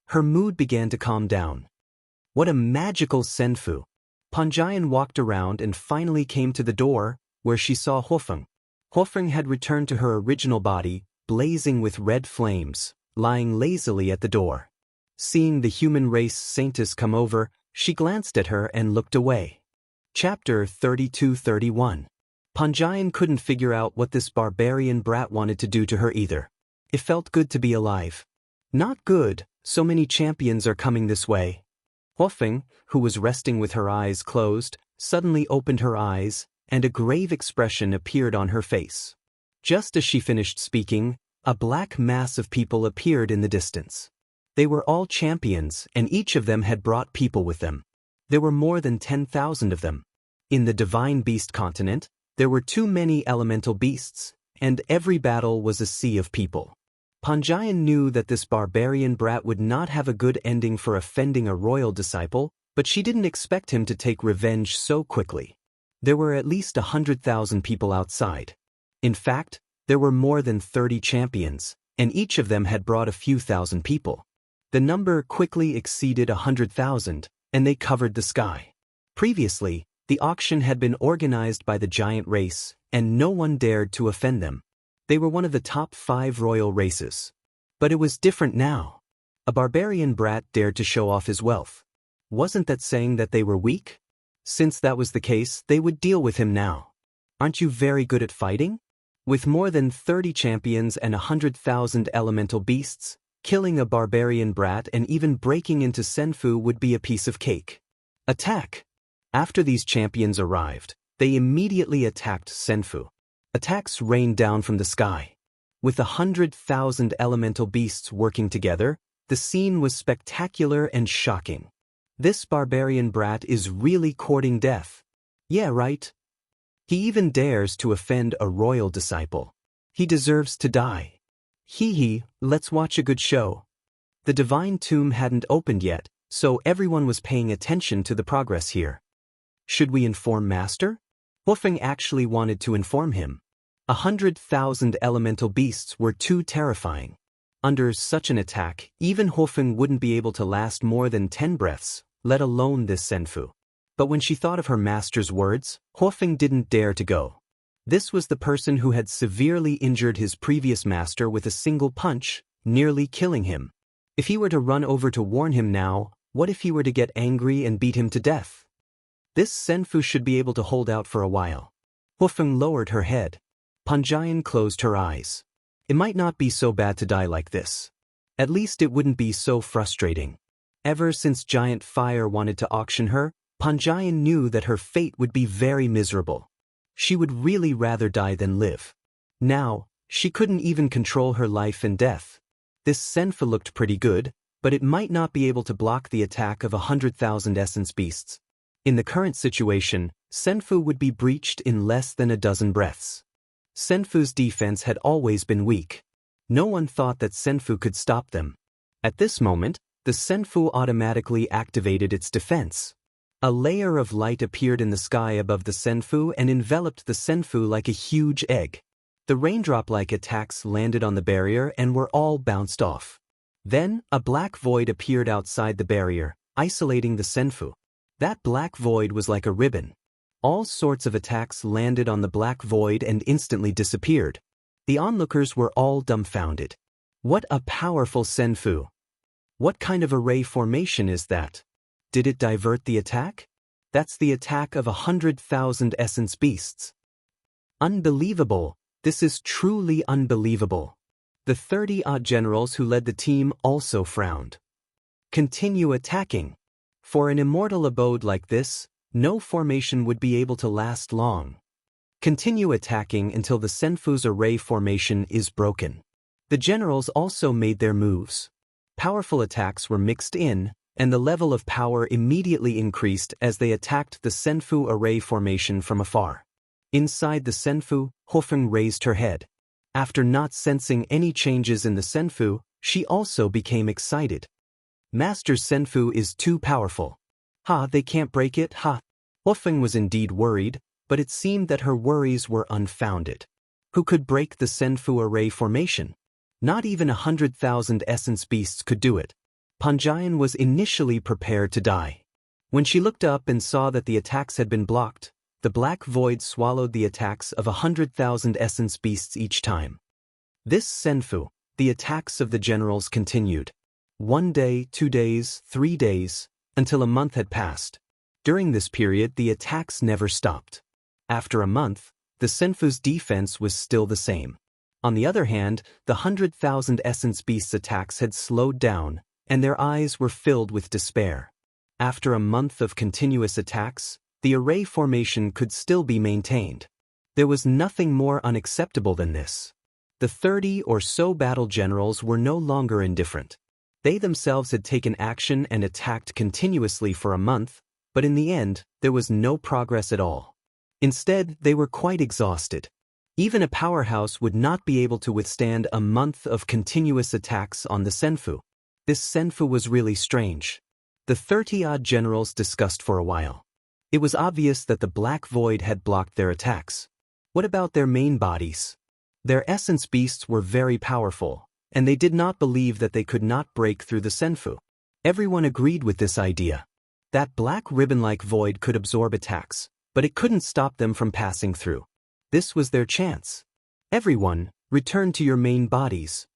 Her mood began to calm down. What a magical senfu! Panjian walked around and finally came to the door, where she saw Hofeng. Hofeng had returned to her original body, blazing with red flames, lying lazily at the door. Seeing the human race saintess come over, she glanced at her and looked away. Chapter 32-31. Panjian couldn't figure out what this barbarian brat wanted to do to her either. It felt good to be alive. Not good, so many champions are coming this way. Hofeng, who was resting with her eyes closed, suddenly opened her eyes, and a grave expression appeared on her face. Just as she finished speaking, a black mass of people appeared in the distance. They were all champions, and each of them had brought people with them. There were more than 10,000 of them. In the Divine Beast continent, there were too many elemental beasts, and every battle was a sea of people. Panjian knew that this barbarian brat would not have a good ending for offending a royal disciple, but she didn't expect him to take revenge so quickly. There were at least 100,000 people outside. In fact, there were more than 30 champions, and each of them had brought a few thousand people. The number quickly exceeded 100,000, and they covered the sky. Previously, the auction had been organized by the giant race, and no one dared to offend them. They were one of the top 5 royal races. But it was different now. A barbarian brat dared to show off his wealth. Wasn't that saying that they were weak? Since that was the case, they would deal with him now. Aren't you very good at fighting? With more than 30 champions and 100,000 elemental beasts, killing a barbarian brat and even breaking into senfu would be a piece of cake. Attack! After these champions arrived, they immediately attacked senfu. Attacks rained down from the sky. With 100,000 elemental beasts working together, the scene was spectacular and shocking. This barbarian brat is really courting death. Yeah, right? He even dares to offend a royal disciple. He deserves to die. Hee, let's watch a good show. The divine tomb hadn't opened yet, so everyone was paying attention to the progress here. Should we inform Master? Hofeng actually wanted to inform him. 100,000 elemental beasts were too terrifying. Under such an attack, even Hofeng wouldn't be able to last more than 10 breaths, let alone this senfu. But when she thought of her master's words, Hofeng didn't dare to go. This was the person who had severely injured his previous master with a single punch, nearly killing him. If he were to run over to warn him now, what if he were to get angry and beat him to death? This senfu should be able to hold out for a while. Hofeng lowered her head. Panjian closed her eyes. It might not be so bad to die like this. At least it wouldn't be so frustrating. Ever since Giant Fire wanted to auction her, Panjian knew that her fate would be very miserable. She would really rather die than live. Now, she couldn't even control her life and death. This senfu looked pretty good, but it might not be able to block the attack of 100,000 essence beasts. In the current situation, senfu would be breached in less than a dozen breaths. Senfu's defense had always been weak. No one thought that senfu could stop them. At this moment, the senfu automatically activated its defense. A layer of light appeared in the sky above the senfu and enveloped the senfu like a huge egg. The raindrop-like attacks landed on the barrier and were all bounced off. Then, a black void appeared outside the barrier, isolating the senfu. That black void was like a ribbon. All sorts of attacks landed on the black void and instantly disappeared. The onlookers were all dumbfounded. What a powerful senfu! What kind of array formation is that? Did it divert the attack? That's the attack of 100,000 essence beasts. Unbelievable. This is truly unbelievable. The 30-odd generals who led the team also frowned. Continue attacking. For an immortal abode like this, no formation would be able to last long. Continue attacking until the Senfu's array formation is broken. The generals also made their moves. Powerful attacks were mixed in, and the level of power immediately increased as they attacked the Senfu array formation from afar. Inside the Senfu, Hofeng raised her head. After not sensing any changes in the Senfu, she also became excited. Master Senfu is too powerful. Ha, they can't break it, ha. Hofeng was indeed worried, but it seemed that her worries were unfounded. Who could break the Senfu array formation? Not even 100,000 essence beasts could do it. Panjian was initially prepared to die. When she looked up and saw that the attacks had been blocked, the black void swallowed the attacks of 100,000 essence beasts each time. This Senfu, the attacks of the generals continued. 1 day, 2 days, 3 days, until a month had passed. During this period, the attacks never stopped. After a month, the Senfu's defense was still the same. On the other hand, the 100,000 essence beasts' attacks had slowed down, and their eyes were filled with despair. After a month of continuous attacks, the array formation could still be maintained. There was nothing more unacceptable than this. The 30 or so battle generals were no longer indifferent. They themselves had taken action and attacked continuously for a month, but in the end, there was no progress at all. Instead, they were quite exhausted. Even a powerhouse would not be able to withstand a month of continuous attacks on the Senfu. This Senfu was really strange. The 30-odd generals discussed for a while. It was obvious that the Black Void had blocked their attacks. What about their main bodies? Their essence beasts were very powerful, and they did not believe that they could not break through the Senfu. Everyone agreed with this idea. That black ribbon-like void could absorb attacks, but it couldn't stop them from passing through. This was their chance. Everyone, return to your main bodies.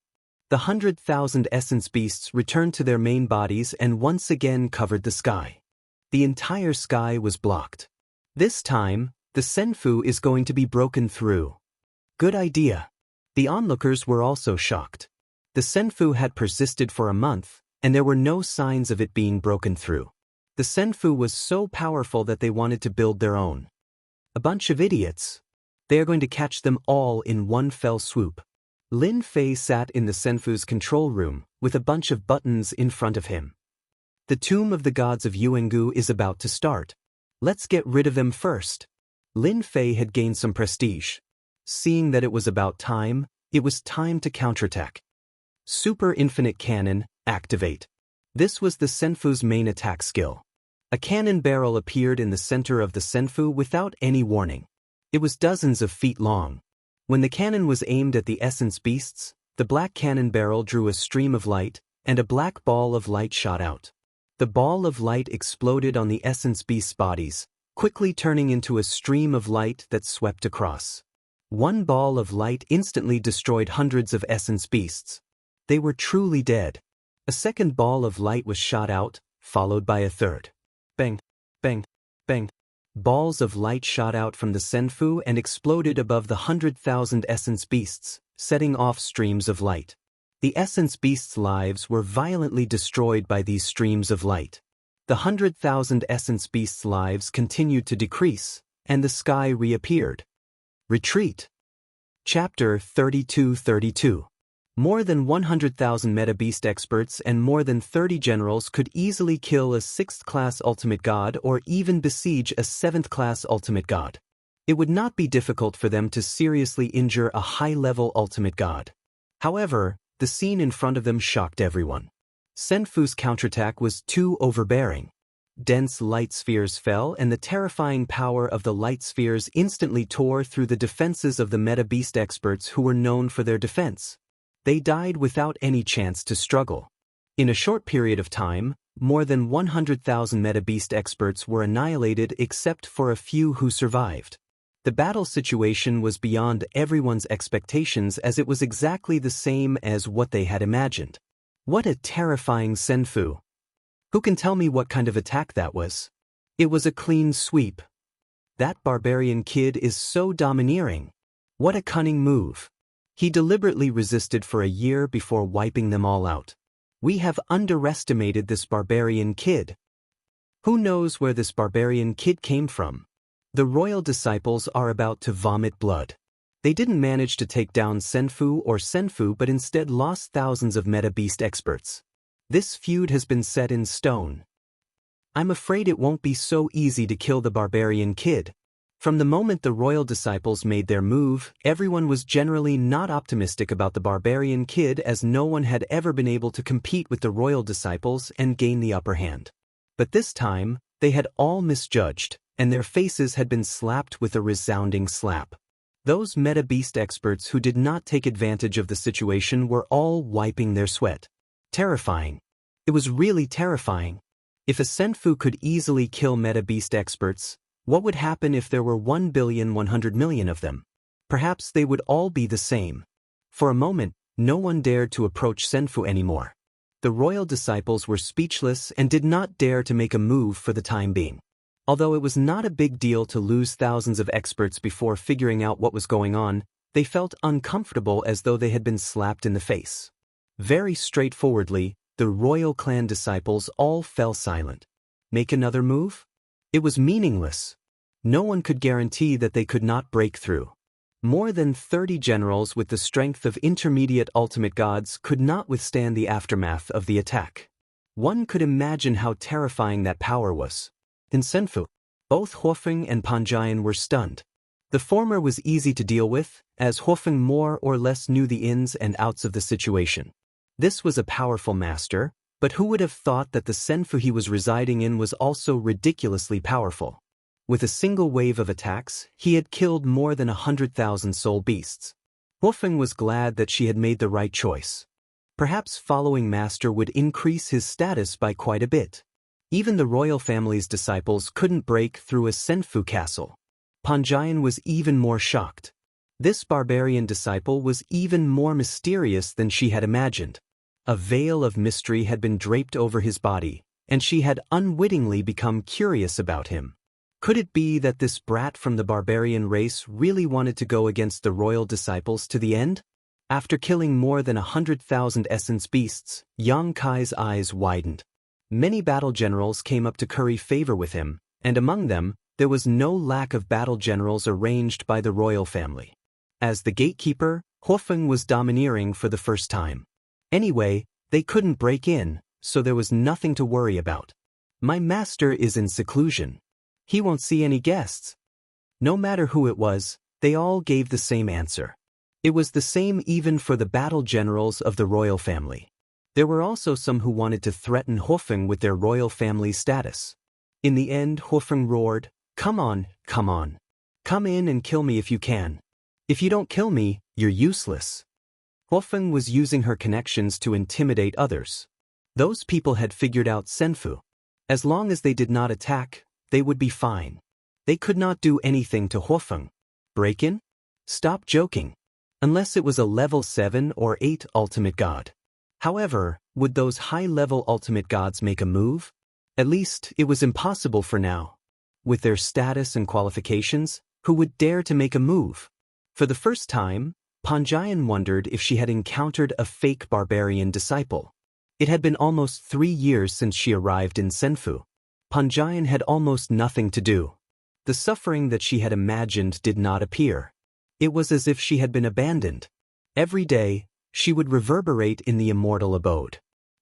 The 100,000 essence beasts returned to their main bodies and once again covered the sky. The entire sky was blocked. This time, the Senfu is going to be broken through. Good idea. The onlookers were also shocked. The Senfu had persisted for a month, and there were no signs of it being broken through. The Senfu was so powerful that they wanted to build their own. A bunch of idiots. They are going to catch them all in one fell swoop. Lin Fei sat in the Senfu's control room, with a bunch of buttons in front of him. The Tomb of the Gods of Yuangu is about to start. Let's get rid of them first. Lin Fei had gained some prestige. Seeing that it was about time, it was time to counterattack. Super Infinite Cannon, activate. This was the Senfu's main attack skill. A cannon barrel appeared in the center of the Senfu without any warning. It was dozens of feet long. When the cannon was aimed at the essence beasts, the black cannon barrel drew a stream of light, and a black ball of light shot out. The ball of light exploded on the essence beasts' bodies, quickly turning into a stream of light that swept across. One ball of light instantly destroyed hundreds of essence beasts. They were truly dead. A second ball of light was shot out, followed by a third. Bang, bang, bang. Balls of light shot out from the Senfu and exploded above the 100,000 essence beasts, setting off streams of light. The essence beasts' lives were violently destroyed by these streams of light. The 100,000 essence beasts' lives continued to decrease, and the sky reappeared. Retreat. Chapter 32-32. More than 100,000 meta-beast experts and more than 30 generals could easily kill a 6th-class ultimate god or even besiege a 7th-class ultimate god. It would not be difficult for them to seriously injure a high-level ultimate god. However, the scene in front of them shocked everyone. Senfu's counterattack was too overbearing. Dense light spheres fell and the terrifying power of the light spheres instantly tore through the defenses of the meta-beast experts who were known for their defense. They died without any chance to struggle. In a short period of time, more than 100,000 meta-beast experts were annihilated except for a few who survived. The battle situation was beyond everyone's expectations as it was exactly the same as what they had imagined. What a terrifying senfu. Who can tell me what kind of attack that was? It was a clean sweep. That barbarian kid is so domineering. What a cunning move. He deliberately resisted for a year before wiping them all out. We have underestimated this barbarian kid. Who knows where this barbarian kid came from? The royal disciples are about to vomit blood. They didn't manage to take down Senfu or Senfu but instead lost thousands of meta-beast experts. This feud has been set in stone. I'm afraid it won't be so easy to kill the barbarian kid. From the moment the royal disciples made their move, everyone was generally not optimistic about the barbarian kid as no one had ever been able to compete with the royal disciples and gain the upper hand. But this time, they had all misjudged, and their faces had been slapped with a resounding slap. Those meta-beast experts who did not take advantage of the situation were all wiping their sweat. Terrifying. It was really terrifying. If a Senfu could easily kill meta-beast experts, what would happen if there were 1,100,000,000 of them? Perhaps they would all be the same. For a moment, no one dared to approach Senfu anymore. The royal disciples were speechless and did not dare to make a move for the time being. Although it was not a big deal to lose thousands of experts before figuring out what was going on, they felt uncomfortable as though they had been slapped in the face. Very straightforwardly, the royal clan disciples all fell silent. Make another move? It was meaningless. No one could guarantee that they could not break through. More than 30 generals with the strength of intermediate ultimate gods could not withstand the aftermath of the attack. One could imagine how terrifying that power was. In Senfu, both Huofeng and Panjian were stunned. The former was easy to deal with, as Huofeng more or less knew the ins and outs of the situation. This was a powerful master, but who would have thought that the Senfu he was residing in was also ridiculously powerful? With a single wave of attacks, he had killed more than 100,000 soul beasts. Huofeng was glad that she had made the right choice. Perhaps following master would increase his status by quite a bit. Even the royal family's disciples couldn't break through a Senfu castle. Panjian was even more shocked. This barbarian disciple was even more mysterious than she had imagined. A veil of mystery had been draped over his body, and she had unwittingly become curious about him. Could it be that this brat from the barbarian race really wanted to go against the royal disciples to the end? After killing more than 100,000 essence beasts, Yang Kai's eyes widened. Many battle generals came up to curry favor with him, and among them, there was no lack of battle generals arranged by the royal family. As the gatekeeper, Huofeng was domineering for the first time. Anyway, they couldn't break in, so there was nothing to worry about. My master is in seclusion. He won't see any guests. No matter who it was, they all gave the same answer. It was the same even for the battle generals of the royal family. There were also some who wanted to threaten Huofeng with their royal family status. In the end, Huofeng roared, "Come on, come on. Come in and kill me if you can. If you don't kill me, you're useless." Huofeng was using her connections to intimidate others. Those people had figured out Senfu. As long as they did not attack, they would be fine. They could not do anything to Huofeng. Break in? Stop joking. Unless it was a level 7 or 8 ultimate god. However, would those high-level ultimate gods make a move? At least, it was impossible for now. With their status and qualifications, who would dare to make a move? For the first time, Panjian wondered if she had encountered a fake barbarian disciple. It had been almost 3 years since she arrived in Senfu. Panjian had almost nothing to do. The suffering that she had imagined did not appear. It was as if she had been abandoned. Every day, she would reverberate in the immortal abode.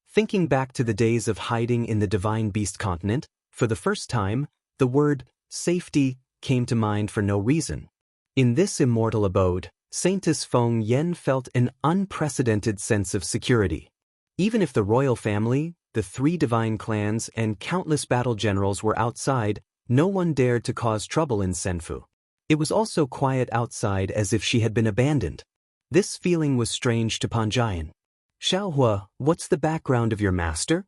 Thinking back to the days of hiding in the divine beast continent, for the first time, the word safety came to mind for no reason. In this immortal abode, Saintess Feng Yen felt an unprecedented sense of security. Even if the royal family, the 3 divine clans, and countless battle generals were outside, no one dared to cause trouble in Senfu. It was also quiet outside as if she had been abandoned. This feeling was strange to Panjian. "Xiaohua, what's the background of your master?"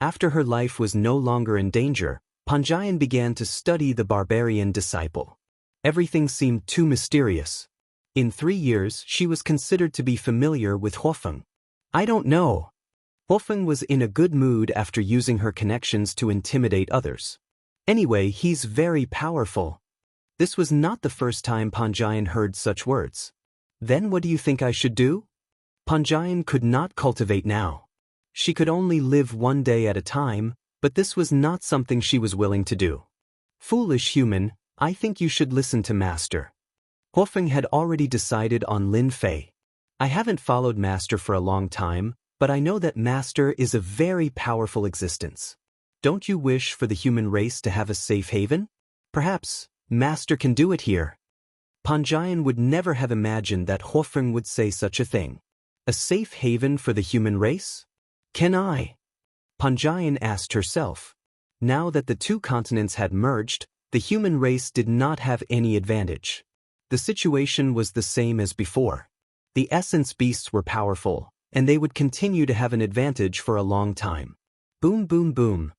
After her life was no longer in danger, Panjian began to study the barbarian disciple. Everything seemed too mysterious. In 3 years, she was considered to be familiar with Huofeng. "I don't know." Huofeng was in a good mood after using her connections to intimidate others. Anyway, he's very powerful. This was not the first time Panjian heard such words. Then what do you think I should do? Panjian could not cultivate now. She could only live one day at a time, but this was not something she was willing to do. Foolish human, I think you should listen to Master. Huofeng had already decided on Lin Fei. I haven't followed Master for a long time, but I know that Master is a very powerful existence. Don't you wish for the human race to have a safe haven? Perhaps Master can do it here. Panjian would never have imagined that Huofeng would say such a thing. A safe haven for the human race? Can I? Panjian asked herself. Now that the two continents had merged, the human race did not have any advantage. The situation was the same as before. The essence beasts were powerful, and they would continue to have an advantage for a long time. Boom, boom, boom.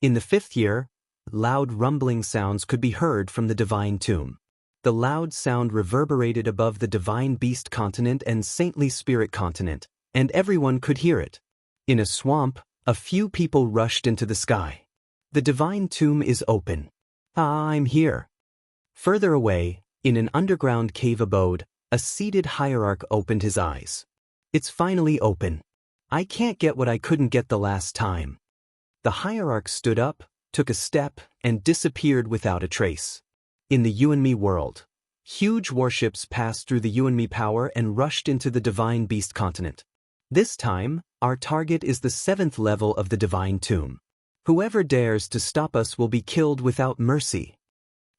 In the 5th year, loud rumbling sounds could be heard from the divine tomb. The loud sound reverberated above the divine beast continent and saintly spirit continent, and everyone could hear it. In a swamp, a few people rushed into the sky. The divine tomb is open. Ah, I'm here. Further away, in an underground cave abode, a seated hierarch opened his eyes. It's finally open. I can't get what I couldn't get the last time. The hierarch stood up, took a step, and disappeared without a trace. In the You and Me world, huge warships passed through the You and Me power and rushed into the divine beast continent. This time, our target is the 7th level of the divine tomb. Whoever dares to stop us will be killed without mercy.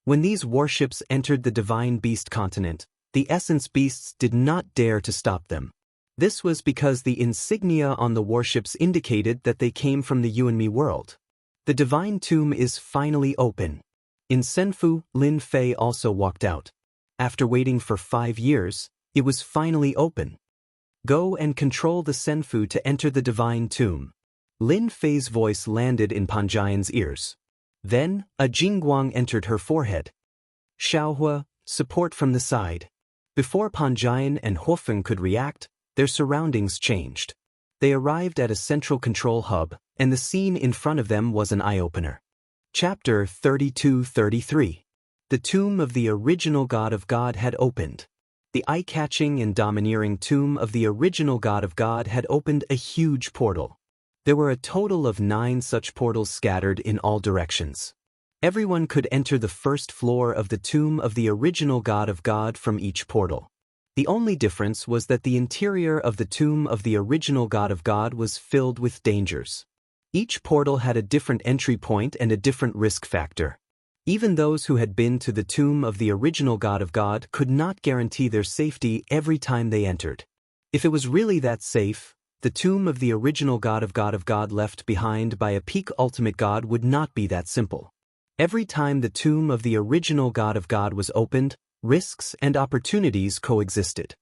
When these warships entered the divine beast continent, the essence beasts did not dare to stop them. This was because the insignia on the warships indicated that they came from the You and Me world. The divine tomb is finally open. In Senfu, Lin Fei also walked out. After waiting for 5 years, it was finally open. Go and control the Senfu to enter the divine tomb. Lin Fei's voice landed in Panjian's ears. Then, a jingguang entered her forehead. Xiaohua, support from the side. Before Panjian and Huofeng could react, their surroundings changed. They arrived at a central control hub, and the scene in front of them was an eye-opener. Chapter 32-33. The tomb of the original God of God had opened. The eye-catching and domineering tomb of the original God of God had opened a huge portal. There were a total of 9 such portals scattered in all directions. Everyone could enter the first floor of the tomb of the original God of God from each portal. The only difference was that the interior of the tomb of the original God of God was filled with dangers. Each portal had a different entry point and a different risk factor. Even those who had been to the tomb of the original God of God could not guarantee their safety every time they entered. If it was really that safe, the tomb of the original God of God left behind by a peak ultimate God would not be that simple. Every time the tomb of the original God of God was opened, risks and opportunities coexisted.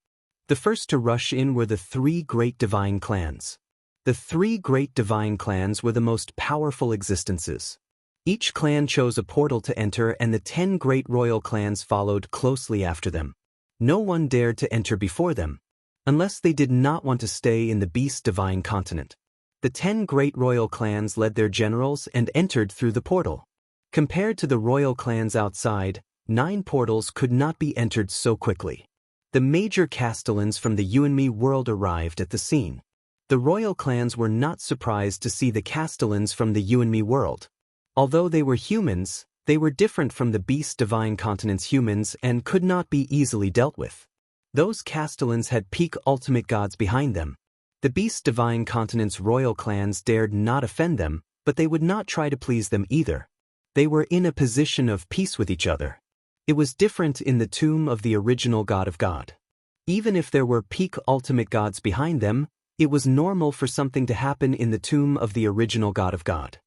The first to rush in were the 3 great divine clans. The 3 great divine clans were the most powerful existences. Each clan chose a portal to enter, and the 10 great royal clans followed closely after them. No one dared to enter before them, unless they did not want to stay in the beast divine continent. The 10 great royal clans led their generals and entered through the portal. Compared to the royal clans outside, 9 portals could not be entered so quickly. The major castellans from the You and Me world arrived at the scene. The royal clans were not surprised to see the castellans from the You and Me world. Although they were humans, they were different from the beast divine continent's humans and could not be easily dealt with. Those castellans had peak ultimate gods behind them. The beast divine continent's royal clans dared not offend them, but they would not try to please them either. They were in a position of peace with each other. It was different in the tomb of the original God of God. Even if there were peak ultimate gods behind them, it was normal for something to happen in the tomb of the original God of God.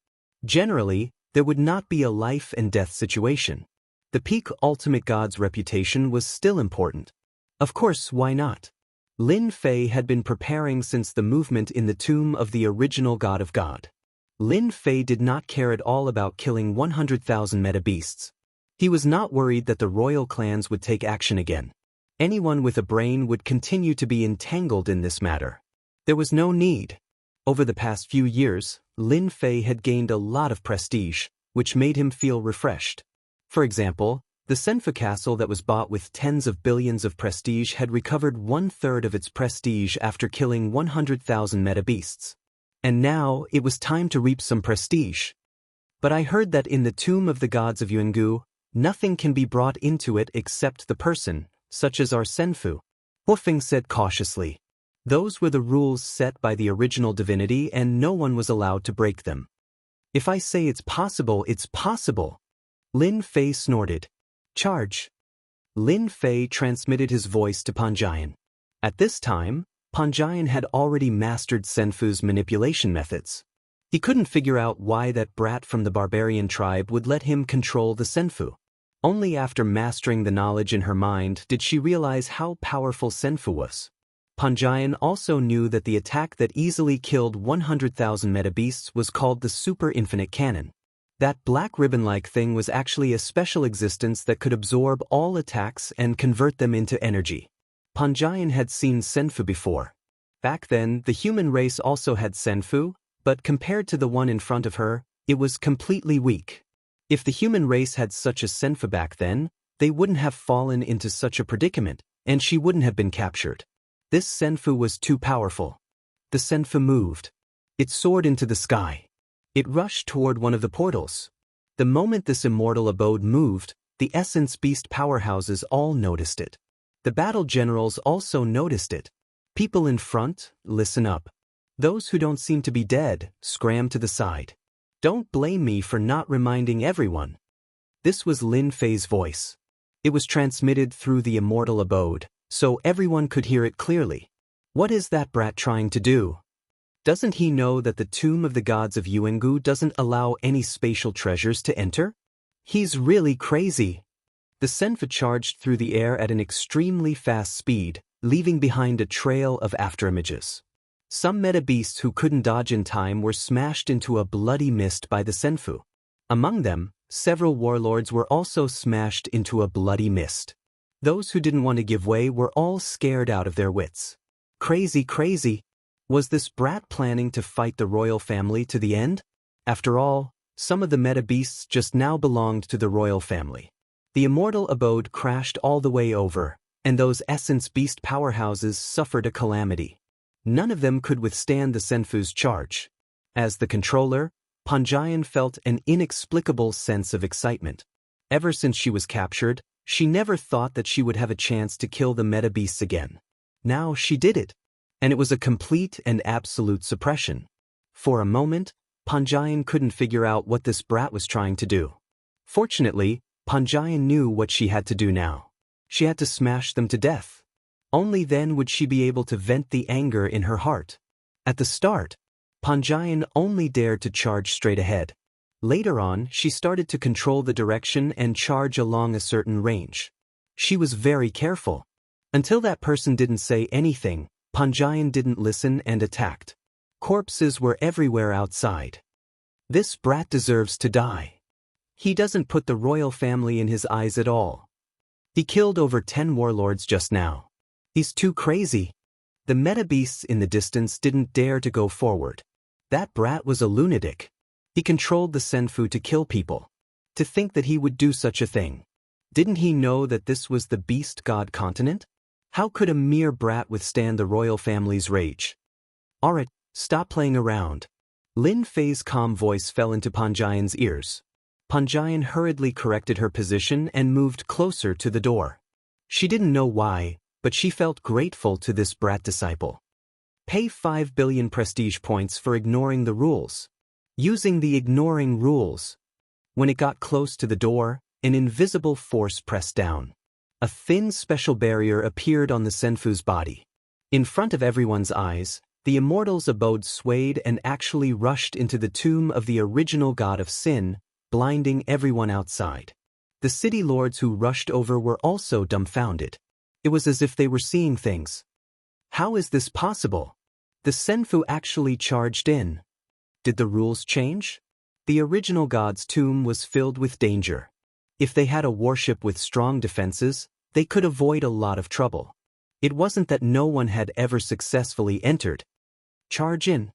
Generally, there would not be a life and death situation. The peak ultimate god's reputation was still important. Of course, why not? Lin Fei had been preparing since the movement in the tomb of the original God of God. Lin Fei did not care at all about killing 100,000 meta beasts. He was not worried that the royal clans would take action again. Anyone with a brain would continue to be entangled in this matter. There was no need. Over the past few years, Lin Fei had gained a lot of prestige, which made him feel refreshed. For example, the Senfu castle that was bought with tens of billions of prestige had recovered 1/3 of its prestige after killing 100,000 meta-beasts. And now, it was time to reap some prestige. But I heard that in the tomb of the gods of Yuangu, nothing can be brought into it except the person, such as our Senfu. Wufeng said cautiously. Those were the rules set by the original divinity and no one was allowed to break them. If I say it's possible, it's possible. Lin Fei snorted. Charge. Lin Fei transmitted his voice to Panjian. At this time, Panjian had already mastered Senfu's manipulation methods. He couldn't figure out why that brat from the barbarian tribe would let him control the Senfu. Only after mastering the knowledge in her mind did she realize how powerful Senfu was. Panjian also knew that the attack that easily killed 100,000 meta-beasts was called the Super Infinite Cannon. That black ribbon-like thing was actually a special existence that could absorb all attacks and convert them into energy. Panjian had seen Senfu before. Back then, the human race also had Senfu, but compared to the one in front of her, it was completely weak. If the human race had such a Senfu back then, they wouldn't have fallen into such a predicament, and she wouldn't have been captured. This Senfu was too powerful. The Senfu moved. It soared into the sky. It rushed toward one of the portals. The moment this immortal abode moved, the Essence Beast powerhouses all noticed it. The battle generals also noticed it. People in front, listen up. Those who don't seem to be dead, scram to the side. Don't blame me for not reminding everyone. This was Lin Fei's voice. It was transmitted through the immortal abode, so everyone could hear it clearly. What is that brat trying to do? Doesn't he know that the tomb of the gods of Yuangu doesn't allow any spatial treasures to enter? He's really crazy. The Senfu charged through the air at an extremely fast speed, leaving behind a trail of afterimages. Some meta-beasts who couldn't dodge in time were smashed into a bloody mist by the Senfu. Among them, several warlords were also smashed into a bloody mist. Those who didn't want to give way were all scared out of their wits. Crazy, crazy. Was this brat planning to fight the royal family to the end? After all, some of the meta-beasts just now belonged to the royal family. The immortal abode crashed all the way over, and those essence beast powerhouses suffered a calamity. None of them could withstand the Senfu's charge. As the controller, Panjian felt an inexplicable sense of excitement. Ever since she was captured, she never thought that she would have a chance to kill the meta-beasts again. Now she did it. And it was a complete and absolute suppression. For a moment, Panjian couldn't figure out what this brat was trying to do. Fortunately, Panjian knew what she had to do now. She had to smash them to death. Only then would she be able to vent the anger in her heart. At the start, Panjian only dared to charge straight ahead. Later on, she started to control the direction and charge along a certain range. She was very careful. Until that person didn't say anything, Panjian didn't listen and attacked. Corpses were everywhere outside. This brat deserves to die. He doesn't put the royal family in his eyes at all. He killed over 10 warlords just now. He's too crazy. The meta-beasts in the distance didn't dare to go forward. That brat was a lunatic. He controlled the Senfu to kill people. To think that he would do such a thing. Didn't he know that this was the beast god continent? How could a mere brat withstand the royal family's rage? Alright, stop playing around. Lin Fei's calm voice fell into Panjian's ears. Panjian hurriedly corrected her position and moved closer to the door. She didn't know why, but she felt grateful to this brat disciple. Pay 5 billion prestige points for ignoring the rules. Using the ignoring rules. When it got close to the door, an invisible force pressed down. A thin special barrier appeared on the Senfu's body. In front of everyone's eyes, the immortal's abode swayed and actually rushed into the tomb of the original god of sin, blinding everyone outside. The city lords who rushed over were also dumbfounded. It was as if they were seeing things. How is this possible? The Senfu actually charged in. Did the rules change? The original god's tomb was filled with danger. If they had a warship with strong defenses, they could avoid a lot of trouble. It wasn't that no one had ever successfully entered. Charge in.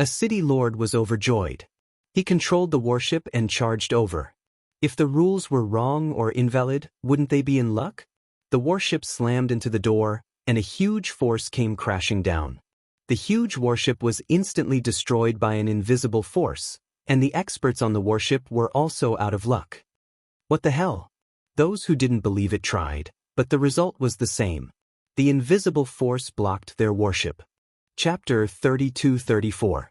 A city lord was overjoyed. He controlled the warship and charged over. If the rules were wrong or invalid, wouldn't they be in luck? The warship slammed into the door, and a huge force came crashing down. The huge warship was instantly destroyed by an invisible force, and the experts on the warship were also out of luck. What the hell? Those who didn't believe it tried, but the result was the same. The invisible force blocked their warship. Chapter 32-34.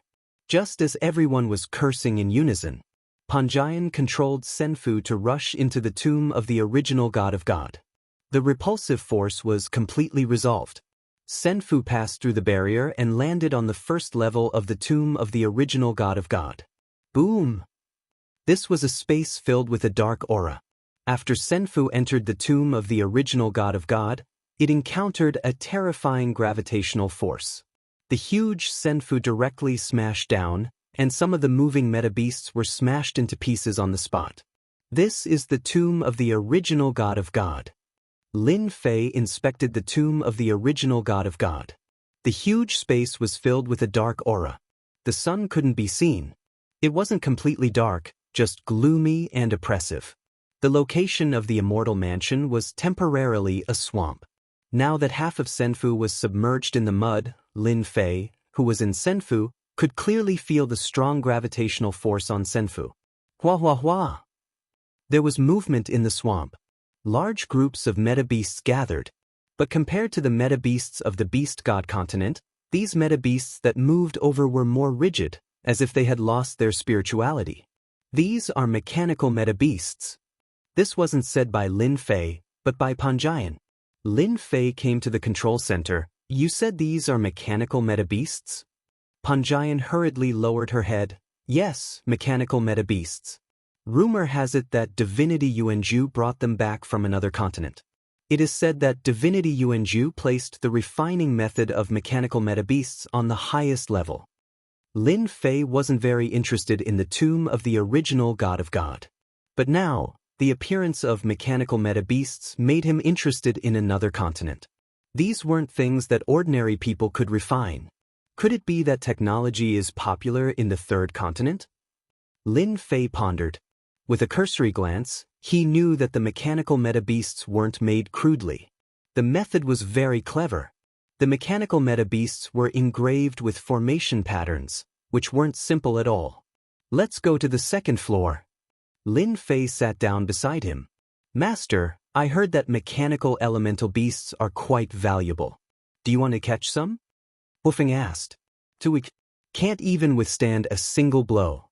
Just as everyone was cursing in unison, Panjian controlled Senfu to rush into the tomb of the original god of God. The repulsive force was completely resolved. Senfu passed through the barrier and landed on the first level of the tomb of the original god of God. Boom! This was a space filled with a dark aura. After Senfu entered the tomb of the original god of God, it encountered a terrifying gravitational force. The huge Senfu directly smashed down, and some of the moving meta-beasts were smashed into pieces on the spot. This is the tomb of the original god of God. Lin Fei inspected the tomb of the original god of God. The huge space was filled with a dark aura. The sun couldn't be seen. It wasn't completely dark, just gloomy and oppressive. The location of the Immortal Mansion was temporarily a swamp. Now that half of Senfu was submerged in the mud, Lin Fei, who was in Senfu, could clearly feel the strong gravitational force on Senfu. Hua hua hua! There was movement in the swamp. Large groups of meta-beasts gathered. But compared to the meta-beasts of the Beast God continent, these meta-beasts that moved over were more rigid, as if they had lost their spirituality. These are mechanical meta-beasts. This wasn't said by Lin Fei, but by Panjian. Lin Fei came to the control center. You said these are mechanical meta-beasts? Panjian hurriedly lowered her head. Yes, mechanical meta-beasts. Rumor has it that Divinity Yuanzhu brought them back from another continent. It is said that Divinity Yuanzhu placed the refining method of mechanical meta-beasts on the highest level. Lin Fei wasn't very interested in the tomb of the original god of God. But now, the appearance of mechanical meta-beasts made him interested in another continent. These weren't things that ordinary people could refine. Could it be that technology is popular in the third continent? Lin Fei pondered. With a cursory glance, he knew that the mechanical meta-beasts weren't made crudely. The method was very clever. The mechanical meta-beasts were engraved with formation patterns, which weren't simple at all. Let's go to the second floor. Lin Fei sat down beside him. Master, I heard that mechanical elemental beasts are quite valuable. Do you want to catch some? Woofing asked. We can't even withstand a single blow.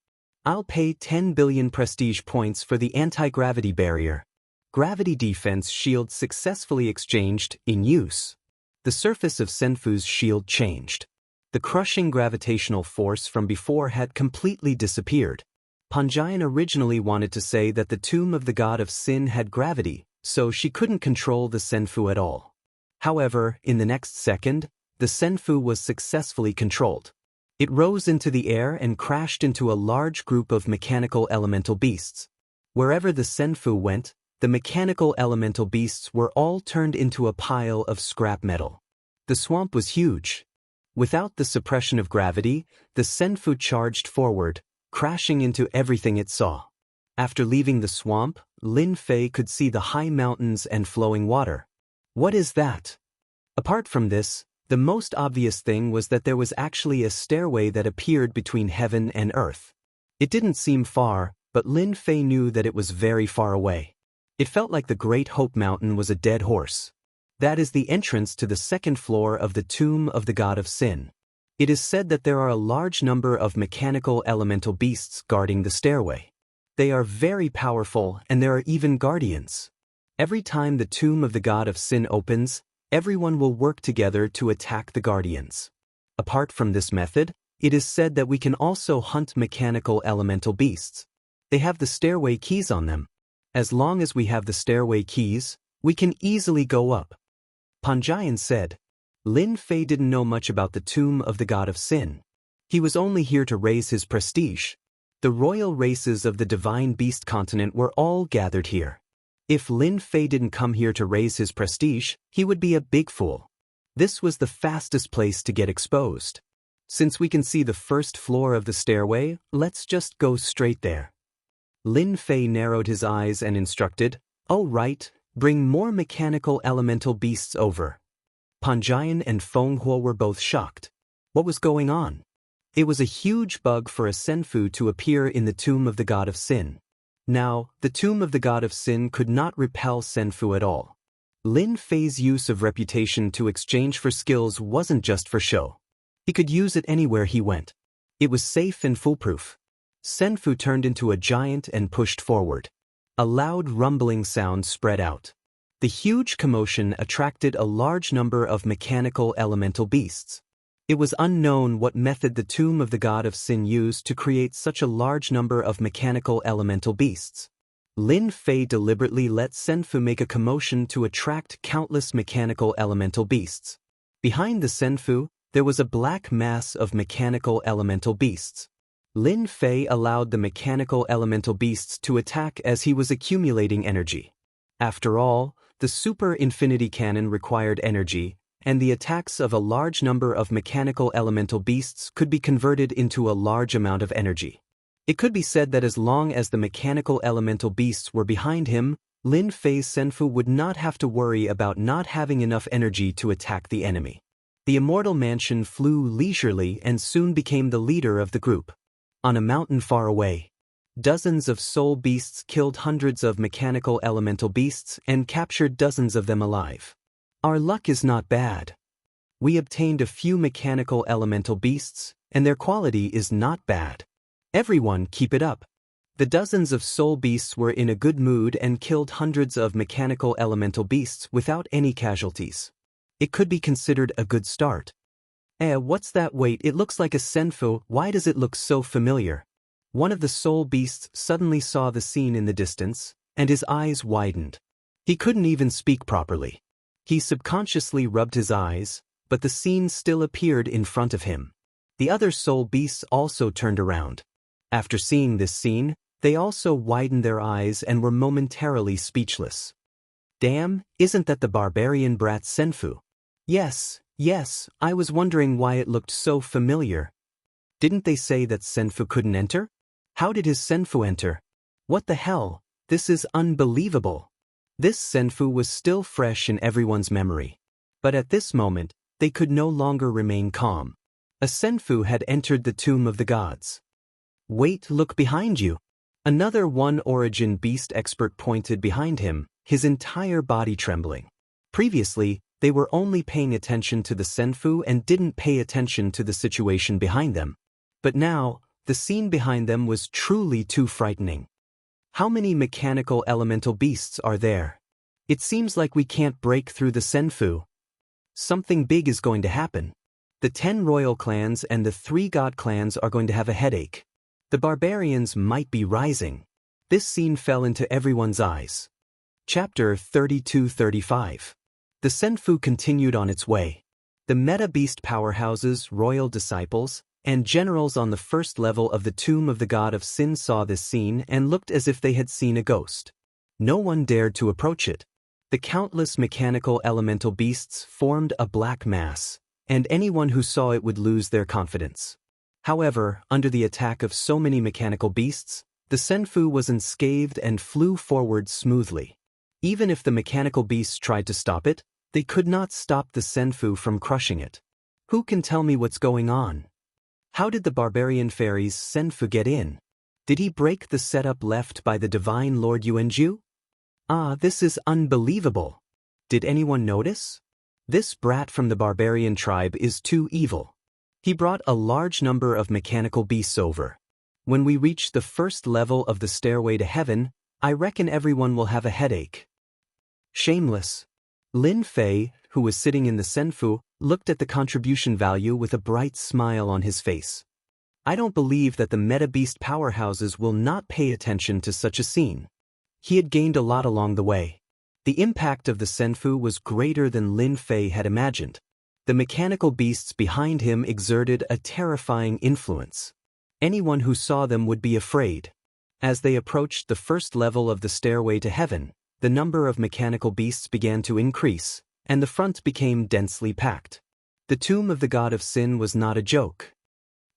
I'll pay 10 billion prestige points for the anti-gravity barrier. Gravity defense shield successfully exchanged, in use. The surface of Senfu's shield changed. The crushing gravitational force from before had completely disappeared. Panjian originally wanted to say that the tomb of the god of sin had gravity, so she couldn't control the Senfu at all. However, in the next second, the Senfu was successfully controlled. It rose into the air and crashed into a large group of mechanical elemental beasts. Wherever the Senfu went, the mechanical elemental beasts were all turned into a pile of scrap metal. The swamp was huge. Without the suppression of gravity, the Senfu charged forward, crashing into everything it saw. After leaving the swamp, Lin Fei could see the high mountains and flowing water. What is that? Apart from this, the most obvious thing was that there was actually a stairway that appeared between heaven and earth. It didn't seem far, but Lin Fei knew that it was very far away. It felt like the Great Hope Mountain was a dead horse. That is the entrance to the second floor of the tomb of the god of sin. It is said that there are a large number of mechanical elemental beasts guarding the stairway. They are very powerful, and there are even guardians. Every time the tomb of the god of sin opens, everyone will work together to attack the guardians. Apart from this method, it is said that we can also hunt mechanical elemental beasts. They have the stairway keys on them. As long as we have the stairway keys, we can easily go up. Panjian said. Lin Fei didn't know much about the tomb of the god of sin. He was only here to raise his prestige. The royal races of the divine beast continent were all gathered here. If Lin Fei didn't come here to raise his prestige, he would be a big fool. This was the fastest place to get exposed. Since we can see the first floor of the stairway, let's just go straight there. Lin Fei narrowed his eyes and instructed, "Oh right, bring more mechanical elemental beasts over." Panjian and Feng Huo were both shocked. What was going on? It was a huge bug for a senfu to appear in the tomb of the god of sin. Now, the tomb of the god of sin could not repel senfu at all. Lin Fei's use of reputation to exchange for skills wasn't just for show. He could use it anywhere he went. It was safe and foolproof. Senfu turned into a giant and pushed forward. A loud rumbling sound spread out. The huge commotion attracted a large number of mechanical elemental beasts. It was unknown what method the tomb of the god of sin used to create such a large number of mechanical elemental beasts. Lin Fei deliberately let senfu make a commotion to attract countless mechanical elemental beasts. Behind the senfu, there was a black mass of mechanical elemental beasts. Lin Fei allowed the mechanical elemental beasts to attack as he was accumulating energy. After all, the super infinity cannon required energy, and the attacks of a large number of mechanical elemental beasts could be converted into a large amount of energy. It could be said that as long as the mechanical elemental beasts were behind him, Lin Fei's senfu would not have to worry about not having enough energy to attack the enemy. The Immortal Mansion flew leisurely and soon became the leader of the group. On a mountain far away, dozens of soul beasts killed hundreds of mechanical elemental beasts and captured dozens of them alive. Our luck is not bad. We obtained a few mechanical elemental beasts, and their quality is not bad. Everyone keep it up. The dozens of soul beasts were in a good mood and killed hundreds of mechanical elemental beasts without any casualties. It could be considered a good start. What's that? Wait, it looks like a senfu. Why does it look so familiar? One of the soul beasts suddenly saw the scene in the distance, and his eyes widened. He couldn't even speak properly. He subconsciously rubbed his eyes, but the scene still appeared in front of him. The other soul beasts also turned around. After seeing this scene, they also widened their eyes and were momentarily speechless. Damn, isn't that the barbarian brat senfu? Yes, I was wondering why it looked so familiar. Didn't they say that senfu couldn't enter? How did his senfu enter? What the hell? This is unbelievable. This senfu was still fresh in everyone's memory. But at this moment, they could no longer remain calm. A senfu had entered the tomb of the gods. Wait, look behind you. Another One Origin beast expert pointed behind him, his entire body trembling. Previously, they were only paying attention to the senfu and didn't pay attention to the situation behind them. But now, the scene behind them was truly too frightening. How many mechanical elemental beasts are there? It seems like we can't break through the senfu. Something big is going to happen. The 10 royal clans and the 3 god clans are going to have a headache. The barbarians might be rising. This scene fell into everyone's eyes. Chapter 32-35. The senfu continued on its way. The meta-beast powerhouses, royal disciples, and generals on the first level of the tomb of the god of sin saw this scene and looked as if they had seen a ghost. No one dared to approach it. The countless mechanical elemental beasts formed a black mass, and anyone who saw it would lose their confidence. However, under the attack of so many mechanical beasts, the senfu was unscathed and flew forward smoothly. Even if the mechanical beasts tried to stop it, they could not stop the senfu from crushing it. Who can tell me what's going on? How did the barbarian fairy's senfu get in? Did he break the setup left by the divine Lord Yuanju? This is unbelievable. Did anyone notice? This brat from the barbarian tribe is too evil. He brought a large number of mechanical beasts over. When we reach the first level of the stairway to heaven, I reckon everyone will have a headache. Shameless. Lin Fei, who was sitting in the senfu, looked at the contribution value with a bright smile on his face. I don't believe that the meta-beast powerhouses will not pay attention to such a scene. He had gained a lot along the way. The impact of the senfu was greater than Lin Fei had imagined. The mechanical beasts behind him exerted a terrifying influence. Anyone who saw them would be afraid. As they approached the first level of the stairway to heaven, the number of mechanical beasts began to increase, and the front became densely packed. The tomb of the god of sin was not a joke.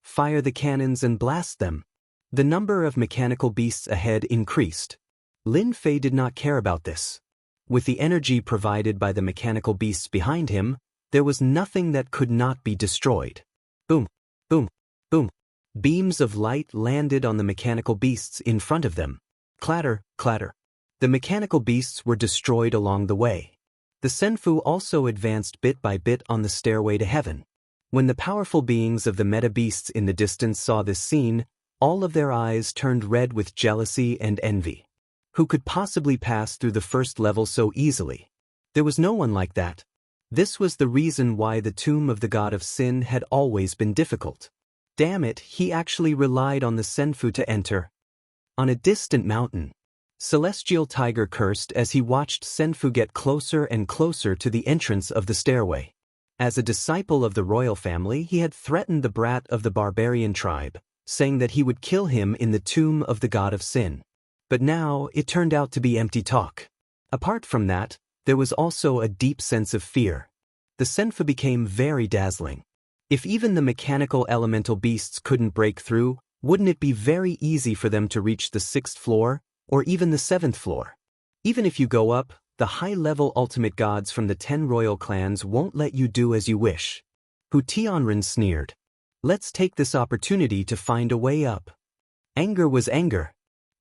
Fire the cannons and blast them. The number of mechanical beasts ahead increased. Lin Fei did not care about this. With the energy provided by the mechanical beasts behind him, there was nothing that could not be destroyed. Boom, boom, boom. Beams of light landed on the mechanical beasts in front of them. Clatter, clatter. The mechanical beasts were destroyed along the way. The Senfu also advanced bit by bit on the stairway to heaven. When the powerful beings of the meta beasts in the distance saw this scene, all of their eyes turned red with jealousy and envy. Who could possibly pass through the first level so easily? There was no one like that. This was the reason why the tomb of the god of sin had always been difficult. Damn it, he actually relied on the Senfu to enter. On a distant mountain, Celestial Tiger cursed as he watched Senfu get closer and closer to the entrance of the stairway. As a disciple of the royal family, he had threatened the brat of the barbarian tribe, saying that he would kill him in the tomb of the god of sin. But now, it turned out to be empty talk. Apart from that, there was also a deep sense of fear. The Senfu became very dazzling. If even the mechanical elemental beasts couldn't break through, wouldn't it be very easy for them to reach the 6th floor, or even the 7th floor? Even if you go up, the high-level ultimate gods from the 10 royal clans won't let you do as you wish. Hu Tianren sneered. Let's take this opportunity to find a way up. Anger was anger.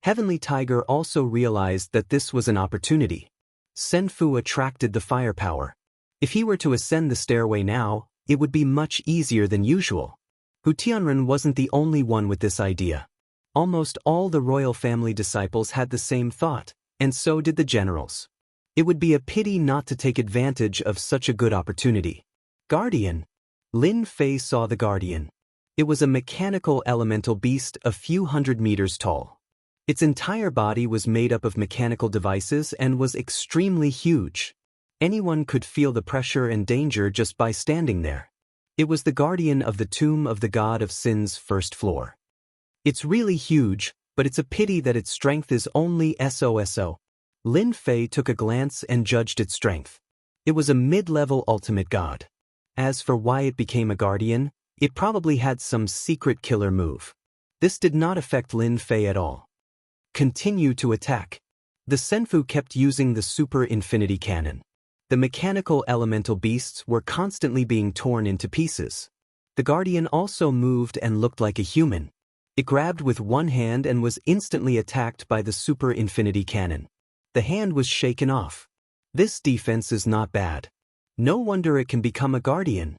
Heavenly Tiger also realized that this was an opportunity. Senfu attracted the firepower. If he were to ascend the stairway now, it would be much easier than usual. Hu Tianren wasn't the only one with this idea. Almost all the royal family disciples had the same thought, and so did the generals. It would be a pity not to take advantage of such a good opportunity. Guardian. Lin Fei saw the Guardian. It was a mechanical elemental beast a few hundred meters tall. Its entire body was made up of mechanical devices and was extremely huge. Anyone could feel the pressure and danger just by standing there. It was the guardian of the tomb of the god of sin's 1st floor. It's really huge, but it's a pity that its strength is only SOSO. Lin Fei took a glance and judged its strength. It was a mid-level ultimate god. As for why it became a guardian, it probably had some secret killer move. This did not affect Lin Fei at all. Continue to attack. The Senfu kept using the super infinity cannon. The mechanical elemental beasts were constantly being torn into pieces. The guardian also moved and looked like a human. It grabbed with one hand and was instantly attacked by the super infinity cannon. The hand was shaken off. This defense is not bad. No wonder it can become a guardian.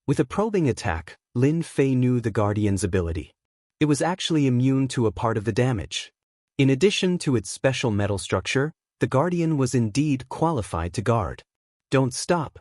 With a probing attack, Lin Fei knew the guardian's ability. It was actually immune to a part of the damage. In addition to its special metal structure, the guardian was indeed qualified to guard. Don't stop.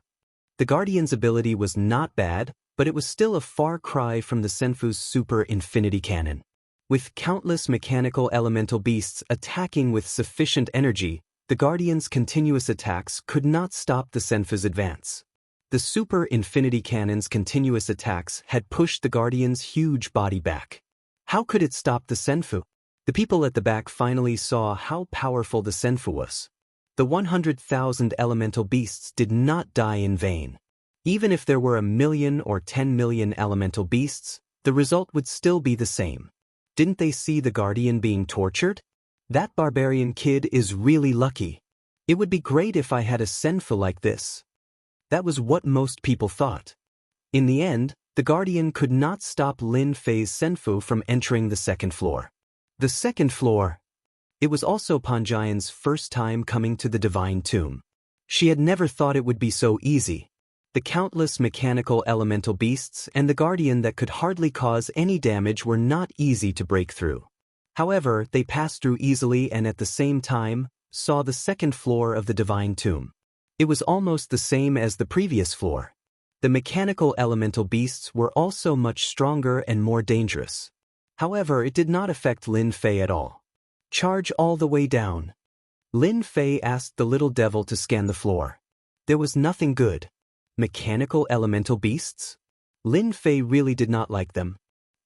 The guardian's ability was not bad, but it was still a far cry from the Senfu's super infinity cannon. With countless mechanical elemental beasts attacking with sufficient energy, the guardian's continuous attacks could not stop the Senfu's advance. The super infinity cannon's continuous attacks had pushed the guardian's huge body back. How could it stop the Senfu? The people at the back finally saw how powerful the Senfu was. The 100,000 elemental beasts did not die in vain. Even if there were 1 million or 10 million elemental beasts, the result would still be the same. Didn't they see the guardian being tortured? That barbarian kid is really lucky. It would be great if I had a Senfu like this. That was what most people thought. In the end, the guardian could not stop Lin Fei's Senfu from entering the 2nd floor. The 2nd floor. It was also Panjian's first time coming to the divine tomb. She had never thought it would be so easy. The countless mechanical elemental beasts and the guardian that could hardly cause any damage were not easy to break through. However, they passed through easily and at the same time, saw the 2nd floor of the divine tomb. It was almost the same as the previous floor. The mechanical elemental beasts were also much stronger and more dangerous. However, it did not affect Lin Fei at all. Charge all the way down. Lin Fei asked the little devil to scan the floor. There was nothing good. Mechanical elemental beasts? Lin Fei really did not like them.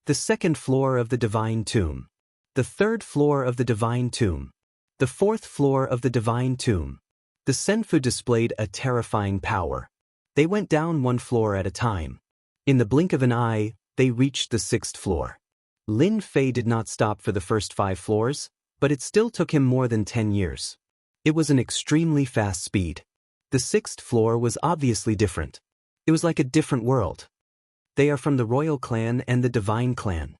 The 2nd floor of the divine tomb. The 3rd floor of the divine tomb. The 4th floor of the divine tomb. The Senfu displayed a terrifying power. They went down one floor at a time. In the blink of an eye, they reached the 6th floor. Lin Fei did not stop for the first 5 floors, but it still took him more than 10 years. It was an extremely fast speed. The 6th floor was obviously different. It was like a different world. They are from the royal clan and the divine clan.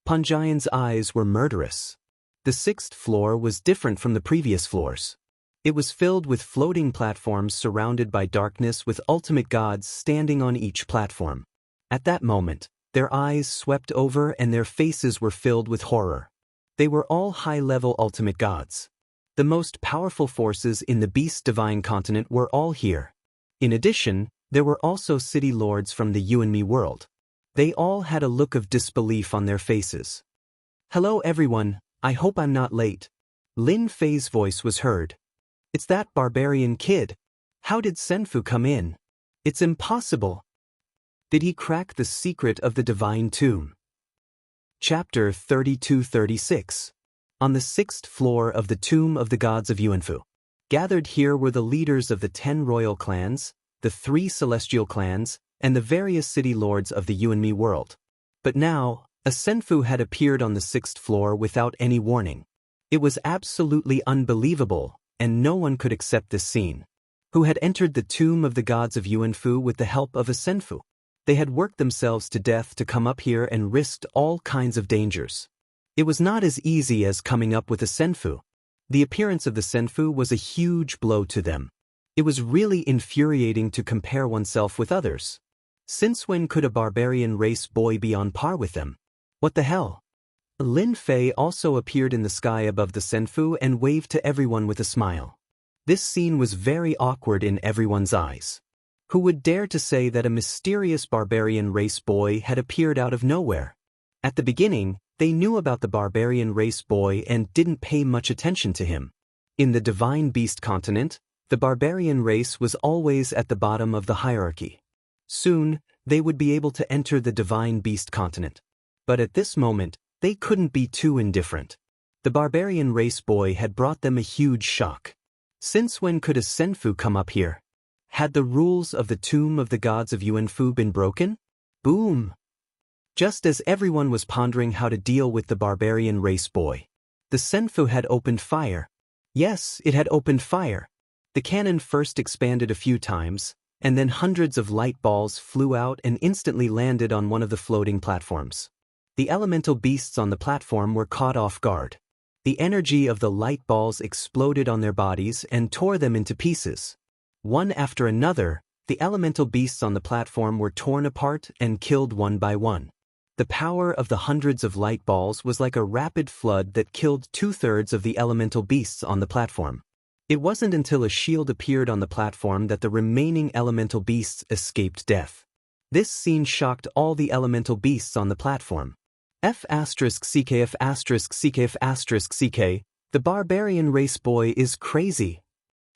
Panjian's eyes were murderous. The 6th floor was different from the previous floors. It was filled with floating platforms surrounded by darkness with ultimate gods standing on each platform. At that moment, their eyes swept over and their faces were filled with horror. They were all high-level ultimate gods. The most powerful forces in the Beast Divine continent were all here. In addition, there were also city lords from the You and Me world. They all had a look of disbelief on their faces. "Hello everyone, I hope I'm not late." Lin Fei's voice was heard. "It's that barbarian kid. How did Senfu come in? It's impossible. Did he crack the secret of the divine tomb?" Chapter 32-36. On the 6th floor of the Tomb of the Gods of Yuanfu. Gathered here were the leaders of the 10 royal clans, the 3 celestial clans, and the various city lords of the You and Me world. But now, a Senfu had appeared on the 6th floor without any warning. It was absolutely unbelievable, and no one could accept this scene. Who had entered the Tomb of the Gods of Yuanfu with the help of a Senfu? They had worked themselves to death to come up here and risked all kinds of dangers. It was not as easy as coming up with a Senfu. The appearance of the Senfu was a huge blow to them. It was really infuriating to compare oneself with others. Since when could a barbarian race boy be on par with them? What the hell? Lin Fei also appeared in the sky above the Senfu and waved to everyone with a smile. This scene was very awkward in everyone's eyes. Who would dare to say that a mysterious barbarian race boy had appeared out of nowhere? At the beginning, they knew about the barbarian race boy and didn't pay much attention to him. In the Divine Beast continent, the barbarian race was always at the bottom of the hierarchy. Soon, they would be able to enter the Divine Beast continent. But at this moment, they couldn't be too indifferent. The barbarian race boy had brought them a huge shock. Since when could a Senfu come up here? Had the rules of the Tomb of the Gods of Yuanfu been broken? Boom! Just as everyone was pondering how to deal with the barbarian race boy, the Senfu had opened fire. Yes, it had opened fire. The cannon first expanded a few times, and then hundreds of light balls flew out and instantly landed on one of the floating platforms. The elemental beasts on the platform were caught off guard. The energy of the light balls exploded on their bodies and tore them into pieces. One after another, the elemental beasts on the platform were torn apart and killed one by one. The power of the hundreds of light balls was like a rapid flood that killed 2/3 of the elemental beasts on the platform. It wasn't until a shield appeared on the platform that the remaining elemental beasts escaped death. This scene shocked all the elemental beasts on the platform. F***CK, the barbarian race boy is crazy.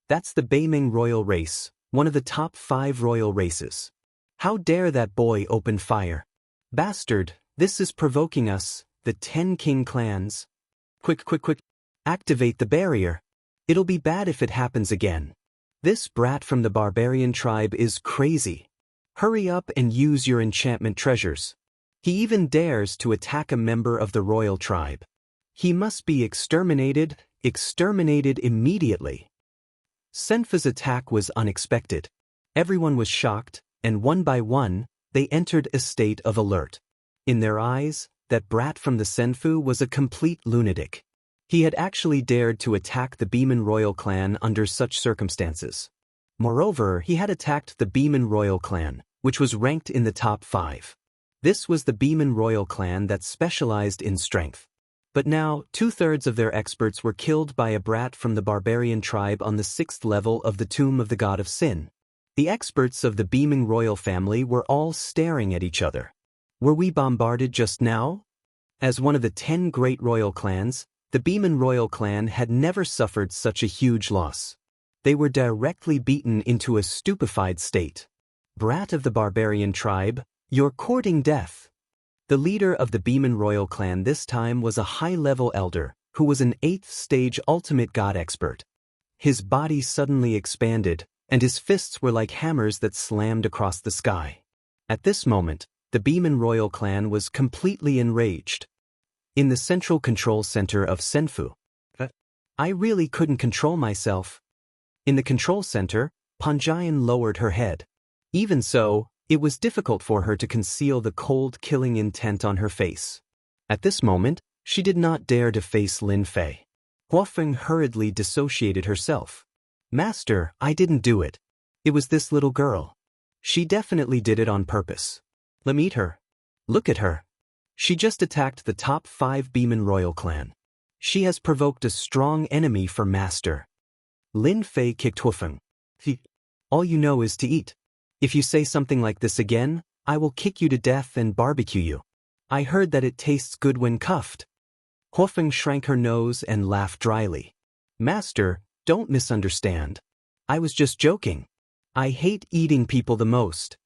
That's the Beiming royal race, one of the top 5 royal races. How dare that boy open fire? Bastard, this is provoking us, the 10 king clans. Quick, activate the barrier. It'll be bad if it happens again. This brat from the barbarian tribe is crazy. Hurry up and use your enchantment treasures. He even dares to attack a member of the royal tribe. He must be exterminated immediately. Senfu's attack was unexpected. Everyone was shocked, and one by one, they entered a state of alert. In their eyes, that brat from the Senfu was a complete lunatic. He had actually dared to attack the Beeman royal clan under such circumstances. Moreover, he had attacked the Beeman royal clan, which was ranked in the top 5. This was the Beeman royal clan that specialized in strength. But now, 2/3 of their experts were killed by a brat from the barbarian tribe on the 6th level of the Tomb of the God of Sin. The experts of the Beaming royal family were all staring at each other. Were we bombarded just now? As one of the 10 great royal clans, the Beeman royal clan had never suffered such a huge loss. They were directly beaten into a stupefied state. Brat of the barbarian tribe, you're courting death. The leader of the Beeman royal clan this time was a high-level elder, who was an 8th stage ultimate god expert. His body suddenly expanded, and his fists were like hammers that slammed across the sky. At this moment, The Beeman royal clan was completely enraged. In the central control center of Senfu, I really couldn't control myself. In the control center, Panjian lowered her head. Even so, it was difficult for her to conceal the cold killing intent on her face. At this moment, she did not dare to face Lin Fei. Huofeng hurriedly dissociated herself. Master, I didn't do it. It was this little girl. She definitely did it on purpose. Let me meet her. Look at her. She just attacked the top 5 Beeman royal clan. She has provoked a strong enemy for Master. Lin Fei kicked Huofeng. All you know is to eat. If you say something like this again, I will kick you to death and barbecue you. I heard that it tastes good when cuffed. Huofeng shrank her nose and laughed dryly. Master, don't misunderstand. I was just joking. I hate eating people the most.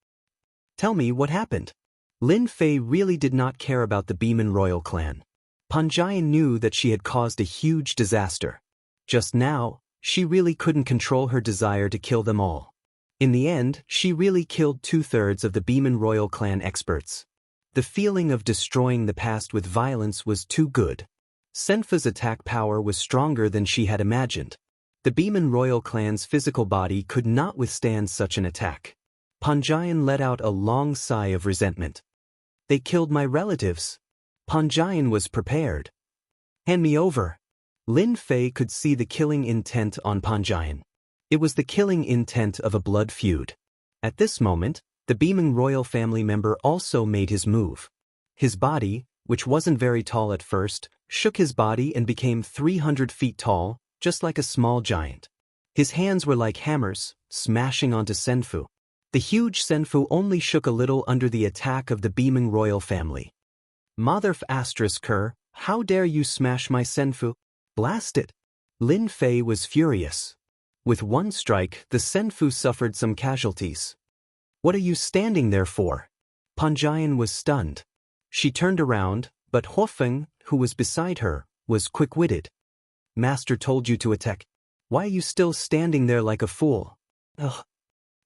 Tell me what happened. Lin Fei really did not care about the Beeman royal clan. Panjian knew that she had caused a huge disaster. Just now, she really couldn't control her desire to kill them all. In the end, she really killed 2/3 of the Beeman royal clan experts. The feeling of destroying the past with violence was too good. Senfu's attack power was stronger than she had imagined. The Beeman royal clan's physical body could not withstand such an attack. Panjian let out a long sigh of resentment. They killed my relatives. Panjian was prepared. Hand me over. Lin Fei could see the killing intent on Panjian. It was the killing intent of a blood feud. At this moment, the Beeman royal family member also made his move. His body, which wasn't very tall at first, shook his body and became 300 feet tall, just like a small giant. His hands were like hammers, smashing onto Senfu. The huge Senfu only shook a little under the attack of the Beeman royal family. Mother Ker, how dare you smash my Senfu? Blast it! Lin Fei was furious. With one strike, the Senfu suffered some casualties. What are you standing there for? Panjian was stunned. She turned around, but Huofeng, who was beside her, was quick-witted. Master told you to attack. Why are you still standing there like a fool? Ugh.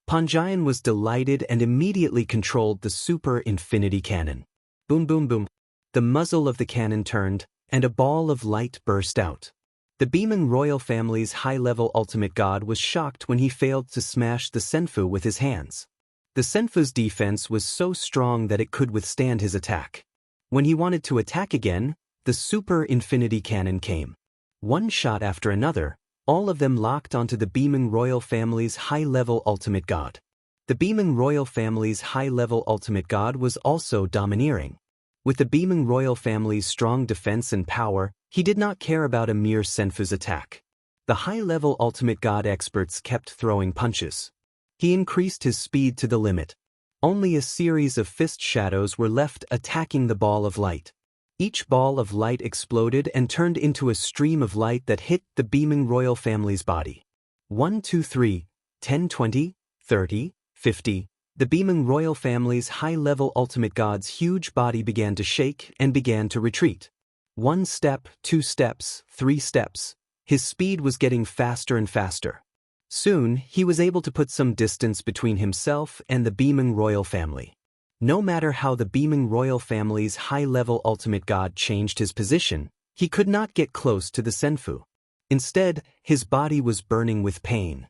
Panjian was delighted and immediately controlled the super infinity cannon. Boom boom boom. The muzzle of the cannon turned, and a ball of light burst out. The Beeman royal family's high-level ultimate god was shocked when he failed to smash the Senfu with his hands. The Senfu's defense was so strong that it could withstand his attack. When he wanted to attack again, the super infinity cannon came. One shot after another, all of them locked onto the Beeman royal family's high-level ultimate god. The Beeman royal family's high-level ultimate god was also domineering. With the Beeman royal family's strong defense and power, he did not care about a mere Senfu's attack. The high-level ultimate god experts kept throwing punches. He increased his speed to the limit. Only a series of fist shadows were left attacking the ball of light. Each ball of light exploded and turned into a stream of light that hit the Beeman royal family's body. 1, 2, 3, 10, 20, 30, 50. The Beeman royal family's high-level ultimate god's huge body began to shake and began to retreat. 1 step, 2 steps, 3 steps. His speed was getting faster and faster. Soon, he was able to put some distance between himself and the Beeman royal family. No matter how the Beeman royal family's high-level ultimate god changed his position, he could not get close to the Senfu. Instead, his body was burning with pain.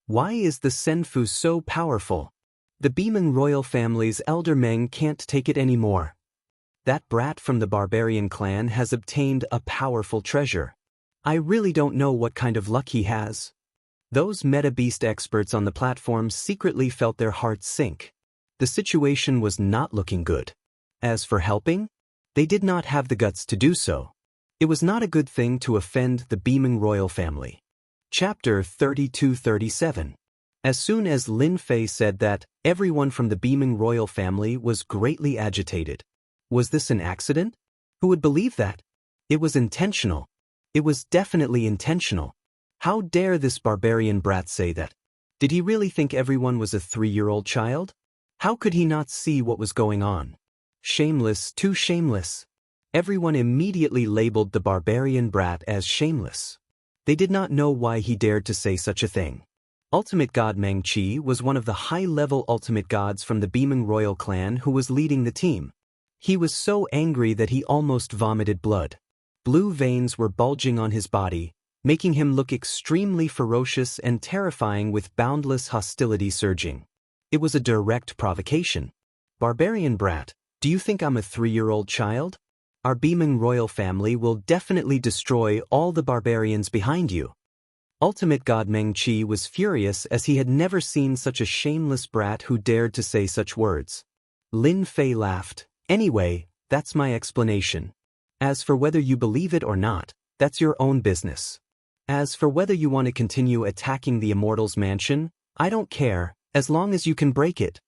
Why is the Senfu so powerful? The Beeman royal family's elder Meng can't take it anymore. That brat from the barbarian clan has obtained a powerful treasure. I really don't know what kind of luck he has. Those meta-beast experts on the platform secretly felt their hearts sink. The situation was not looking good. As for helping, they did not have the guts to do so. It was not a good thing to offend the Beeman royal family. Chapter 32-37. As soon as Lin Fei said that, everyone from the Beeman royal family was greatly agitated. Was this an accident? Who would believe that? It was intentional. It was definitely intentional. How dare this barbarian brat say that? Did he really think everyone was a 3-year-old child? How could he not see what was going on? Shameless, too shameless. Everyone immediately labeled the barbarian brat as shameless. They did not know why he dared to say such a thing. Ultimate God Meng Qi was one of the high-level ultimate gods from the Beaming royal clan who was leading the team. He was so angry that he almost vomited blood. Blue veins were bulging on his body, making him look extremely ferocious and terrifying with boundless hostility surging. It was a direct provocation. Barbarian brat, do you think I'm a 3-year-old child? Our Beaming royal family will definitely destroy all the barbarians behind you. Ultimate God Meng Qi was furious as he had never seen such a shameless brat who dared to say such words. Lin Fei laughed. Anyway, that's my explanation. As for whether you believe it or not, that's your own business. As for whether you want to continue attacking the Immortal's mansion, I don't care, as long as you can break it.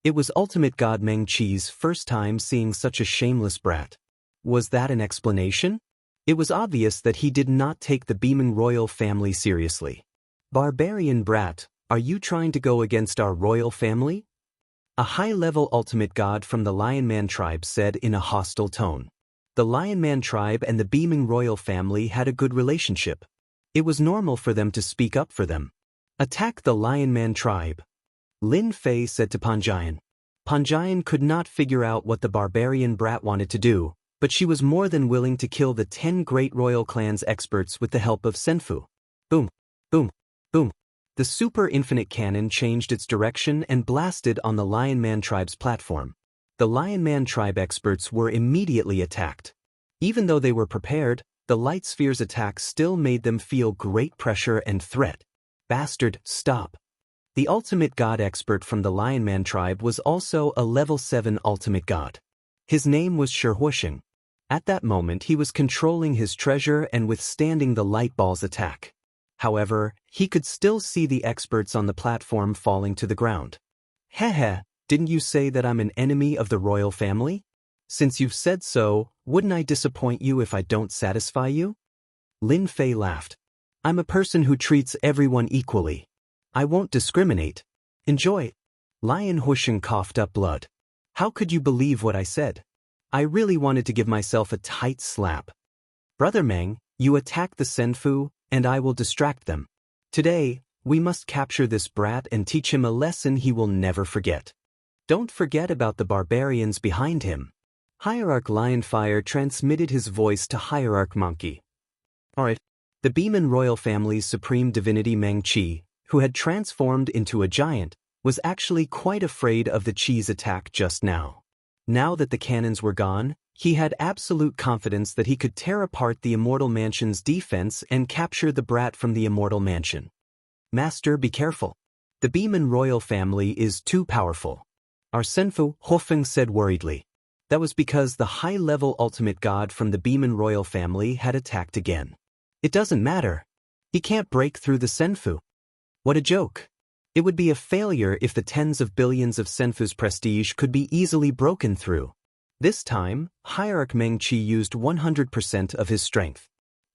It was Ultimate God Meng Qi's first time seeing such a shameless brat. Was that an explanation? It was obvious that he did not take the Beaming royal family seriously. Barbarian brat, are you trying to go against our royal family? A high-level ultimate god from the Lion Man tribe said in a hostile tone. The Lion Man tribe and the Beaming royal family had a good relationship. It was normal for them to speak up for them. Attack the Lion Man tribe. Lin Fei said to Panjian. Panjian could not figure out what the barbarian brat wanted to do, but she was more than willing to kill the 10 great royal clans experts with the help of Senfu. Boom, boom, boom. The super infinite cannon changed its direction and blasted on the Lion Man tribe's platform. The Lion Man tribe experts were immediately attacked. Even though they were prepared, the light sphere's attack still made them feel great pressure and threat. Bastard, stop. The ultimate god expert from the Lion Man tribe was also a level 7 ultimate god. His name was Shihuosheng. At that moment he was controlling his treasure and withstanding the light ball's attack. However, he could still see the experts on the platform falling to the ground. Heh, didn't you say that I'm an enemy of the royal family? Since you've said so, wouldn't I disappoint you if I don't satisfy you? Lin Fei laughed. I'm a person who treats everyone equally. I won't discriminate. Enjoy. Lion Husheng coughed up blood. How could you believe what I said? I really wanted to give myself a tight slap. Brother Meng, you attack the Senfu, and I will distract them. Today, we must capture this brat and teach him a lesson he will never forget. Don't forget about the barbarians behind him. Hierarch Lionfire transmitted his voice to Hierarch Monkey. Alright. The Beaming royal family's supreme divinity Meng Qi, who had transformed into a giant, was actually quite afraid of the Qi's attack just now. Now that the cannons were gone, he had absolute confidence that he could tear apart the Immortal Mansion's defense and capture the brat from the Immortal Mansion. Master, be careful. The Beaming royal family is too powerful. Our Senfu, Hofeng said worriedly. That was because the high-level ultimate god from the Beaming royal family had attacked again. It doesn't matter. He can't break through the Senfu. What a joke. It would be a failure if the tens of billions of Senfu's prestige could be easily broken through. This time, Hierarch Meng Qi used 100% of his strength.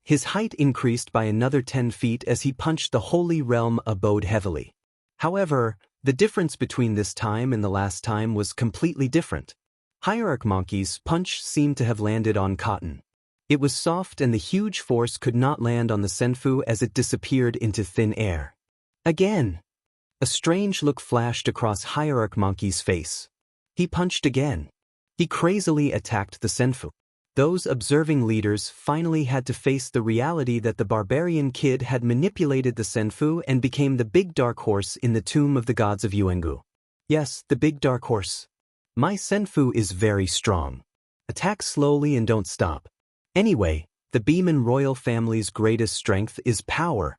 His height increased by another 10 feet as he punched the Holy Realm abode heavily. However, the difference between this time and the last time was completely different. Hierarch Monkey's punch seemed to have landed on cotton. It was soft and the huge force could not land on the Senfu as it disappeared into thin air. Again! A strange look flashed across Hierarch Monkey's face. He punched again. He crazily attacked the Senfu. Those observing leaders finally had to face the reality that the barbarian kid had manipulated the Senfu and became the big dark horse in the tomb of the gods of Yuangu. Yes, the big dark horse. My Senfu is very strong. Attack slowly and don't stop. Anyway, the Beaming royal family's greatest strength is power.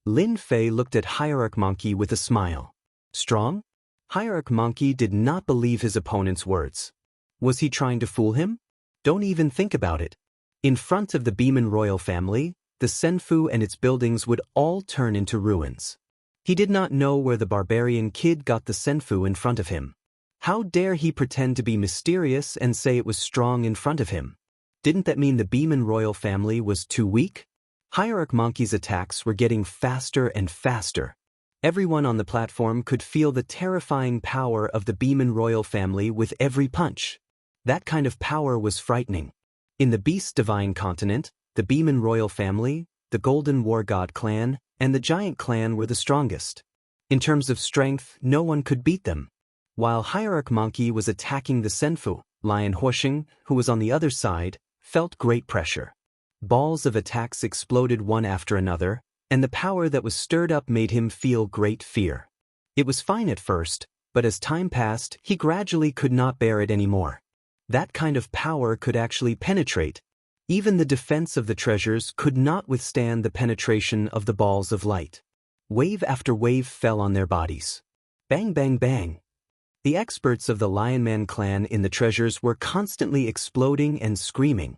Lin Fei looked at Hierarch Monkey with a smile. Strong? Hierarch Monkey did not believe his opponent's words. Was he trying to fool him? Don't even think about it. In front of the Beaming royal family, the Senfu and its buildings would all turn into ruins. He did not know where the barbarian kid got the Senfu in front of him. How dare he pretend to be mysterious and say it was strong in front of him? Didn't that mean the Beaming royal family was too weak? Hierarch Monkey's attacks were getting faster and faster. Everyone on the platform could feel the terrifying power of the Beaming royal family with every punch. That kind of power was frightening. In the Beast Divine continent, the Beaming royal family, the Golden War God clan, and the giant clan were the strongest. In terms of strength, no one could beat them. While Hierarch Monkey was attacking the Senfu, Lion Huosheng, who was on the other side, felt great pressure. Balls of attacks exploded one after another, and the power that was stirred up made him feel great fear. It was fine at first, but as time passed, he gradually could not bear it anymore. That kind of power could actually penetrate. Even the defense of the treasures could not withstand the penetration of the balls of light. Wave after wave fell on their bodies. Bang, bang, bang. The experts of the Lionman clan in the treasures were constantly exploding and screaming.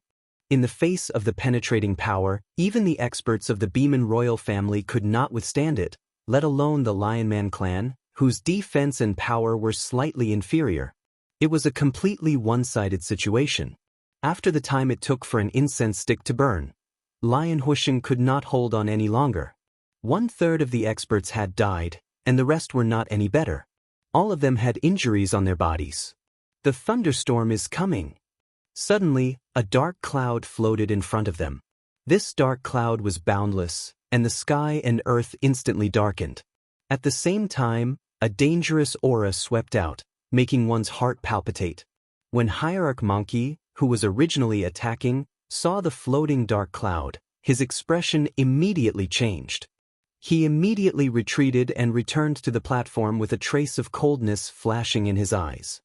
In the face of the penetrating power, even the experts of the Beeman royal family could not withstand it, let alone the Lionman clan, whose defense and power were slightly inferior. It was a completely one-sided situation. After the time it took for an incense stick to burn, Lion Huosheng could not hold on any longer. 1/3 of the experts had died, and the rest were not any better. All of them had injuries on their bodies. The thunderstorm is coming. Suddenly, a dark cloud floated in front of them. This dark cloud was boundless, and the sky and earth instantly darkened. At the same time, a dangerous aura swept out, making one's heart palpitate. When Hierarch Monkey, who was originally attacking, saw the floating dark cloud, his expression immediately changed. He immediately retreated and returned to the platform with a trace of coldness flashing in his eyes.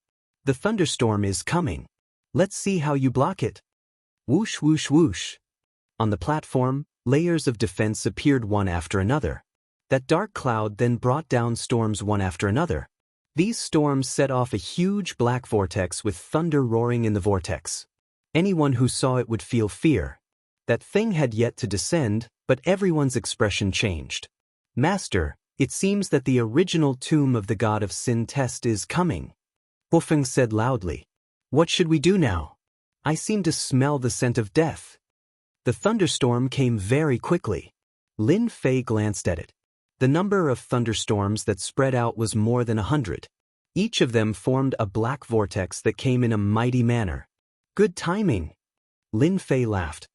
The thunderstorm is coming. Let's see how you block it. Whoosh, whoosh, whoosh. On the platform, layers of defense appeared one after another. That dark cloud then brought down storms one after another. These storms set off a huge black vortex with thunder roaring in the vortex. Anyone who saw it would feel fear. That thing had yet to descend, but everyone's expression changed. Master, it seems that the original tomb of the god of sin test is coming. Huofeng said loudly. What should we do now? I seem to smell the scent of death. The thunderstorm came very quickly. Lin Fei glanced at it. The number of thunderstorms that spread out was more than 100. Each of them formed a black vortex that came in a mighty manner. Good timing. Lin Fei laughed.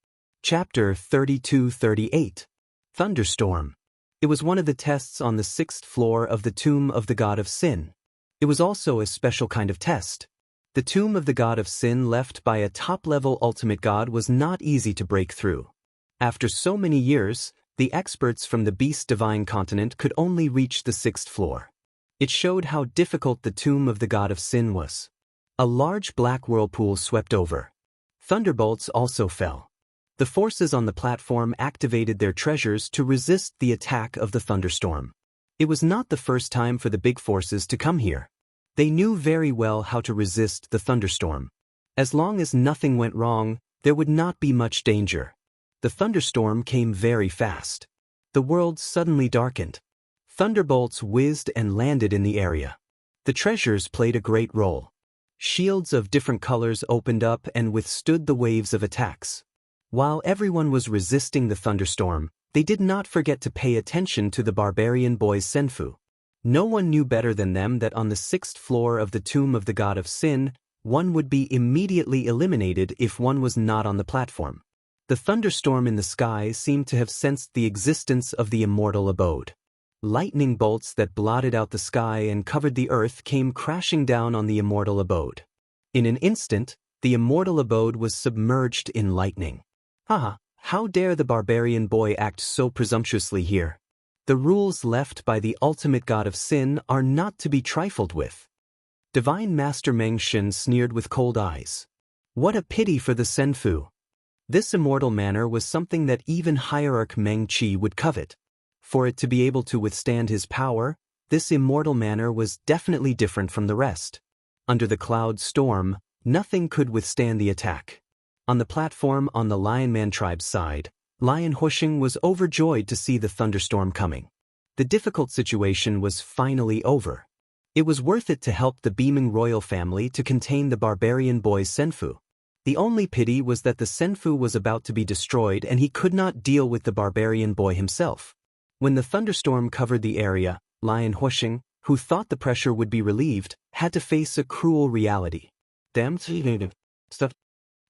Chapter 32-38. Thunderstorm. It was one of the tests on the 6th floor of the Tomb of the God of Sin. It was also a special kind of test. The Tomb of the God of Sin left by a top-level ultimate god was not easy to break through. After so many years, the experts from the Beast Divine continent could only reach the 6th floor. It showed how difficult the Tomb of the God of Sin was. A large black whirlpool swept over. Thunderbolts also fell. The forces on the platform activated their treasures to resist the attack of the thunderstorm. It was not the first time for the big forces to come here. They knew very well how to resist the thunderstorm. As long as nothing went wrong, there would not be much danger. The thunderstorm came very fast. The world suddenly darkened. Thunderbolts whizzed and landed in the area. The treasures played a great role. Shields of different colors opened up and withstood the waves of attacks. While everyone was resisting the thunderstorm, they did not forget to pay attention to the barbarian boys Senfu. No one knew better than them that on the 6th floor of the Tomb of the God of Sin, one would be immediately eliminated if one was not on the platform. The thunderstorm in the sky seemed to have sensed the existence of the immortal abode. Lightning bolts that blotted out the sky and covered the earth came crashing down on the immortal abode. In an instant, the immortal abode was submerged in lightning. Haha, how dare the barbarian boy act so presumptuously here? The rules left by the ultimate god of sin are not to be trifled with. Divine Master Meng Shen sneered with cold eyes. What a pity for the Senfu. This immortal manner was something that even Hierarch Meng Qi would covet. For it to be able to withstand his power, this immortal manner was definitely different from the rest. Under the cloud storm, nothing could withstand the attack. On the platform on the Lionman tribe's side, Lion Huosheng was overjoyed to see the thunderstorm coming. The difficult situation was finally over. It was worth it to help the beaming royal family to contain the barbarian boy's Senfu. The only pity was that the Senfu was about to be destroyed and he could not deal with the barbarian boy himself. When the thunderstorm covered the area, Lion Huosheng, who thought the pressure would be relieved, had to face a cruel reality. Damn stuff.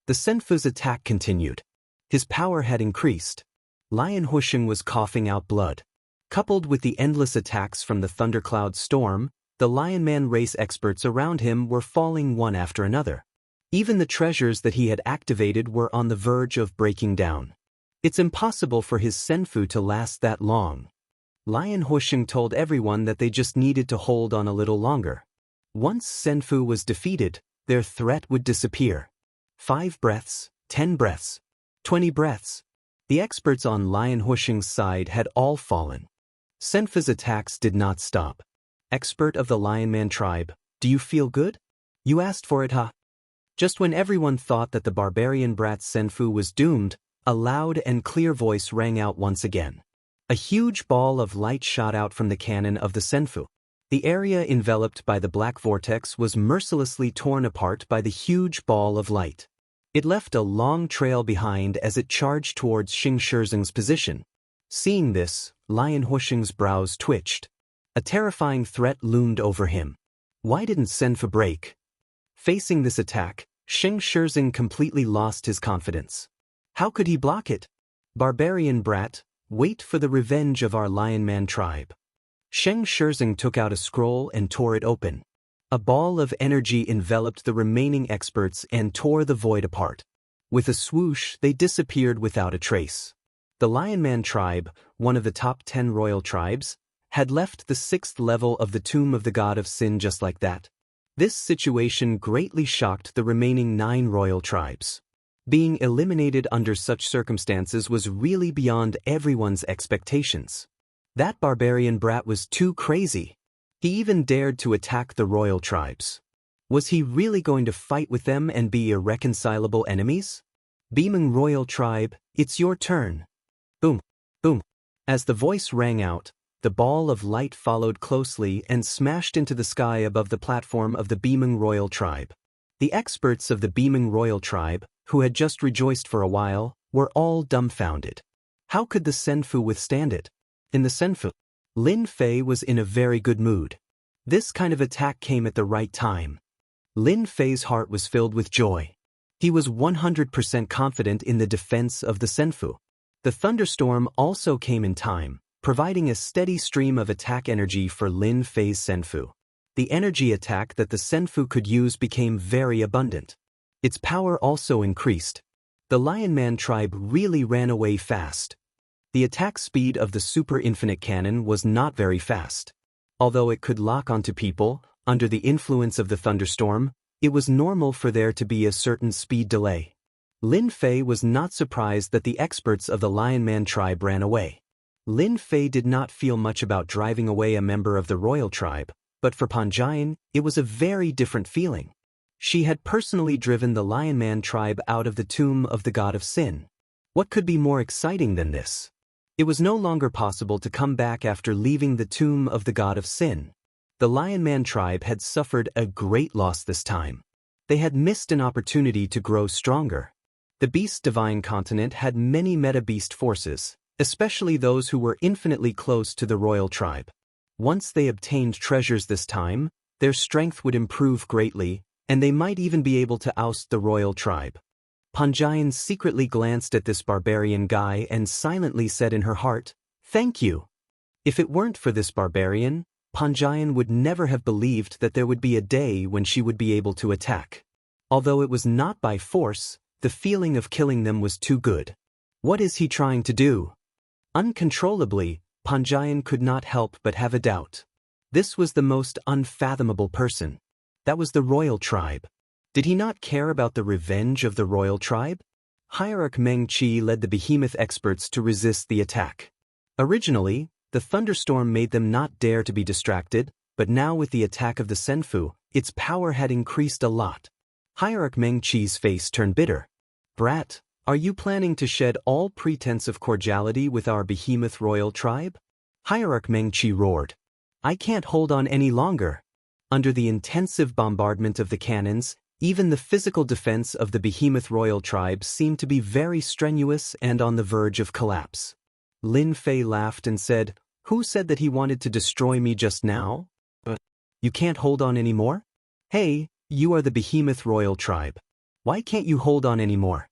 The Senfu's attack continued. His power had increased. Lion Huosheng was coughing out blood. Coupled with the endless attacks from the thundercloud storm, the Lion Man race experts around him were falling one after another. Even the treasures that he had activated were on the verge of breaking down. It's impossible for his senfu to last that long. Lion Husheng told everyone that they just needed to hold on a little longer. Once senfu was defeated, their threat would disappear. 5 breaths, 10 breaths, 20 breaths. The experts on Lion Husheng's side had all fallen. Senfu's attacks did not stop. Expert of the Lion Man tribe, do you feel good? You asked for it, huh? Just when everyone thought that the barbarian brat senfu was doomed, a loud and clear voice rang out once again. A huge ball of light shot out from the cannon of the senfu. The area enveloped by the black vortex was mercilessly torn apart by the huge ball of light. It left a long trail behind as it charged towards Xianxia's position. Seeing this, Lion Husheng's brows twitched. A terrifying threat loomed over him. Why didn't senfu break? Facing this attack, Xianxia completely lost his confidence. How could he block it? Barbarian brat, wait for the revenge of our Lion Man tribe. Xianxia took out a scroll and tore it open. A ball of energy enveloped the remaining experts and tore the void apart. With a swoosh, they disappeared without a trace. The Lion Man tribe, one of the top 10 royal tribes, had left the 6th level of the tomb of the god of sin just like that. This situation greatly shocked the remaining 9 royal tribes. Being eliminated under such circumstances was really beyond everyone's expectations. That barbarian brat was too crazy. He even dared to attack the royal tribes. Was he really going to fight with them and be irreconcilable enemies? Beaming royal tribe, it's your turn. Boom, boom. As the voice rang out, the ball of light followed closely and smashed into the sky above the platform of the beaming royal tribe. The experts of the beaming royal tribe, who had just rejoiced for a while, were all dumbfounded. How could the senfu withstand it? In the senfu, Lin Fei was in a very good mood. This kind of attack came at the right time. Lin Fei's heart was filled with joy. He was 100% confident in the defense of the senfu. The thunderstorm also came in time, providing a steady stream of attack energy for Lin Fei's senfu. The energy attack that the senfu could use became very abundant. Its power also increased. The Lion Man tribe really ran away fast. The attack speed of the super infinite cannon was not very fast. Although it could lock onto people, under the influence of the thunderstorm, it was normal for there to be a certain speed delay. Lin Fei was not surprised that the experts of the Lion Man tribe ran away. Lin Fei did not feel much about driving away a member of the royal tribe, but for Panjian, it was a very different feeling. She had personally driven the Lion Man tribe out of the tomb of the god of sin. What could be more exciting than this? It was no longer possible to come back after leaving the tomb of the god of sin. The Lion Man tribe had suffered a great loss this time. They had missed an opportunity to grow stronger. The Beast Divine continent had many meta-beast forces, especially those who were infinitely close to the royal tribe. Once they obtained treasures this time, their strength would improve greatly, and they might even be able to oust the royal tribe. Panjian secretly glanced at this barbarian guy and silently said in her heart, "Thank you." If it weren't for this barbarian, Panjian would never have believed that there would be a day when she would be able to attack. Although it was not by force, the feeling of killing them was too good. What is he trying to do? Uncontrollably, Panjian could not help but have a doubt. This was the most unfathomable person. That was the royal tribe. Did he not care about the revenge of the royal tribe? Hierarch Meng Qi led the behemoth experts to resist the attack. Originally, the thunderstorm made them not dare to be distracted, but now with the attack of the senfu, its power had increased a lot. Hierarch Meng Qi's face turned bitter. "Brat, are you planning to shed all pretense of cordiality with our behemoth royal tribe?" Hierarch Meng Qi roared. "I can't hold on any longer." Under the intensive bombardment of the cannons, even the physical defense of the behemoth royal tribe seemed to be very strenuous and on the verge of collapse. Lin Fei laughed and said, "Who said that he wanted to destroy me just now? But you can't hold on anymore? Hey, you are the behemoth royal tribe. Why can't you hold on anymore?"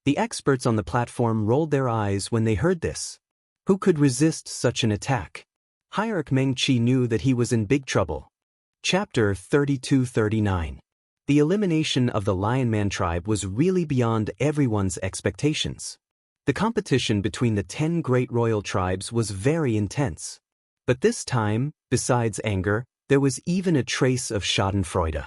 The experts on the platform rolled their eyes when they heard this. Who could resist such an attack? Hierarch Meng-Chi knew that he was in big trouble. Chapter 32-39. The elimination of the Lion Man tribe was really beyond everyone's expectations. The competition between the 10 great royal tribes was very intense. But this time, besides anger, there was even a trace of schadenfreude.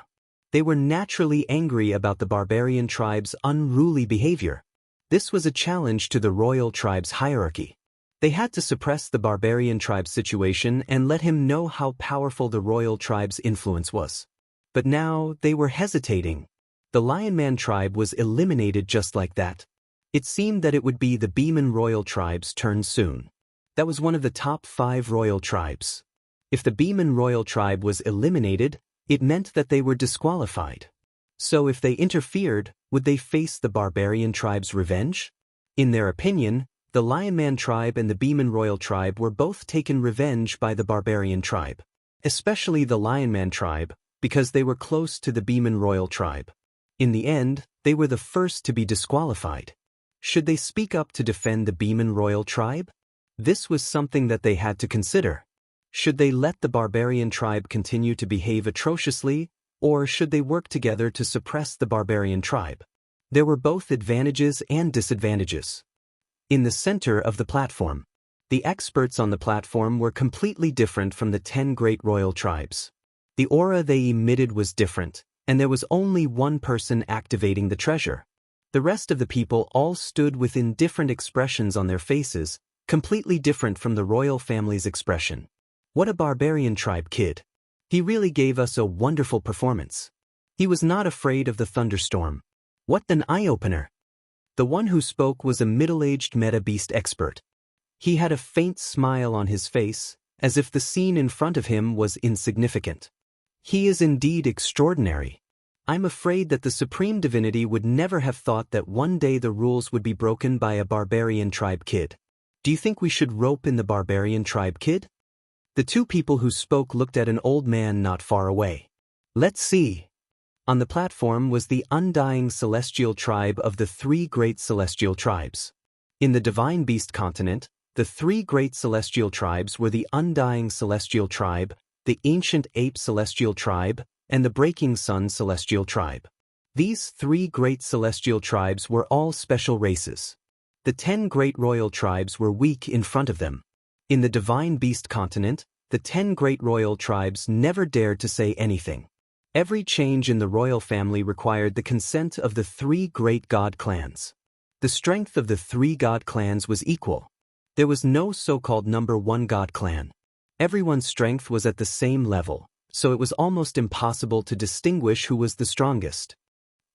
They were naturally angry about the barbarian tribe's unruly behavior. This was a challenge to the royal tribe's hierarchy. They had to suppress the barbarian tribe's situation and let him know how powerful the royal tribe's influence was. But now they were hesitating. The Lion Man tribe was eliminated just like that. It seemed that it would be the Beeman royal tribe's turn soon. That was one of the top 5 royal tribes. If the Beeman royal tribe was eliminated, it meant that they were disqualified. So if they interfered, would they face the barbarian tribe's revenge? In their opinion, the Lion Man tribe and the Beeman royal tribe were both taken revenge by the barbarian tribe. Especially the Lion Man tribe, because they were close to the Beeman royal tribe. In the end, they were the first to be disqualified. Should they speak up to defend the Beeman royal tribe? This was something that they had to consider. Should they let the barbarian tribe continue to behave atrociously, or should they work together to suppress the barbarian tribe? There were both advantages and disadvantages. In the center of the platform, the experts on the platform were completely different from the 10 great royal tribes. The aura they emitted was different, and there was only one person activating the treasure. The rest of the people all stood within different expressions on their faces, completely different from the royal family's expression. What a barbarian tribe kid. He really gave us a wonderful performance. He was not afraid of the thunderstorm. What an eye-opener. The one who spoke was a middle-aged meta-beast expert. He had a faint smile on his face, as if the scene in front of him was insignificant. He is indeed extraordinary. I'm afraid that the Supreme Divinity would never have thought that one day the rules would be broken by a barbarian tribe kid. Do you think we should rope in the barbarian tribe kid? The two people who spoke looked at an old man not far away. Let's see. On the platform was the undying celestial tribe of the 3 great celestial tribes. In the Divine Beast continent, the 3 great celestial tribes were the undying celestial tribe, the ancient ape celestial tribe, and the breaking sun celestial tribe. These 3 great celestial tribes were all special races. The 10 great royal tribes were weak in front of them. In the Divine Beast continent, the 10 great royal tribes never dared to say anything. Every change in the royal family required the consent of the 3 great god clans. The strength of the 3 god clans was equal. There was no so-called number 1 god clan. Everyone's strength was at the same level, so it was almost impossible to distinguish who was the strongest.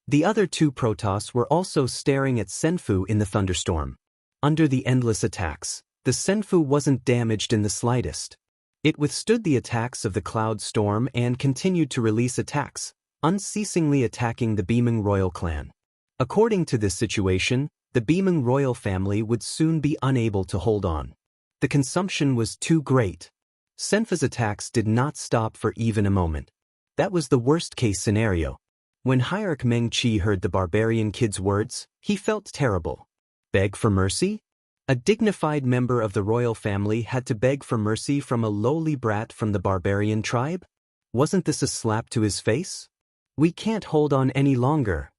The other 2 Protoss were also staring at Senfu in the thunderstorm. Under the endless attacks, the Senfu wasn't damaged in the slightest. It withstood the attacks of the cloud storm and continued to release attacks, unceasingly attacking the Beeming royal clan. According to this situation, the Beeming royal family would soon be unable to hold on. The consumption was too great. Senfu's attacks did not stop for even a moment. That was the worst-case scenario. When Hierarch Meng-Chi heard the barbarian kid's words, he felt terrible. Beg for mercy? A dignified member of the royal family had to beg for mercy from a lowly brat from the barbarian tribe? Wasn't this a slap to his face? We can't hold on any longer.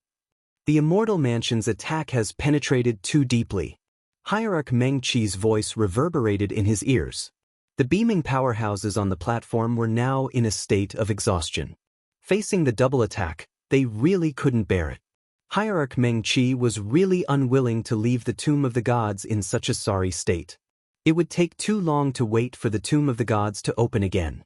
The Immortal Mansion's attack has penetrated too deeply. Hierarch Meng-Chi's voice reverberated in his ears. The beaming powerhouses on the platform were now in a state of exhaustion. Facing the double attack, they really couldn't bear it. Hierarch Meng-Chi was really unwilling to leave the Tomb of the Gods in such a sorry state. It would take too long to wait for the Tomb of the Gods to open again.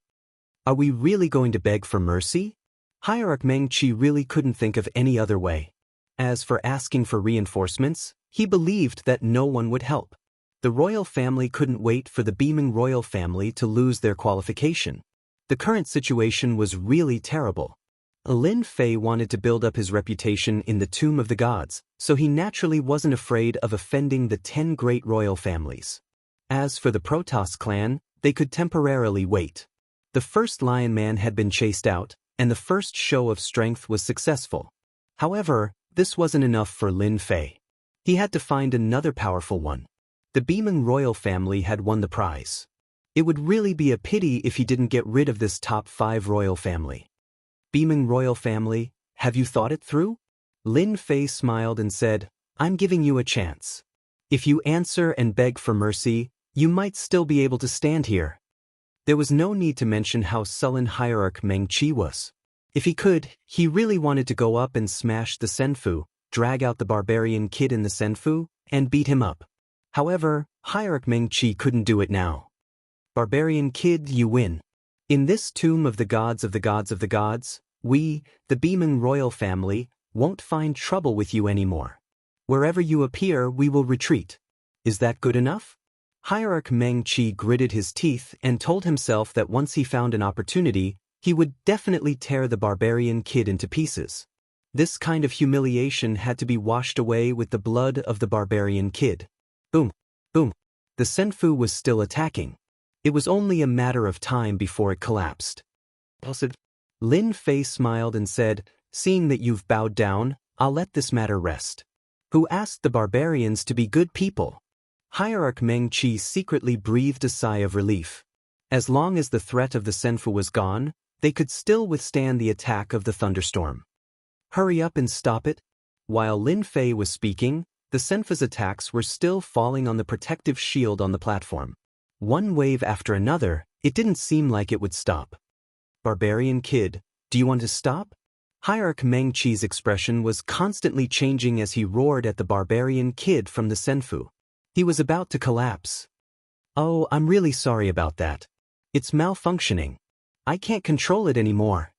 Are we really going to beg for mercy? Hierarch Meng-Chi really couldn't think of any other way. As for asking for reinforcements, he believed that no one would help. The royal family couldn't wait for the beaming royal family to lose their qualification. The current situation was really terrible. Lin Fei wanted to build up his reputation in the Tomb of the Gods, so he naturally wasn't afraid of offending the 10 great royal families. As for the Protoss clan, they could temporarily wait. The first Lion Man had been chased out, and the first show of strength was successful. However, this wasn't enough for Lin Fei. He had to find another powerful one. The Beaming royal family had won the prize. It would really be a pity if he didn't get rid of this top 5 royal family. Beaming royal family, have you thought it through? Lin Fei smiled and said, I'm giving you a chance. If you answer and beg for mercy, you might still be able to stand here. There was no need to mention how sullen hierarch Meng Qi was. If he could, he really wanted to go up and smash the Senfu, drag out the barbarian kid in the Senfu, and beat him up. However, hierarch Meng Qi couldn't do it now. Barbarian kid, you win. In this tomb of the gods of the gods of the gods, we, the Beaming royal family, won't find trouble with you anymore. Wherever you appear, we will retreat. Is that good enough? Hierarch Meng Qi gritted his teeth and told himself that once he found an opportunity, he would definitely tear the barbarian kid into pieces. This kind of humiliation had to be washed away with the blood of the barbarian kid. Boom, boom. The Senfu was still attacking. It was only a matter of time before it collapsed. Lin Fei smiled and said, seeing that you've bowed down, I'll let this matter rest. Who asked the barbarians to be good people? Hierarch Meng Qi secretly breathed a sigh of relief. As long as the threat of the Senfu was gone, they could still withstand the attack of the thunderstorm. Hurry up and stop it. While Lin Fei was speaking, the Senfu's attacks were still falling on the protective shield on the platform. One wave after another, it didn't seem like it would stop. Barbarian kid, do you want to stop? Hierarch Meng Qi's expression was constantly changing as he roared at the barbarian kid from the Senfu. He was about to collapse. Oh, I'm really sorry about that. It's malfunctioning. I can't control it anymore.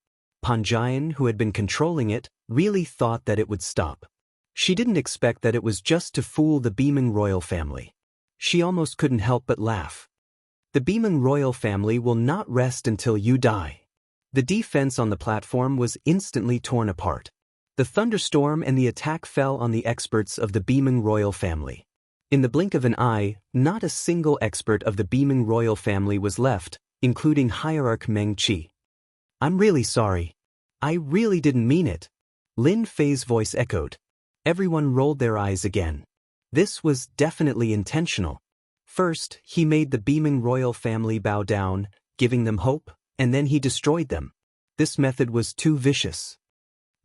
Panjian, who had been controlling it, really thought that it would stop. She didn't expect that it was just to fool the Beaming royal family. She almost couldn't help but laugh. The Beaming royal family will not rest until you die. The defense on the platform was instantly torn apart. The thunderstorm and the attack fell on the experts of the Beaming royal family. In the blink of an eye, not a single expert of the Beaming royal family was left, including hierarch Meng Qi. I'm really sorry. I really didn't mean it. Lin Fei's voice echoed. Everyone rolled their eyes again. This was definitely intentional. First, he made the Beaming royal family bow down, giving them hope, and then he destroyed them. This method was too vicious.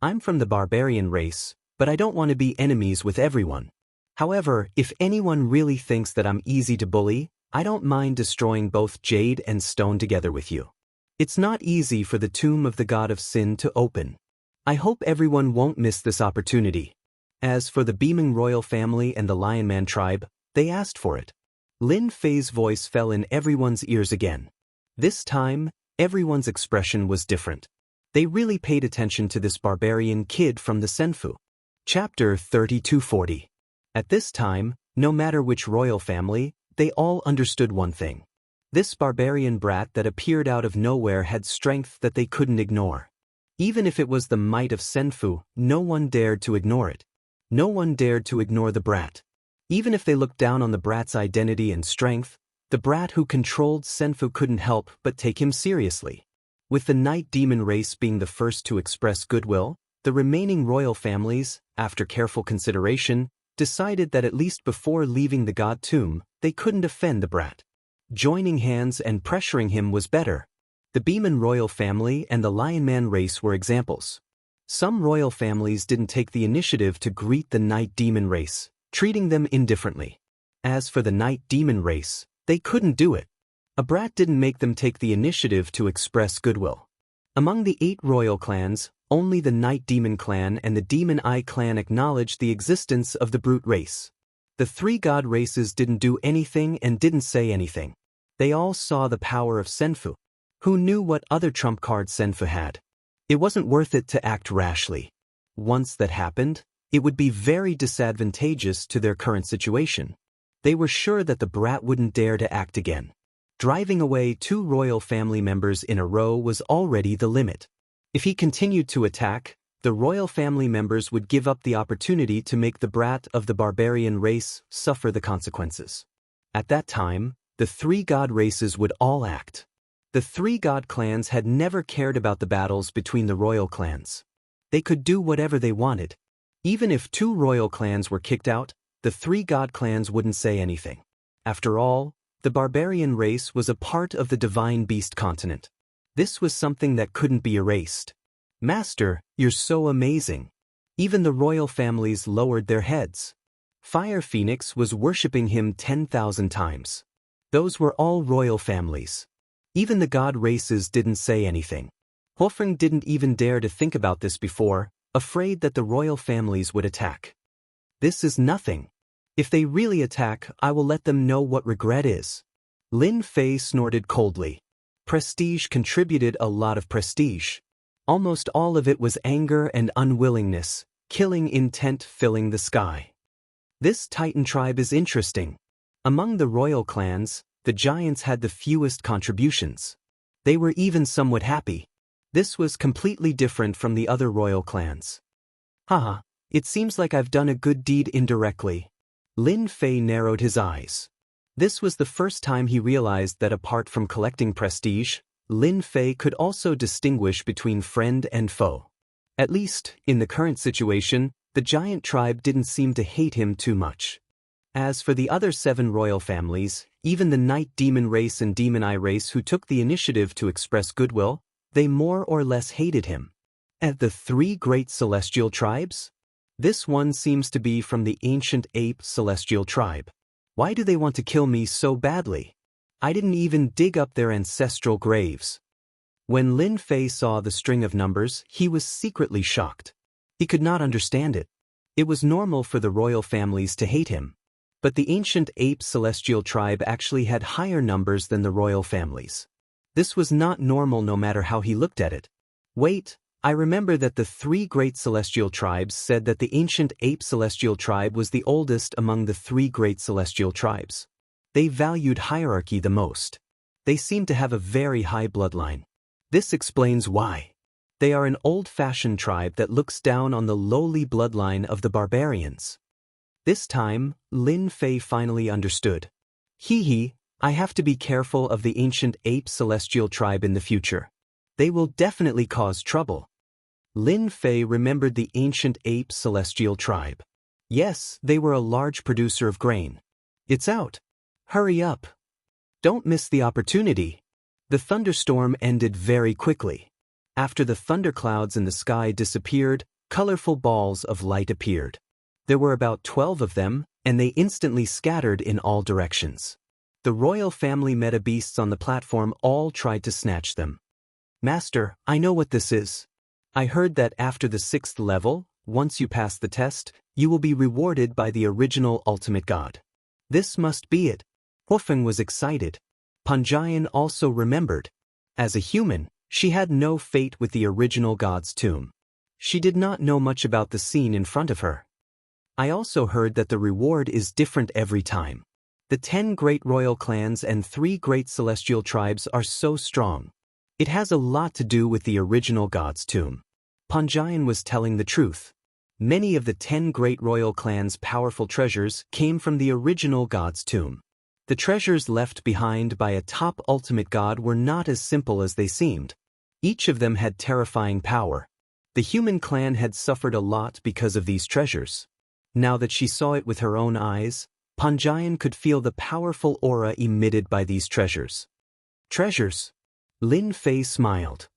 I'm from the barbarian race, but I don't want to be enemies with everyone. However, if anyone really thinks that I'm easy to bully, I don't mind destroying both Jade and Stone together with you. It's not easy for the tomb of the god of sin to open. I hope everyone won't miss this opportunity. As for the Beaming royal family and the Lionman tribe, they asked for it. Lin Fei's voice fell in everyone's ears again. This time, everyone's expression was different. They really paid attention to this barbarian kid from the Senfu. Chapter 3240. At this time, no matter which royal family, they all understood one thing. This barbarian brat that appeared out of nowhere had strength that they couldn't ignore. Even if it was the might of Senfu, no one dared to ignore it. No one dared to ignore the brat. Even if they looked down on the brat's identity and strength, the brat who controlled Senfu couldn't help but take him seriously. With the Night Demon race being the first to express goodwill, the remaining royal families, after careful consideration, decided that at least before leaving the god tomb, they couldn't offend the brat. Joining hands and pressuring him was better. The Beaming royal family and the Lionman race were examples. Some royal families didn't take the initiative to greet the Night Demon race, treating them indifferently. As for the Night Demon race, they couldn't do it. A brat didn't make them take the initiative to express goodwill. Among the 8 royal clans, only the Night Demon clan and the Demon Eye clan acknowledged the existence of the brute race. The 3 god races didn't do anything and didn't say anything. They all saw the power of Senfu. Who knew what other trump card Senfu had? It wasn't worth it to act rashly. Once that happened, it would be very disadvantageous to their current situation. They were sure that the brat wouldn't dare to act again. Driving away 2 royal family members in a row was already the limit. If he continued to attack, the royal family members would give up the opportunity to make the brat of the barbarian race suffer the consequences. At that time, the 3 god races would all act. The 3 god clans had never cared about the battles between the royal clans. They could do whatever they wanted. Even if 2 royal clans were kicked out, the 3 god clans wouldn't say anything. After all, the barbarian race was a part of the divine beast continent. This was something that couldn't be erased. Master, you're so amazing. Even the royal families lowered their heads. Fire Phoenix was worshipping him 10,000 times. Those were all royal families. Even the god races didn't say anything. Wolfgang didn't even dare to think about this before, afraid that the royal families would attack. This is nothing. If they really attack, I will let them know what regret is. Lin Fei snorted coldly. Prestige contributed a lot of prestige. Almost all of it was anger and unwillingness, killing intent filling the sky. This Titan tribe is interesting. Among the royal clans, the giants had the fewest contributions. They were even somewhat happy. This was completely different from the other royal clans. Haha, it seems like I've done a good deed indirectly. Lin Fei narrowed his eyes. This was the first time he realized that apart from collecting prestige, Lin Fei could also distinguish between friend and foe. At least, in the current situation, the giant tribe didn't seem to hate him too much. As for the other 7 royal families, even the Night Demon race and Demon Eye race who took the initiative to express goodwill, they more or less hated him. And the 3 great celestial tribes? This one seems to be from the ancient ape celestial tribe. Why do they want to kill me so badly? I didn't even dig up their ancestral graves. When Lin Fei saw the string of numbers, he was secretly shocked. He could not understand it. It was normal for the royal families to hate him. But the ancient ape celestial tribe actually had higher numbers than the royal families. This was not normal no matter how he looked at it. Wait, I remember that the 3 great celestial tribes said that the ancient ape celestial tribe was the oldest among the 3 great celestial tribes. They valued hierarchy the most. They seemed to have a very high bloodline. This explains why. They are an old-fashioned tribe that looks down on the lowly bloodline of the barbarians. This time, Lin Fei finally understood. I have to be careful of the ancient ape celestial tribe in the future. They will definitely cause trouble. Lin Fei remembered the ancient ape celestial tribe. Yes, they were a large producer of grain. It's out. Hurry up. Don't miss the opportunity. The thunderstorm ended very quickly. After the thunderclouds in the sky disappeared, colorful balls of light appeared. There were about 12 of them, and they instantly scattered in all directions. The royal family meta beasts on the platform all tried to snatch them. Master, I know what this is. I heard that after the 6th level, once you pass the test, you will be rewarded by the original ultimate god. This must be it. Wolfgang was excited. Panjian also remembered. As a human, she had no fate with the original god's tomb. She did not know much about the scene in front of her. I also heard that the reward is different every time. The 10 great royal clans and 3 great celestial tribes are so strong. It has a lot to do with the original god's tomb. Panjian was telling the truth. Many of the 10 great royal clans' powerful treasures came from the original god's tomb. The treasures left behind by a top ultimate god were not as simple as they seemed. Each of them had terrifying power. The human clan had suffered a lot because of these treasures. Now that she saw it with her own eyes, Panjian could feel the powerful aura emitted by these treasures. Treasures? Lin Fei smiled.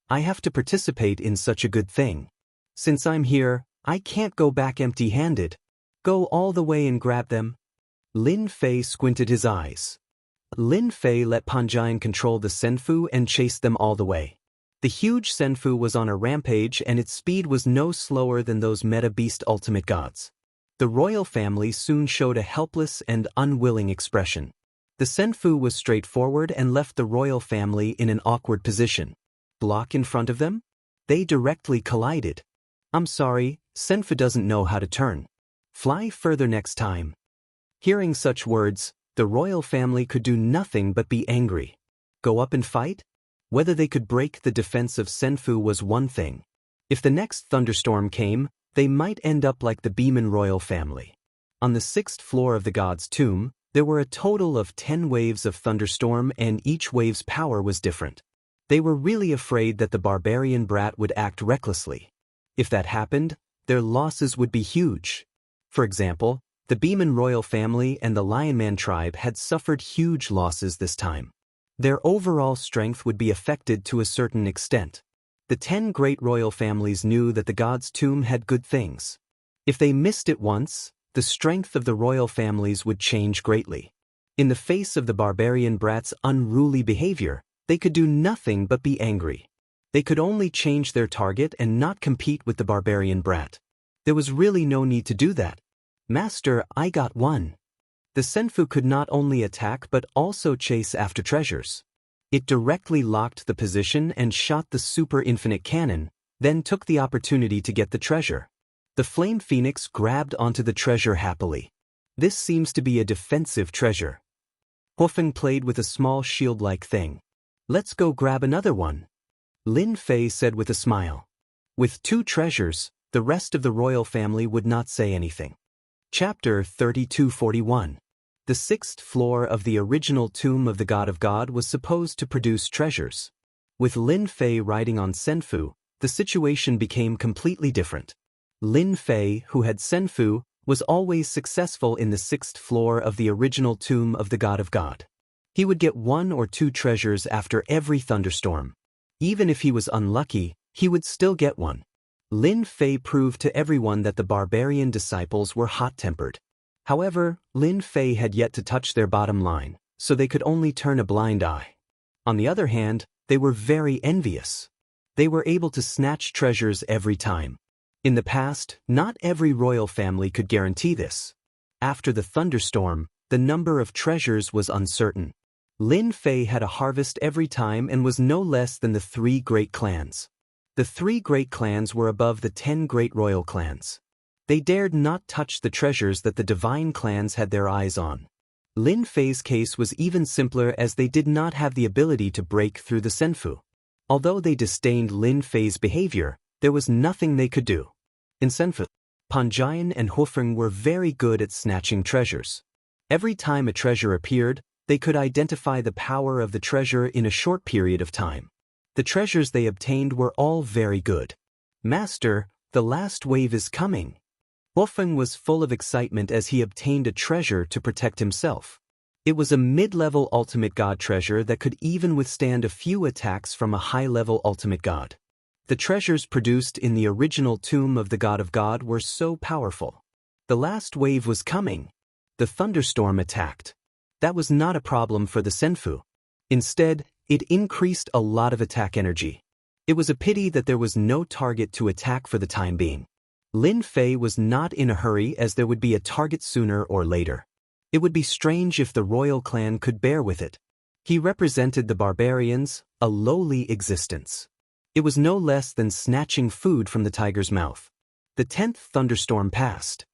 I have to participate in such a good thing. Since I'm here, I can't go back empty-handed. Go all the way and grab them. Lin Fei squinted his eyes. Lin Fei let Panjian control the Senfu and chased them all the way. The huge Senfu was on a rampage and its speed was no slower than those meta-beast ultimate gods. The royal family soon showed a helpless and unwilling expression. The Senfu was straightforward and left the royal family in an awkward position. Block in front of them? They directly collided. I'm sorry, Senfu doesn't know how to turn. Fly further next time. Hearing such words, the royal family could do nothing but be angry. Go up and fight? Whether they could break the defense of Senfu was one thing. If the next thunderstorm came, they might end up like the Beeman royal family. On the 6th floor of the god's tomb, there were a total of 10 waves of thunderstorm and each wave's power was different. They were really afraid that the barbarian brat would act recklessly. If that happened, their losses would be huge. For example, The Beeman royal family and the Lionman tribe had suffered huge losses this time. Their overall strength would be affected to a certain extent. The 10 great royal families knew that the god's tomb had good things. If they missed it once, the strength of the royal families would change greatly. In the face of the barbarian brat's unruly behavior, they could do nothing but be angry. They could only change their target and not compete with the barbarian brat. There was really no need to do that. Master, I got one. The Senfu could not only attack but also chase after treasures. It directly locked the position and shot the super infinite cannon, then took the opportunity to get the treasure. The Flame Phoenix grabbed onto the treasure happily. This seems to be a defensive treasure. Hofeng played with a small shield-like thing. Let's go grab another one. Lin Fei said with a smile. With 2 treasures, the rest of the royal family would not say anything. Chapter 3241. The 6th floor of the original tomb of the God of God was supposed to produce treasures. With Lin Fei riding on Senfu, the situation became completely different. Lin Fei, who had Senfu, was always successful in the 6th floor of the original tomb of the God of God. He would get 1 or 2 treasures after every thunderstorm. Even if he was unlucky, he would still get one. Lin Fei proved to everyone that the barbarian disciples were hot-tempered. However, Lin Fei had yet to touch their bottom line, so they could only turn a blind eye. On the other hand, they were very envious. They were able to snatch treasures every time. In the past, not every royal family could guarantee this. After the thunderstorm, the number of treasures was uncertain. Lin Fei had a harvest every time and was no less than the 3 great clans. The 3 great clans were above the 10 great royal clans. They dared not touch the treasures that the divine clans had their eyes on. Lin Fei's case was even simpler as they did not have the ability to break through the Senfu. Although they disdained Lin Fei's behavior, there was nothing they could do. In Senfu, Panjian and Hofeng were very good at snatching treasures. Every time a treasure appeared, they could identify the power of the treasure in a short period of time. The treasures they obtained were all very good. Master, the last wave is coming. Hofeng was full of excitement as he obtained a treasure to protect himself. It was a mid-level ultimate god treasure that could even withstand a few attacks from a high-level ultimate god. The treasures produced in the original tomb of the God of God were so powerful. The last wave was coming. The thunderstorm attacked. That was not a problem for the Senfu. Instead, it increased a lot of attack energy. It was a pity that there was no target to attack for the time being. Lin Fei was not in a hurry as there would be a target sooner or later. It would be strange if the royal clan could bear with it. He represented the barbarians, a lowly existence. It was no less than snatching food from the tiger's mouth. The 10th thunderstorm passed.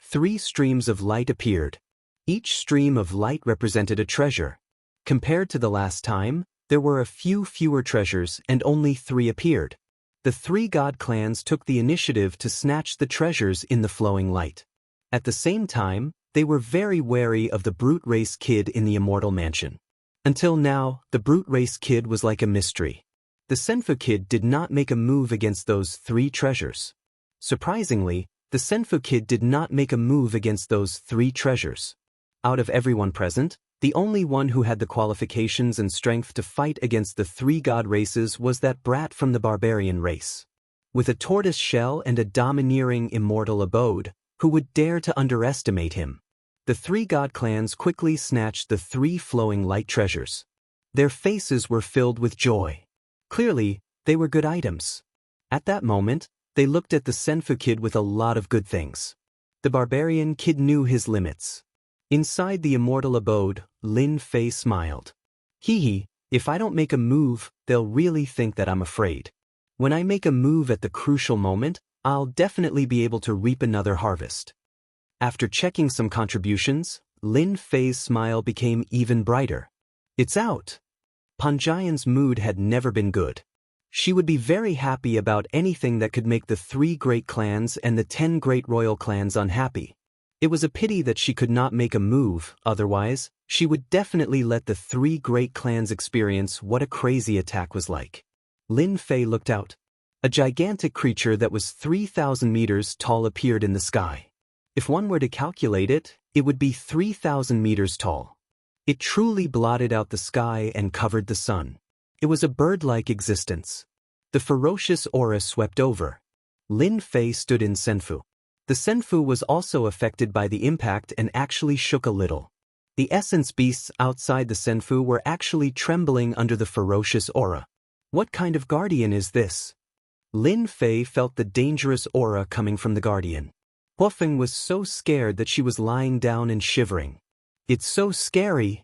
3 streams of light appeared. Each stream of light represented a treasure. Compared to the last time, there were a few fewer treasures and only 3 appeared. The 3 god clans took the initiative to snatch the treasures in the flowing light. At the same time, they were very wary of the brute race kid in the Immortal mansion. Until now, the brute race kid was like a mystery. The Senfu kid did not make a move against those 3 treasures. Surprisingly, the Senfu kid did not make a move against those 3 treasures. Out of everyone present, the only one who had the qualifications and strength to fight against the 3 god races was that brat from the barbarian race. With a tortoise shell and a domineering immortal abode, who would dare to underestimate him? The 3 god clans quickly snatched the 3 flowing light treasures. Their faces were filled with joy. Clearly, they were good items. At that moment, they looked at the Senfu kid with a lot of good things. The barbarian kid knew his limits. Inside the immortal abode, Lin Fei smiled. Hee, if I don't make a move, they'll really think that I'm afraid. When I make a move at the crucial moment, I'll definitely be able to reap another harvest. After checking some contributions, Lin Fei's smile became even brighter. It's out. Panjian's mood had never been good. She would be very happy about anything that could make the 3 great clans and the 10 great royal clans unhappy. It was a pity that she could not make a move, otherwise, she would definitely let the 3 great clans experience what a crazy attack was like. Lin Fei looked out. A gigantic creature that was 3,000 meters tall appeared in the sky. If one were to calculate it, it would be 3,000 meters tall. It truly blotted out the sky and covered the sun. It was a bird-like existence. The ferocious aura swept over. Lin Fei stood in Senfu. The Senfu was also affected by the impact and actually shook a little. The essence beasts outside the Senfu were actually trembling under the ferocious aura. What kind of guardian is this? Lin Fei felt the dangerous aura coming from the guardian. Huofeng was so scared that she was lying down and shivering. It's so scary.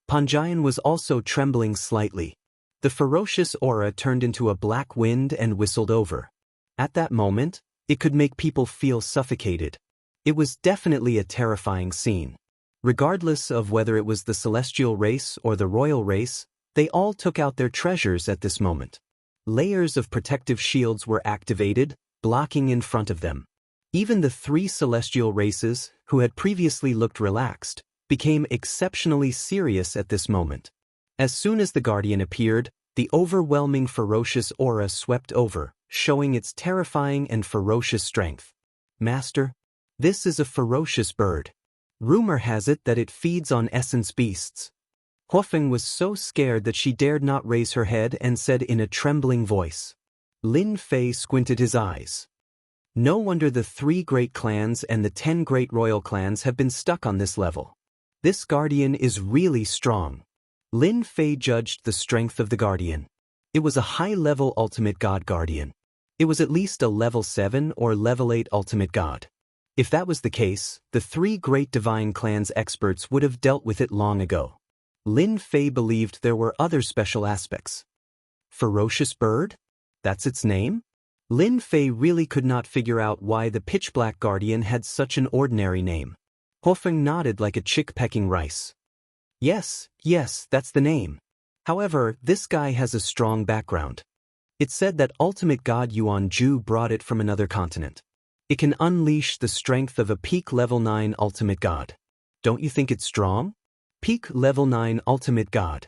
Panjian was also trembling slightly. The ferocious aura turned into a black wind and whistled over. At that moment, it could make people feel suffocated. It was definitely a terrifying scene. Regardless of whether it was the celestial race or the royal race, they all took out their treasures at this moment. Layers of protective shields were activated, blocking in front of them. Even the 3 celestial races, who had previously looked relaxed, became exceptionally serious at this moment. As soon as the guardian appeared, the overwhelming ferocious aura swept over, showing its terrifying and ferocious strength. Master, this is a ferocious bird. Rumor has it that it feeds on essence beasts. Huofeng was so scared that she dared not raise her head and said in a trembling voice. Lin Fei squinted his eyes. No wonder the 3 great clans and the 10 great royal clans have been stuck on this level. This guardian is really strong. Lin Fei judged the strength of the guardian. It was a high-level ultimate god guardian. It was at least a level 7 or level 8 ultimate god. If that was the case, the 3 great divine clans experts would have dealt with it long ago. Lin Fei believed there were other special aspects. Ferocious bird? That's its name? Lin Fei really could not figure out why the pitch-black guardian had such an ordinary name. Huofeng nodded like a chick pecking rice. Yes, that's the name. However, this guy has a strong background. It said that ultimate god Yuan Ju brought it from another continent. It can unleash the strength of a peak level 9 ultimate god. Don't you think it's strong? Peak level 9 ultimate god.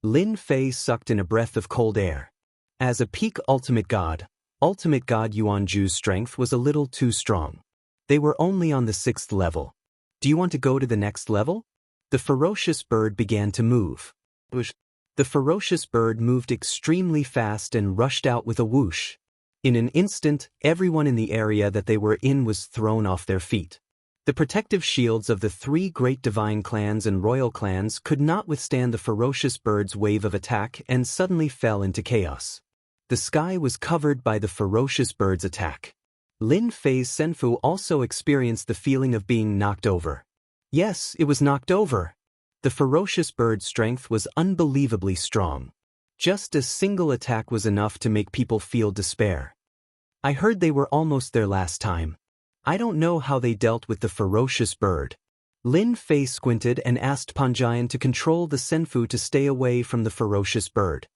Lin Fei sucked in a breath of cold air. As a peak ultimate god Yuan Ju's strength was a little too strong. They were only on the 6th level. Do you want to go to the next level? The ferocious bird began to move. The ferocious bird moved extremely fast and rushed out with a whoosh. In an instant, everyone in the area that they were in was thrown off their feet. The protective shields of the 3 great divine clans and royal clans could not withstand the ferocious bird's wave of attack and suddenly fell into chaos. The sky was covered by the ferocious bird's attack. Lin Fei's Senfu also experienced the feeling of being knocked over. Yes, it was knocked over. The ferocious bird's strength was unbelievably strong. Just a single attack was enough to make people feel despair. I heard they were almost there last time. I don't know how they dealt with the ferocious bird. Lin Fei squinted and asked Panjian to control the Senfu to stay away from the ferocious bird.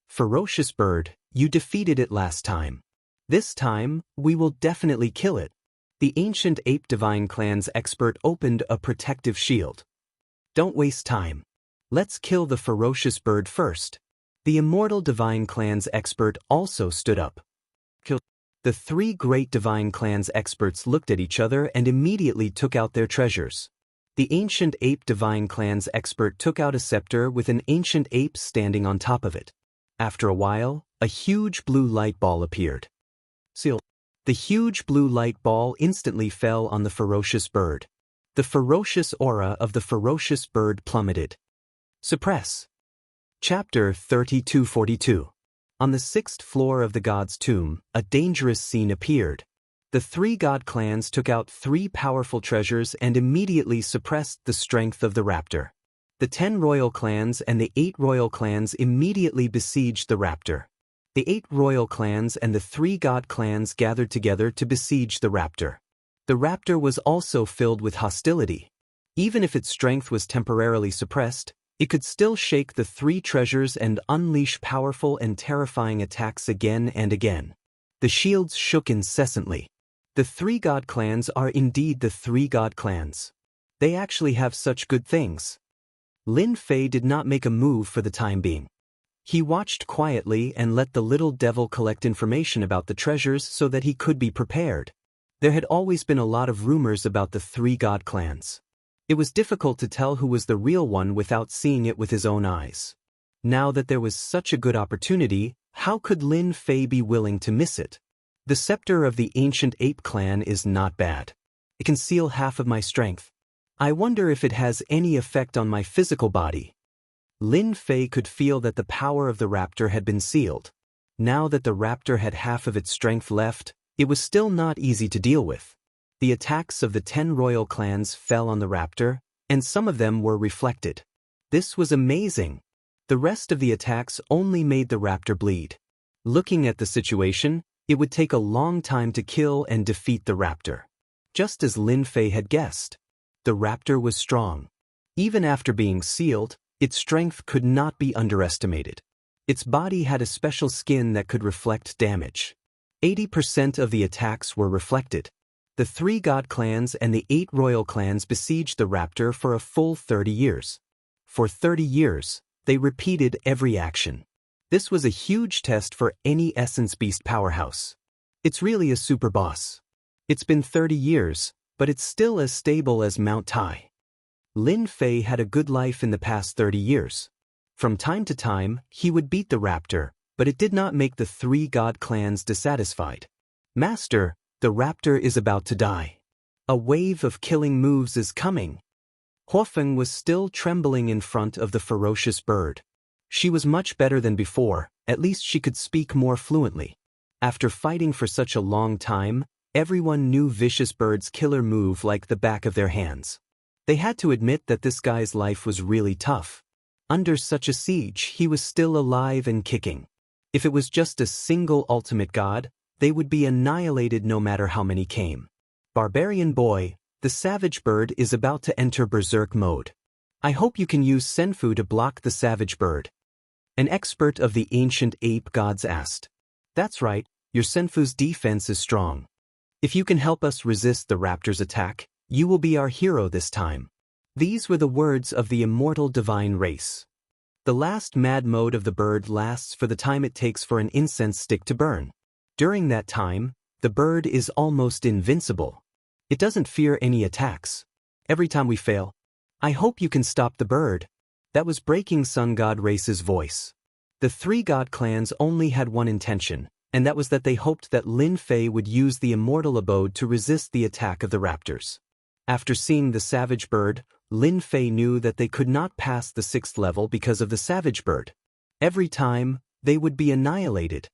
Ferocious bird, you defeated it last time. This time, we will definitely kill it. The ancient ape divine clan's expert opened a protective shield. Don't waste time. Let's kill the ferocious bird first. The immortal divine clan's expert also stood up. The 3 great divine clans experts looked at each other and immediately took out their treasures. The ancient ape divine clan's expert took out a scepter with an ancient ape standing on top of it. After a while, a huge blue light ball appeared. The huge blue light ball instantly fell on the ferocious bird. The ferocious aura of the ferocious bird plummeted. Suppress. Chapter 3242. On the 6th floor of the god's tomb, a dangerous scene appeared. The 3 god clans took out 3 powerful treasures and immediately suppressed the strength of the raptor. The 10 royal clans and the 8 royal clans immediately besieged the raptor. The 8 royal clans and the 3 god clans gathered together to besiege the raptor. The raptor was also filled with hostility. Even if its strength was temporarily suppressed, it could still shake the 3 treasures and unleash powerful and terrifying attacks again and again. The shields shook incessantly. The 3 god clans are indeed the 3 god clans. They actually have such good things. Lin Fei did not make a move for the time being. He watched quietly and let the little devil collect information about the treasures so that he could be prepared. There had always been a lot of rumors about the three god clans. It was difficult to tell who was the real one without seeing it with his own eyes. Now that there was such a good opportunity, how could Lin Fei be willing to miss it? The scepter of the ancient ape clan is not bad. It can seal half of my strength. I wonder if it has any effect on my physical body. Lin Fei could feel that the power of the raptor had been sealed. Now that the raptor had half of its strength left, it was still not easy to deal with. The attacks of the 10 royal clans fell on the raptor, and some of them were reflected. This was amazing. The rest of the attacks only made the raptor bleed. Looking at the situation, it would take a long time to kill and defeat the raptor. Just as Lin Fei had guessed. The raptor was strong. Even after being sealed, its strength could not be underestimated. Its body had a special skin that could reflect damage. 80% of the attacks were reflected. The 3 god clans and the 8 royal clans besieged the raptor for a full 30 years. For 30 years, they repeated every action. This was a huge test for any essence beast powerhouse. It's really a super boss. It's been 30 years, but it's still as stable as Mount Tai. Lin Fei had a good life in the past 30 years. From time to time, he would beat the raptor, but it did not make the 3 god clans dissatisfied. Master, the raptor is about to die. A wave of killing moves is coming. Huofeng was still trembling in front of the ferocious bird. She was much better than before, at least she could speak more fluently. After fighting for such a long time, everyone knew Vicious Bird's killer move like the back of their hands. They had to admit that this guy's life was really tough. Under such a siege, he was still alive and kicking. If it was just a single ultimate god, they would be annihilated no matter how many came. Barbarian boy, the savage bird is about to enter berserk mode. I hope you can use Senfu to block the savage bird. An expert of the ancient ape gods asked. That's right, your Senfu's defense is strong. If you can help us resist the raptor's attack, you will be our hero this time. These were the words of the immortal divine race. The last mad mode of the bird lasts for the time it takes for an incense stick to burn. During that time, the bird is almost invincible. It doesn't fear any attacks. Every time we fail, I hope you can stop the bird. That was Breaking Sun God Race's voice. The 3 god clans only had one intention, and that was that they hoped that Lin Fei would use the immortal abode to resist the attack of the raptors. After seeing the savage bird, Lin Fei knew that they could not pass the 6th level because of the savage bird. Every time, they would be annihilated.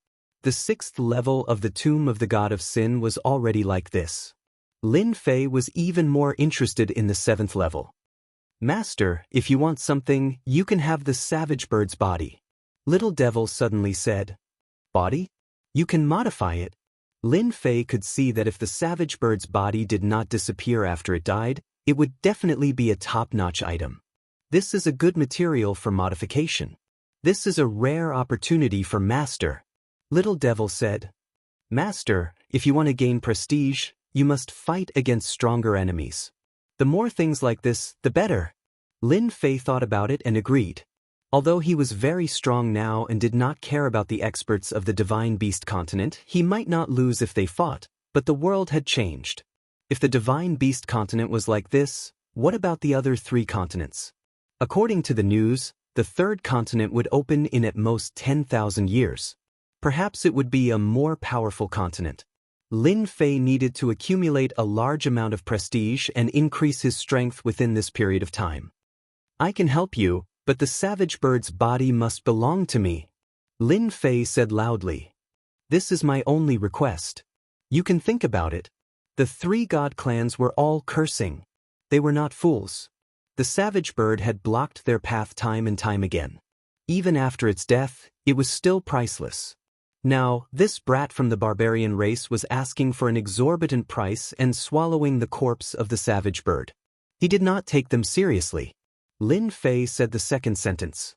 The 6th level of the Tomb of the God of Sin was already like this. Lin Fei was even more interested in the 7th level. Master, if you want something, you can have the savage bird's body. Little Devil suddenly said. Body? You can modify it. Lin Fei could see that if the savage bird's body did not disappear after it died, it would definitely be a top-notch item. This is a good material for modification. This is a rare opportunity for Master. Little Devil said. Master, if you want to gain prestige, you must fight against stronger enemies. The more things like this, the better. Lin Fei thought about it and agreed. Although he was very strong now and did not care about the experts of the Divine Beast continent, he might not lose if they fought, but the world had changed. If the Divine Beast continent was like this, what about the other 3 continents? According to the news, the 3rd continent would open in at most 10,000 years. Perhaps it would be a more powerful continent. Lin Fei needed to accumulate a large amount of prestige and increase his strength within this period of time. I can help you, but the savage bird's body must belong to me. Lin Fei said loudly. This is my only request. You can think about it. The 3 god clans were all cursing. They were not fools. The savage bird had blocked their path time and time again. Even after its death, it was still priceless. Now, this brat from the barbarian race was asking for an exorbitant price and swallowing the corpse of the savage bird. He did not take them seriously. Lin Fei said the second sentence.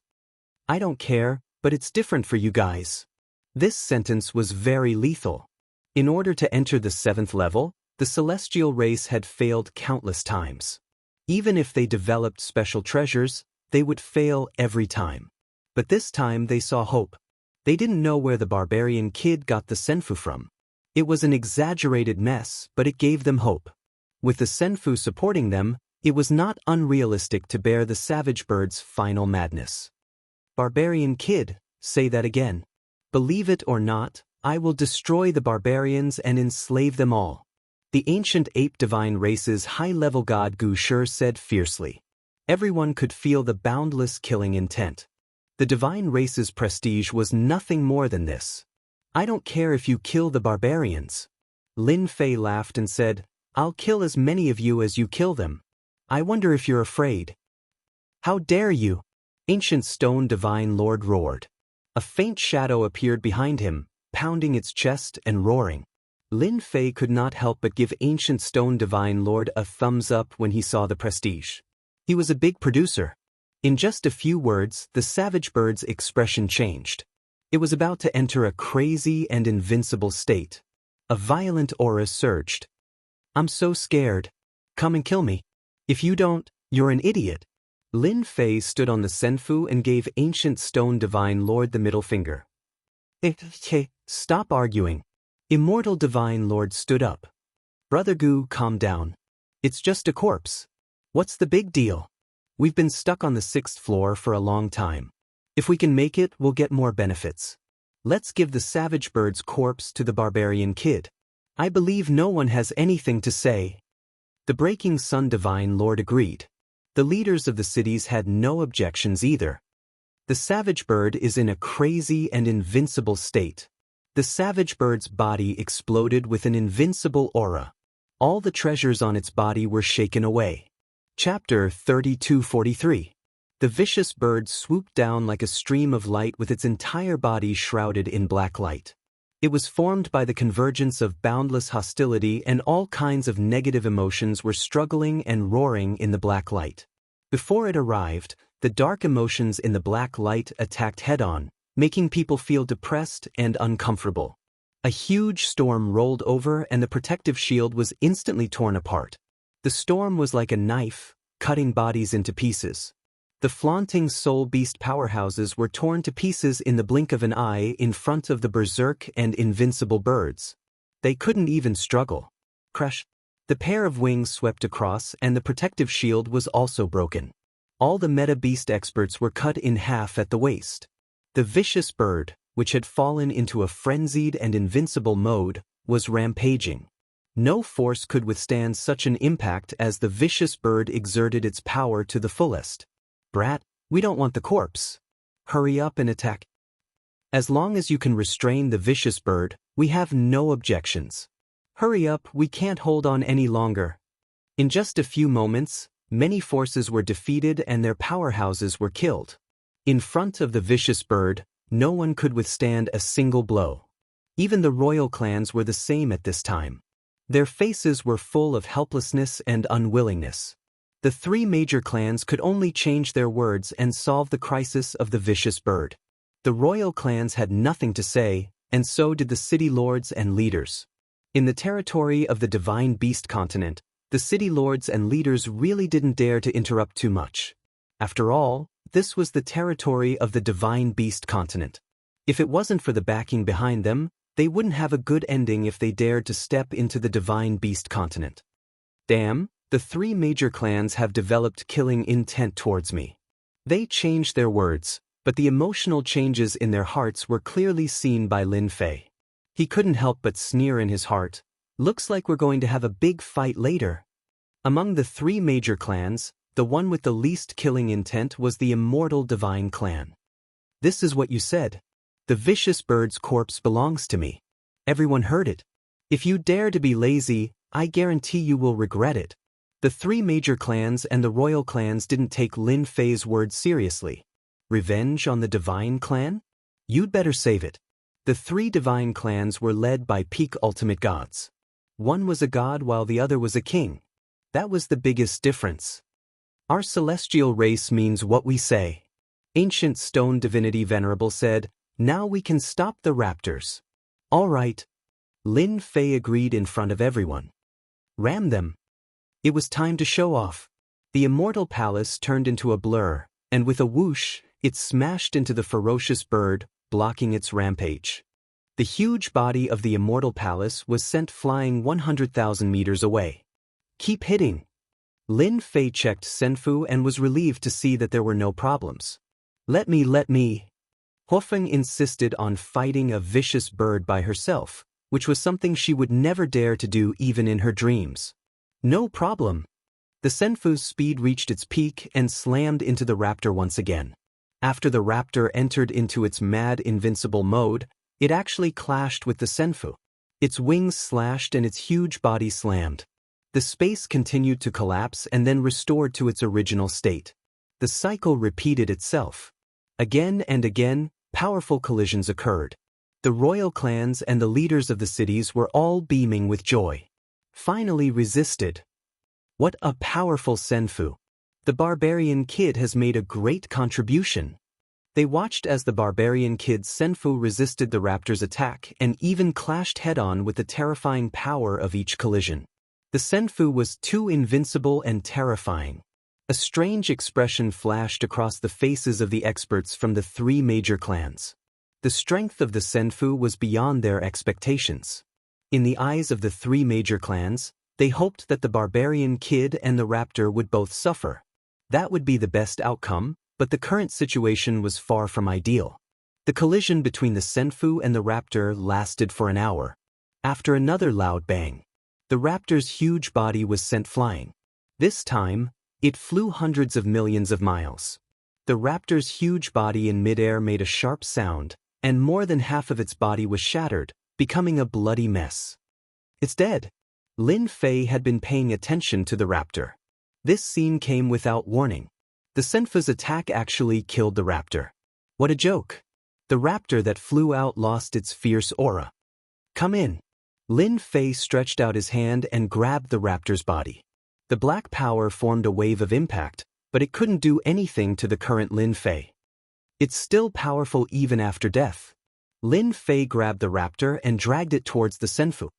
I don't care, but it's different for you guys. This sentence was very lethal. In order to enter the 7th level, the celestial race had failed countless times. Even if they developed special treasures, they would fail every time. But this time they saw hope. They didn't know where the barbarian kid got the Senfu from. It was an exaggerated mess, but it gave them hope. With the Senfu supporting them, it was not unrealistic to bear the savage bird's final madness. Barbarian kid, say that again. Believe it or not, I will destroy the barbarians and enslave them all. The ancient ape divine race's high-level god Gu Shi said fiercely. Everyone could feel the boundless killing intent. The divine race's prestige was nothing more than this. I don't care if you kill the barbarians. Lin Fei laughed and said, I'll kill as many of you as you kill them. I wonder if you're afraid. How dare you? Ancient stone divine lord roared. A faint shadow appeared behind him, pounding its chest and roaring. Lin Fei could not help but give ancient stone divine lord a thumbs up when he saw the prestige. He was a big producer. In just a few words, the savage bird's expression changed. It was about to enter a crazy and invincible state. A violent aura surged. I'm so scared. Come and kill me. If you don't, you're an idiot. Lin Fei stood on the Senfu and gave ancient stone divine lord the middle finger. Stop arguing. Immortal divine lord stood up. Brother Gu, calm down. It's just a corpse. What's the big deal? We've been stuck on the 6th floor for a long time. If we can make it, we'll get more benefits. Let's give the savage bird's corpse to the barbarian kid. I believe no one has anything to say. The Breaking Sun divine lord agreed. The leaders of the cities had no objections either. The savage bird is in a crazy and invincible state. The savage bird's body exploded with an invincible aura. All the treasures on its body were shaken away. Chapter 3243. The vicious bird swooped down like a stream of light with its entire body shrouded in black light. It was formed by the convergence of boundless hostility, and all kinds of negative emotions were struggling and roaring in the black light. Before it arrived, the dark emotions in the black light attacked head-on, making people feel depressed and uncomfortable. A huge storm rolled over and the protective shield was instantly torn apart. The storm was like a knife, cutting bodies into pieces. The flaunting soul beast powerhouses were torn to pieces in the blink of an eye in front of the berserk and invincible birds. They couldn't even struggle. Crash! The pair of wings swept across and the protective shield was also broken. All the meta beast experts were cut in half at the waist. The vicious bird, which had fallen into a frenzied and invincible mode, was rampaging. No force could withstand such an impact as the vicious bird exerted its power to the fullest. Brat, we don't want the corpse. Hurry up and attack. As long as you can restrain the vicious bird, we have no objections. Hurry up, we can't hold on any longer. In just a few moments, many forces were defeated and their powerhouses were killed. In front of the vicious bird, no one could withstand a single blow. Even the royal clans were the same at this time. Their faces were full of helplessness and unwillingness. The 3 major clans could only change their words and solve the crisis of the vicious bird. The royal clans had nothing to say, and so did the city lords and leaders. In the territory of the Divine Beast continent, the city lords and leaders really didn't dare to interrupt too much. After all, this was the territory of the Divine Beast continent. If it wasn't for the backing behind them, they wouldn't have a good ending if they dared to step into the Divine Beast continent. Damn, the 3 major clans have developed killing intent towards me. They changed their words, but the emotional changes in their hearts were clearly seen by Lin Fei. He couldn't help but sneer in his heart. Looks like we're going to have a big fight later. Among the 3 major clans, the one with the least killing intent was the Immortal Divine Clan. This is what you said. The vicious bird's corpse belongs to me. Everyone heard it. If you dare to be lazy, I guarantee you will regret it. The 3 major clans and the royal clans didn't take Lin Fei's words seriously. Revenge on the Divine Clan? You'd better save it. The 3 divine clans were led by peak ultimate gods. One was a god while the other was a king. That was the biggest difference. Our celestial race means what we say. Ancient stone divinity Venerable said, now we can stop the raptors. All right. Lin Fei agreed in front of everyone. Ram them. It was time to show off. The immortal palace turned into a blur, and with a whoosh, it smashed into the ferocious bird, blocking its rampage. The huge body of the Immortal Palace was sent flying 100,000 meters away. Keep hitting. Lin Fei checked Senfu and was relieved to see that there were no problems. Let me. Hofeng insisted on fighting a vicious bird by herself, which was something she would never dare to do even in her dreams. No problem. The Senfu's speed reached its peak and slammed into the raptor once again. After the raptor entered into its mad invincible mode, it actually clashed with the Senfu. Its wings slashed and its huge body slammed. The space continued to collapse and then restored to its original state. The cycle repeated itself. Again and again, powerful collisions occurred. The royal clans and the leaders of the cities were all beaming with joy. Finally resisted. What a powerful Senfu! The barbarian kid has made a great contribution. They watched as the barbarian kid's Senfu resisted the raptor's attack and even clashed head-on with the terrifying power of each collision. The Senfu was too invincible and terrifying. A strange expression flashed across the faces of the experts from the three major clans. The strength of the Senfu was beyond their expectations. In the eyes of the three major clans, they hoped that the barbarian kid and the raptor would both suffer. That would be the best outcome, but the current situation was far from ideal. The collision between the Senfu and the raptor lasted for an hour. After another loud bang, the raptor's huge body was sent flying. This time, it flew hundreds of millions of miles. The raptor's huge body in midair made a sharp sound, and more than half of its body was shattered, becoming a bloody mess. It's dead. Lin Fei had been paying attention to the raptor. This scene came without warning. The Senfu's attack actually killed the raptor. What a joke. The raptor that flew out lost its fierce aura. Come in. Lin Fei stretched out his hand and grabbed the raptor's body. The black power formed a wave of impact, but it couldn't do anything to the current Lin Fei. It's still powerful even after death. Lin Fei grabbed the raptor and dragged it towards the Senfu.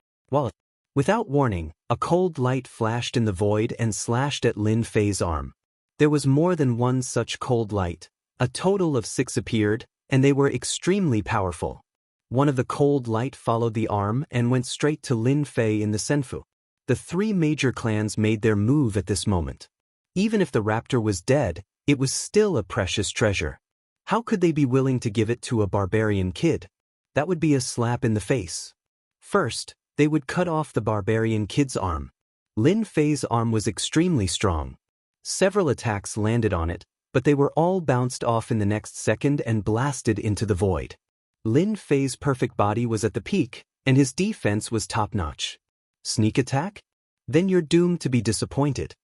Without warning, a cold light flashed in the void and slashed at Lin Fei's arm. There was more than one such cold light. A total of 6 appeared, and they were extremely powerful. One of the cold light followed the arm and went straight to Lin Fei in the Senfu. The three major clans made their move at this moment. Even if the raptor was dead, it was still a precious treasure. How could they be willing to give it to a barbarian kid? That would be a slap in the face. First, they would cut off the barbarian kid's arm. Lin Fei's arm was extremely strong. Several attacks landed on it, but they were all bounced off in the next second and blasted into the void. Lin Fei's perfect body was at the peak, and his defense was top-notch. Sneak attack? Then you're doomed to be disappointed.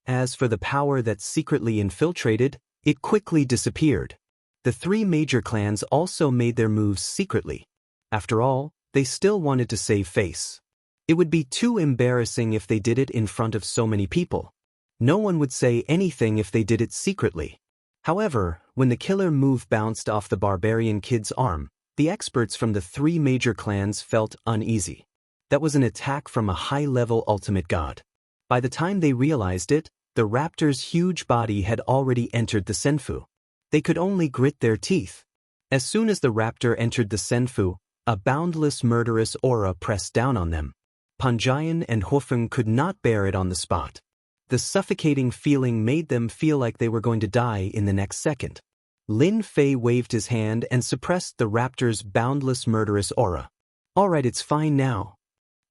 As for the power that secretly infiltrated, it quickly disappeared. The three major clans also made their moves secretly. After all, they still wanted to save face. It would be too embarrassing if they did it in front of so many people. No one would say anything if they did it secretly. However, when the killer move bounced off the barbarian kid's arm, the experts from the three major clans felt uneasy. That was an attack from a high-level ultimate god. By the time they realized it, the raptor's huge body had already entered the Senfu. They could only grit their teeth. As soon as the raptor entered the Senfu, a boundless murderous aura pressed down on them. Panjian and Hofeng could not bear it on the spot. The suffocating feeling made them feel like they were going to die in the next second. Lin Fei waved his hand and suppressed the raptor's boundless murderous aura. Alright, it's fine now.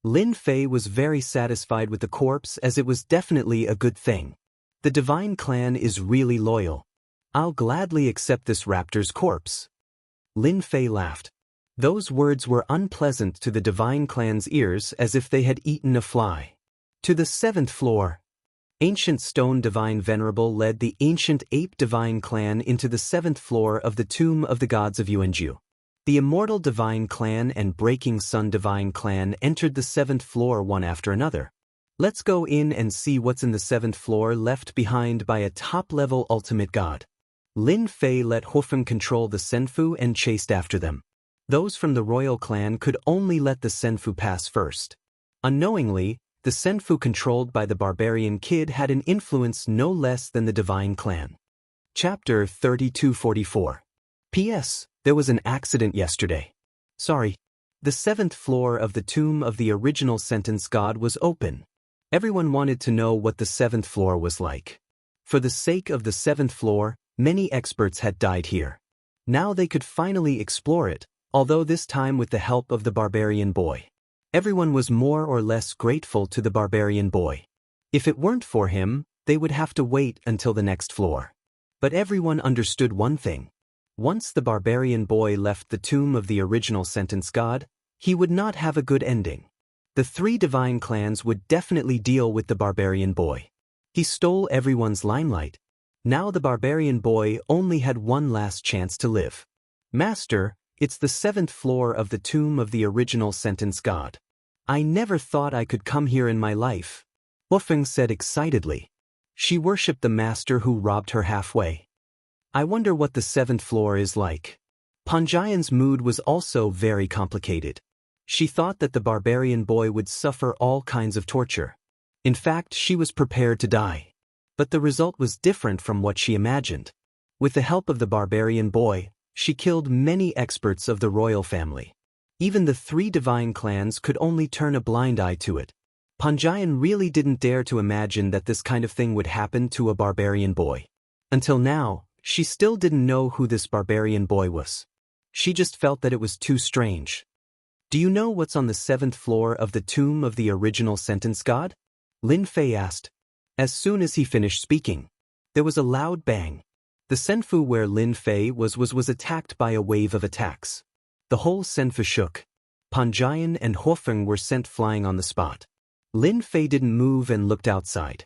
Lin Fei was very satisfied with the corpse as it was definitely a good thing. The Divine Clan is really loyal. I'll gladly accept this raptor's corpse. Lin Fei laughed. Those words were unpleasant to the Divine Clan's ears as if they had eaten a fly. To the 7th floor. Ancient Stone Divine Venerable led the Ancient Ape Divine Clan into the 7th floor of the Tomb of the Gods of Yuanju. The Immortal Divine Clan and Breaking Sun Divine Clan entered the 7th floor one after another. Let's go in and see what's in the 7th floor left behind by a top-level ultimate god. Lin Fei let Hofeng control the Senfu and chased after them. Those from the royal clan could only let the Senfu pass first. Unknowingly, the Senfu controlled by the barbarian kid had an influence no less than the Divine Clan. Chapter 3244. P.S. There was an accident yesterday. Sorry. The 7th floor of the tomb of the original sentence god was open. Everyone wanted to know what the 7th floor was like. For the sake of the 7th floor, many experts had died here. Now they could finally explore it, although this time with the help of the barbarian boy. Everyone was more or less grateful to the barbarian boy. If it weren't for him, they would have to wait until the next floor. But everyone understood one thing. Once the barbarian boy left the tomb of the original sentence god, he would not have a good ending. The 3 divine clans would definitely deal with the barbarian boy. He stole everyone's limelight. Now the barbarian boy only had one last chance to live. Master, it's the 7th floor of the tomb of the original sentence god. I never thought I could come here in my life, Wuxia said excitedly. She worshipped the master who robbed her halfway. I wonder what the 7th floor is like. Panjian's mood was also very complicated. She thought that the barbarian boy would suffer all kinds of torture. In fact, she was prepared to die. But the result was different from what she imagined. With the help of the barbarian boy, she killed many experts of the royal family. Even the 3 divine clans could only turn a blind eye to it. Panjian really didn't dare to imagine that this kind of thing would happen to a barbarian boy. Until now, she still didn't know who this barbarian boy was. She just felt that it was too strange. Do you know what's on the 7th floor of the tomb of the original sentence god? Lin Fei asked. As soon as he finished speaking, there was a loud bang. The senfu where Lin Fei was attacked by a wave of attacks. The whole senfu shook. Panjian and Wuxia were sent flying on the spot. Lin Fei didn't move and looked outside.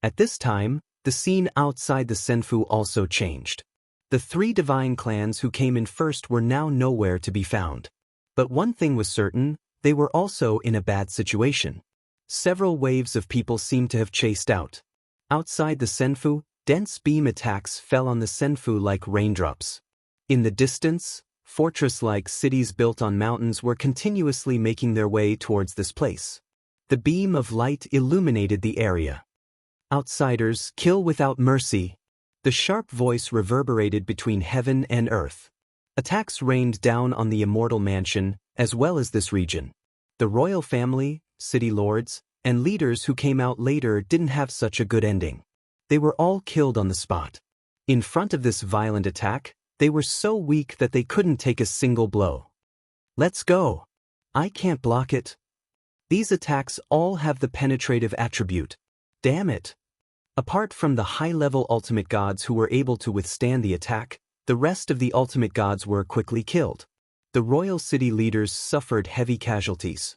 At this time, the scene outside the senfu also changed. The 3 divine clans who came in first were now nowhere to be found. But one thing was certain, they were also in a bad situation. Several waves of people seemed to have chased out. Outside the senfu, dense beam attacks fell on the senfu like raindrops. In the distance, fortress-like cities built on mountains were continuously making their way towards this place. The beam of light illuminated the area. Outsiders, kill without mercy. The sharp voice reverberated between heaven and earth. Attacks rained down on the Immortal mansion, as well as this region. The royal family, city lords, and leaders who came out later didn't have such a good ending. They were all killed on the spot. In front of this violent attack, they were so weak that they couldn't take a single blow. Let's go. I can't block it. These attacks all have the penetrative attribute. Damn it. Apart from the high-level ultimate gods who were able to withstand the attack, the rest of the ultimate gods were quickly killed. The royal city leaders suffered heavy casualties.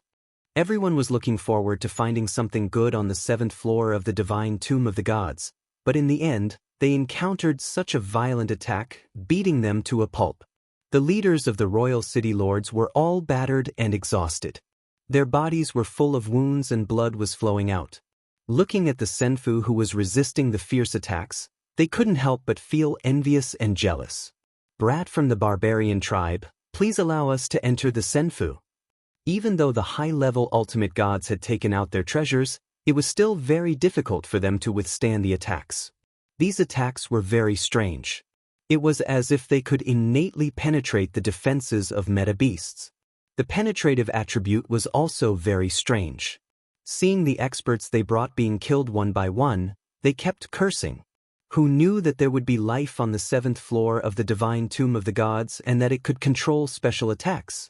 Everyone was looking forward to finding something good on the 7th floor of the divine tomb of the gods, but in the end, they encountered such a violent attack, beating them to a pulp. The leaders of the royal city lords were all battered and exhausted. Their bodies were full of wounds and blood was flowing out. Looking at the senfu who was resisting the fierce attacks, they couldn't help but feel envious and jealous. Brat from the barbarian tribe, please allow us to enter the senfu. Even though the high-level ultimate gods had taken out their treasures, it was still very difficult for them to withstand the attacks. These attacks were very strange. It was as if they could innately penetrate the defenses of meta beasts. The penetrative attribute was also very strange. Seeing the experts they brought being killed one by one, they kept cursing. Who knew that there would be life on the 7th floor of the divine tomb of the gods and that it could control special attacks?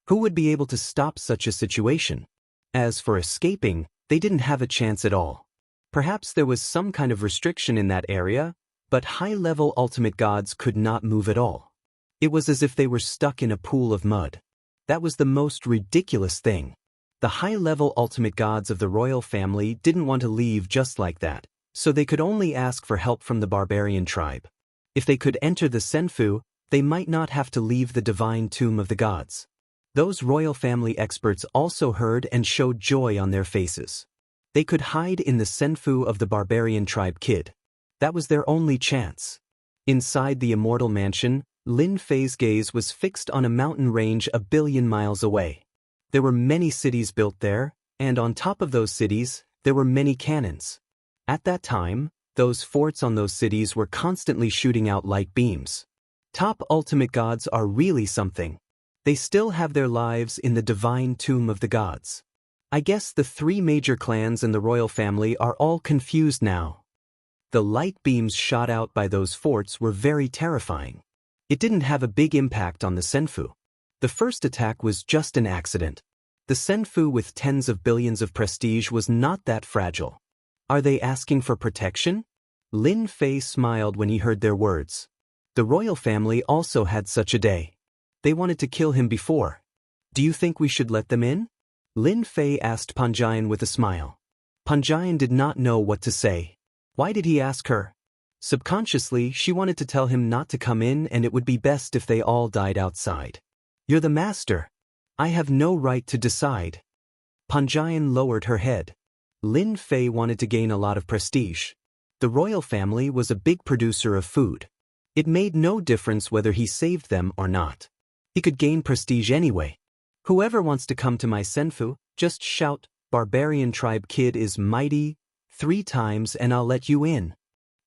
Who would be able to stop such a situation? As for escaping, they didn't have a chance at all. Perhaps there was some kind of restriction in that area, but high-level ultimate gods could not move at all. It was as if they were stuck in a pool of mud. That was the most ridiculous thing. The high-level ultimate gods of the royal family didn't want to leave just like that, so they could only ask for help from the barbarian tribe. If they could enter the senfu, they might not have to leave the divine tomb of the gods. Those royal family experts also heard and showed joy on their faces. They could hide in the senfu of the barbarian tribe kid. That was their only chance. Inside the Immortal mansion, Lin Fei's gaze was fixed on a mountain range a billion miles away. There were many cities built there, and on top of those cities, there were many cannons. At that time, those forts on those cities were constantly shooting out light beams. Top ultimate gods are really something. They still have their lives in the divine tomb of the gods. I guess the three major clans in the royal family are all confused now. The light beams shot out by those forts were very terrifying. It didn't have a big impact on the Senfu. The first attack was just an accident. The Senfu with tens of billions of prestige was not that fragile. Are they asking for protection? Lin Fei smiled when he heard their words. The royal family also had such a day. They wanted to kill him before. Do you think we should let them in? Lin Fei asked Panjian with a smile. Panjian did not know what to say. Why did he ask her? Subconsciously, she wanted to tell him not to come in and it would be best if they all died outside. You're the master. I have no right to decide. Panjian lowered her head. Lin Fei wanted to gain a lot of prestige. The royal family was a big producer of food. It made no difference whether he saved them or not. He could gain prestige anyway. Whoever wants to come to my Senfu, just shout, "Barbarian tribe kid is mighty," 3 times and I'll let you in.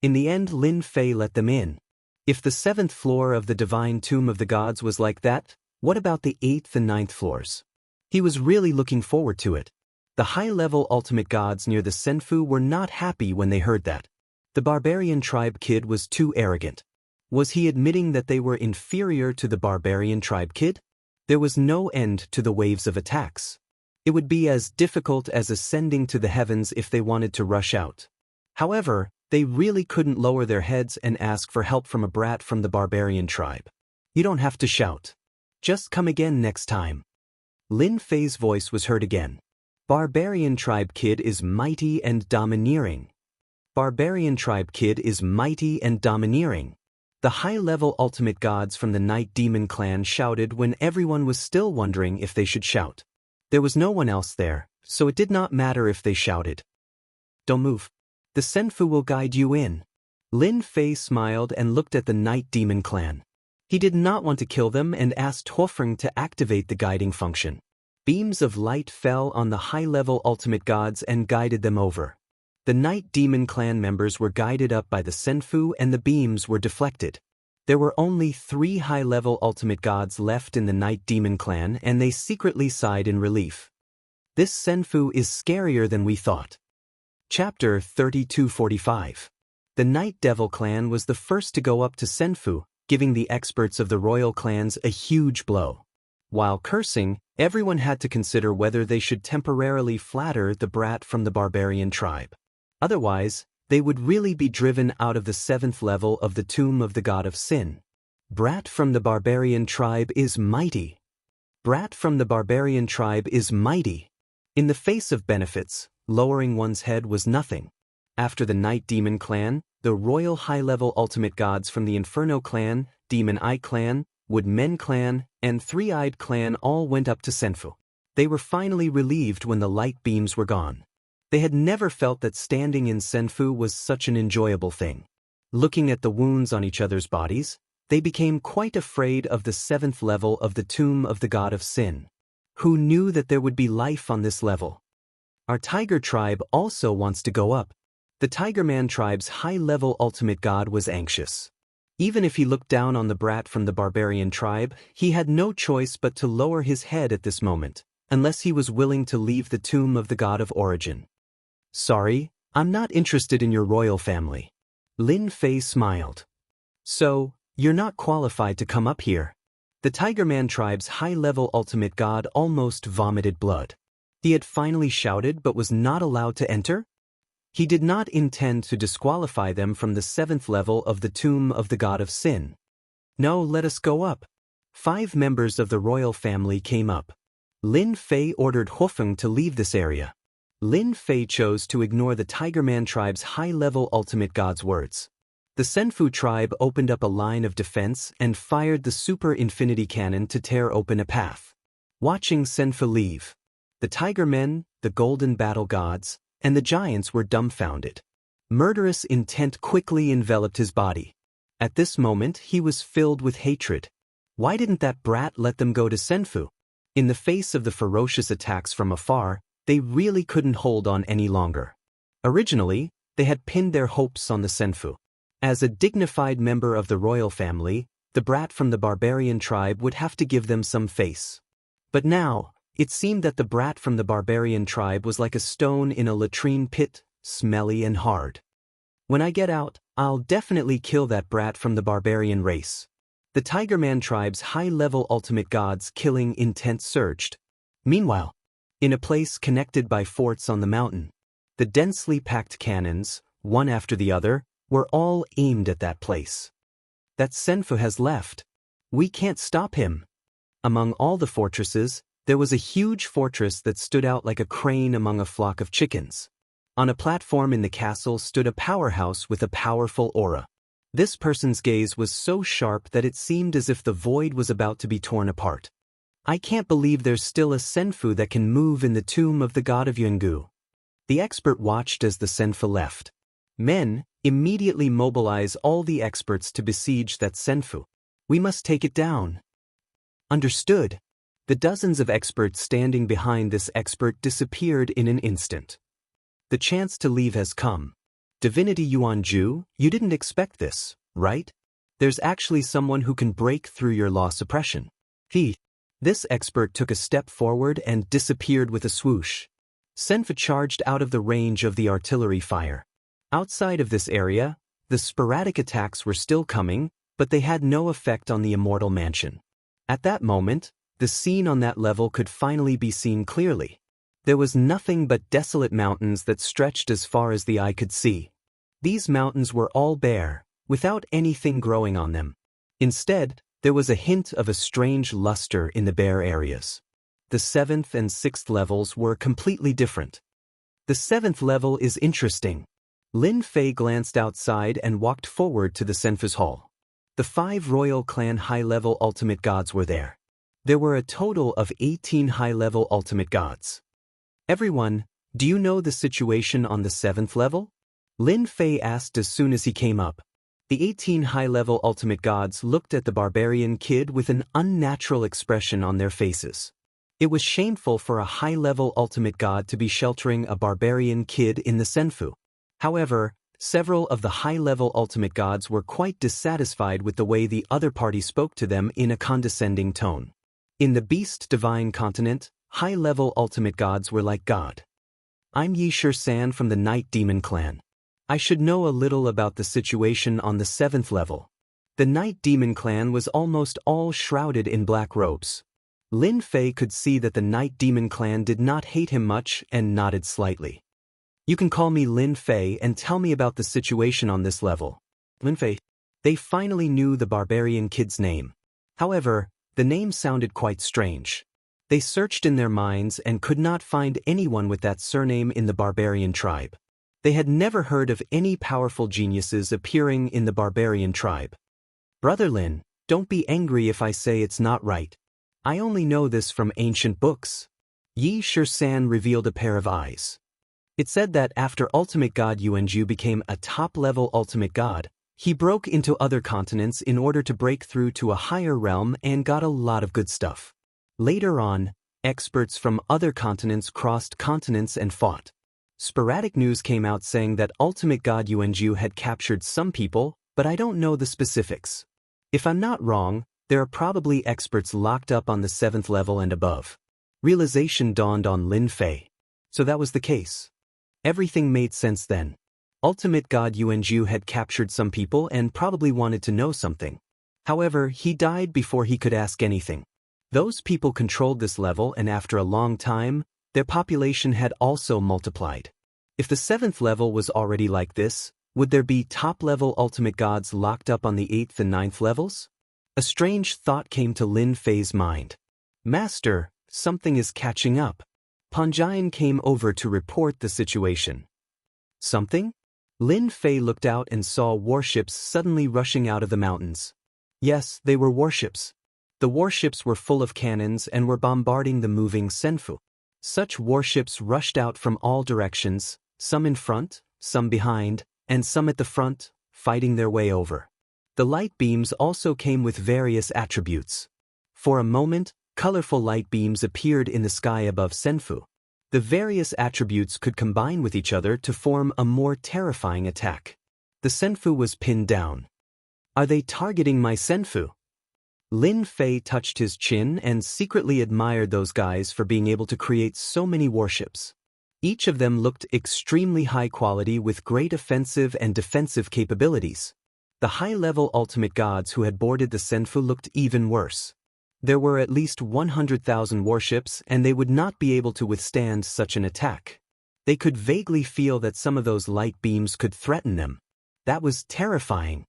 In the end, Lin Fei let them in. If the 7th floor of the divine tomb of the gods was like that, what about the 8th and 9th floors? He was really looking forward to it. The high-level ultimate gods near the Senfu were not happy when they heard that. The barbarian tribe kid was too arrogant. Was he admitting that they were inferior to the barbarian tribe kid? There was no end to the waves of attacks. It would be as difficult as ascending to the heavens if they wanted to rush out. However, they really couldn't lower their heads and ask for help from a brat from the barbarian tribe. You don't have to shout. Just come again next time. Lin Fei's voice was heard again. Barbarian tribe kid is mighty and domineering. Barbarian tribe kid is mighty and domineering. The high-level ultimate gods from the Night Demon clan shouted when everyone was still wondering if they should shout. There was no one else there, so it did not matter if they shouted. Don't move. The Senfu will guide you in. Lin Fei smiled and looked at the Night Demon clan. He did not want to kill them and asked Huofeng to activate the guiding function. Beams of light fell on the high-level ultimate gods and guided them over. The Night Demon clan members were guided up by the Senfu and the beams were deflected. There were only 3 high-level ultimate gods left in the Night Demon clan and they secretly sighed in relief. This Senfu is scarier than we thought. Chapter 3245. The Night Devil clan was the first to go up to Senfu, giving the experts of the royal clans a huge blow. While cursing, everyone had to consider whether they should temporarily flatter the brat from the barbarian tribe. Otherwise, they would really be driven out of the 7th level of the tomb of the god of sin. Brat from the barbarian tribe is mighty. Brat from the barbarian tribe is mighty. In the face of benefits, lowering one's head was nothing. After the Night Demon clan, the royal high-level ultimate gods from the Inferno clan, Demon Eye clan, Wood Men clan, and Three-Eyed clan all went up to Senfu. They were finally relieved when the light beams were gone. They had never felt that standing in Senfu was such an enjoyable thing. Looking at the wounds on each other's bodies, they became quite afraid of the 7th level of the tomb of the god of sin. Who knew that there would be life on this level? Our Tiger tribe also wants to go up. The Tiger Man tribe's high-level ultimate god was anxious. Even if he looked down on the brat from the barbarian tribe, he had no choice but to lower his head at this moment, unless he was willing to leave the tomb of the god of origin. Sorry, I'm not interested in your royal family. Lin Fei smiled. So, you're not qualified to come up here. The Tiger Man tribe's high-level ultimate god almost vomited blood. He had finally shouted but was not allowed to enter? He did not intend to disqualify them from the 7th level of the tomb of the god of sin. No, let us go up. 5 members of the royal family came up. Lin Fei ordered Huofeng to leave this area. Lin Fei chose to ignore the Tiger Man tribe's high-level ultimate god's words. The Senfu tribe opened up a line of defense and fired the super infinity cannon to tear open a path. Watching Senfu leave, the Tiger Men, the golden battle gods, and the giants were dumbfounded. Murderous intent quickly enveloped his body. At this moment he was filled with hatred. Why didn't that brat let them go to Senfu? In the face of the ferocious attacks from afar, they really couldn't hold on any longer. Originally, they had pinned their hopes on the Senfu. As a dignified member of the royal family, the brat from the barbarian tribe would have to give them some face. But now, it seemed that the brat from the barbarian tribe was like a stone in a latrine pit, smelly and hard. When I get out, I'll definitely kill that brat from the barbarian race. The Tigerman tribe's high-level ultimate gods killing intent surged. Meanwhile, in a place connected by forts on the mountain, the densely packed cannons, one after the other, were all aimed at that place. That Senfu has left. We can't stop him. Among all the fortresses, there was a huge fortress that stood out like a crane among a flock of chickens. On a platform in the castle stood a powerhouse with a powerful aura. This person's gaze was so sharp that it seemed as if the void was about to be torn apart. I can't believe there's still a Senfu that can move in the tomb of the god of Yuangu. The expert watched as the Senfu left. Men, immediately mobilize all the experts to besiege that Senfu. We must take it down. Understood. The dozens of experts standing behind this expert disappeared in an instant. The chance to leave has come. Divinity Yuanju, you didn't expect this, right? There's actually someone who can break through your law suppression. This expert took a step forward and disappeared with a swoosh. Senfu charged out of the range of the artillery fire. Outside of this area, the sporadic attacks were still coming, but they had no effect on the Immortal Mansion. At that moment, the scene on that level could finally be seen clearly. There was nothing but desolate mountains that stretched as far as the eye could see. These mountains were all bare, without anything growing on them. Instead, there was a hint of a strange luster in the bare areas. The 7th and 6th levels were completely different. The 7th level is interesting. Lin Fei glanced outside and walked forward to the Senfu's hall. The 5 royal clan high-level ultimate gods were there. There were a total of 18 high-level ultimate gods. Everyone, do you know the situation on the 7th level? Lin Fei asked as soon as he came up. The 18 high-level ultimate gods looked at the barbarian kid with an unnatural expression on their faces. It was shameful for a high-level ultimate god to be sheltering a barbarian kid in the Senfu. However, several of the high-level ultimate gods were quite dissatisfied with the way the other party spoke to them in a condescending tone. In the Beast Divine Continent, high-level ultimate gods were like God. I'm Yi Shir-san from the Night Demon Clan. I should know a little about the situation on the 7th level. The Night Demon Clan was almost all shrouded in black robes. Lin Fei could see that the Night Demon Clan did not hate him much and nodded slightly. You can call me Lin Fei and tell me about the situation on this level. Lin Fei. They finally knew the barbarian kid's name. However, the name sounded quite strange. They searched in their minds and could not find anyone with that surname in the barbarian tribe. They had never heard of any powerful geniuses appearing in the barbarian tribe. Brother Lin, don't be angry if I say it's not right. I only know this from ancient books. Yi Shir-san revealed a pair of eyes. It said that after Ultimate God Yuanju became a top-level Ultimate God, he broke into other continents in order to break through to a higher realm and got a lot of good stuff. Later on, experts from other continents crossed continents and fought. Sporadic news came out saying that Ultimate God Yuanju had captured some people, but I don't know the specifics. If I'm not wrong, there are probably experts locked up on the 7th level and above. Realization dawned on Lin Fei. So that was the case. Everything made sense then. Ultimate God Yuanju had captured some people and probably wanted to know something. However, he died before he could ask anything. Those people controlled this level and after a long time, their population had also multiplied. If the 7th level was already like this, would there be top-level ultimate gods locked up on the 8th and 9th levels? A strange thought came to Lin Fei's mind. Master, something is catching up. Panjian came over to report the situation. Something? Lin Fei looked out and saw warships suddenly rushing out of the mountains. Yes, they were warships. The warships were full of cannons and were bombarding the moving Senfu. Such warships rushed out from all directions, some in front, some behind, and some at the front, fighting their way over. The light beams also came with various attributes. For a moment, colorful light beams appeared in the sky above Senfu. The various attributes could combine with each other to form a more terrifying attack. The Senfu was pinned down. Are they targeting my Senfu? Lin Fei touched his chin and secretly admired those guys for being able to create so many warships. Each of them looked extremely high quality with great offensive and defensive capabilities. The high-level ultimate gods who had boarded the Senfu looked even worse. There were at least 100,000 warships, and they would not be able to withstand such an attack. They could vaguely feel that some of those light beams could threaten them. That was terrifying.